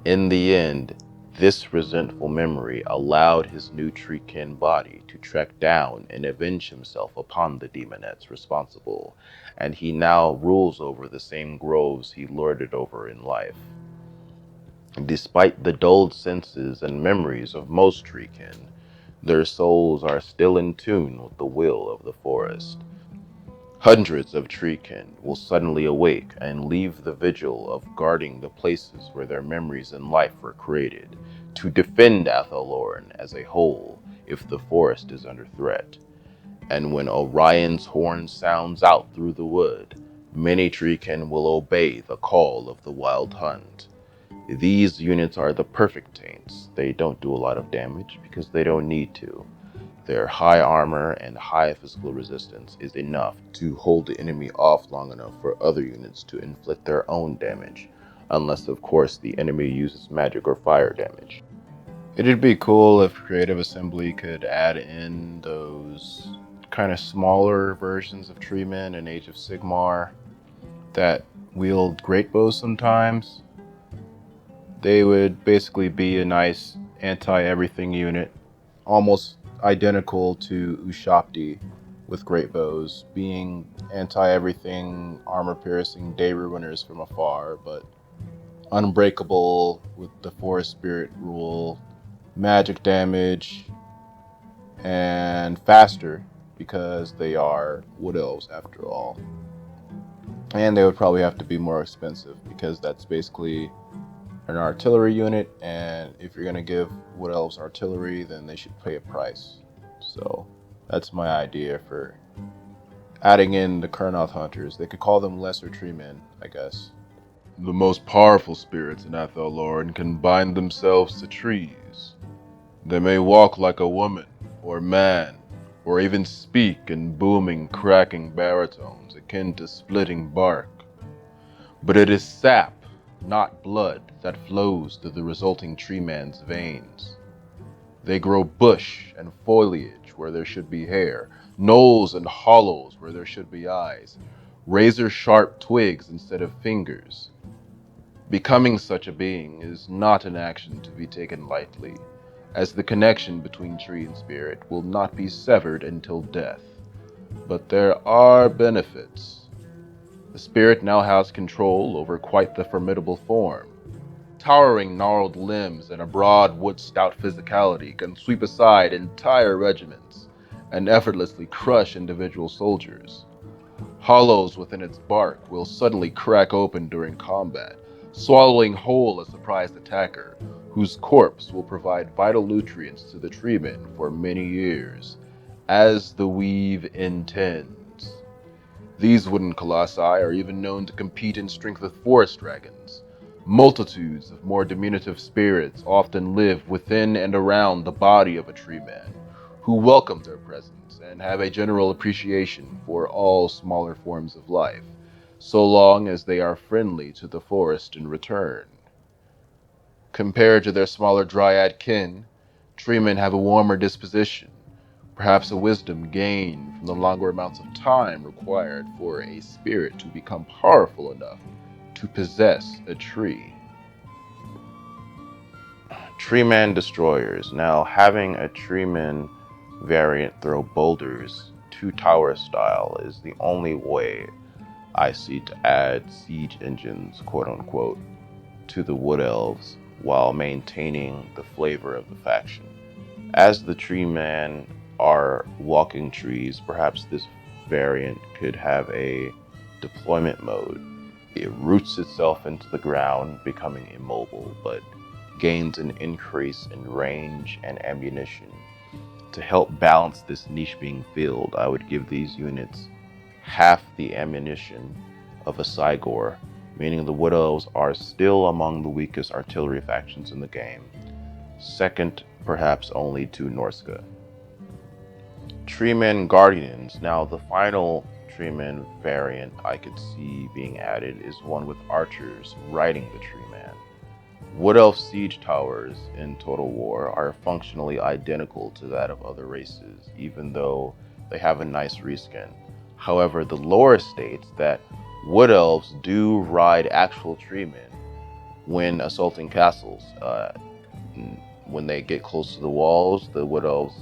[SPEAKER 1] In the end, this resentful memory allowed his new Treekin body to track down and avenge himself upon the demonettes responsible, and he now rules over the same groves he lorded over in life. Despite the dulled senses and memories of most Treekin, their souls are still in tune with the will of the forest. Hundreds of Treekin will suddenly awake and leave the vigil of guarding the places where their memories in life were created, to defend Athel Loren as a whole if the forest is under threat. And when Orion's horn sounds out through the wood, many Treekin will obey the call of the Wild Hunt. These units are the perfect taints. They don't do a lot of damage because they don't need to. Their high armor and high physical resistance is enough to hold the enemy off long enough for other units to inflict their own damage, unless of course the enemy uses magic or fire damage. It'd be cool if Creative Assembly could add in those kind of smaller versions of Treemen in Age of Sigmar that wield great bows sometimes. They would basically be a nice anti-everything unit, almost identical to Ushabti with great bows, being anti-everything, armor-piercing day ruiners from afar, but unbreakable with the forest spirit rule, magic damage, and faster because they are Wood Elves after all. And they would probably have to be more expensive because that's basically an artillery unit, and if you're going to give Wood Elves artillery, then they should pay a price. So that's my idea for adding in the Kurnoth Hunters. They could call them lesser treemen, I guess. The most powerful spirits in Athel Loren can bind themselves to trees. They may walk like a woman, or man, or even speak in booming, cracking baritones akin to splitting bark. But it is sap, not blood, that flows through the resulting treeman's veins. They grow bush and foliage where there should be hair, knolls and hollows where there should be eyes, razor-sharp twigs instead of fingers. Becoming such a being is not an action to be taken lightly, as the connection between tree and spirit will not be severed until death. But there are benefits. The spirit now has control over quite the formidable form. Towering gnarled limbs and a broad wood-stout physicality can sweep aside entire regiments and effortlessly crush individual soldiers. Hollows within its bark will suddenly crack open during combat, swallowing whole a surprised attacker, whose corpse will provide vital nutrients to the treemen for many years, as the weave intends. These wooden colossi are even known to compete in strength with forest dragons. Multitudes of more diminutive spirits often live within and around the body of a treeman, who welcome their presence and have a general appreciation for all smaller forms of life, so long as they are friendly to the forest in return. Compared to their smaller dryad kin, treemen have a warmer disposition, perhaps a wisdom gained from the longer amounts of time required for a spirit to become powerful enough to possess a tree. Treeman destroyers. Now, having a treeman variant throw boulders, 2-tower style, is the only way I see to add siege engines, quote-unquote, to the Wood Elves while maintaining the flavor of the faction. As the treeman are walking trees. Perhaps this variant could have a deployment mode. It roots itself into the ground, becoming immobile, but gains an increase in range and ammunition. To help balance this niche being filled, I would give these units half the ammunition of a Cygor, meaning the Wood Elves are still among the weakest artillery factions in the game, second perhaps only to Norsca. Treemen Guardians. Now the final Treemen variant I could see being added is one with archers riding the Treeman. Wood Elf siege towers in Total War are functionally identical to that of other races, even though they have a nice reskin. However, the lore states that Wood Elves do ride actual treemen when assaulting castles. When they get close to the walls, the Wood Elves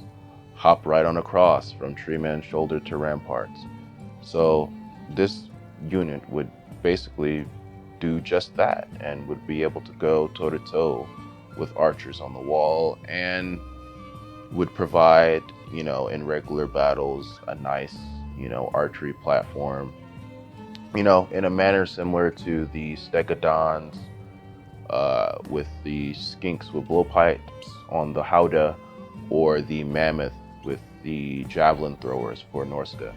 [SPEAKER 1] hop right on across from treeman's shoulder to ramparts. So this unit would basically do just that and would be able to go toe to toe with archers on the wall and would provide, in regular battles, a nice, archery platform, in a manner similar to the Stegodons with the skinks with blowpipes on the Howdah, or the mammoth with the javelin throwers for Norsca.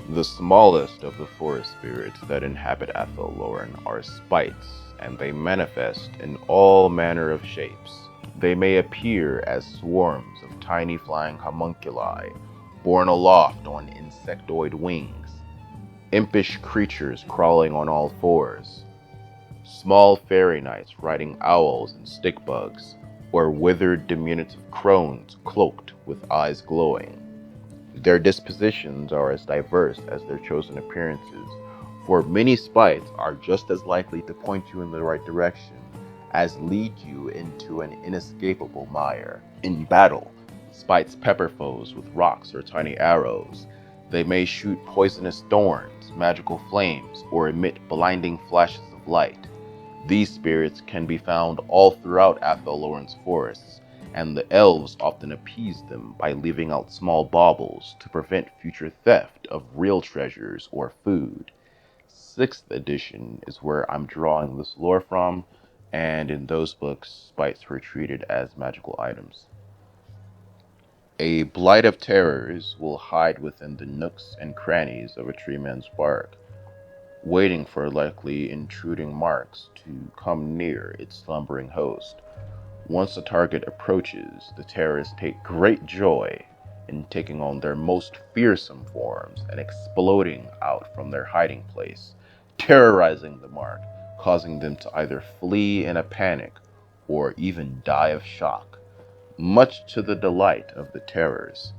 [SPEAKER 1] The smallest of the forest spirits that inhabit Athel Loren are spites, and they manifest in all manner of shapes. They may appear as swarms of tiny flying homunculi, borne aloft on insectoid wings, impish creatures crawling on all fours, small fairy knights riding owls and stick bugs, or withered diminutive crones cloaked with eyes glowing. Their dispositions are as diverse as their chosen appearances, for many spites are just as likely to point you in the right direction as lead you into an inescapable mire. In battle, spites pepper foes with rocks or tiny arrows. They may shoot poisonous thorns, magical flames, or emit blinding flashes of light. These spirits can be found all throughout Athel Loren's forests, and the elves often appease them by leaving out small baubles to prevent future theft of real treasures or food. 6th edition is where I'm drawing this lore from, and in those books, spites were treated as magical items. A Blight of Terrors will hide within the nooks and crannies of a treeman's bark, waiting for likely intruding marks to come near its slumbering host. Once the target approaches, the terrorists take great joy in taking on their most fearsome forms and exploding out from their hiding place, terrorizing the mark, causing them to either flee in a panic or even die of shock, much to the delight of the terrors.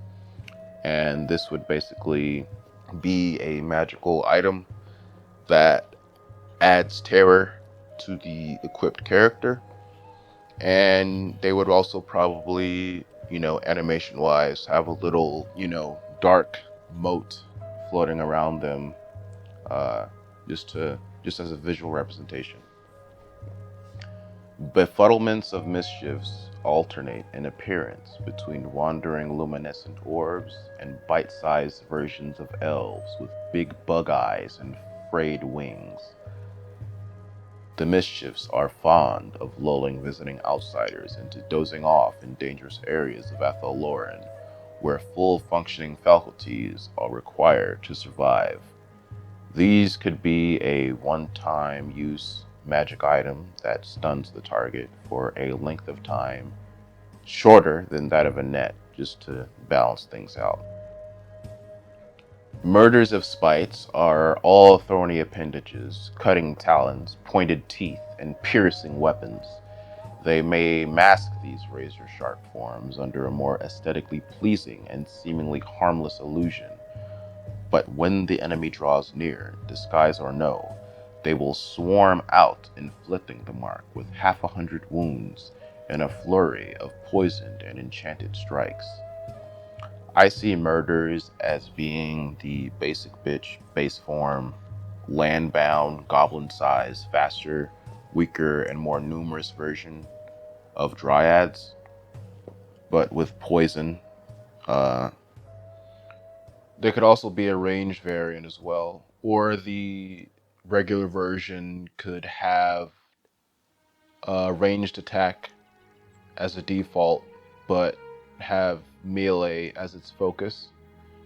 [SPEAKER 1] And this would basically be a magical item that adds terror to the equipped character. And they would also probably, animation wise, have a little, dark moat floating around them, just as a visual representation. Befuddlements of mischiefs alternate in appearance between wandering luminescent orbs and bite-sized versions of elves with big bug eyes and frayed wings. The mischiefs are fond of lulling visiting outsiders into dozing off in dangerous areas of Athel Loren, where full functioning faculties are required to survive. These could be a one-time use magic item that stuns the target for a length of time shorter than that of a net, just to balance things out. Murders of spites are all thorny appendages, cutting talons, pointed teeth, and piercing weapons. They may mask these razor-sharp forms under a more aesthetically pleasing and seemingly harmless illusion. But when the enemy draws near, disguise or no, they will swarm out, inflicting the mark with 100 wounds and a flurry of poisoned and enchanted strikes. I see murders as being the basic bitch base form, land-bound, goblin-sized, faster, weaker, and more numerous version of dryads, but with poison, Uh, there could also be a range variant as well, or the regular version could have a ranged attack as a default, but have melee as its focus,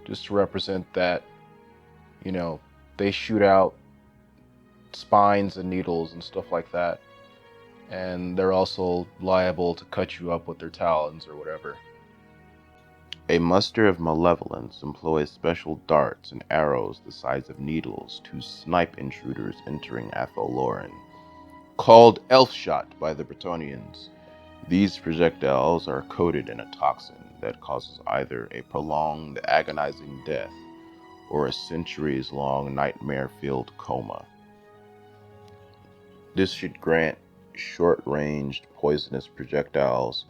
[SPEAKER 1] just to represent that, you know, they shoot out spines and needles and stuff like that, and they're also liable to cut you up with their talons or whatever. A muster of malevolence employs special darts and arrows the size of needles to snipe intruders entering Athel Loren. Called elf shot by the Bretonnians, these projectiles are coated in a toxin that causes either a prolonged agonizing death or a centuries-long nightmare-filled coma. This should grant short-ranged poisonous projectiles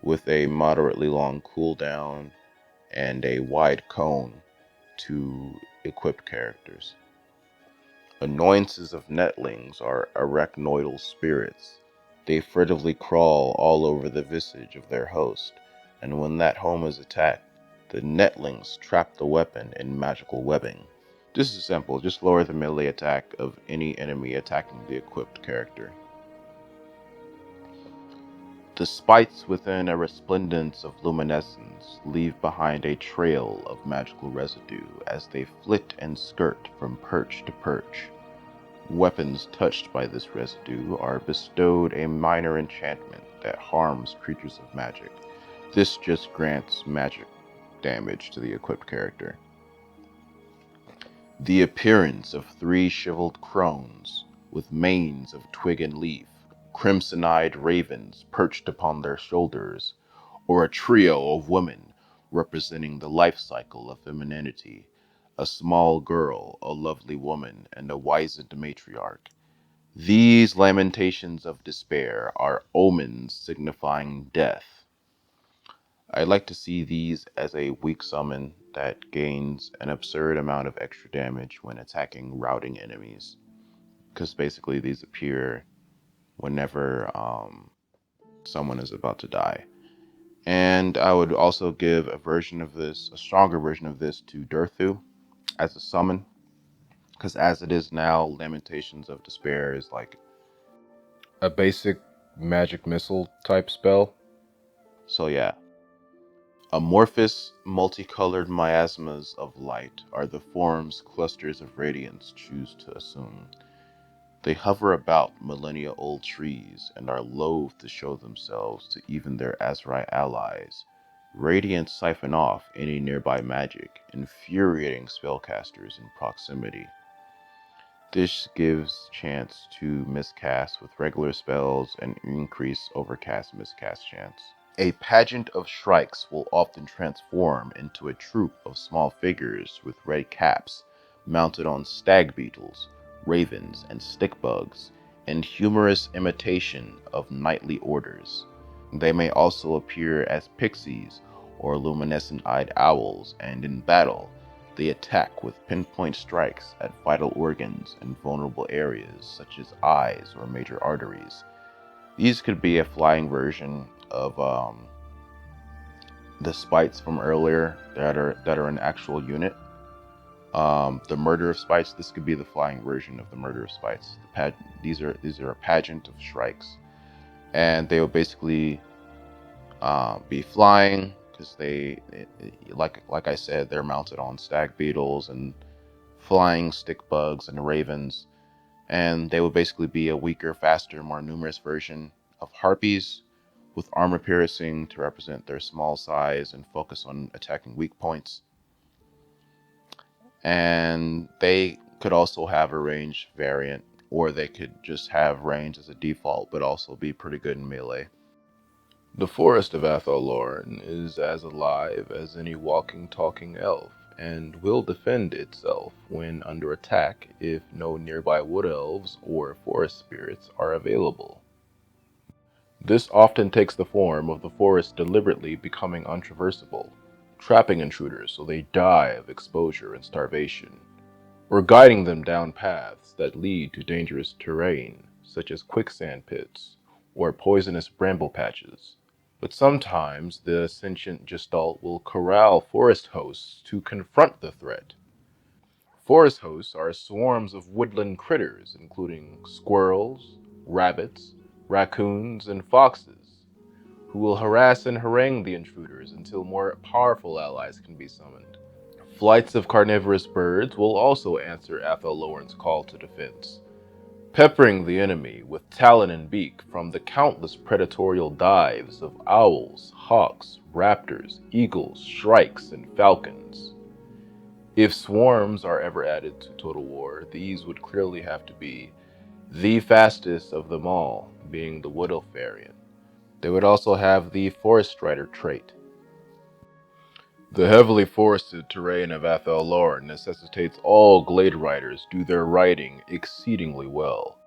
[SPEAKER 1] with a moderately long cooldown and a wide cone to equipped characters. Annoyances of netlings are arachnoidal spirits. They furtively crawl all over the visage of their host, and when that home is attacked, the netlings trap the weapon in magical webbing. This is simple, just lower the melee attack of any enemy attacking the equipped character. The spites within a resplendence of luminescence leave behind a trail of magical residue as they flit and skirt from perch to perch. Weapons touched by this residue are bestowed a minor enchantment that harms creatures of magic. This just grants magic damage to the equipped character. The appearance of 3 shriveled crones, with manes of twig and leaf, crimson-eyed ravens perched upon their shoulders, or a trio of women representing the life cycle of femininity, a small girl, a lovely woman, and a wizened matriarch. These lamentations of despair are omens signifying death. I like to see these as a weak summon that gains an absurd amount of extra damage when attacking routing enemies, because basically these appear whenever someone is about to die. And I would also give a stronger version of this to Durthu as a summon, because as it is now, Lamentations of Despair is like a basic magic missile type spell. So yeah. Amorphous, multicolored miasmas of light are the forms clusters of radiance choose to assume. They hover about millennia-old trees and are loath to show themselves to even their Azrai allies. Radiance siphon off any nearby magic, infuriating spellcasters in proximity. This gives chance to miscast with regular spells and increase overcast miscast chance. A pageant of shrikes will often transform into a troop of small figures with red caps, mounted on stag beetles, ravens, and stick bugs, in humorous imitation of knightly orders. They may also appear as pixies or luminescent-eyed owls, and in battle, they attack with pinpoint strikes at vital organs and vulnerable areas such as eyes or major arteries. These could be a flying version of the spites from earlier that are an actual unit. The murder of spites. This could be the flying version of the murder of spites. These are a pageant of shrikes, and they will basically be flying because like I said, they're mounted on stag beetles and flying stick bugs and ravens, and they would basically be a weaker, faster, more numerous version of harpies, with armor piercing to represent their small size and focus on attacking weak points. And they could also have a range variant, or they could just have range as a default, but also be pretty good in melee. The forest of Athel Loren is as alive as any walking, talking elf, and will defend itself when under attack if no nearby wood elves or forest spirits are available. This often takes the form of the forest deliberately becoming untraversable, trapping intruders so they die of exposure and starvation, or guiding them down paths that lead to dangerous terrain, such as quicksand pits or poisonous bramble patches. But sometimes the sentient gestalt will corral forest hosts to confront the threat. Forest hosts are swarms of woodland critters, including squirrels, rabbits, raccoons, and foxes, who will harass and harangue the intruders until more powerful allies can be summoned. Flights of carnivorous birds will also answer Athel Loren's call to defense, peppering the enemy with talon and beak from the countless predatorial dives of owls, hawks, raptors, eagles, shrikes, and falcons. If swarms are ever added to Total War, these would clearly have to be the fastest of them all, being the Wood Elf variant. They would also have the Forest Strider trait. The heavily forested terrain of Athel Loren necessitates all Glade Riders do their riding exceedingly well.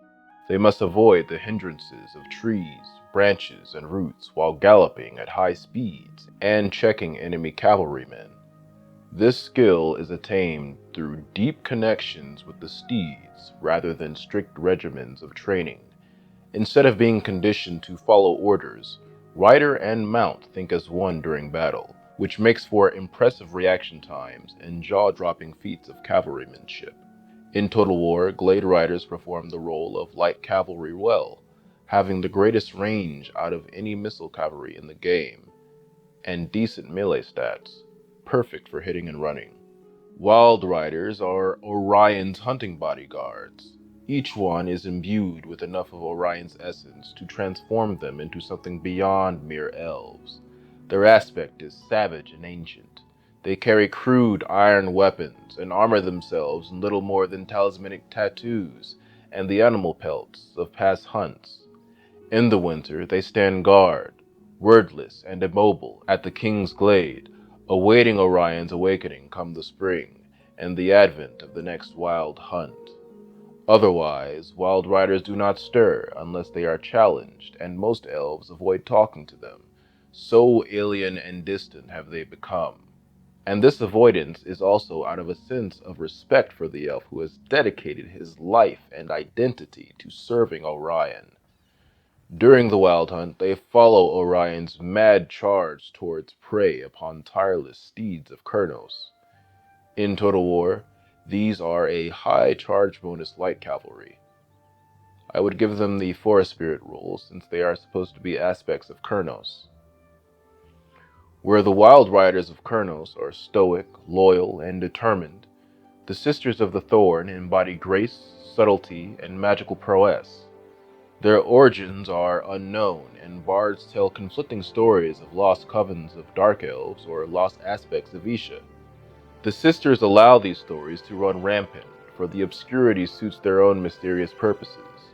[SPEAKER 1] They must avoid the hindrances of trees, branches, and roots while galloping at high speeds and checking enemy cavalrymen. This skill is attained through deep connections with the steeds rather than strict regimens of training. Instead of being conditioned to follow orders, rider and mount think as one during battle, which makes for impressive reaction times and jaw-dropping feats of cavalrymanship. In Total War, Glade Riders perform the role of light cavalry well, having the greatest range out of any missile cavalry in the game, and decent melee stats, perfect for hitting and running. Wild Riders are Orion's hunting bodyguards. Each one is imbued with enough of Orion's essence to transform them into something beyond mere elves. Their aspect is savage and ancient. They carry crude iron weapons and armor themselves in little more than talismanic tattoos and the animal pelts of past hunts. In the winter, they stand guard, wordless and immobile, at the King's Glade, awaiting Orion's awakening come the spring and the advent of the next wild hunt. Otherwise, wild riders do not stir unless they are challenged, and most elves avoid talking to them. So alien and distant have they become. And this avoidance is also out of a sense of respect for the elf who has dedicated his life and identity to serving Orion. During the wild hunt, they follow Orion's mad charge towards prey upon tireless steeds of Kurnos. In Total War, these are a high charge bonus light cavalry. I would give them the Forest Spirit rule, since they are supposed to be aspects of Kurnos. Where the Wild Riders of Kurnos are stoic, loyal, and determined, the Sisters of the Thorn embody grace, subtlety, and magical prowess. Their origins are unknown, and bards tell conflicting stories of lost covens of dark elves or lost aspects of Isha. The sisters allow these stories to run rampant, for the obscurity suits their own mysterious purposes.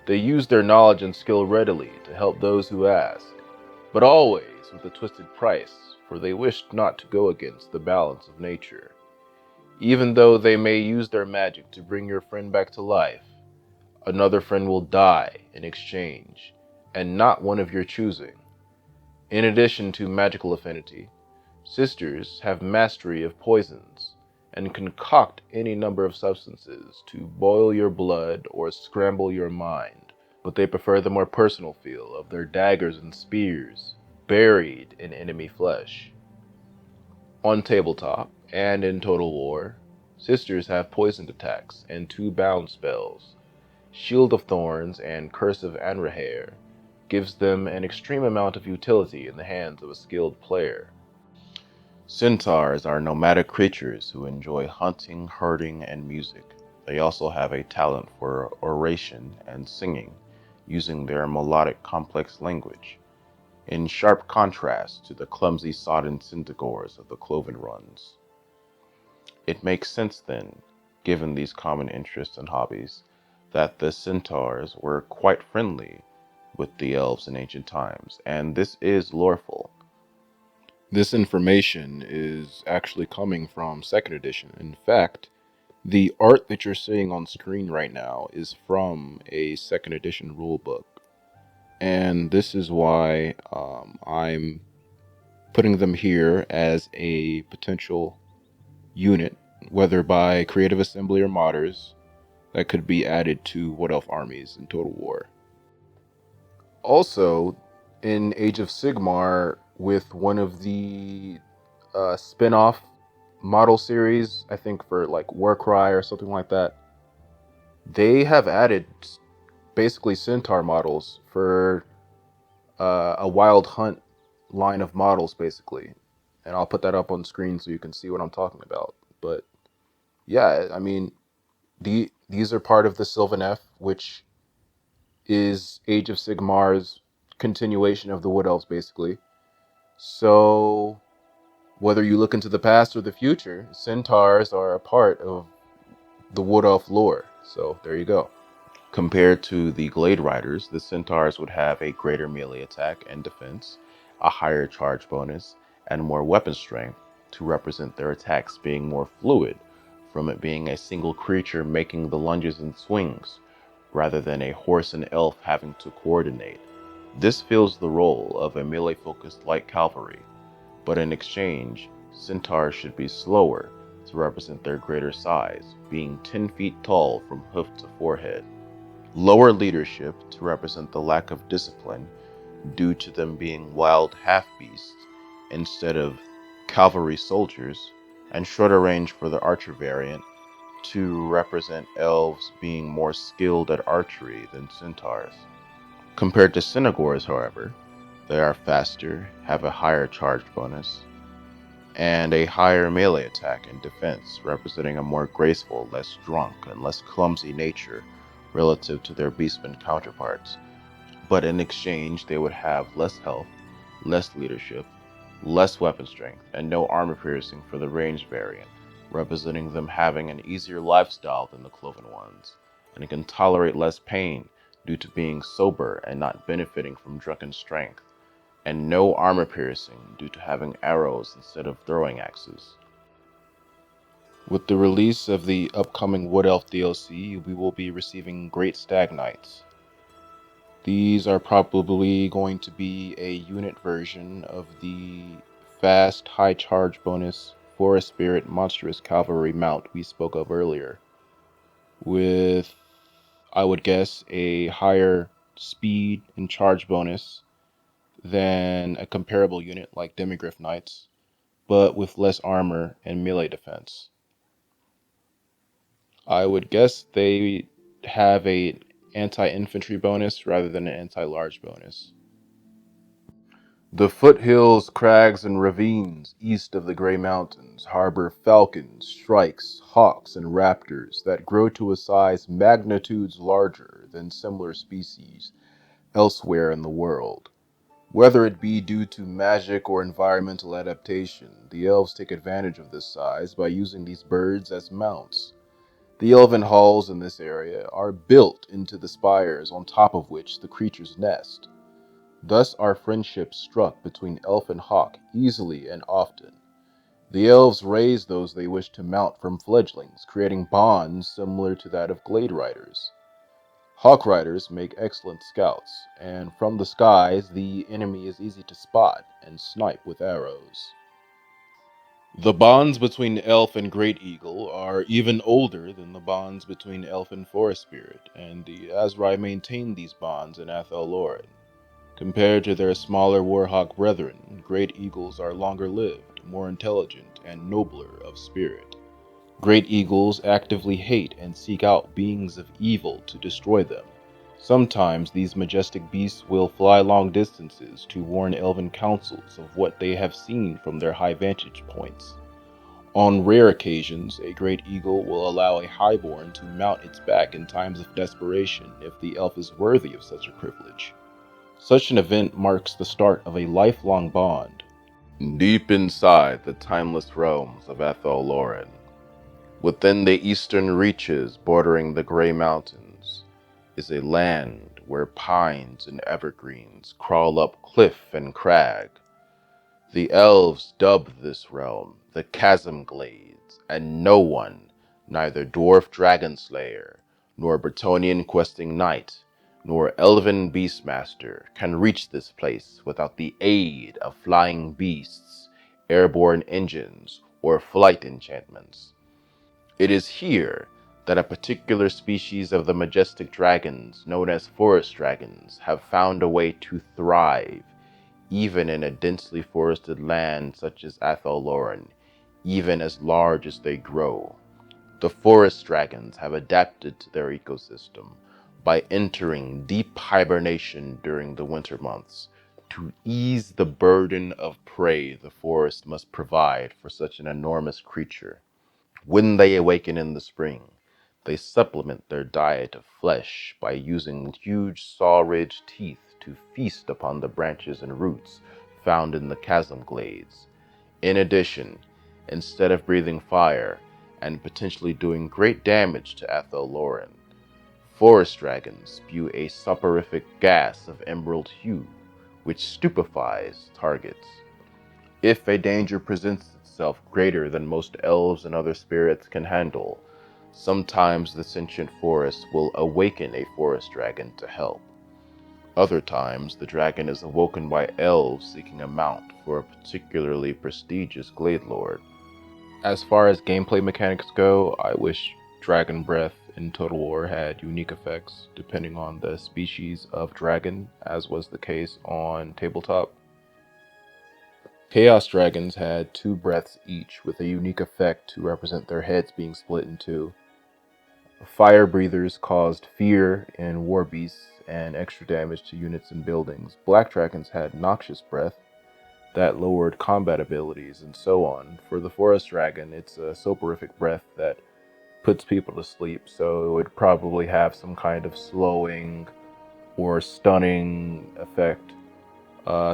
[SPEAKER 1] They use their knowledge and skill readily to help those who ask, but always with a twisted price, for they wished not to go against the balance of nature. Even though they may use their magic to bring your friend back to life, another friend will die in exchange, and not one of your choosing. In addition to magical affinity, sisters have mastery of poisons, and concoct any number of substances to boil your blood or scramble your mind, but they prefer the more personal feel of their daggers and spears, buried in enemy flesh. On tabletop, and in Total War, sisters have poisoned attacks and 2 bound spells. Shield of Thorns and Curse of Anraher gives them an extreme amount of utility in the hands of a skilled player. Centaurs are nomadic creatures who enjoy hunting, herding, and music. They also have a talent for oration and singing, using their melodic, complex language, in sharp contrast to the clumsy, sodden centaurs of the Cloven Runs. It makes sense then, given these common interests and hobbies, that the centaurs were quite friendly with the elves in ancient times, and this is loreful. This information is actually coming from 2nd edition. In fact, the art that you're seeing on screen right now is from a 2nd edition rulebook. And this is why I'm putting them here as a potential unit, whether by creative assembly or modders, that could be added to Wood Elf armies in Total War. Also, in Age of Sigmar with one of the spin-off model series, I think for like Warcry or something like that. They have added basically centaur models for a Wild Hunt line of models, basically. And I'll put that up on screen so you can see what I'm talking about. But yeah, I mean, these are part of the Sylvan F, which is Age of Sigmar's continuation of the Wood Elves, basically. So whether you look into the past or the future, centaurs are a part of the Wood Elf lore. So there you go. Compared to the Glade Riders, the Centaurs would have a greater melee attack and defense, a higher charge bonus, and more weapon strength to represent their attacks being more fluid, from it being a single creature making the lunges and swings, rather than a horse and elf having to coordinate. This fills the role of a melee-focused light cavalry, but in exchange, Centaurs should be slower to represent their greater size, being 10 feet tall from hoof to forehead. Lower leadership to represent the lack of discipline due to them being wild half-beasts instead of cavalry soldiers, and shorter range for the archer variant to represent elves being more skilled at archery than centaurs. Compared to Cynogors, however, they are faster, have a higher charge bonus, and a higher melee attack and defense, representing a more graceful, less drunk, and less clumsy nature relative to their beastmen counterparts. But in exchange, they would have less health, less leadership, less weapon strength, and no armor piercing for the ranged variant, representing them having an easier lifestyle than the cloven ones, and can tolerate less pain due to being sober and not benefiting from drunken strength, and no armor piercing due to having arrows instead of throwing axes. With the release of the upcoming Wood Elf DLC, we will be receiving Great Stag Knights. These are probably going to be a unit version of the fast, high charge bonus Forest Spirit Monstrous Cavalry mount we spoke of earlier, with, I would guess, a higher speed and charge bonus than a comparable unit like Demigryph Knights, but with less armor and melee defense. I would guess they have a anti-infantry bonus rather than an anti-large bonus. The foothills, crags, and ravines east of the Grey Mountains harbor falcons, shrikes, hawks, and raptors that grow to a size magnitudes larger than similar species elsewhere in the world. Whether it be due to magic or environmental adaptation, the elves take advantage of this size by using these birds as mounts. The elven halls in this area are built into the spires on top of which the creatures nest. Thus are friendships struck between elf and hawk easily and often. The elves raise those they wish to mount from fledglings, creating bonds similar to that of glade riders. Hawk riders make excellent scouts, and from the skies the enemy is easy to spot and snipe with arrows. The bonds between elf and great eagle are even older than the bonds between elf and forest spirit, and the Azrai maintain these bonds in Athel Loren. Compared to their smaller warhawk brethren, great eagles are longer lived, more intelligent, and nobler of spirit. Great eagles actively hate and seek out beings of evil to destroy them. Sometimes these majestic beasts will fly long distances to warn elven councils of what they have seen from their high vantage points. On rare occasions, a great eagle will allow a highborn to mount its back in times of desperation if the elf is worthy of such a privilege. Such an event marks the start of a lifelong bond. Deep inside the timeless realms of Athel Loren, within the eastern reaches bordering the Grey Mountains, is a land where pines and evergreens crawl up cliff and crag. The elves dubbed this realm the Chasm Glades, and no one, neither dwarf dragonslayer, nor Bretonnian questing knight, nor elven beastmaster, can reach this place without the aid of flying beasts, airborne engines, or flight enchantments. It is here that a particular species of the majestic dragons, known as forest dragons, have found a way to thrive, even in a densely forested land such as Athel Loren, even as large as they grow. The forest dragons have adapted to their ecosystem by entering deep hibernation during the winter months to ease the burden of prey the forest must provide for such an enormous creature. When they awaken in the spring, they supplement their diet of flesh by using huge saw-ridged teeth to feast upon the branches and roots found in the chasm glades. In addition, instead of breathing fire and potentially doing great damage to Athel Loren, forest dragons spew a soporific gas of emerald hue, which stupefies targets. If a danger presents itself greater than most elves and other spirits can handle, sometimes the sentient forest will awaken a forest dragon to help. Other times, the dragon is awoken by elves seeking a mount for a particularly prestigious glade lord. As far as gameplay mechanics go, I wish Dragon Breath in Total War had unique effects depending on the species of dragon, as was the case on Tabletop. Chaos Dragons had 2 breaths each, with a unique effect to represent their heads being split in 2. Fire Breathers caused fear in war beasts and extra damage to units and buildings. Black Dragons had Noxious Breath that lowered combat abilities, and so on. For the Forest Dragon, it's a soporific breath that puts people to sleep, so it would probably have some kind of slowing or stunning effect.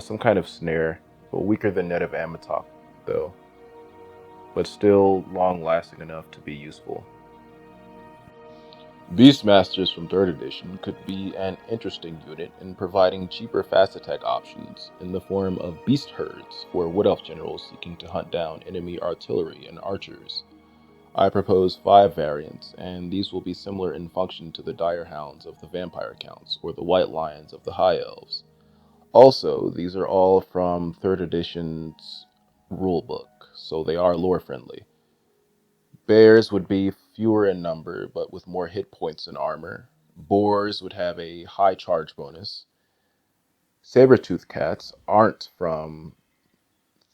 [SPEAKER 1] Some kind of snare, but weaker than Net of Amatoc, though. But still long-lasting enough to be useful. Beastmasters from 3rd edition could be an interesting unit in providing cheaper fast attack options in the form of beast herds for Wood Elf generals seeking to hunt down enemy artillery and archers. I propose 5 variants, and these will be similar in function to the Dire Hounds of the Vampire Counts or the White Lions of the High Elves. Also, these are all from 3rd edition's rulebook, so they are lore friendly. Bears would be fewer in number, but with more hit points and armor. Boars would have a high charge bonus. Saber-toothed cats aren't from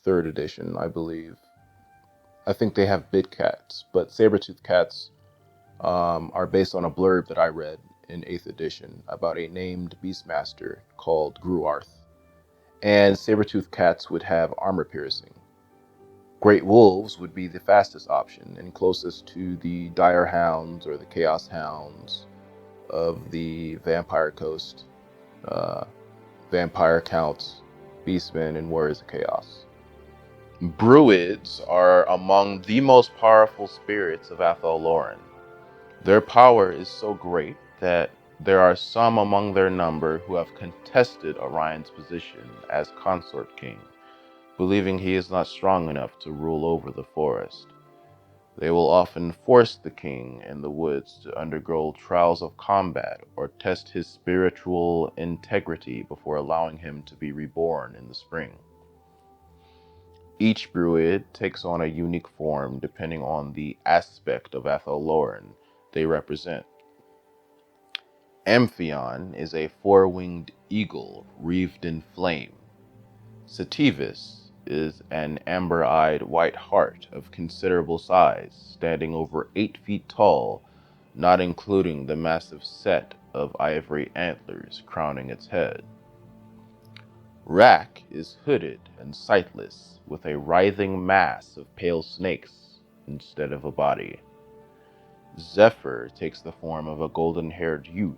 [SPEAKER 1] 3rd edition, I believe. I think they have big cats, but saber-toothed cats are based on a blurb that I read in 8th edition about a named beastmaster called Gruarth. And saber-toothed cats would have armor piercing. Great wolves would be the fastest option and closest to the dire hounds or the chaos hounds of the vampire coast, vampire counts, beastmen, and warriors of chaos. Druids are among the most powerful spirits of Athel Loren. Their power is so great that there are some among their number who have contested Orion's position as consort king, believing he is not strong enough to rule over the forest. They will often force the king in the woods to undergo trials of combat or test his spiritual integrity before allowing him to be reborn in the spring. Each Druid takes on a unique form depending on the aspect of Athel Loren they represent. Amphion is a 4-winged eagle wreathed in flame. Sativus is an amber-eyed white hart of considerable size, standing over 8 feet tall, not including the massive set of ivory antlers crowning its head. Rak is hooded and sightless, with a writhing mass of pale snakes instead of a body. Zephyr takes the form of a golden-haired youth,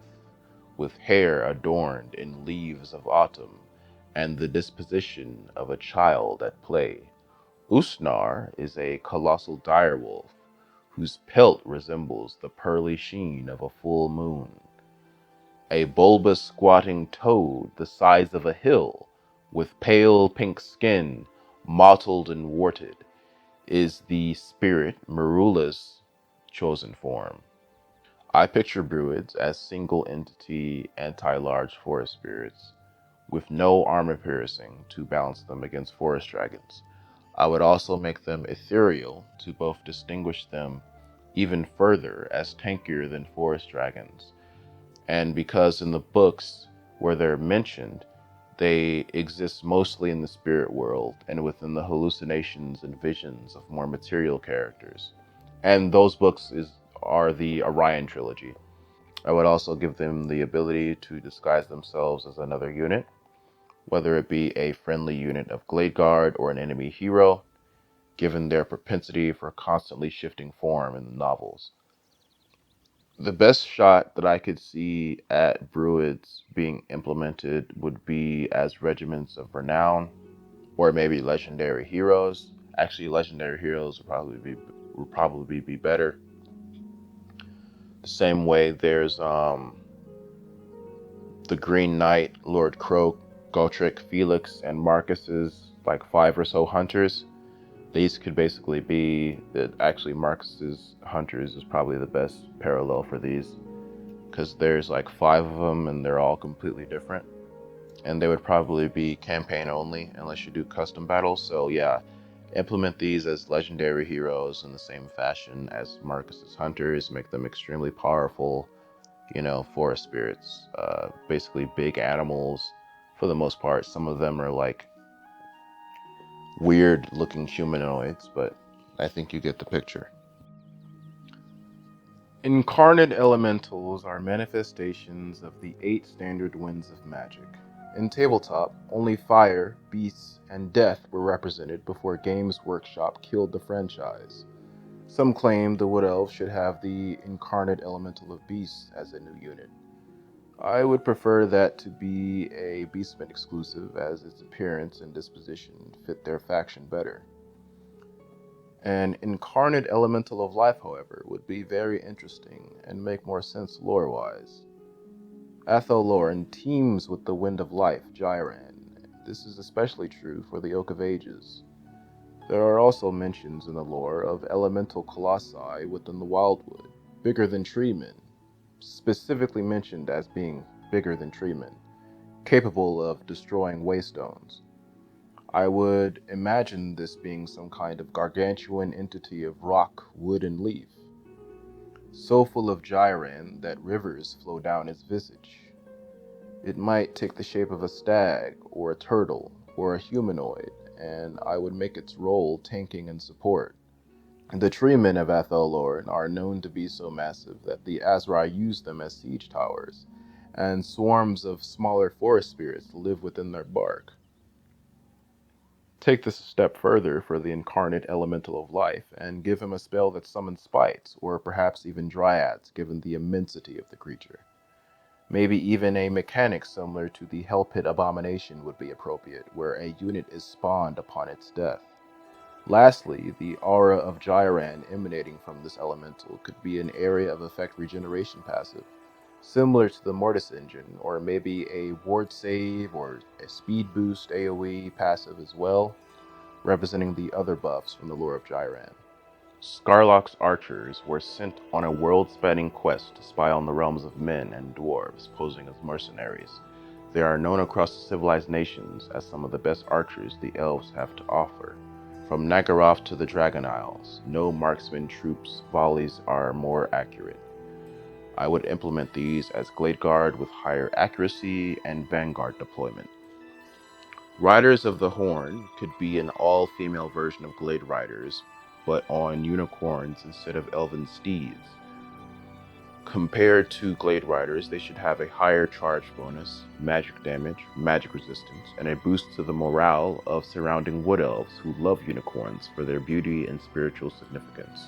[SPEAKER 1] with hair adorned in leaves of autumn, and the disposition of a child at play. Usnar is a colossal direwolf, whose pelt resembles the pearly sheen of a full moon. A bulbous squatting toad the size of a hill, with pale pink skin, mottled and warted, is the spirit Merula's chosen form. I picture Druids as single-entity, anti-large forest spirits, with no armor piercing to balance them against forest dragons. I would also make them ethereal to both distinguish them even further as tankier than forest dragons. And because in the books where they're mentioned, They exist mostly in the spirit world and within the hallucinations and visions of more material characters. And those books are the Orion trilogy. I would also give them the ability to disguise themselves as another unit, whether it be a friendly unit of Glade Guard or an enemy hero, given their propensity for constantly shifting form in the novels. The best shot that I could see at Druids being implemented would be as regiments of renown, or maybe legendary heroes. Actually, legendary heroes would probably be better. The same way there's the Green Knight, Lord Croak, Gotrek, Felix, and Marcus's like 5 or so hunters. These could basically be that. Actually, Marcus's hunters is probably the best parallel for these, because there's like 5 of them and they're all completely different, and they would probably be campaign only unless you do custom battles. So yeah, implement these as legendary heroes in the same fashion as Marcus's hunters. Make them extremely powerful, forest spirits, basically big animals for the most part. Some of them are like weird looking humanoids, but I think you get the picture. Incarnate elementals are manifestations of the 8 standard winds of magic. In tabletop, only fire, beasts, and death were represented before Games Workshop killed the franchise. Some claim the Wood Elves should have the incarnate elemental of beasts as a new unit. I would prefer that to be a Beastman exclusive, as its appearance and disposition fit their faction better. An incarnate elemental of life, however, would be very interesting and make more sense lore-wise. Athel Loren teams with the Wind of Life, Gyran. This is especially true for the Oak of Ages. There are also mentions in the lore of elemental colossi within the Wildwood, bigger than treemen, specifically mentioned as being bigger than treemen, capable of destroying waystones. I would imagine this being some kind of gargantuan entity of rock, wood, and leaf, so full of Gyran that rivers flow down its visage. It might take the shape of a stag, or a turtle, or a humanoid, and I would make its role tanking and support. The treemen of Athel Loren are known to be so massive that the Azrai use them as siege towers, and swarms of smaller forest spirits live within their bark. Take this a step further for the incarnate elemental of life, and give him a spell that summons spites, or perhaps even dryads, given the immensity of the creature. Maybe even a mechanic similar to the Hell Pit Abomination would be appropriate, where a unit is spawned upon its death. Lastly, the aura of Gyran emanating from this elemental could be an area of effect regeneration passive, similar to the Mortis engine, or maybe a ward save or a speed boost AoE passive as well, representing the other buffs from the lore of Gyran. Scarlock's archers were sent on a world-spanning quest to spy on the realms of men and dwarves, posing as mercenaries. They are known across the civilized nations as some of the best archers the elves have to offer. From Nagaroth to the Dragon Isles, no marksman troops' volleys are more accurate. I would implement these as Glade Guard with higher accuracy and Vanguard deployment. Riders of the Horn could be an all-female version of Glade Riders, but on unicorns instead of elven steeds. Compared to Glade Riders, they should have a higher charge bonus, magic damage, magic resistance, and a boost to the morale of surrounding Wood Elves who love unicorns for their beauty and spiritual significance.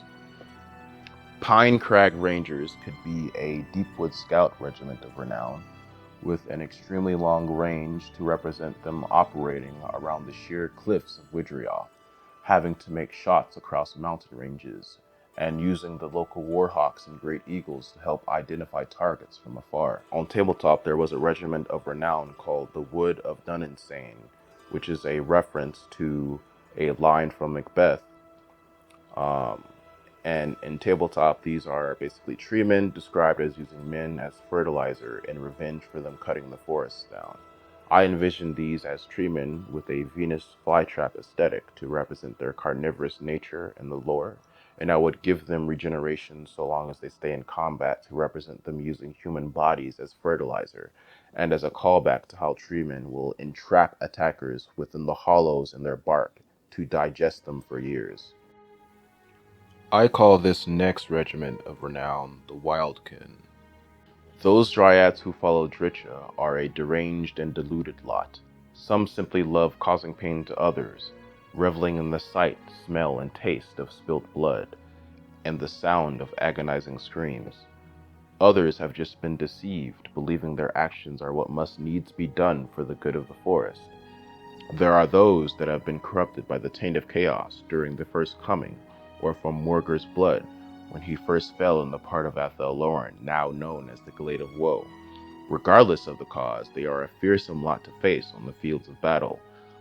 [SPEAKER 1] Pine Crag Rangers could be a Deepwood Scout regiment of renown, with an extremely long range to represent them operating around the sheer cliffs of Wydrioth, having to make shots across mountain ranges, and using the local warhawks and great eagles to help identify targets from afar. On tabletop, there was a regiment of renown called the Wood of Duninsane, which is a reference to a line from Macbeth. And in tabletop, these are basically treemen described as using men as fertilizer in revenge for them cutting the forests down. I envision these as treemen with a Venus flytrap aesthetic to represent their carnivorous nature in the lore, and I would give them regeneration so long as they stay in combat to represent them using human bodies as fertilizer, and as a callback to how treemen will entrap attackers within the hollows in their bark to digest them for years. I call this next regiment of renown the Wildkin. Those dryads who follow Dritcha are a deranged and deluded lot. Some simply love causing pain to others, reveling in the sight, smell, and taste of spilt blood, and the sound of agonizing screams. Others have just been deceived, believing their actions are what must needs be done for the good of the forest. There are those that have been corrupted by the taint of chaos during the first coming, or from Morgur's blood, when he first fell in the part of Athel Loren, now known as the Glade of Woe. Regardless of the cause, they are a fearsome lot to face on the fields of battle.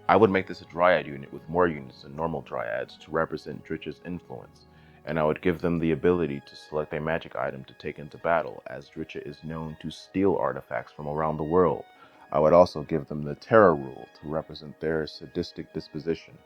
[SPEAKER 1] I would make this a Dryad unit with more units than normal Dryads to represent Dritcha's influence, and I would give them the ability to select a magic item to take into battle, as Dritcha is known to steal artifacts from around the world. I would also give them the Terror rule to represent their sadistic disposition.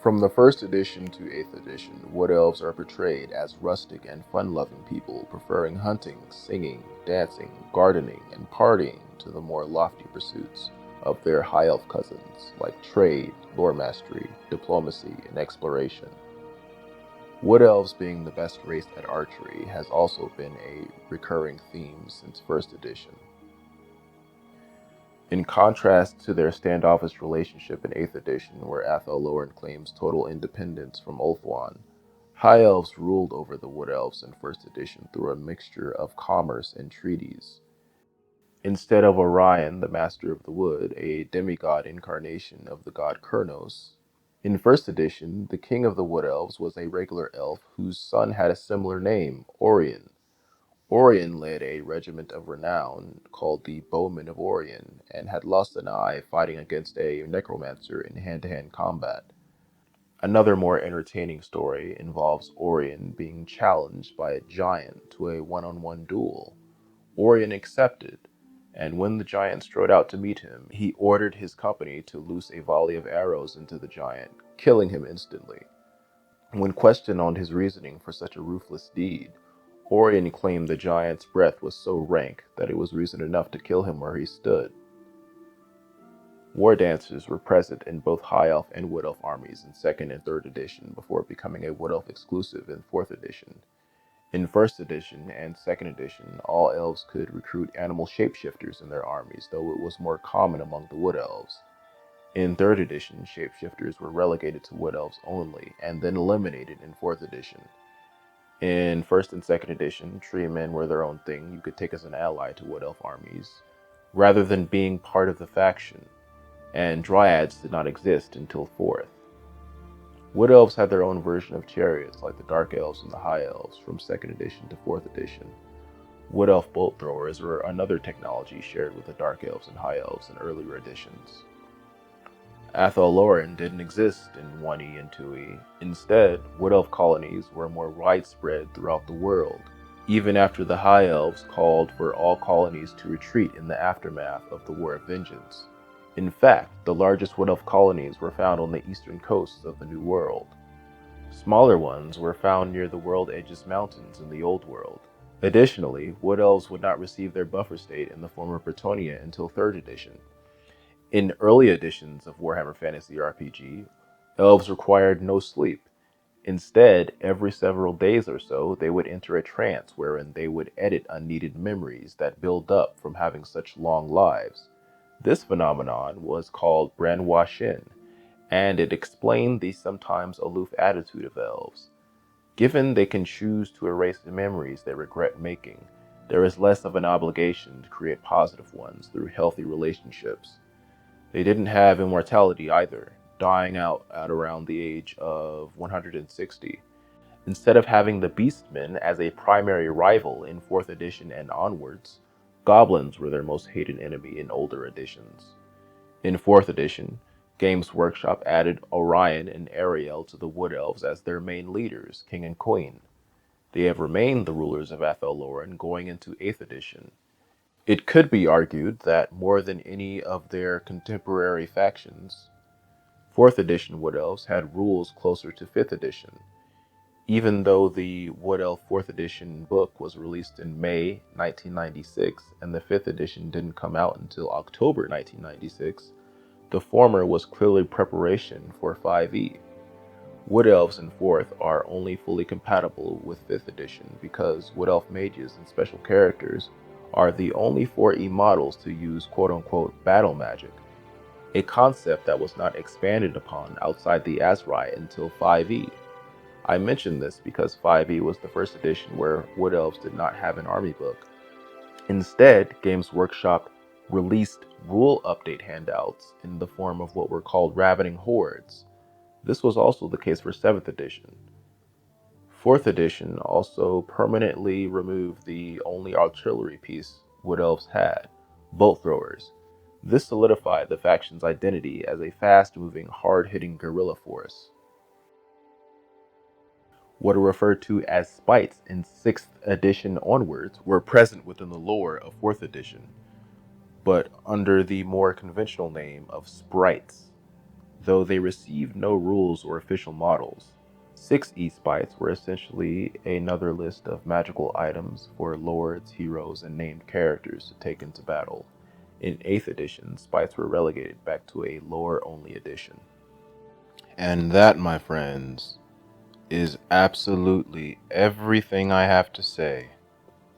[SPEAKER 1] From the 1st edition to 8th edition, Wood Elves are portrayed as rustic and fun-loving people, preferring hunting, singing, dancing, gardening, and partying to the more lofty pursuits of their High Elf cousins, like trade, lore mastery, diplomacy, and exploration. Wood Elves being the best race at archery has also been a recurring theme since 1st edition. In contrast to their standoffish relationship in 8th edition, where Athel Loren claims total independence from Ulthuan, High Elves ruled over the Wood Elves in 1st edition through a mixture of commerce and treaties. Instead of Orion, the Master of the Wood, a demigod incarnation of the god Kurnos, in 1st edition, the king of the Wood Elves was a regular elf whose son had a similar name, Orion. Orion led a regiment of renown called the Bowmen of Orion, and had lost an eye fighting against a necromancer in hand-to-hand combat. Another more entertaining story involves Orion being challenged by a giant to a one-on-one duel. Orion accepted, and when the giant strode out to meet him, he ordered his company to loose a volley of arrows into the giant, killing him instantly. When questioned on his reasoning for such a ruthless deed, Orion claimed the giant's breath was so rank that it was reason enough to kill him where he stood. War dancers were present in both High Elf and Wood Elf armies in 2nd and 3rd edition before becoming a Wood Elf exclusive in 4th edition. In 1st edition and 2nd edition, all elves could recruit animal shapeshifters in their armies, though it was more common among the Wood Elves. In 3rd edition, shapeshifters were relegated to Wood Elves only, and then eliminated in 4th edition. In 1st and 2nd edition, tree men were their own thing you could take as an ally to Wood Elf armies, rather than being part of the faction, and dryads did not exist until 4th. Wood Elves had their own version of chariots, like the Dark Elves and the High Elves, from 2nd edition to 4th edition. Wood Elf bolt throwers were another technology shared with the Dark Elves and High Elves in earlier editions. Athel Loren didn't exist in 1e and 2e. Instead, Wood Elf colonies were more widespread throughout the world, even after the High Elves called for all colonies to retreat in the aftermath of the War of Vengeance. In fact, the largest Wood Elf colonies were found on the eastern coasts of the New World. Smaller ones were found near the World Edges Mountains in the Old World. Additionally, Wood Elves would not receive their buffer state in the former Bretonnia until 3rd edition. In early editions of Warhammer Fantasy RPG, elves required no sleep. Instead, every several days or so, they would enter a trance wherein they would edit unneeded memories that build up from having such long lives. This phenomenon was called Branwa Shin, and it explained the sometimes aloof attitude of elves. Given they can choose to erase the memories they regret making, there is less of an obligation to create positive ones through healthy relationships. They didn't have immortality either, dying out at around the age of 160. Instead of having the Beastmen as a primary rival in 4th edition and onwards, goblins were their most hated enemy in older editions. In 4th edition, Games Workshop added Orion and Ariel to the Wood Elves as their main leaders, king and queen. They have remained the rulers of Athel Loren going into 8th edition. It could be argued that more than any of their contemporary factions, 4th edition Wood Elves had rules closer to 5th edition. Even though the Wood Elf 4th edition book was released in May 1996 and the 5th edition didn't come out until October 1996, the former was clearly preparation for 5e. Wood Elves in 4th are only fully compatible with 5th edition because Wood Elf mages and special characters are the only 4e models to use quote-unquote battle magic, a concept that was not expanded upon outside the Azrai until 5e. I mention this because 5e was the first edition where Wood Elves did not have an army book. Instead, Games Workshop released rule update handouts in the form of what were called Ravening Hordes. This was also the case for 7th edition. 4th edition also permanently removed the only artillery piece Wood Elves had, bolt throwers. This solidified the faction's identity as a fast-moving, hard-hitting guerrilla force. What are referred to as spites in 6th edition onwards were present within the lore of 4th edition, but under the more conventional name of sprites, though they received no rules or official models. 6e spites were essentially another list of magical items for lords, heroes, and named characters to take into battle. In 8th edition, spites were relegated back to a lore-only edition. And that, my friends, is absolutely everything I have to say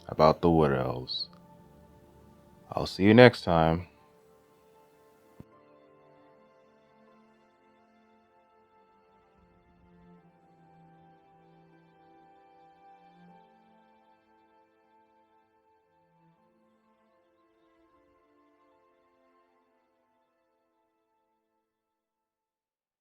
[SPEAKER 1] about the Wood Elves. I'll see you next time.